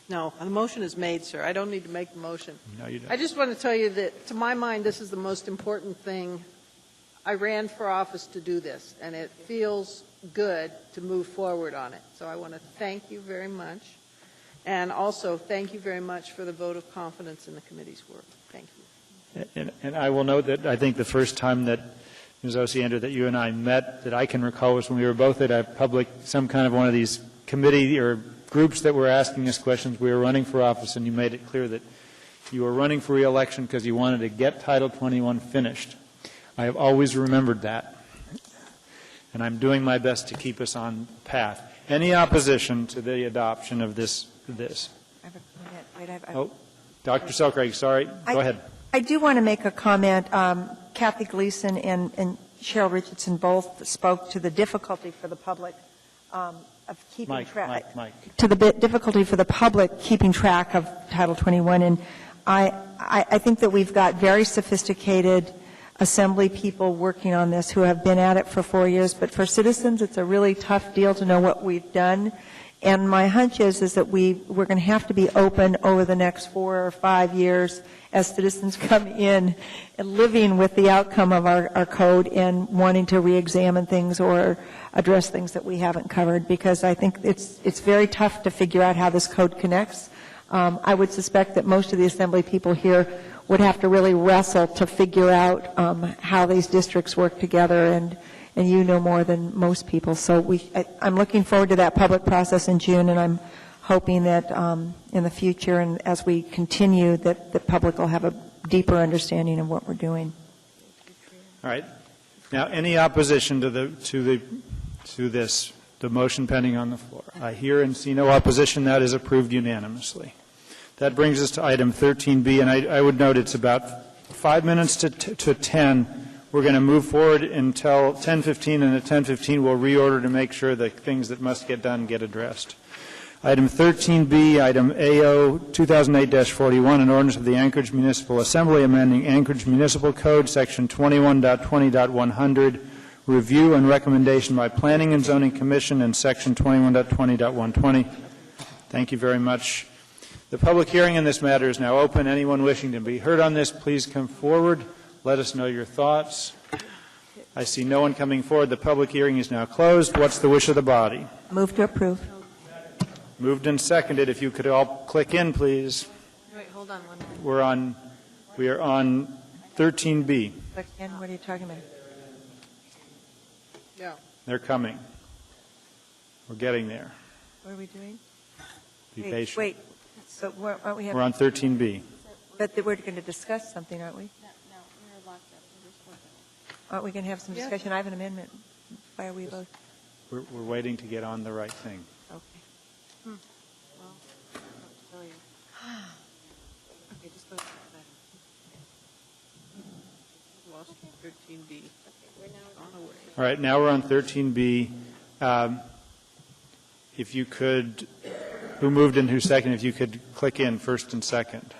No, the motion is made, sir. I don't need to make the motion. No, you don't. I just want to tell you that, to my mind, this is the most important thing. I ran for office to do this, and it feels good to move forward on it. So I want to thank you very much, and also thank you very much for the vote of confidence in the committee's work. Thank you. And I will note that I think the first time that, Ms. Osiander, that you and I met, that I can recall, was when we were both at a public, some kind of one of these committee or groups that were asking us questions. We were running for office, and you made it clear that you were running for re-election because you wanted to get Title 21 finished. I have always remembered that, and I'm doing my best to keep us on path. Any opposition to the adoption of this? Dr. Selcraig, sorry. Go ahead. I do want to make a comment. Kathy Gleason and Cheryl Richardson both spoke to the difficulty for the public of keeping track. To the difficulty for the public keeping track of Title 21, and I think that we've got very sophisticated Assembly people working on this who have been at it for 4 years, but for citizens it's a really tough deal to know what we've done. And my hunch is that we're going to have to be open over the next 4 or 5 years as citizens come in and living with the outcome of our code and wanting to re-examine things or address things that we haven't covered, because I think it's very tough to figure out how this code connects. I would suspect that most of the Assembly people here would have to really wrestle to figure out how these districts work together, and you know more than most people. So I'm looking forward to that public process in June, and I'm hoping that in the future and as we continue that the public will have a deeper understanding of what we're doing. All right. Now, any opposition to this, the motion pending on the floor? I hear and see no opposition. That is approved unanimously. That brings us to item 13B, and I would note it's about 5 minutes to 10. We're going to move forward until 10:15, and at 10:15 we'll reorder to make sure the things that must get done get addressed. Item 13B, item AO 2008-41, an ordinance of the Anchorage Municipal Assembly amending Anchorage Municipal Code, section 21.20.100, review and recommendation by Planning and Zoning Commission, and section 21.20.120. Thank you very much. The public hearing in this matter is now open. Anyone wishing to be heard on this, please come forward. Let us know your thoughts. I see no one coming forward. The public hearing is now closed. What's the wish of the body? Move to approve. Moved and seconded. If you could all click in, please. Wait, hold on one minute. We are on 13B. Click in. What are you talking about? Yeah. They're coming. We're getting there. What are we doing? Be patient. Wait. But aren't we having? We're on 13B. But we're going to discuss something, aren't we? No, we're locked up. Aren't we going to have some discussion? I have an amendment. Why are we both? We're waiting to get on the right thing. Okay. Well, I'll tell you. Okay, just go to that. Lost 13B. On the way. All right, now we're on 13B. If you could, who moved and who seconded, if you could click in first and second.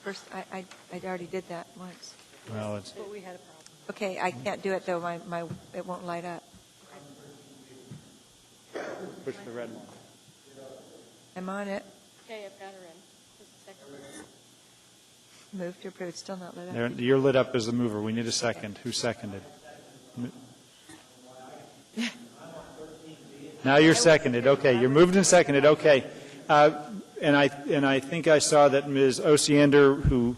First, I already did that once. Well, it's. But we had a problem. Okay, I can't do it though. It won't light up. Push the red one. I'm on it. Okay, I've got her in. Just a second. Move to approve. It's still not lit up. There, you're lit up as the mover. We need a second. Who seconded? Now you're seconded. Okay, you're moved and seconded. Okay, and I think I saw that Ms. Osiander, who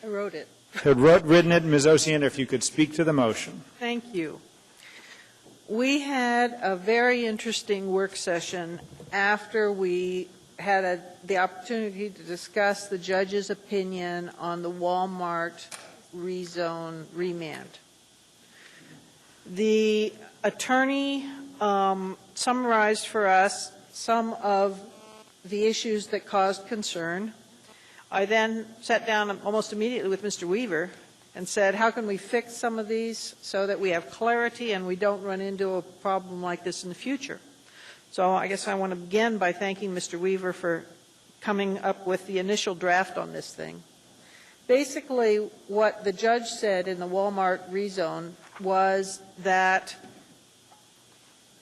I wrote it. had written it, Ms. Osiander, if you could speak to the motion. Thank you. We had a very interesting work session after we had the opportunity to discuss the judge's opinion on the Walmart rezone remand. The attorney summarized for us some of the issues that caused concern. I then sat down almost immediately with Mr. Weaver and said, how can we fix some of these so that we have clarity and we don't run into a problem like this in the future? So I guess I want to begin by thanking Mr. Weaver for coming up with the initial draft on this thing. Basically, what the judge said in the Walmart rezone was that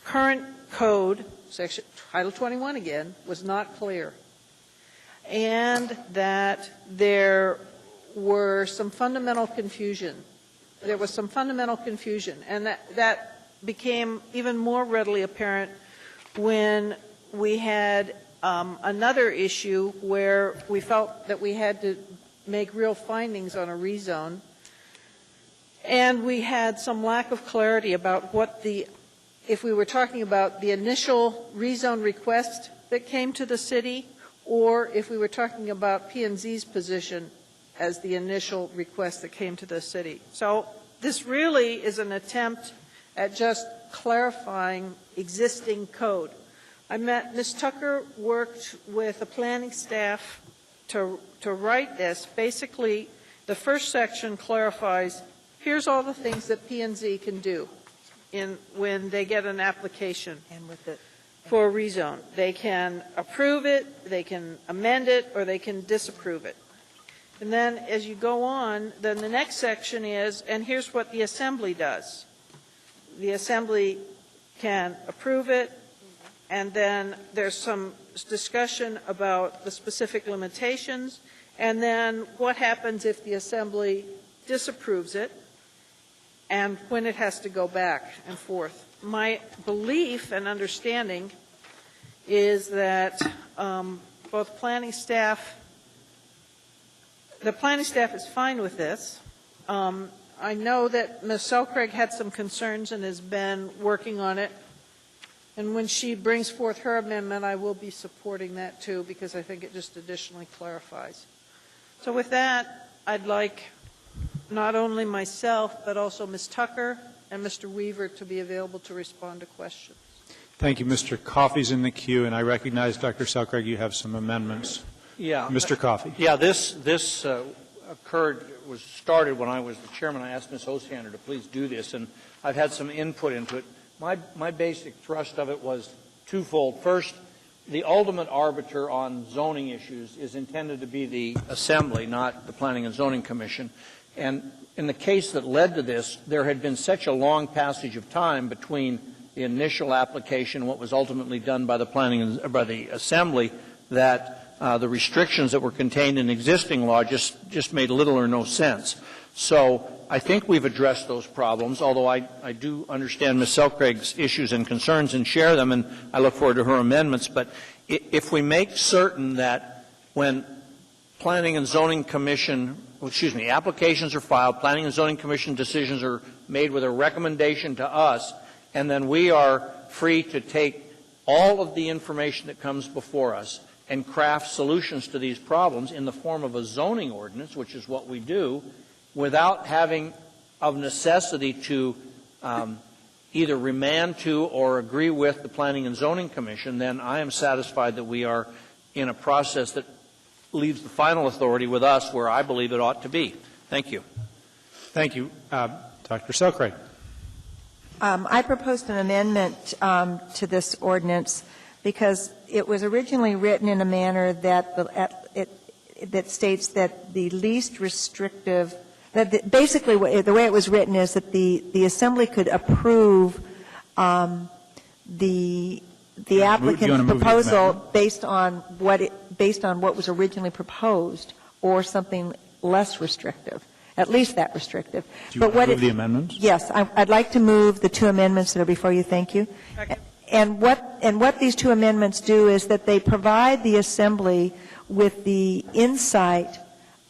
current code, section Title 21 again, was not clear, and that there were some fundamental confusion. There was some fundamental confusion, and that became even more readily apparent when we had another issue where we felt that we had to make real findings on a rezone, and we had some lack of clarity about what if we were talking about the initial rezone request that came to the city, or if we were talking about P&Z's position as the initial request that came to the city. So this really is an attempt at just clarifying existing code. Ms. Tucker worked with the planning staff to write this. Basically, the first section clarifies, here's all the things that P&Z can do when they get an application for a rezone. They can approve it, they can amend it, or they can disapprove it. And then as you go on, then the next section is, and here's what the assembly does. The assembly can approve it, and then there's some discussion about the specific limitations, and then what happens if the assembly disapproves it, and when it has to go back and forth. My belief and understanding is that both planning staff, the planning staff is fine with this. I know that Ms. Selcraig had some concerns and has been working on it. And when she brings forth her amendment, I will be supporting that too, because I think it just additionally clarifies. So with that, I'd like not only myself, but also Ms. Tucker and Mr. Weaver to be available to respond to questions. Thank you. Mr. Coffey's in the queue, and I recognize, Dr. Selcraig, you have some amendments. Yeah. Mr. Coffey. Yeah, this was started when I was the chairman. I asked Ms. Osiander to please do this, and I've had some input into it. My basic thrust of it was twofold. First, the ultimate arbiter on zoning issues is intended to be the Assembly, not the Planning and Zoning Commission. And in the case that led to this, there had been such a long passage of time between the initial application and what was ultimately done by the Assembly that the restrictions that were contained in existing law just made little or no sense. So I think we've addressed those problems, although I do understand Ms. Selcraig's issues and concerns and share them, and I look forward to her amendments. But if we make certain that when Planning and Zoning Commission, applications are filed, Planning and Zoning Commission decisions are made with a recommendation to us, and then we are free to take all of the information that comes before us and craft solutions to these problems in the form of a zoning ordinance, which is what we do, without having of necessity to either remand to or agree with the Planning and Zoning Commission, then I am satisfied that we are in a process that leaves the final authority with us where I believe it ought to be. Thank you. Thank you. Dr. Selcraig. I proposed an amendment to this ordinance because it was originally written in a manner that states that the least restrictive, basically the way it was written is that the Assembly could approve the applicant's proposal based on what was originally proposed, or something less restrictive, at least that restrictive. Do you want to move the amendments? Yes, I'd like to move the two amendments that are before you. Thank you. And what these two amendments do is that they provide the Assembly with the insight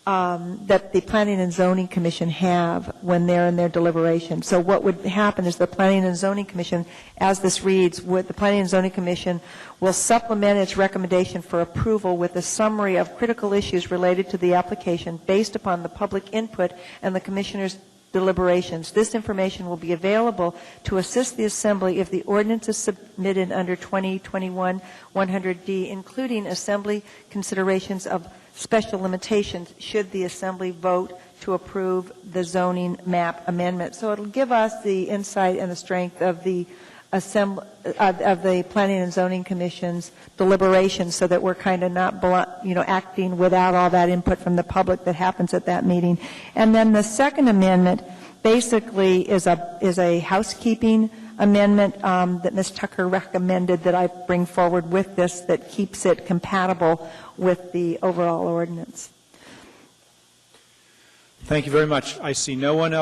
that the Planning and Zoning Commission have when they're in their deliberation. So what would happen is the Planning and Zoning Commission, as this reads, the Planning and Zoning Commission will supplement its recommendation for approval with a summary of critical issues related to the application based upon the public input and the Commissioner's deliberations. This information will be available to assist the Assembly if the ordinance is submitted under 2021-100D, including Assembly considerations of special limitations should the Assembly vote to approve the zoning map amendment. So it will give us the insight and the strength of the of the Planning and Zoning Commission's deliberations, so that we're kind of not, acting without all that input from the public that happens at that meeting. And then the second amendment basically is a housekeeping amendment that Ms. Tucker recommended that I bring forward with this, that keeps it compatible with the overall ordinance. Thank you very much. I see no one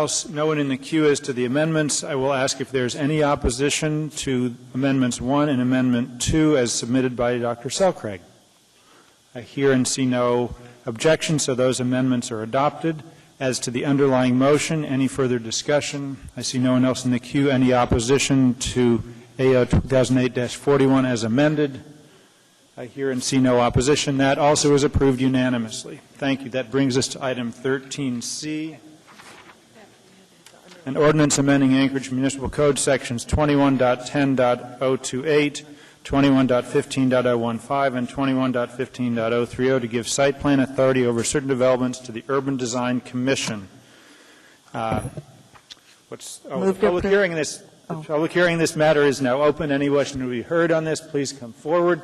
in the queue as to the amendments. I will ask if there's any opposition to Amendments 1 and Amendment 2 as submitted by Dr. Selcraig. I hear and see no objection, so those amendments are adopted. As to the underlying motion, any further discussion? I see no one else in the queue. Any opposition to AO 2008-41 as amended? I hear and see no opposition. That also is approved unanimously. Thank you. That brings us to item 13C, an ordinance amending Anchorage Municipal Code sections 21.10.028, 21.15.015, and 21.15.030 to give site plan authority over certain developments to the Urban Design Commission. The public hearing in this matter is now open. Any question to be heard on this, please come forward.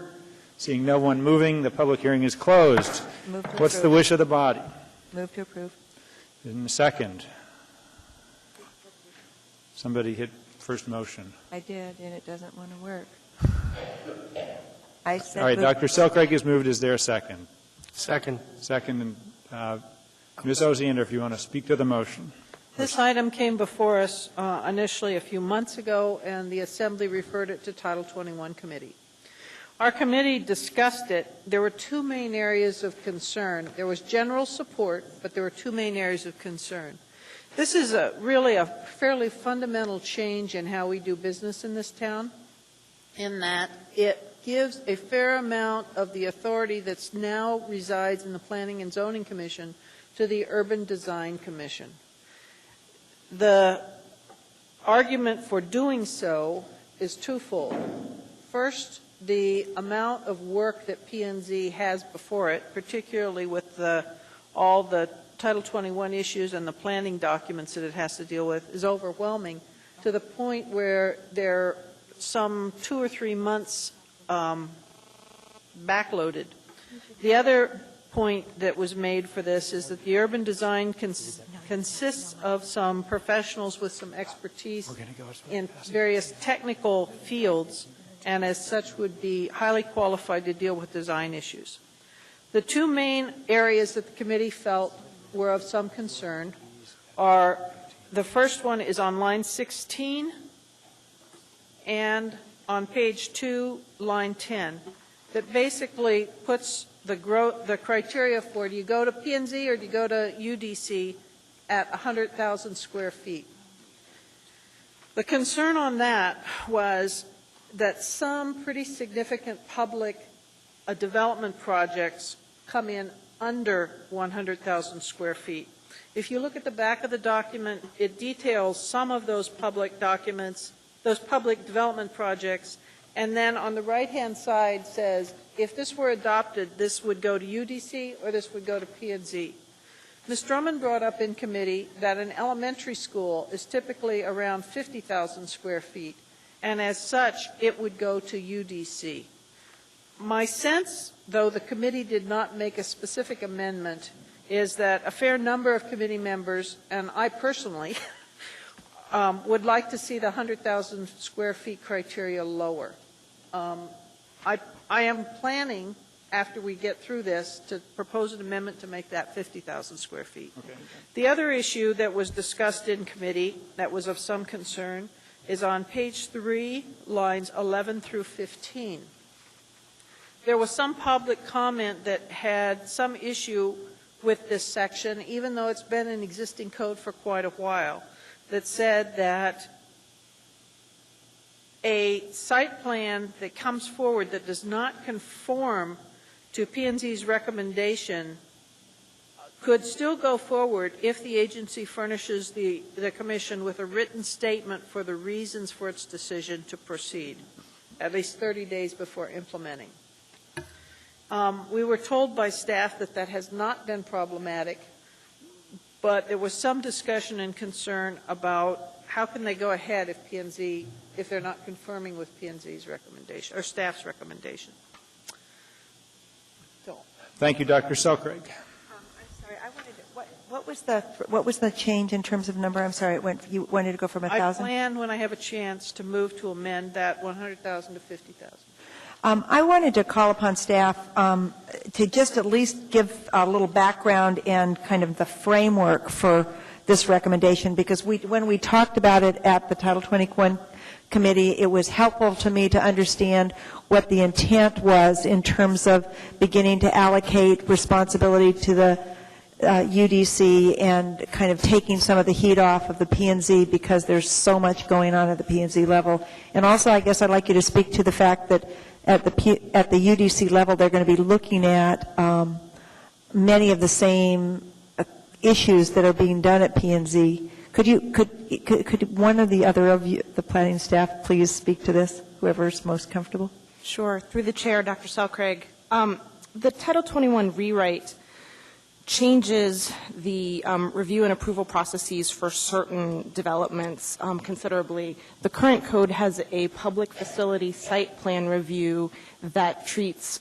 Seeing no one moving, the public hearing is closed. What's the wish of the body? Move to approve. In a second. Somebody hit first motion. I did, and it doesn't want to work. I said all right, Dr. Selcraig is moved. Is there a second? Second. Second. And Ms. Osiander, if you want to speak to the motion. This item came before us initially a few months ago, and the Assembly referred it to Title 21 Committee. Our committee discussed it. There were two main areas of concern. There was general support, but there were two main areas of concern. This is really a fairly fundamental change in how we do business in this town, in that it gives a fair amount of the authority that's now resides in the Planning and Zoning Commission to the Urban Design Commission. The argument for doing so is twofold. First, the amount of work that P&Z has before it, particularly with all the Title 21 issues and the planning documents that it has to deal with, is overwhelming to the point where they're some 2 or 3 months backloaded. The other point that was made for this is that the urban design consists of some professionals with some expertise in various technical fields, and as such would be highly qualified to deal with design issues. The two main areas that the committee felt were of some concern are, the first one is on line 16 and on page 2, line 10, that basically puts the criteria for, do you go to P&Z or do you go to UDC at 100,000 square feet. The concern on that was that some pretty significant public development projects come in under 100,000 square feet. If you look at the back of the document, it details some of those public documents, those public development projects, and then on the right-hand side says, if this were adopted, this would go to UDC or this would go to P&Z. Ms. Drummond brought up in committee that an elementary school is typically around 50,000 square feet, and as such, it would go to UDC. My sense, though the committee did not make a specific amendment, is that a fair number of committee members, and I personally, would like to see the 100,000 square feet criteria lower. I am planning, after we get through this, to propose an amendment to make that 50,000 square feet. Okay. The other issue that was discussed in committee that was of some concern is on page 3, lines 11 through 15. There was some public comment that had some issue with this section, even though it's been an existing code for quite a while, that said that a site plan that comes forward that does not conform to P&Z's recommendation could still go forward if the agency furnishes the commission with a written statement for the reasons for its decision to proceed, at least 30 days before implementing. We were told by staff that that has not been problematic, but there was some discussion and concern about how can they go ahead if P&Z, if they're not confirming with P&Z's recommendation, or staff's recommendation? Thank you, Dr. Selkrig. I'm sorry, I wanted to, what was the change in terms of number? I'm sorry, you wanted to go from 1,000? I plan, when I have a chance, to move to amend that 100,000 to 50,000. I wanted to call upon staff to just at least give a little background and kind of the framework for this recommendation, because when we talked about it at the Title 21 committee, it was helpful to me to understand what the intent was in terms of beginning to allocate responsibility to the UDC and kind of taking some of the heat off of the P&Z, because there's so much going on at the P&Z level. And also, I guess I'd like you to speak to the fact that at the UDC level, they're going to be looking at many of the same issues that are being done at P&Z. Could one or the other of you, the planning staff, please speak to this, whoever's most comfortable? Sure. Through the chair, Dr. Selkrig. The Title 21 rewrite changes the review and approval processes for certain developments considerably. The current code has a public facility site plan review that treats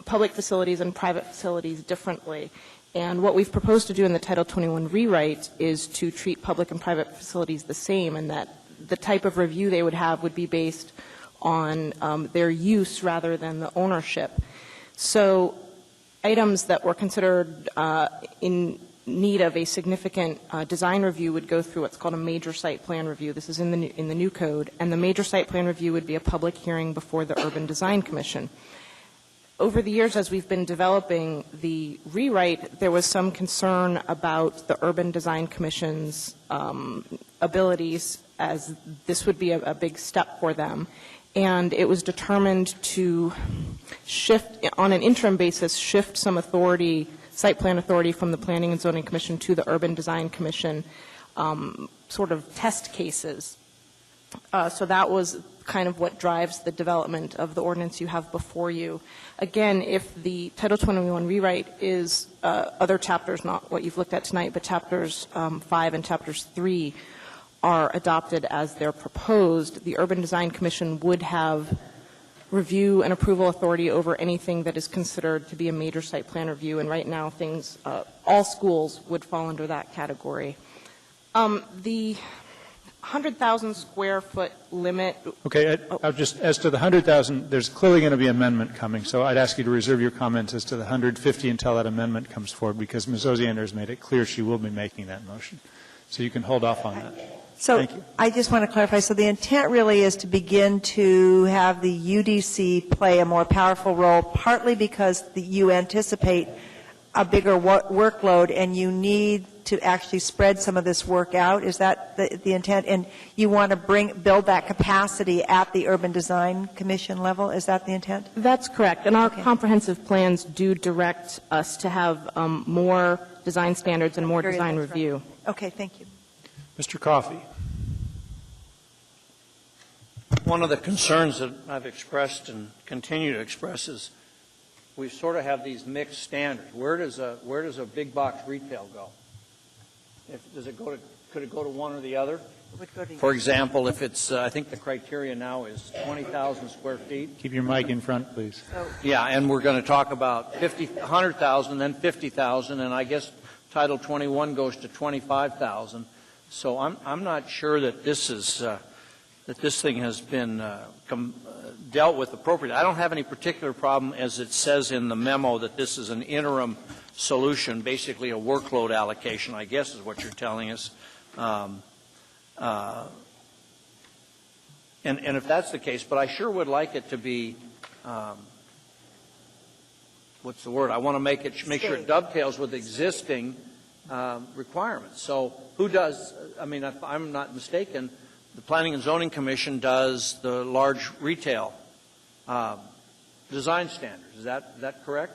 public facilities and private facilities differently. And what we've proposed to do in the Title 21 rewrite is to treat public and private facilities the same, and that the type of review they would have would be based on their use rather than the ownership. So items that were considered in need of a significant design review would go through what's called a major site plan review. This is in the new code. And the major site plan review would be a public hearing before the Urban Design Commission. Over the years, as we've been developing the rewrite, there was some concern about the Urban Design Commission's abilities, as this would be a big step for them. And it was determined to shift, on an interim basis, shift some authority, site plan authority from the Planning and Zoning Commission to the Urban Design Commission, sort of test cases. So that was kind of what drives the development of the ordinance you have before you. Again, if the Title 21 rewrite is other chapters, not what you've looked at tonight, but chapters 5 and chapters 3 are adopted as they're proposed, the Urban Design Commission would have review and approval authority over anything that is considered to be a major site plan review, and right now things, all schools would fall under that category. The 100,000 square foot limit. Okay, I'll just, as to the 100,000, there's clearly going to be an amendment coming, so I'd ask you to reserve your comments as to the 150 until that amendment comes forward, because Ms. Osiander has made it clear she will be making that motion. So you can hold off on that. So Thank you. I just want to clarify, so the intent really is to begin to have the UDC play a more powerful role, partly because you anticipate a bigger workload and you need to actually spread some of this work out. Is that the intent? And you want to build that capacity at the Urban Design Commission level? Is that the intent? That's correct. And our comprehensive plans do direct us to have more design standards and more design review. Right. Okay, thank you. Mr. Coffey. One of the concerns that I've expressed and continue to express is we sort of have these mixed standards. Where does a big box retail go? Could it go to one or the other? For example, if it's, I think the criteria now is 20,000 square feet. Keep your mic in front, please. Yeah, and we're going to talk about 100,000, then 50,000, and I guess Title 21 goes to 25,000. So I'm not sure that this is that this thing has been dealt with appropriately. I don't have any particular problem, as it says in the memo, that this is an interim solution, basically a workload allocation, I guess is what you're telling us. And if that's the case, but I sure would like it to be, what's the word? I want to make sure it dovetails with existing requirements. So who does, I mean, if I'm not mistaken, the Planning and Zoning Commission does the large retail design standards. Is that correct?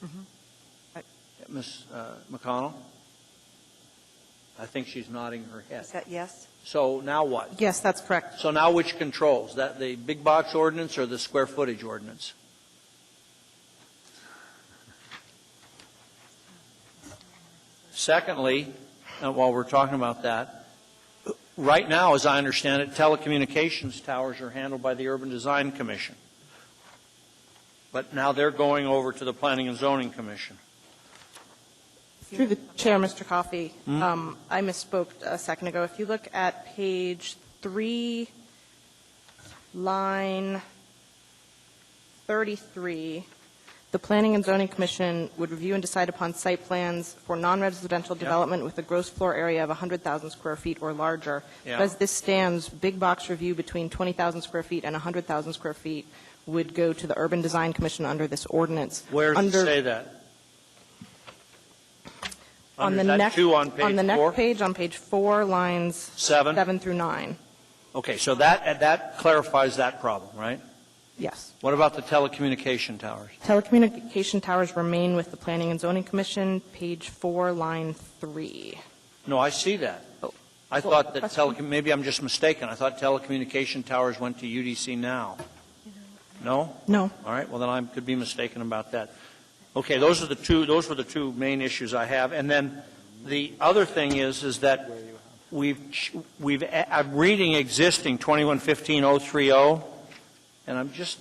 Mm-hmm. Ms. McConnell? I think she's nodding her head. Is that yes? So now what? Yes, that's correct. So now which controls? That the big box ordinance or the square footage ordinance? Secondly, while we're talking about that, right now, as I understand it, telecommunications towers are handled by the Urban Design Commission. But now they're going over to the Planning and Zoning Commission. Through the chair, Mr. Coffey, I misspoke a second ago. If you look at page 3, line 33, the Planning and Zoning Commission would review and decide upon site plans for non-residential development with a gross floor area of 100,000 square feet or larger. Yeah. But as this stands, big box review between 20,000 square feet and 100,000 square feet would go to the Urban Design Commission under this ordinance. Where does it say that? On the Under that next, two on page on the 4? next page, on page 4, lines 7 through 9. Okay, so that clarifies that problem, right? Yes. What about the telecommunication towers? Telecommunication towers remain with the Planning and Zoning Commission, page 4, line 3. No, I see that. I thought that maybe I'm just mistaken. I thought telecommunication towers went to UDC now. No? No. All right, well, then I could be mistaken about that. Okay, those were the two main issues I have. And then the other thing is that I'm reading existing 2115-030, and I'm just,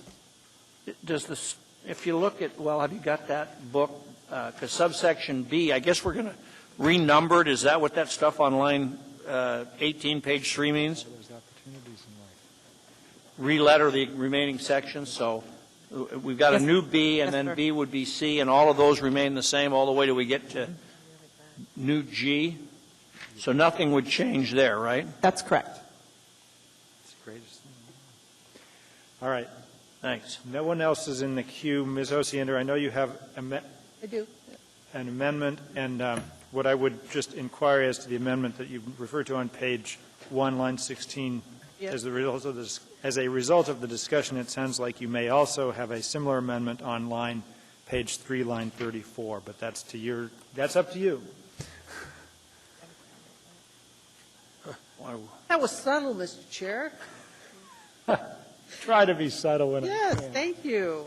does this, if you look at, well, have you got that book? Because subsection B, I guess we're going to renumber it. Is that what that stuff on line 18, page 3 means? Re-letter the remaining sections, so we've got a new B, and then B would be C, and all of those remain the same all the way till we get to new G. So nothing would change there, right? That's correct. All right. Thanks. No one else is in the queue. Ms. Osiander, I know you have I do. an amendment, and what I would just inquire as to the amendment that you referred to on page 1, line 16. Yes. As a result of the discussion, it sounds like you may also have a similar amendment on page 3, line 34, but that's up to you. That was subtle, Mr. Chair. Try to be subtle when Yes, I can. thank you.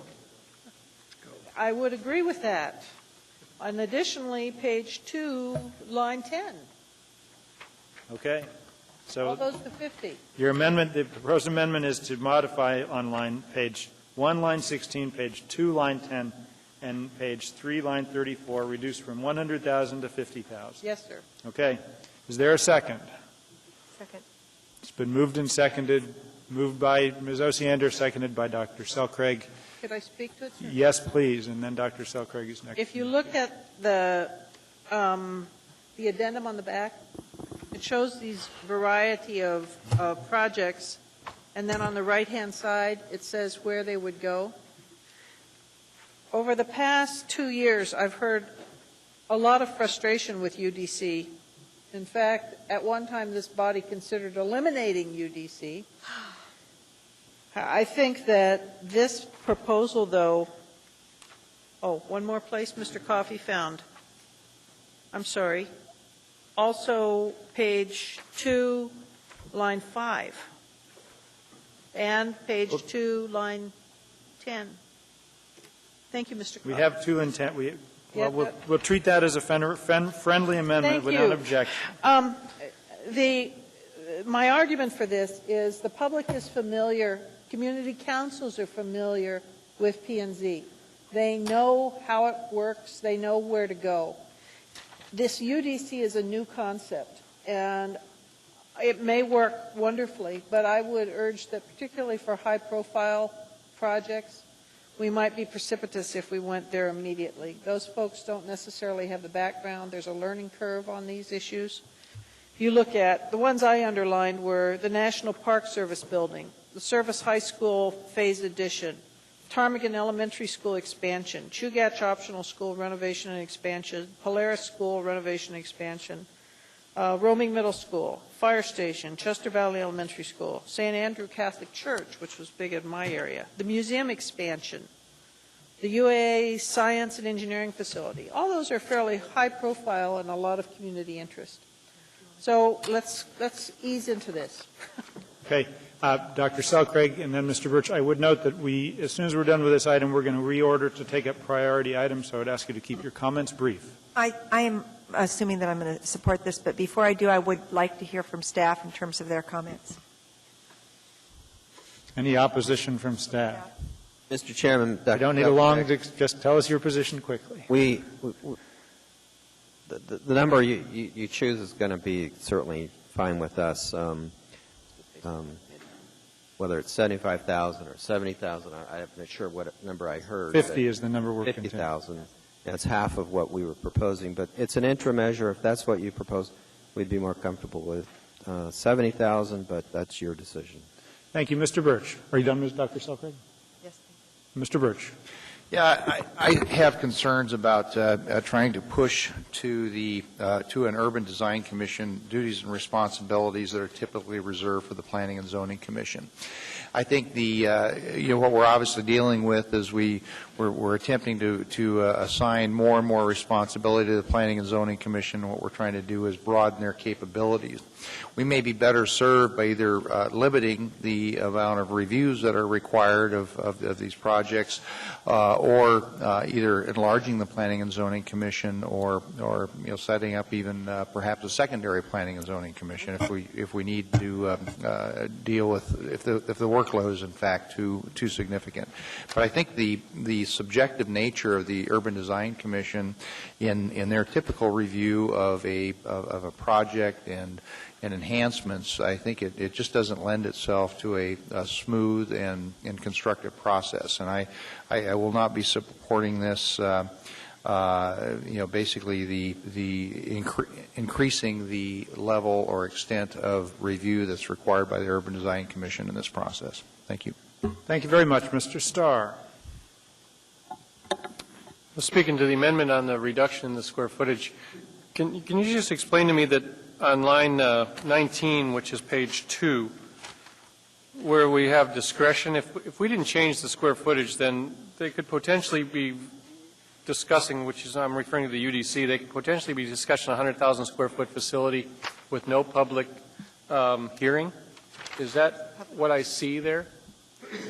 I would agree with that. And additionally, page 2, line 10. Okay. All So those to 50. your amendment, the proposed amendment is to modify on page 1, line 16, page 2, line 10, and page 3, line 34, reduced from 100,000 to 50,000. Yes, sir. Okay. Is there a second? Second. It's been moved and seconded, moved by Ms. Osiander, seconded by Dr. Selcraig. Could I speak to it, sir? Yes, please, and then Dr. Selcraig is next. If you look at the addendum on the back, it shows these variety of projects, and then on the right-hand side, it says where they would go. Over the past 2 years, I've heard a lot of frustration with UDC. In fact, at one time, this body considered eliminating UDC. I think that this proposal, though, one more place Mr. Coffey found. I'm sorry. Also, page 2, line 5, and page 2, line 10. Thank you, Mr. Coffey. We have two intent. We'll treat that as a friendly amendment Thank without you. objection. My argument for this is the public is familiar, community councils are familiar with P&Z. They know how it works. They know where to go. This UDC is a new concept, and it may work wonderfully, but I would urge that particularly for high-profile projects, we might be precipitous if we went there immediately. Those folks don't necessarily have the background. There's a learning curve on these issues. You look at, the ones I underlined were the National Park Service building, the Service High School Phase Addition, Ptarmigan Elementary School expansion, Chugach Optional School renovation and expansion, Polaris School renovation and expansion, Roaming Middle School, Fire Station, Chester Valley Elementary School, St. Andrew Catholic Church, which was big in my area, the museum expansion, the UAA Science and Engineering Facility. All those are fairly high profile and a lot of community interest. So let's ease into this. Okay. Dr. Selcraig and then Mr. Birch, I would note that as soon as we're done with this item, we're going to reorder to take up priority items, so I would ask you to keep your comments brief. I am assuming that I'm going to support this, but before I do, I would like to hear from staff in terms of their comments. Any opposition from staff? Mr. Chairman, You don't need a long, just tell us your position quickly. The number you choose is going to be certainly fine with us. Whether it's 75,000 or 70,000, I'm not sure what number I heard. 50 is the number we're 50,000. That's half of what we were proposing, but it's an interim measure. If that's what you propose, we'd be more comfortable with 70,000, but that's your decision. Thank you. Mr. Birch. Are you done, Dr. Selkirk? Yes. Mr. Birch. Yeah, I have concerns about trying to push to an urban design commission duties and responsibilities that are typically reserved for the Planning and Zoning Commission. I think what we're obviously dealing with is we're attempting to assign more and more responsibility to the Planning and Zoning Commission. What we're trying to do is broaden their capabilities. We may be better served by either limiting the amount of reviews that are required of these projects, or either enlarging the Planning and Zoning Commission, or setting up even perhaps a secondary Planning and Zoning Commission if we need to deal with if the workload is in fact too significant. But I think the subjective nature of the Urban Design Commission in their typical review of a project and enhancements, I think it just doesn't lend itself to a smooth and constructive process. And I will not be supporting this, basically increasing the level or extent of review that's required by the Urban Design Commission in this process. Thank you. Thank you very much. Mr. Starr. Well, speaking to the amendment on the reduction in the square footage, can you just explain to me that on line 19, which is page 2, where we have discretion, if we didn't change the square footage, then they could potentially be discussing, which is I'm referring to the UDC, they could potentially be discussing a 100,000 square foot facility with no public hearing. Is that what I see there?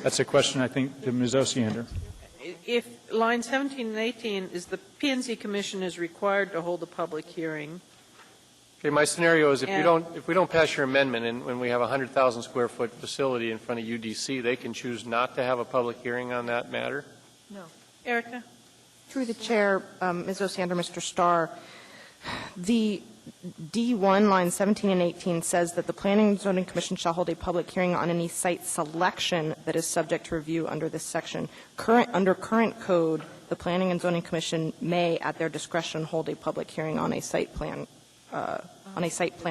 That's a question, I think, to Ms. Osiander. If line 17 and 18 is the P&Z Commission is required to hold a public hearing. Okay, my scenario is if we don't pass your amendment and when we have a 100,000 square foot facility in front of UDC, they can choose not to have a public hearing on that matter? No. Erica? Through the chair, Ms. Osiander, Mr. Starr, the D1, line 17 and 18 says that the Planning and Zoning Commission shall hold a public hearing on any site selection that is subject to review under this section. Under current code, the Planning and Zoning Commission may, at their discretion, hold a public hearing on a site plan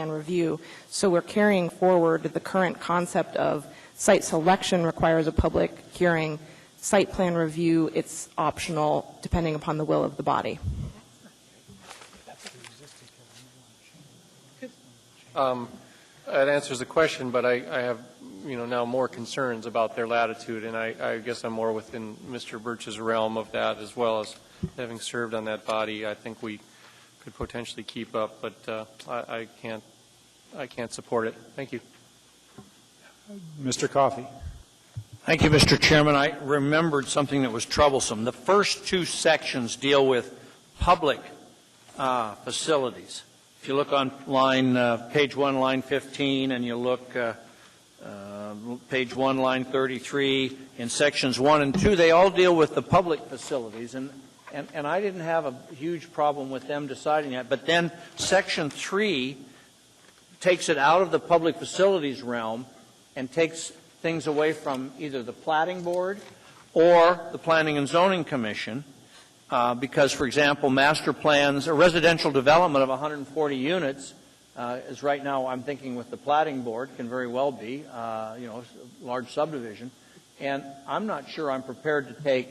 review. So we're carrying forward the current concept of site selection requires a public hearing. Site plan review, it's optional depending upon the will of the body. That answers the question, but I have, now more concerns about their latitude, and I guess I'm more within Mr. Birch's realm of that, as well as having served on that body. I think we could potentially keep up, but I can't support it. Thank you. Mr. Coffey. Thank you, Mr. Chairman. I remembered something that was troublesome. The first two sections deal with public facilities. If you look on page 1, line 15, and you look page 1, line 33, in sections 1 and 2, they all deal with the public facilities. And I didn't have a huge problem with them deciding that. But then section 3 takes it out of the public facilities realm and takes things away from either the Platting Board or the Planning and Zoning Commission. Because, for example, master plans, a residential development of 140 units, is right now I'm thinking with the Platting Board, can very well be, large subdivision. And I'm not sure I'm prepared to take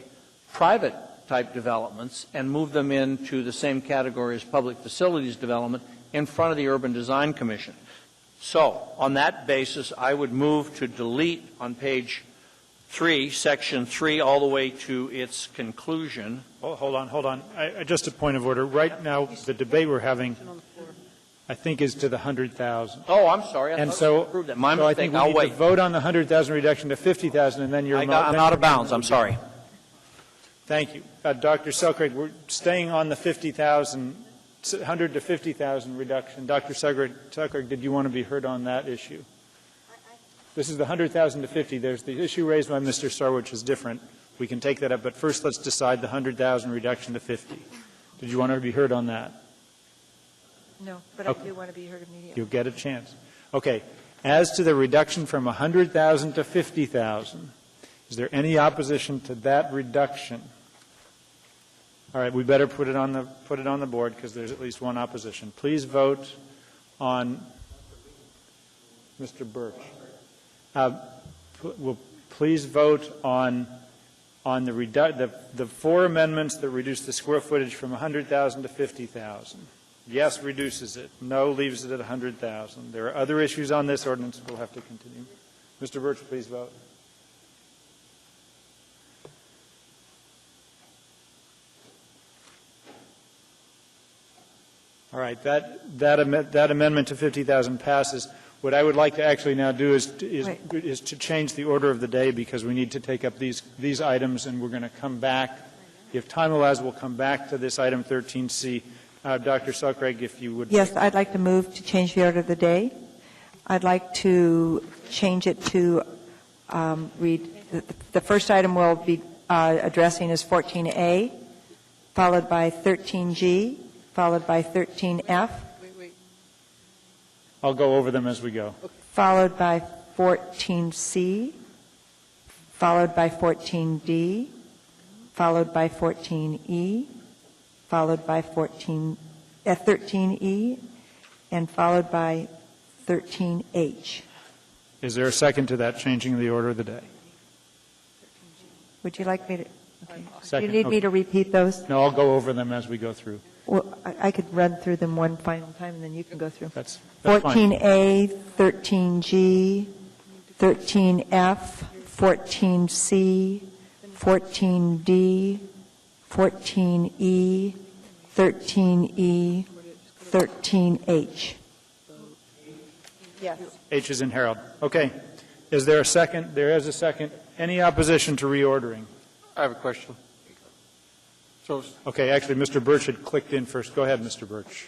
private-type developments and move them into the same category as public facilities development in front of the Urban Design Commission. So, on that basis, I would move to delete on page 3, section 3, all the way to its conclusion. Oh, hold on. Just a point of order. Right now, the debate we're having, I think, is to the 100,000. Oh, I'm sorry. I approved that. My mistake. I think we need to vote on the 100,000 reduction to 50,000, and then I'm out of bounds. I'm sorry. Thank you. Dr. Selkirk, we're staying on the 50,000 100 to 50,000 reduction. Dr. Tucker, did you want to be heard on that issue? This is the 100,000 to 50. There's the issue raised by Mr. Starr, which is different. We can take that up, but first let's decide the 100,000 reduction to 50. Did you want to be heard on that? No, but I do want to be heard immediately. You'll get a chance. Okay. As to the reduction from 100,000 to 50,000, is there any opposition to that reduction? All right, we better put it on the board because there's at least one opposition. Please vote on Mr. Birch. Please vote on the four amendments that reduce the square footage from 100,000 to 50,000. Yes reduces it. No leaves it at 100,000. There are other issues on this ordinance we'll have to continue. Mr. Birch, please vote. All right, that amendment to 50,000 passes. What I would like to actually now do is to change the order of the day because we need to take up these items, and we're going to come back. If time allows, we'll come back to this item 13C. Dr. Selcraig, if you would. Yes, I'd like to move to change the order of the day. I'd like to change it to read the first item we'll be addressing is 14A, followed by 13G, followed by 13F. I'll go over them as we go. Followed by 14C, followed by 14D, followed by 14E, followed by 13E, and followed by 13H. Is there a second to that changing of the order of the day? Would you like me to? Okay. Second. You need me to repeat those? No, I'll go over them as we go through. Well, I could run through them one final time, and then you can go through. That's 14A, 13G, 13F, 14C, 14D, 14E, 13E, 13H. Yes. H is in Harold. Okay. Is there a second? There is a second. Any opposition to reordering? I have a question. Okay, actually, Mr. Birch had clicked in first. Go ahead, Mr. Birch.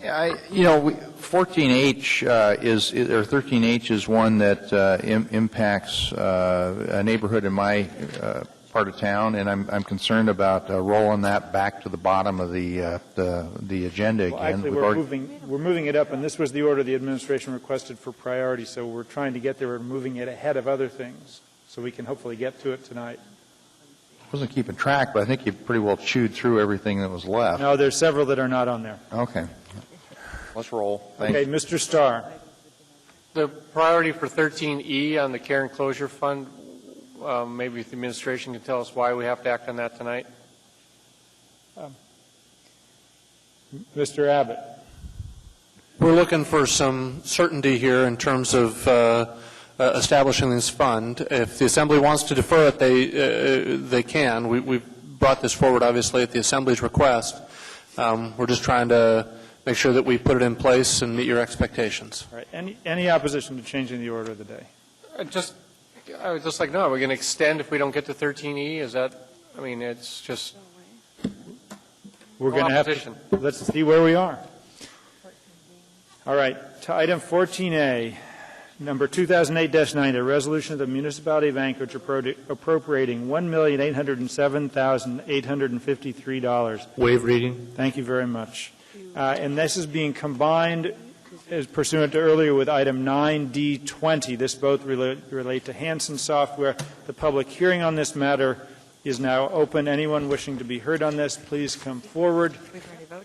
Yeah, 14H or 13H is one that impacts a neighborhood in my part of town, and I'm concerned about rolling that back to the bottom of the agenda Well, again. actually, we're moving it up, and this was the order the administration requested for priority, so we're trying to get there. We're moving it ahead of other things, so we can hopefully get to it tonight. I wasn't keeping track, but I think you pretty well chewed through everything that was left. No, there's several that are not on there. Okay. Let's roll. Thanks. Okay, Mr. Starr. The priority for 13E on the care and closure fund, maybe if the administration can tell us why we have to act on that tonight. Mr. Abbott. We're looking for some certainty here in terms of establishing this fund. If the Assembly wants to defer it, they can. We've brought this forward, obviously, at the Assembly's request. We're just trying to make sure that we put it in place and meet your expectations. All right. Any opposition to changing the order of the day? I would just like to know, are we going to extend if we don't get to 13E? Is that, I mean, it's just. We're going to have to, let's see where we are. All right, to item 14A, number 2008-9, a resolution of the Municipality of Anchorage appropriating $1,807,853. Waive reading. Thank you very much. And this is being combined as pursuant to earlier with item 9D20. This both relate to Hanson Software. The public hearing on this matter is now open. Anyone wishing to be heard on this, please come forward.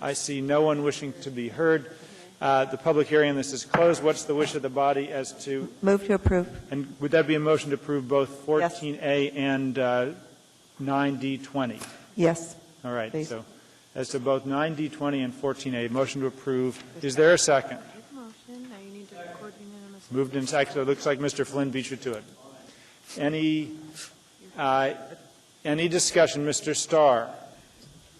I see no one wishing to be heard. The public hearing on this is closed. What's the wish of the body as to? Move to approve. And would that be a motion to approve both 14A and 9D20? Yes. All right. Please. So as to both 9D20 and 14A, motion to approve. Is there a second? Moved in second. So it looks like Mr. Flynn beat you to it. Any discussion? Mr. Starr.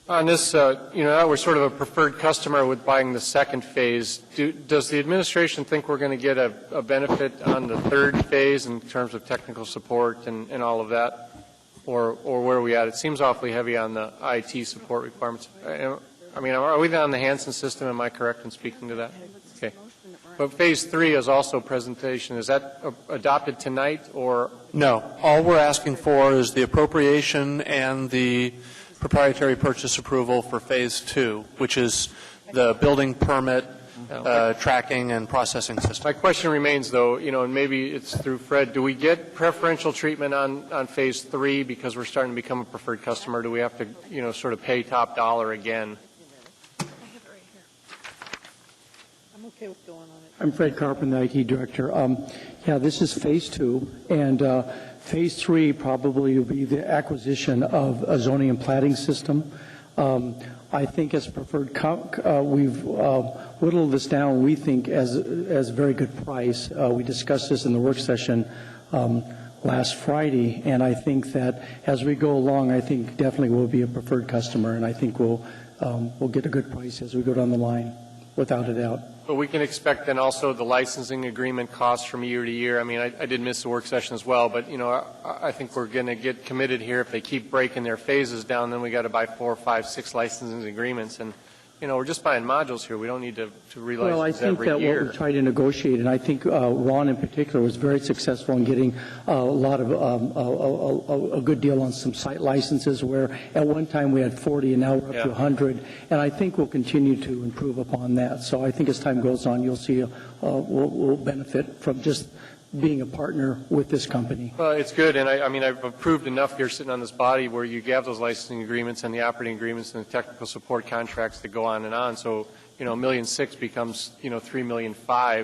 On this, we're sort of a preferred customer with buying the second phase. Does the administration think we're going to get a benefit on the third phase in terms of technical support and all of that? Or where are we at? It seems awfully heavy on the IT support requirements. I mean, are we on the Hansen system? Am I correct in speaking to that? Okay. But phase 3 is also presentation. Is that adopted tonight or? No. All we're asking for is the appropriation and the proprietary purchase approval for phase 2, which is the building permit, tracking and processing system. My question remains, though, and maybe it's through Fred, do we get preferential treatment on phase 3 because we're starting to become a preferred customer? Do we have to, sort of pay top dollar again? I'm okay with going on it. I'm Fred Carpenter, the IT director. This is phase 2, and phase 3 probably will be the acquisition of a zoning and platting system. I think as preferred, we've whittled this down, we think, as a very good price. We discussed this in the work session last Friday, and I think that as we go along, I think definitely we'll be a preferred customer, and I think we'll get a good price as we go down the line, without a doubt. But we can expect then also the licensing agreement costs from year to year. I mean, I did miss the work session as well, but, I think we're going to get committed here. If they keep breaking their phases down, then we got to buy 4, 5, 6 licensing agreements. And, we're just buying modules here. We don't need to relicense every year. Well, I think that what we tried to negotiate, and I think Ron in particular was very successful in getting a lot of a good deal on some site licenses, where at one time we had 40 and now we're up to 100, and I think we'll continue to improve upon that. So I think as time goes on, you'll see we'll benefit from just being a partner with this company. Well, it's good, and I've approved enough here sitting on this body where you have those licensing agreements and the operating agreements and the technical support contracts that go on and on. So, $1.6 million becomes, $3.5 million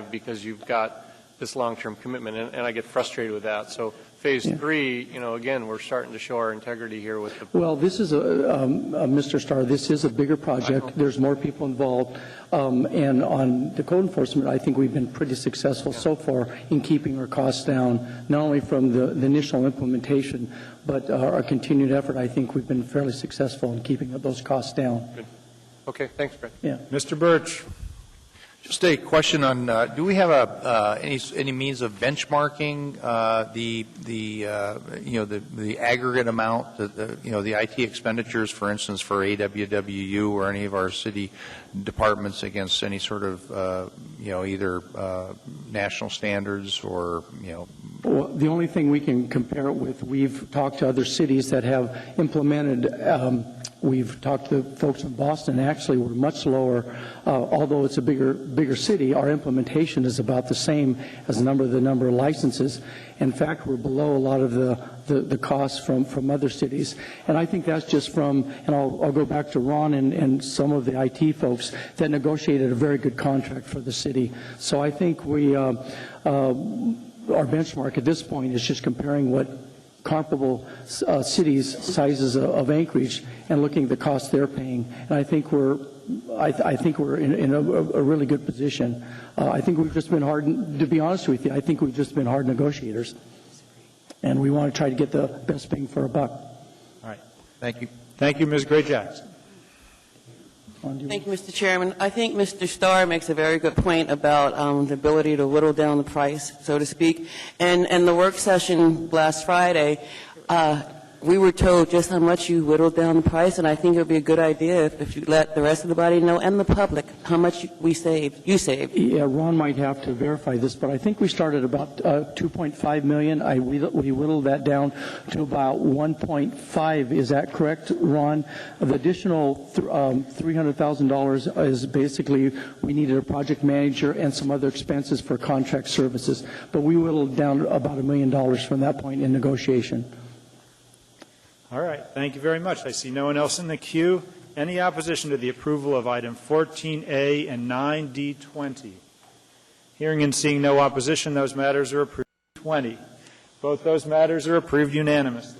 because you've got this long-term commitment, and I get frustrated with that. So phase 3, again, we're starting to show our integrity here with the. Well, this is Mr. Starr, this is a bigger project. There's more people involved. And on the code enforcement, I think we've been pretty successful so far in keeping our costs down, not only from the initial implementation, but our continued effort. I think we've been fairly successful in keeping those costs down. Good. Okay, thanks, Brett. Yeah. Mr. Birch. Just a question on, do we have any means of benchmarking the aggregate amount, the IT expenditures, for instance, for AWWU or any of our city departments against any sort of, either national standards or, Well, the only thing we can compare it with, we've talked to other cities that have implemented. We've talked to folks in Boston. Actually, we're much lower. Although it's a bigger city, our implementation is about the same as the number of licenses. In fact, we're below a lot of the costs from other cities. And I think that's just from, and I'll go back to Ron and some of the IT folks that negotiated a very good contract for the city. So I think our benchmark at this point is just comparing what comparable cities sizes of Anchorage and looking at the cost they're paying. And I think we're in a really good position. I think we've just been hard, to be honest with you, I think we've just been hard negotiators. And we want to try to get the best bang for a buck. All right. Thank you. Thank you, Ms. Gray-Jackson. Thank you, Mr. Chairman. I think Mr. Starr makes a very good point about the ability to whittle down the price, so to speak. And the work session last Friday, we were told just how much you whittled down the price, and I think it would be a good idea if you let the rest of the body know and the public how much you saved. Yeah, Ron might have to verify this, but I think we started about $2.5 million. We whittled that down to about 1.5. Is that correct, Ron? The additional $300,000 is basically we needed a project manager and some other expenses for contract services. But we whittled down about $1 million from that point in negotiation. All right. Thank you very much. I see no one else in the queue. Any opposition to the approval of item 14A and 9D20? Hearing and seeing no opposition, those matters are approved. 20. Both those matters are approved unanimously.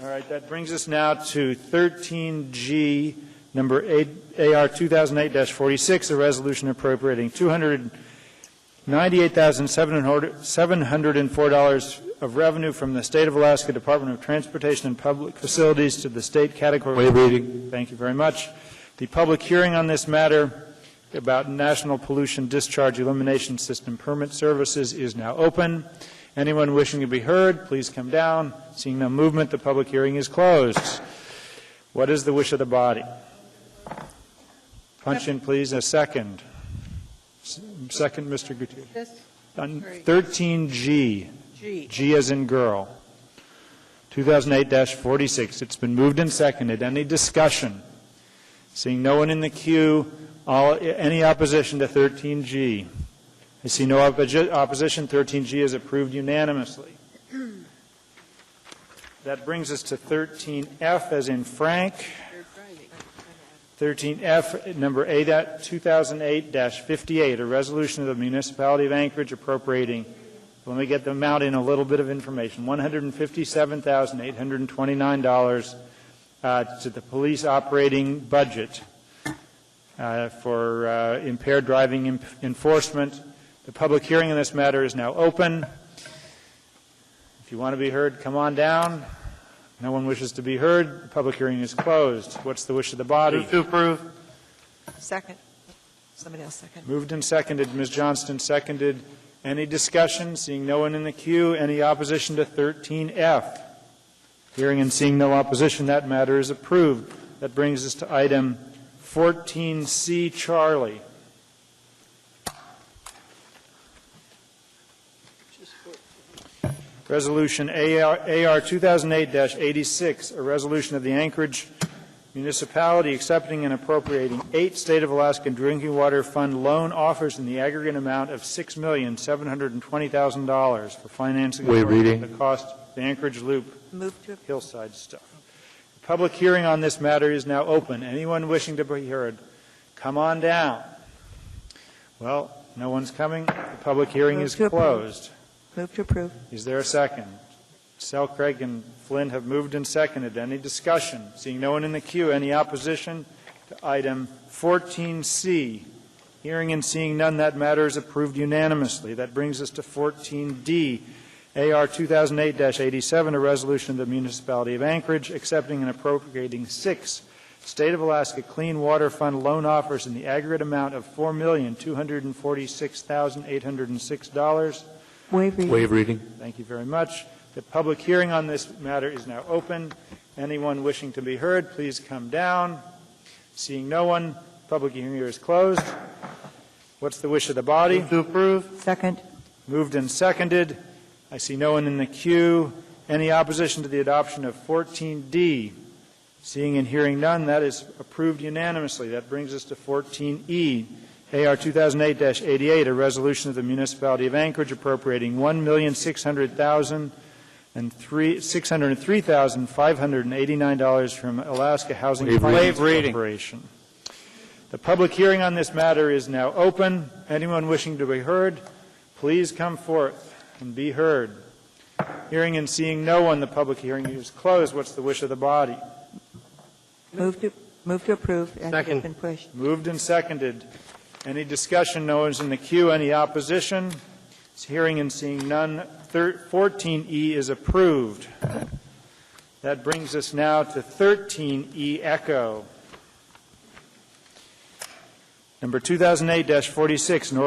All right. That brings us now to 13G, number AR 2008-46, a resolution appropriating $298,704 of revenue from the State of Alaska Department of Transportation and Public Facilities to the state category. Waive reading. Thank you very much. The public hearing on this matter about National Pollution Discharge Elimination System permit services is now open. Anyone wishing to be heard, please come down. Seeing no movement, the public hearing is closed. What is the wish of the body? Punch in, please, a second. Second, Mr. Gutierrez. This? On 13G. G. G as in girl. 2008-46. It's been moved and seconded. Any discussion? Seeing no one in the queue, any opposition to 13G? I see no opposition. 13G is approved unanimously. That brings us to 13F as in Frank. 13F, number 2008-58, a resolution of the Municipality of Anchorage appropriating, let me get the amount in a little bit of information, $157,829 to the police operating budget for impaired driving enforcement. The public hearing on this matter is now open. If you want to be heard, come on down. No one wishes to be heard. The public hearing is closed. What's the wish of the body? Move to approve. Second. Somebody else second. Moved and seconded. Ms. Johnston seconded. Any discussion? Seeing no one in the queue. Any opposition to 13F? Hearing and seeing no opposition, that matter is approved. That brings us to item 14C, Charlie. Resolution AR 2008-86, a resolution of the Anchorage Municipality accepting and appropriating 8 State of Alaska Drinking Water Fund loan offers in the aggregate amount of $6,720,000 for financing the cost of the Anchorage Loop hillside stuff. The public hearing on this matter is now open. Anyone wishing to be heard, come on down. Well, no one's coming. The public hearing is closed. Move to approve. Is there a second? Selcraig and Flynn have moved and seconded. Any discussion? Seeing no one in the queue, any opposition to item 14C? Hearing and seeing none, that matter is approved unanimously. That brings us to 14D, AR 2008-87, a resolution of the Municipality of Anchorage accepting and appropriating 6 State of Alaska Clean Water Fund loan offers in the aggregate amount of $4,246,806. Waive reading. Waive reading. Thank you very much. The public hearing on this matter is now open. Anyone wishing to be heard, please come down. Seeing no one, public hearing is closed. What's the wish of the body? Move to approve. Second. Moved and seconded. I see no one in the queue. Any opposition to the adoption of 14D? Seeing and hearing none, that is approved unanimously. That brings us to 14E. AR 2008-88, a resolution of the Municipality of Anchorage appropriating $1,603,589 from Alaska Housing Finance Corporation. The public hearing on this matter is now open. Anyone wishing to be heard, please come forth and be heard. Hearing and seeing no one, the public hearing is closed. What's the wish of the body? Move to approve. Second. It's been pushed. Moved and seconded. Any discussion? No one's in the queue. Any opposition? Hearing and seeing none. 14E is approved. That brings us now to 13E Echo. Number 2008-46, an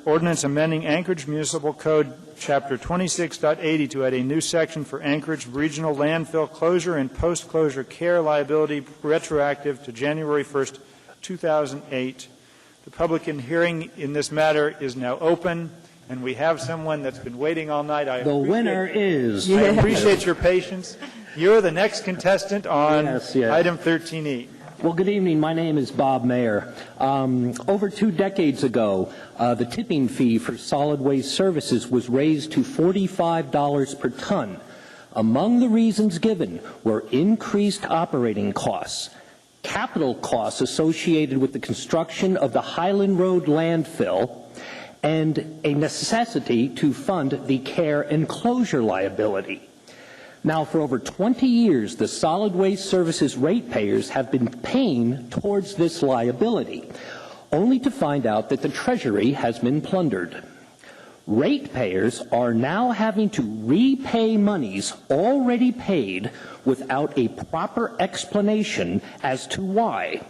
ordinance amending Anchorage Municipal Code, Chapter 26.80 to add a new section for Anchorage Regional Landfill Closure and Post-Closure Care Liability retroactive to January 1st, 2008. The public hearing in this matter is now open, and we have someone that's been waiting all night. I appreciate your patience. You're the next contestant on item 13E. Well, good evening. My name is Bob Mayer. Over 2 decades ago, the tipping fee for solid waste services was raised to $45 per ton. Among the reasons given were increased operating costs, capital costs associated with the construction of the Highland Road landfill, and a necessity to fund the care and closure liability. Now, for over 20 years, the solid waste services ratepayers have been paying towards this liability, only to find out that the Treasury has been plundered. Ratepayers are now having to repay monies already paid without a proper explanation as to why.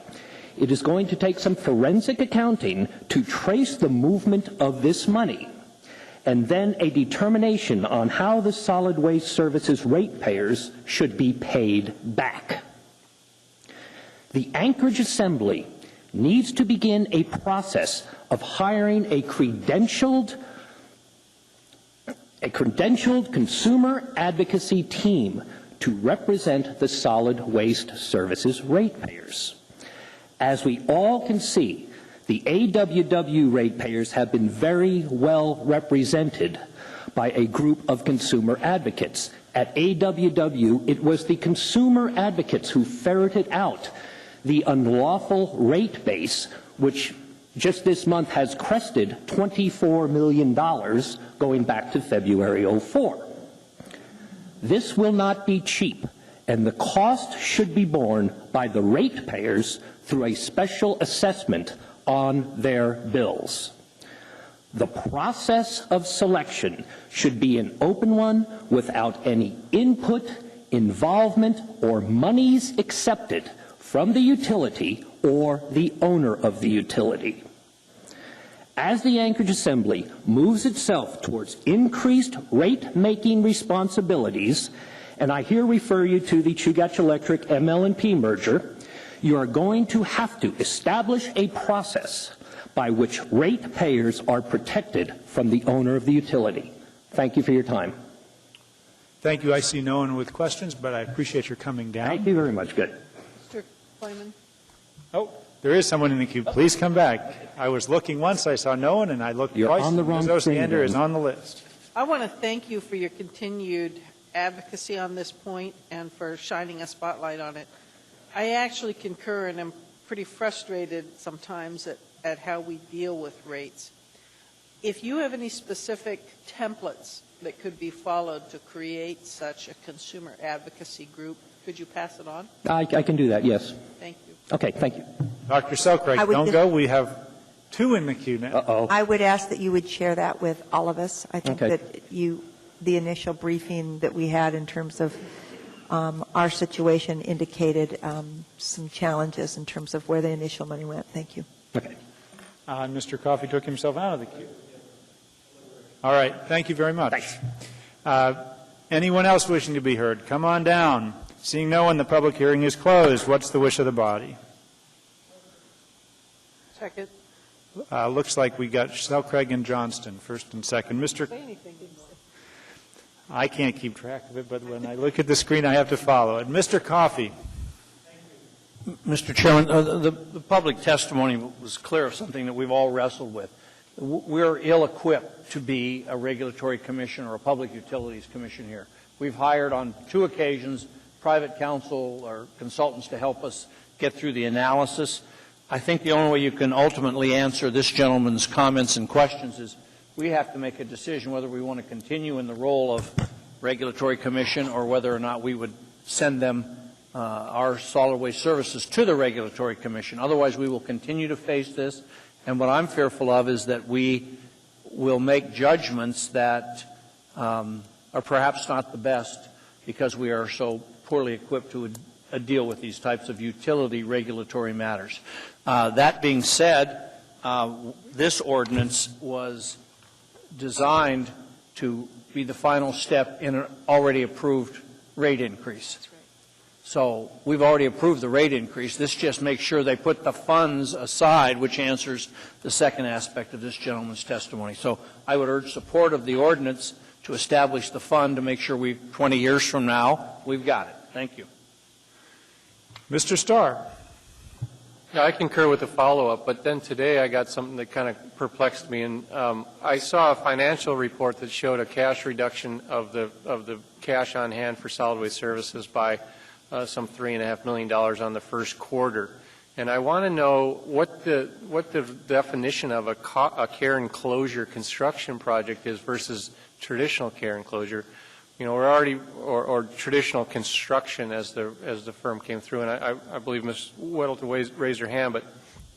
It is going to take some forensic accounting to trace the movement of this money, and then a determination on how the solid waste services ratepayers should be paid back. The Anchorage Assembly needs to begin a process of hiring a credentialed consumer advocacy team to represent the solid waste services ratepayers. As we all can see, the AWW ratepayers have been very well represented by a group of consumer advocates. At AWW, it was the consumer advocates who ferreted out the unlawful rate base, which just this month has crested $24 million going back to February '04. This will not be cheap, and the cost should be borne by the ratepayers through a special assessment on their bills. The process of selection should be an open one without any input, involvement, or monies accepted from the utility or the owner of the utility. As the Anchorage Assembly moves itself towards increased rate-making responsibilities, and I here refer you to the Chugach Electric ML&P merger, you are going to have to establish a process by which ratepayers are protected from the owner of the utility. Thank you for your time. Thank you. I see no one with questions, but I appreciate your coming down. Thank you very much. Good. Mr. Kleiman? Oh, there is someone in the queue. Please come back. I was looking once, I saw no one, and I looked You're twice. on the wrong Ms. screen, Osiander is then. on the list. I want to thank you for your continued advocacy on this point and for shining a spotlight on it. I actually concur, and I'm pretty frustrated sometimes at how we deal with rates. If you have any specific templates that could be followed to create such a consumer advocacy group, could you pass it on? I can do that, yes. Thank you. Okay, thank you. Dr. Selcraig, I would don't just- go. We have two in the queue now. Uh-oh. I would ask that you would share that with all of us. I think Okay. that the initial briefing that we had in terms of our situation indicated some challenges in terms of where the initial money went. Thank you. Okay. Mr. Coffey took himself out of the queue. All right. Thank you very much. Thanks. Anyone else wishing to be heard? Come on down. Seeing no one, the public hearing is closed. What's the wish of the body? Second. Looks like we got Selcraig and Johnston, first and second. Mr. Say anything, didn't say. I can't keep track of it, but when I look at the screen, I have to follow it. Mr. Coffey. Mr. Chairman, the public testimony was clear of something that we've all wrestled with. We're ill-equipped to be a regulatory commission or a public utilities commission here. We've hired on 2 occasions private counsel or consultants to help us get through the analysis. I think the only way you can ultimately answer this gentleman's comments and questions is we have to make a decision whether we want to continue in the role of regulatory commission or whether or not we would send them our solid waste services to the regulatory commission. Otherwise, we will continue to face this. And what I'm fearful of is that we will make judgments that are perhaps not the best because we are so poorly equipped to deal with these types of utility regulatory matters. That being said, this ordinance was designed to be the final step in an already approved rate increase. So we've already approved the rate increase. This just makes sure they put the funds aside, which answers the second aspect of this gentleman's testimony. So I would urge support of the ordinance to establish the fund to make sure 20 years from now, we've got it. Thank you. Mr. Starr. Yeah, I concur with the follow-up, but then today I got something that kind of perplexed me, and I saw a financial report that showed a cash reduction of the cash on hand for solid waste services by some $3.5 million on the first quarter. And I want to know what the definition of a care enclosure construction project is versus traditional care enclosure. You know, we're already, or traditional construction as the firm came through, and I believe Ms. Weddleton raised her hand, but,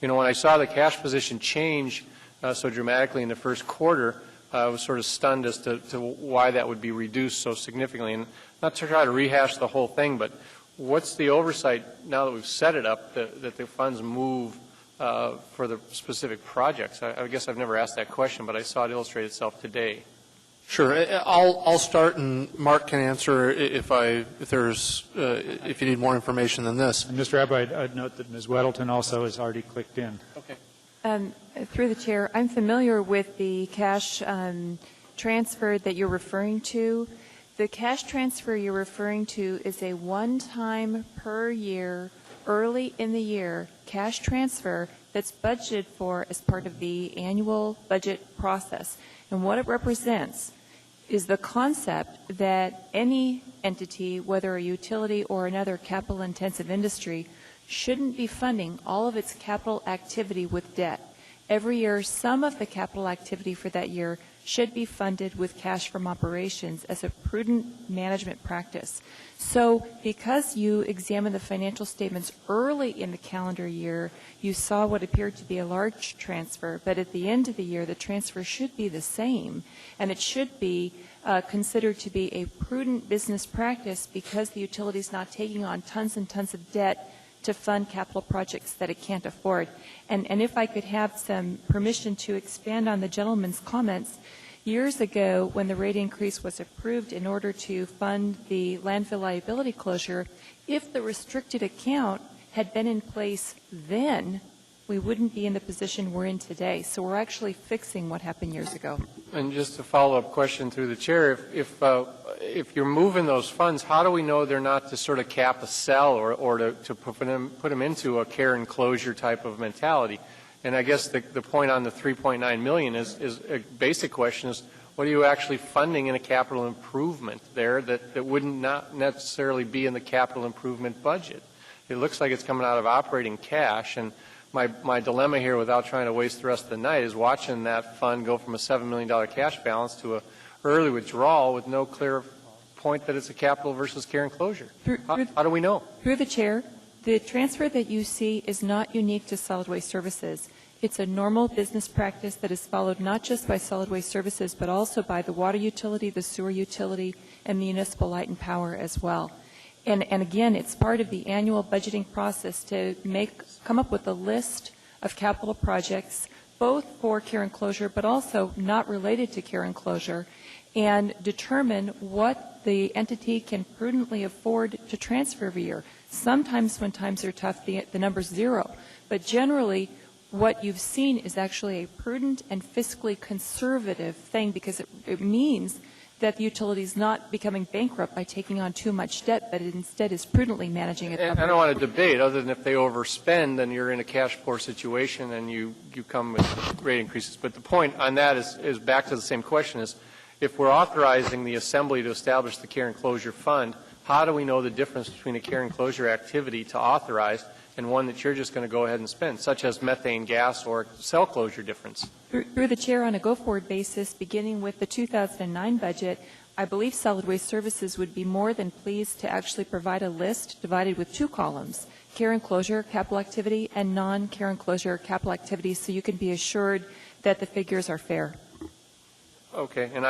you know, when I saw the cash position change so dramatically in the first quarter, I was sort of stunned as to why that would be reduced so significantly. And not to try to rehash the whole thing, but what's the oversight now that we've set it up that the funds move for the specific projects? I guess I've never asked that question, but I saw it illustrate itself today. Sure. I'll start, and Mark can answer if you need more information than this. And Mr. Abbott, I'd note that Ms. Weddleton also has already clicked in. Okay. Through the chair, I'm familiar with the cash transfer that you're referring to. The cash transfer you're referring to is a one-time per year, early in the year, cash transfer that's budgeted for as part of the annual budget process. And what it represents is the concept that any entity, whether a utility or another capital-intensive industry, shouldn't be funding all of its capital activity with debt. Every year, some of the capital activity for that year should be funded with cash from operations as a prudent management practice. So because you examined the financial statements early in the calendar year, you saw what appeared to be a large transfer, but at the end of the year, the transfer should be the same, and it should be considered to be a prudent business practice because the utility is not taking on tons and tons of debt to fund capital projects that it can't afford. And if I could have some permission to expand on the gentleman's comments, years ago when the rate increase was approved in order to fund the landfill liability closure, if the restricted account had been in place then, we wouldn't be in the position we're in today. So we're actually fixing what happened years ago. And just a follow-up question through the chair, if you're moving those funds, how do we know they're not to sort of cap a cell or to put them into a care and closure type of mentality? And I guess the point on the $3.9 million is a basic question is, what are you actually funding in a capital improvement there that wouldn't not necessarily be in the capital improvement budget? It looks like it's coming out of operating cash, and my dilemma here, without trying to waste the rest of the night, is watching that fund go from a $7 million cash balance to a early withdrawal with no clear point that it's a capital versus care and closure. How do we know? Through the chair, the transfer that you see is not unique to solid waste services. It's a normal business practice that is followed not just by solid waste services, but also by the water utility, the sewer utility, and municipal light and power as well. And again, it's part of the annual budgeting process to come up with a list of capital projects, both for care and closure, but also not related to care and closure, and determine what the entity can prudently afford to transfer every year. Sometimes when times are tough, the number's zero. But generally, what you've seen is actually a prudent and fiscally conservative thing, because it means that the utility is not becoming bankrupt by taking on too much debt, but it instead is prudently managing it. And I don't want to debate, other than if they overspend, then you're in a cash poor situation and you come with rate increases. But the point on that is back to the same question, is if we're authorizing the Assembly to establish the care and closure fund, how do we know the difference between a care and closure activity to authorize and one that you're just going to go ahead and spend, such as methane gas or cell closure difference? Through the chair, on a go-forward basis, beginning with the 2009 budget, I believe Solid Waste Services would be more than pleased to actually provide a list divided with two columns, care and closure capital activity and non-care and closure capital activity, so you can be assured that the figures are fair. Okay, and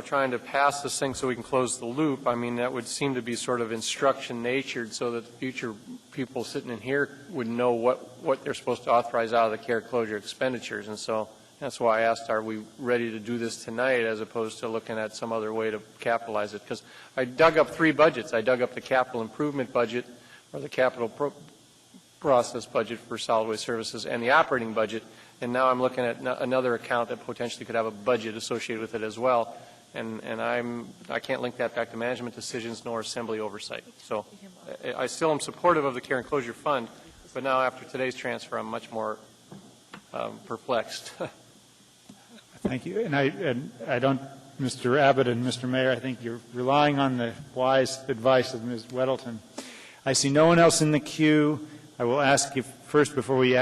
trying to pass this thing so we can close the loop, I mean, that would seem to be sort of instruction natured so that the future people sitting in here would know what they're supposed to authorize out of the care closure expenditures. And so that's why I asked, are we ready to do this tonight as opposed to looking at some other way to capitalize it? Because I dug up three budgets. I dug up the capital improvement budget, or the capital process budget for solid waste services, and the operating budget. And now I'm looking at another account that potentially could have a budget associated with it as well. And I can't link that back to management decisions nor Assembly oversight. So I still am supportive of the care and closure fund, but now after today's transfer, I'm much more perplexed. Thank you. And I don't, Mr. Abbott and Mr. Mayor, I think you're relying on the wise advice of Ms. Weddleton. I see no one else in the queue. I will ask you first, before we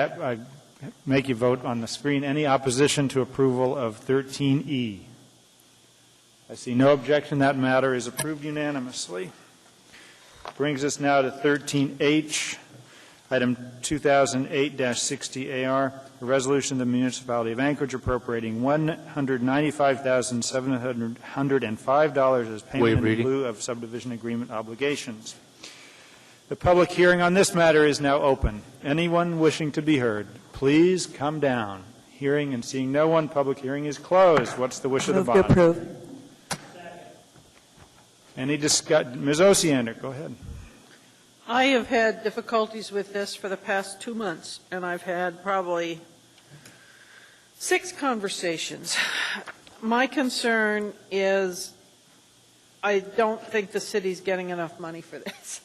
make you vote on the screen, any opposition to approval of 13E? I see no objection. That matter is approved unanimously. Brings us now to 13H, item 2008-60AR, a resolution of the Municipality of Anchorage appropriating $195,705 as payment in lieu of subdivision agreement obligations. The public hearing on this matter is now open. Anyone wishing to be heard, please come down. Hearing and seeing no one, public hearing is closed. What's the wish of the body? Move to approve. Any discussion? Ms. Osiander, go ahead. I have had difficulties with this for the past 2 months, and I've had probably 6 conversations. My concern is I don't think the city's getting enough money for this.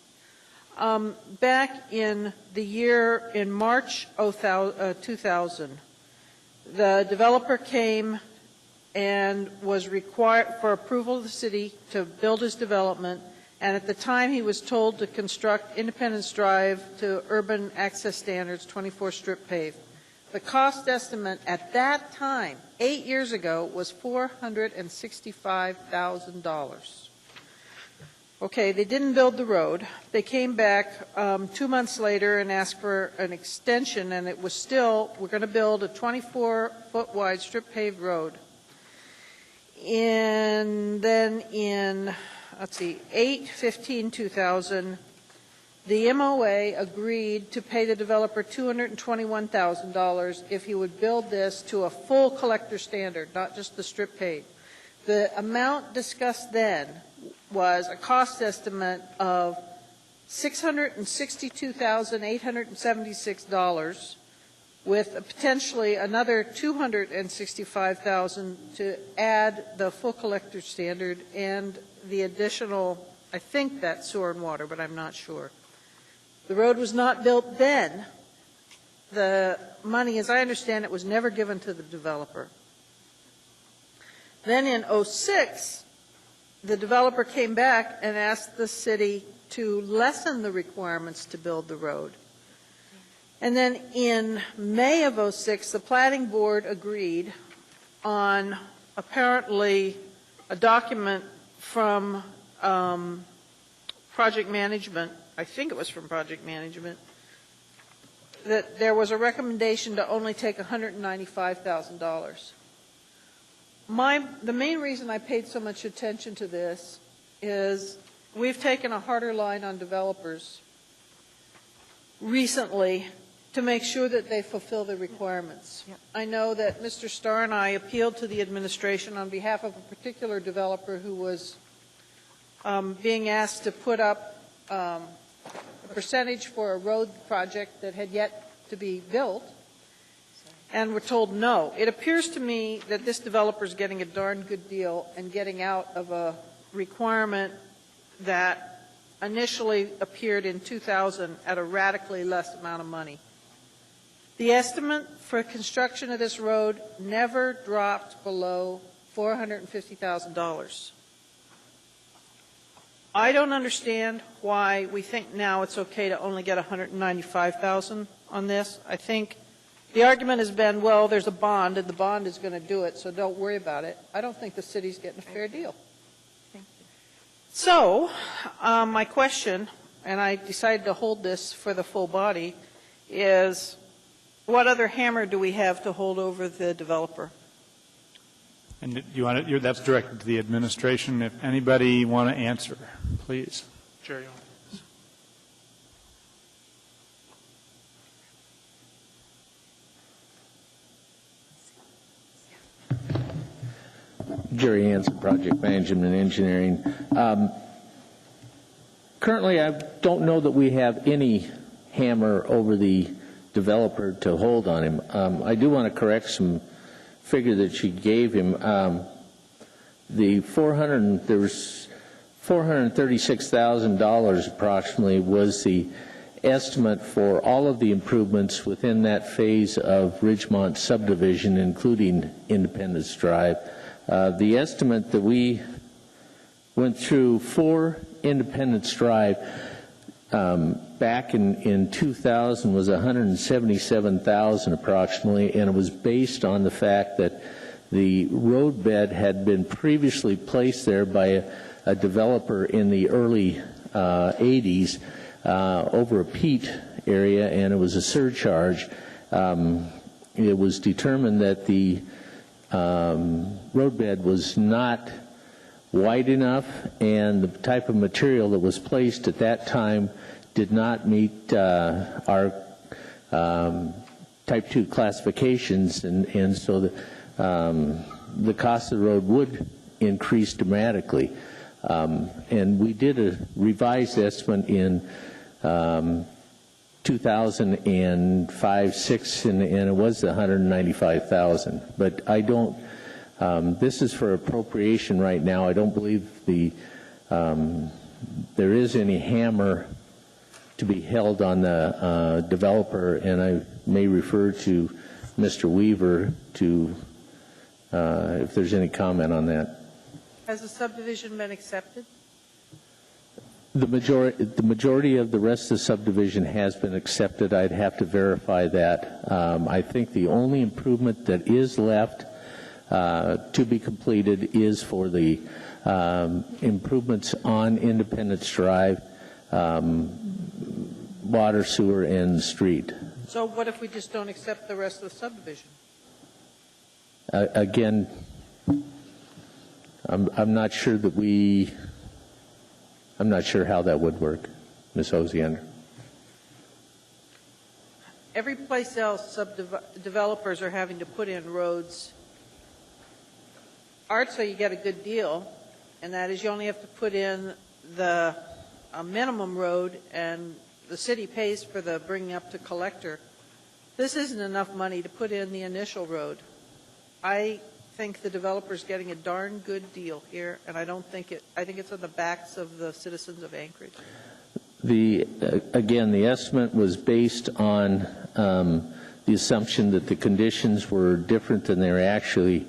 Back in the year, in March 2000, the developer came and was required for approval of the city to build his development, and at the time he was told to construct Independence Drive to urban access standards, 24 strip paved. The cost estimate at that time, 8 years ago, was $465,000. Okay, they didn't build the road. They came back 2 months later and asked for an extension, and it was still, we're going to build a 24-foot wide strip paved road. And then in, let's see, 8/15/2000, the MOA agreed to pay the developer $221,000 if he would build this to a full collector standard, not just the strip paved. The amount discussed then was a cost estimate of $662,876 with potentially another $265,000 to add the full collector standard and the additional, I think that's sewer and water, but I'm not sure. The road was not built then. The money, as I understand it, was never given to the developer. Then in '06, the developer came back and asked the city to lessen the requirements to build the road. And then in May of '06, the planning board agreed on apparently a document from project management, I think it was from project management, that there was a recommendation to only take $195,000. The main reason I paid so much attention to this is we've taken a harder line on developers recently to make sure that they fulfill the requirements. I know that Mr. Starr and I appealed to the administration on behalf of a particular developer who was being asked to put up a percentage for a road project that had yet to be built, and we're told no. It appears to me that this developer is getting a darn good deal and getting out of a requirement that initially appeared in 2000 at a radically less amount of money. The estimate for construction of this road never dropped below $450,000. I don't understand why we think now it's okay to only get $195,000 on this. I think the argument has been, well, there's a bond, and the bond is going to do it, so don't worry about it. I don't think the city's getting a fair deal. So, my question, and I decided to hold this for the full body, is what other hammer do we have to hold over the developer? And you want it, that's directed to the administration. If anybody want to answer, please. Jerry. Jerry Hansen, Project Management and Engineering. Currently, I don't know that we have any hammer over the developer to hold on him. I do want to correct some figure that she gave him. There was $436,000 approximately was the estimate for all of the improvements within that phase of Ridgemont subdivision, including Independence Drive. The estimate that we went through for Independence Drive back in 2000 was $177,000 approximately, and it was based on the fact that the roadbed had been previously placed there by a developer in the early 80s over a peat area, and it was a surcharge. It was determined that the roadbed was not wide enough, and the type of material that was placed at that time did not meet our Type 2 classifications, and so the cost of the road would increase dramatically. And we did a revised estimate in 2005-6, and it was $195,000. But I don't. This is for appropriation right now. I don't believe there is any hammer to be held on the developer, and I may refer to Mr. Weaver to if there's any comment on that. Has the subdivision been accepted? The majority of the rest of the subdivision has been accepted. I'd have to verify that. I think the only improvement that is left to be completed is for the improvements on Independence Drive, water, sewer, and street. So what if we just don't accept the rest of the subdivision? Again, I'm not sure that I'm not sure how that would work, Ms. Osiander. Every place else, developers are having to put in roads. ARTSA, you get a good deal, and that is you only have to put in a minimum road, and the city pays for the bringing up to collector. This isn't enough money to put in the initial road. I think the developer's getting a darn good deal here, and I think it's on the backs of the citizens of Anchorage. Again, the estimate was based on the assumption that the conditions were different than they actually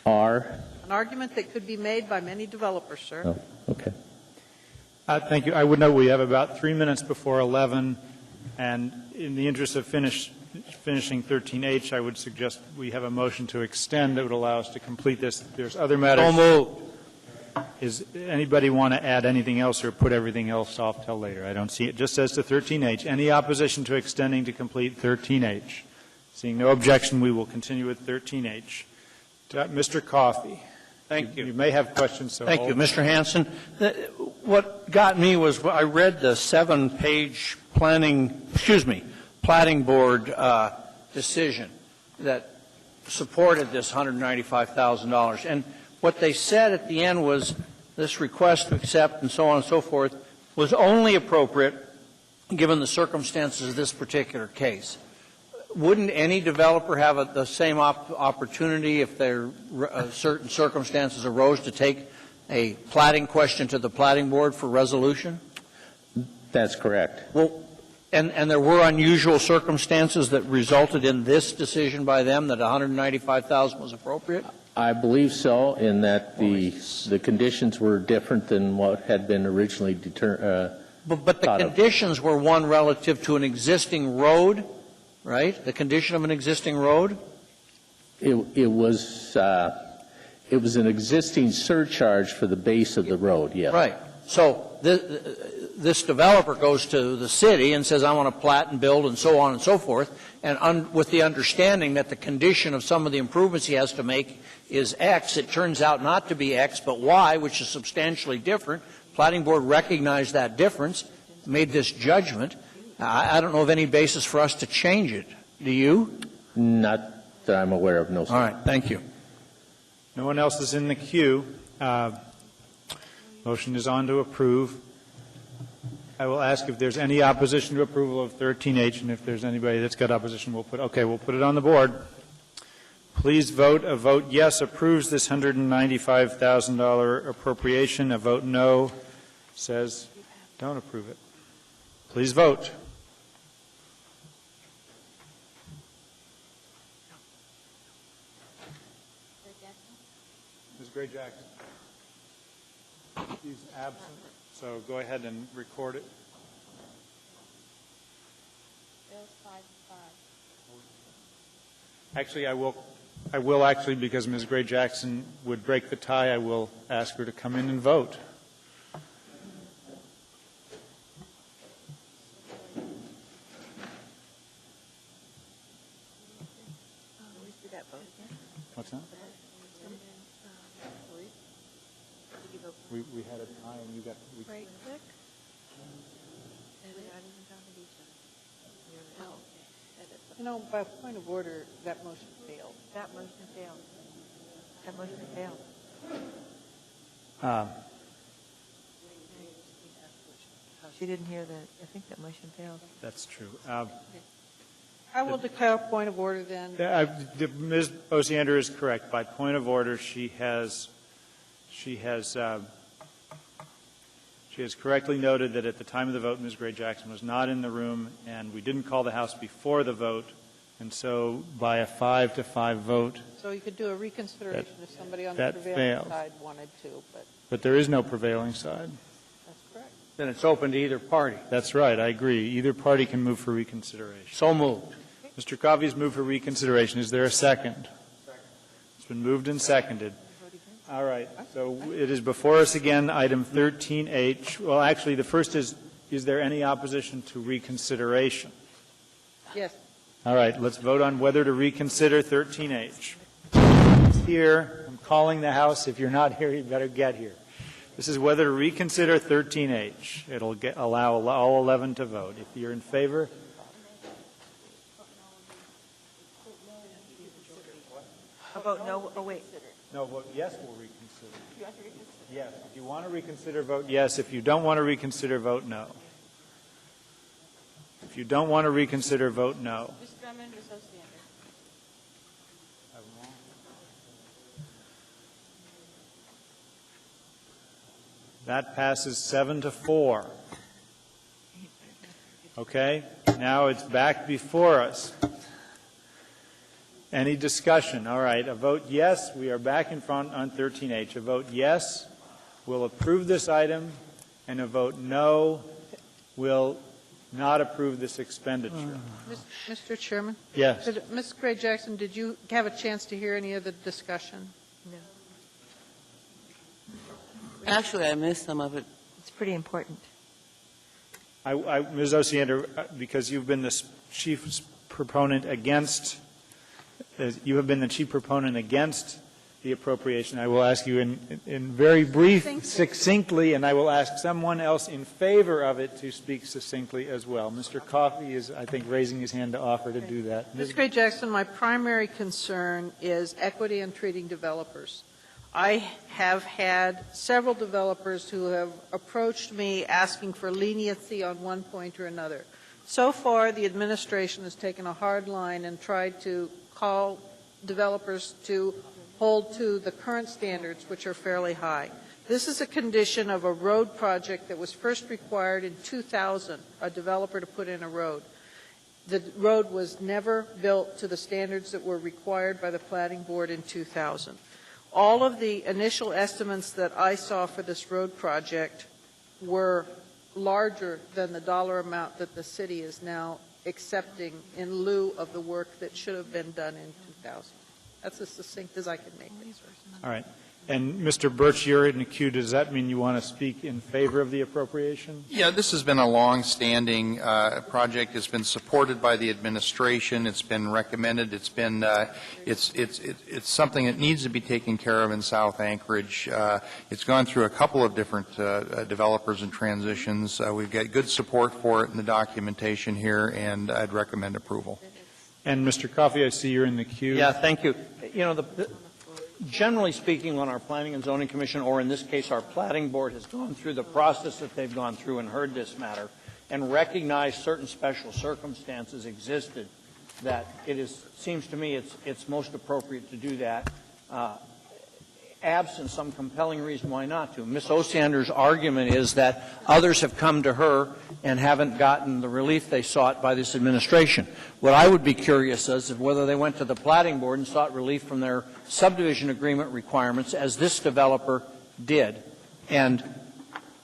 are. An argument that could be made by many developers, sir. Oh, okay. Thank you. I would note we have about 3 minutes before 11, and in the interest of finishing 13H, I would suggest we have a motion to extend that would allow us to complete this. There's other matters. So moved. Does anybody want to add anything else or put everything else off till later? I don't see it. It just says to 13H. Any opposition to extending to complete 13H? Seeing no objection, we will continue with 13H. Mr. Coffey. Thank you. You may have questions. So Thank you, Mr. Hanson. What got me was I read the 7-page platting board decision that supported this $195,000. And what they said at the end was this request to accept and so on and so forth was only appropriate given the circumstances of this particular case. Wouldn't any developer have the same opportunity if there certain circumstances arose to take a platting question to the platting board for resolution? That's correct. Well, and there were unusual circumstances that resulted in this decision by them that $195,000 was appropriate? I believe so, in that the conditions were different than what had been originally But the conditions were one relative to an existing road, right? The condition of an existing road? It was an existing surcharge for the base of the road, yes. Right. So this developer goes to the city and says, I want to plat and build and so on and so forth, and with the understanding that the condition of some of the improvements he has to make is X. It turns out not to be X, but Y, which is substantially different. Planning board recognized that difference, made this judgment. I don't know of any basis for us to change it. Do you? Not that I'm aware of, no, sir. All right. Thank you. No one else is in the queue. Motion is on to approve. I will ask if there's any opposition to approval of 13H, and if there's anybody that's got opposition, we'll put it on the board. Please vote. A vote yes approves this $195,000 appropriation. A vote no says don't approve it. Please vote. Ms. Gray-Jackson. She's absent, so go ahead and record it. Actually, I will actually, because Ms. Gray-Jackson would break the tie, I will ask her to come in and vote. What's that? We had a tie and you got... Right click. You know, by point of order, that motion failed. That motion failed. That motion failed. She didn't hear that. I think that motion failed. That's true. I will declare a point of order then. Ms. Osiander is correct. By point of order, she has correctly noted that at the time of the vote, Ms. Gray Jackson was not in the room, and we didn't call the House before the vote, and so by a 5-5 vote, So you could do a reconsideration if somebody on the that prevailing fails. side wanted to, but there is no prevailing side. that's correct. Then it's open to either party. That's right, I agree. Either party can move for reconsideration. So moved. Mr. Coffey's moved for reconsideration. Is there a second? It's been moved and seconded. All right, so it is before us again, item 13H. Well, actually, the first is there any opposition to reconsideration? Yes. All right, let's vote on whether to reconsider 13H. Here, I'm calling the House. If you're not here, you better get here. This is whether to reconsider 13H. It'll allow all 11 to vote. If you're in favor, How about no, oh, wait. no, vote yes, we'll reconsider. Yes, if you want to reconsider, vote yes. If you don't want to reconsider, vote no. If you don't want to reconsider, vote no. Ms. Drummond, Ms. Osiander. That passes 7-4. Okay, now it's back before us. Any discussion? All right, a vote yes, we are back in front on 13H. A vote yes will approve this item, and a vote no will not approve this expenditure. Mr. Chairman? Yes. Ms. Gray Jackson, did you have a chance to hear any of the discussion? No. Actually, I missed some of it. It's pretty important. Ms. Osiander, because you've been the chief proponent against, you have been the chief proponent against the appropriation, I will ask you in very brief, succinctly, and I will ask someone else in favor of it to speak succinctly as well. Mr. Coffey is, I think, raising his hand to offer to do that. Ms. Gray Jackson, my primary concern is equity in treating developers. I have had several developers who have approached me asking for leniency on one point or another. So far, the administration has taken a hard line and tried to call developers to hold to the current standards, which are fairly high. This is a condition of a road project that was first required in 2000, a developer to put in a road. The road was never built to the standards that were required by the planning board in 2000. All of the initial estimates that I saw for this road project were larger than the dollar amount that the city is now accepting in lieu of the work that should have been done in 2000. That's as succinct as I can make it. All right. And Mr. Birch, you're in the queue. Does that mean you want to speak in favor of the appropriation? Yeah, this has been a long-standing project. It's been supported by the administration. It's been recommended. It's been it's something that needs to be taken care of in South Anchorage. It's gone through a couple of different developers and transitions. We've got good support for it in the documentation here, and I'd recommend approval. And Mr. Coffey, I see you're in the queue. Yeah, thank you. You know, generally speaking, when our Planning and Zoning Commission, or in this case our Platting Board, has gone through the process that they've gone through and heard this matter and recognized certain special circumstances existed, that seems to me it's most appropriate to do that, absent some compelling reason why not to. Ms. Osiander's argument is that others have come to her and haven't gotten the relief they sought by this administration. What I would be curious is whether they went to the Platting Board and sought relief from their subdivision agreement requirements, as this developer did. And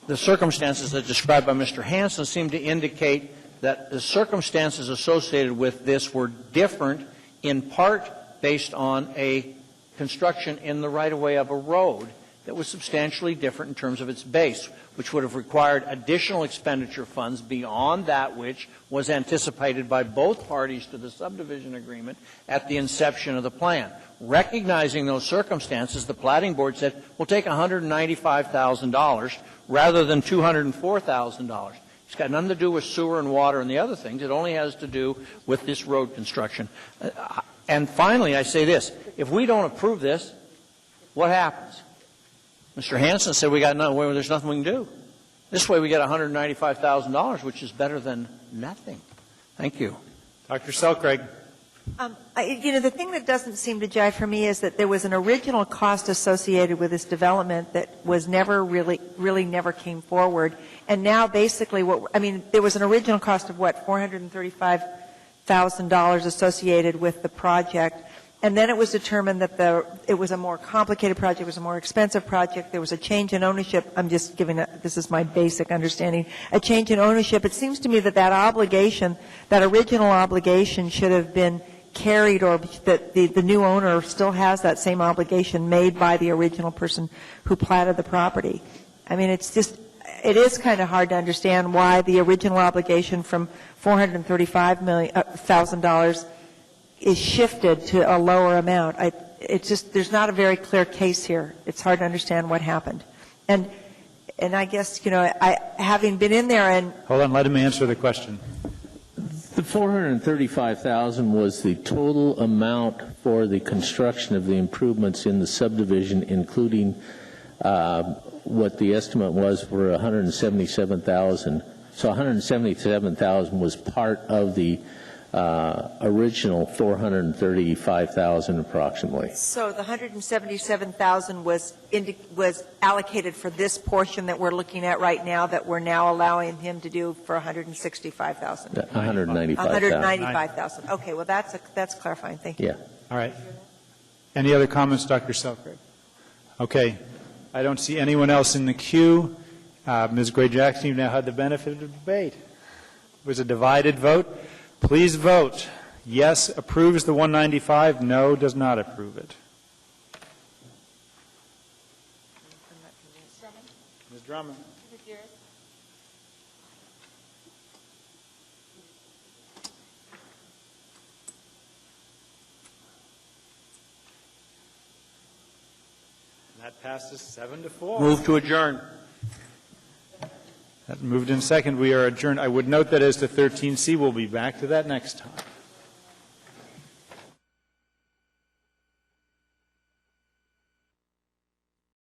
the circumstances that described by Mr. Hansen seem to indicate that the circumstances associated with this were different, in part based on a construction in the right-of-way of a road that was substantially different in terms of its base, which would have required additional expenditure funds beyond that which was anticipated by both parties to the subdivision agreement at the inception of the plan. Recognizing those circumstances, the Platting Board said, we'll take $195,000 rather than $204,000. It's got nothing to do with sewer and water and the other things. It only has to do with this road construction. And finally, I say this. If we don't approve this, what happens? Mr. Hansen said there's nothing we can do. This way we get $195,000, which is better than nothing. Thank you. Dr. Selcraig. The thing that doesn't seem to jive for me is that there was an original cost associated with this development that was never really never came forward. And now basically there was an original cost of $435,000 associated with the project. And then it was determined that it was a more complicated project, it was a more expensive project, there was a change in ownership. I'm just this is my basic understanding, a change in ownership. It seems to me that obligation, that original obligation should have been carried, or that the new owner still has that same obligation made by the original person who platted the property. I mean, it is kind of hard to understand why the original obligation from $435,000 is shifted to a lower amount. There's not a very clear case here. It's hard to understand what happened. And I guess, having been in there and... Hold on, let him answer the question. The $435,000 was the total amount for the construction of the improvements in the subdivision, including what the estimate was for $177,000. So $177,000 was part of the original $435,000 approximately. So the $177,000 was allocated for this portion that we're looking at right now, that we're now allowing him to do for $165,000. $195,000. Okay, well that's clarifying. Thank you. Yeah. All right. Any other comments, Dr. Selcraig? Okay. I don't see anyone else in the queue. Ms. Gray-Jackson, you've now had the benefit of the debate. It was a divided vote. Please vote. Yes approves the 195. No does not approve it. Ms. Drummond. That passes 7-4. Move to adjourn. That moved in second. We are adjourned. I would note that as to 13C, we'll be back to that next time.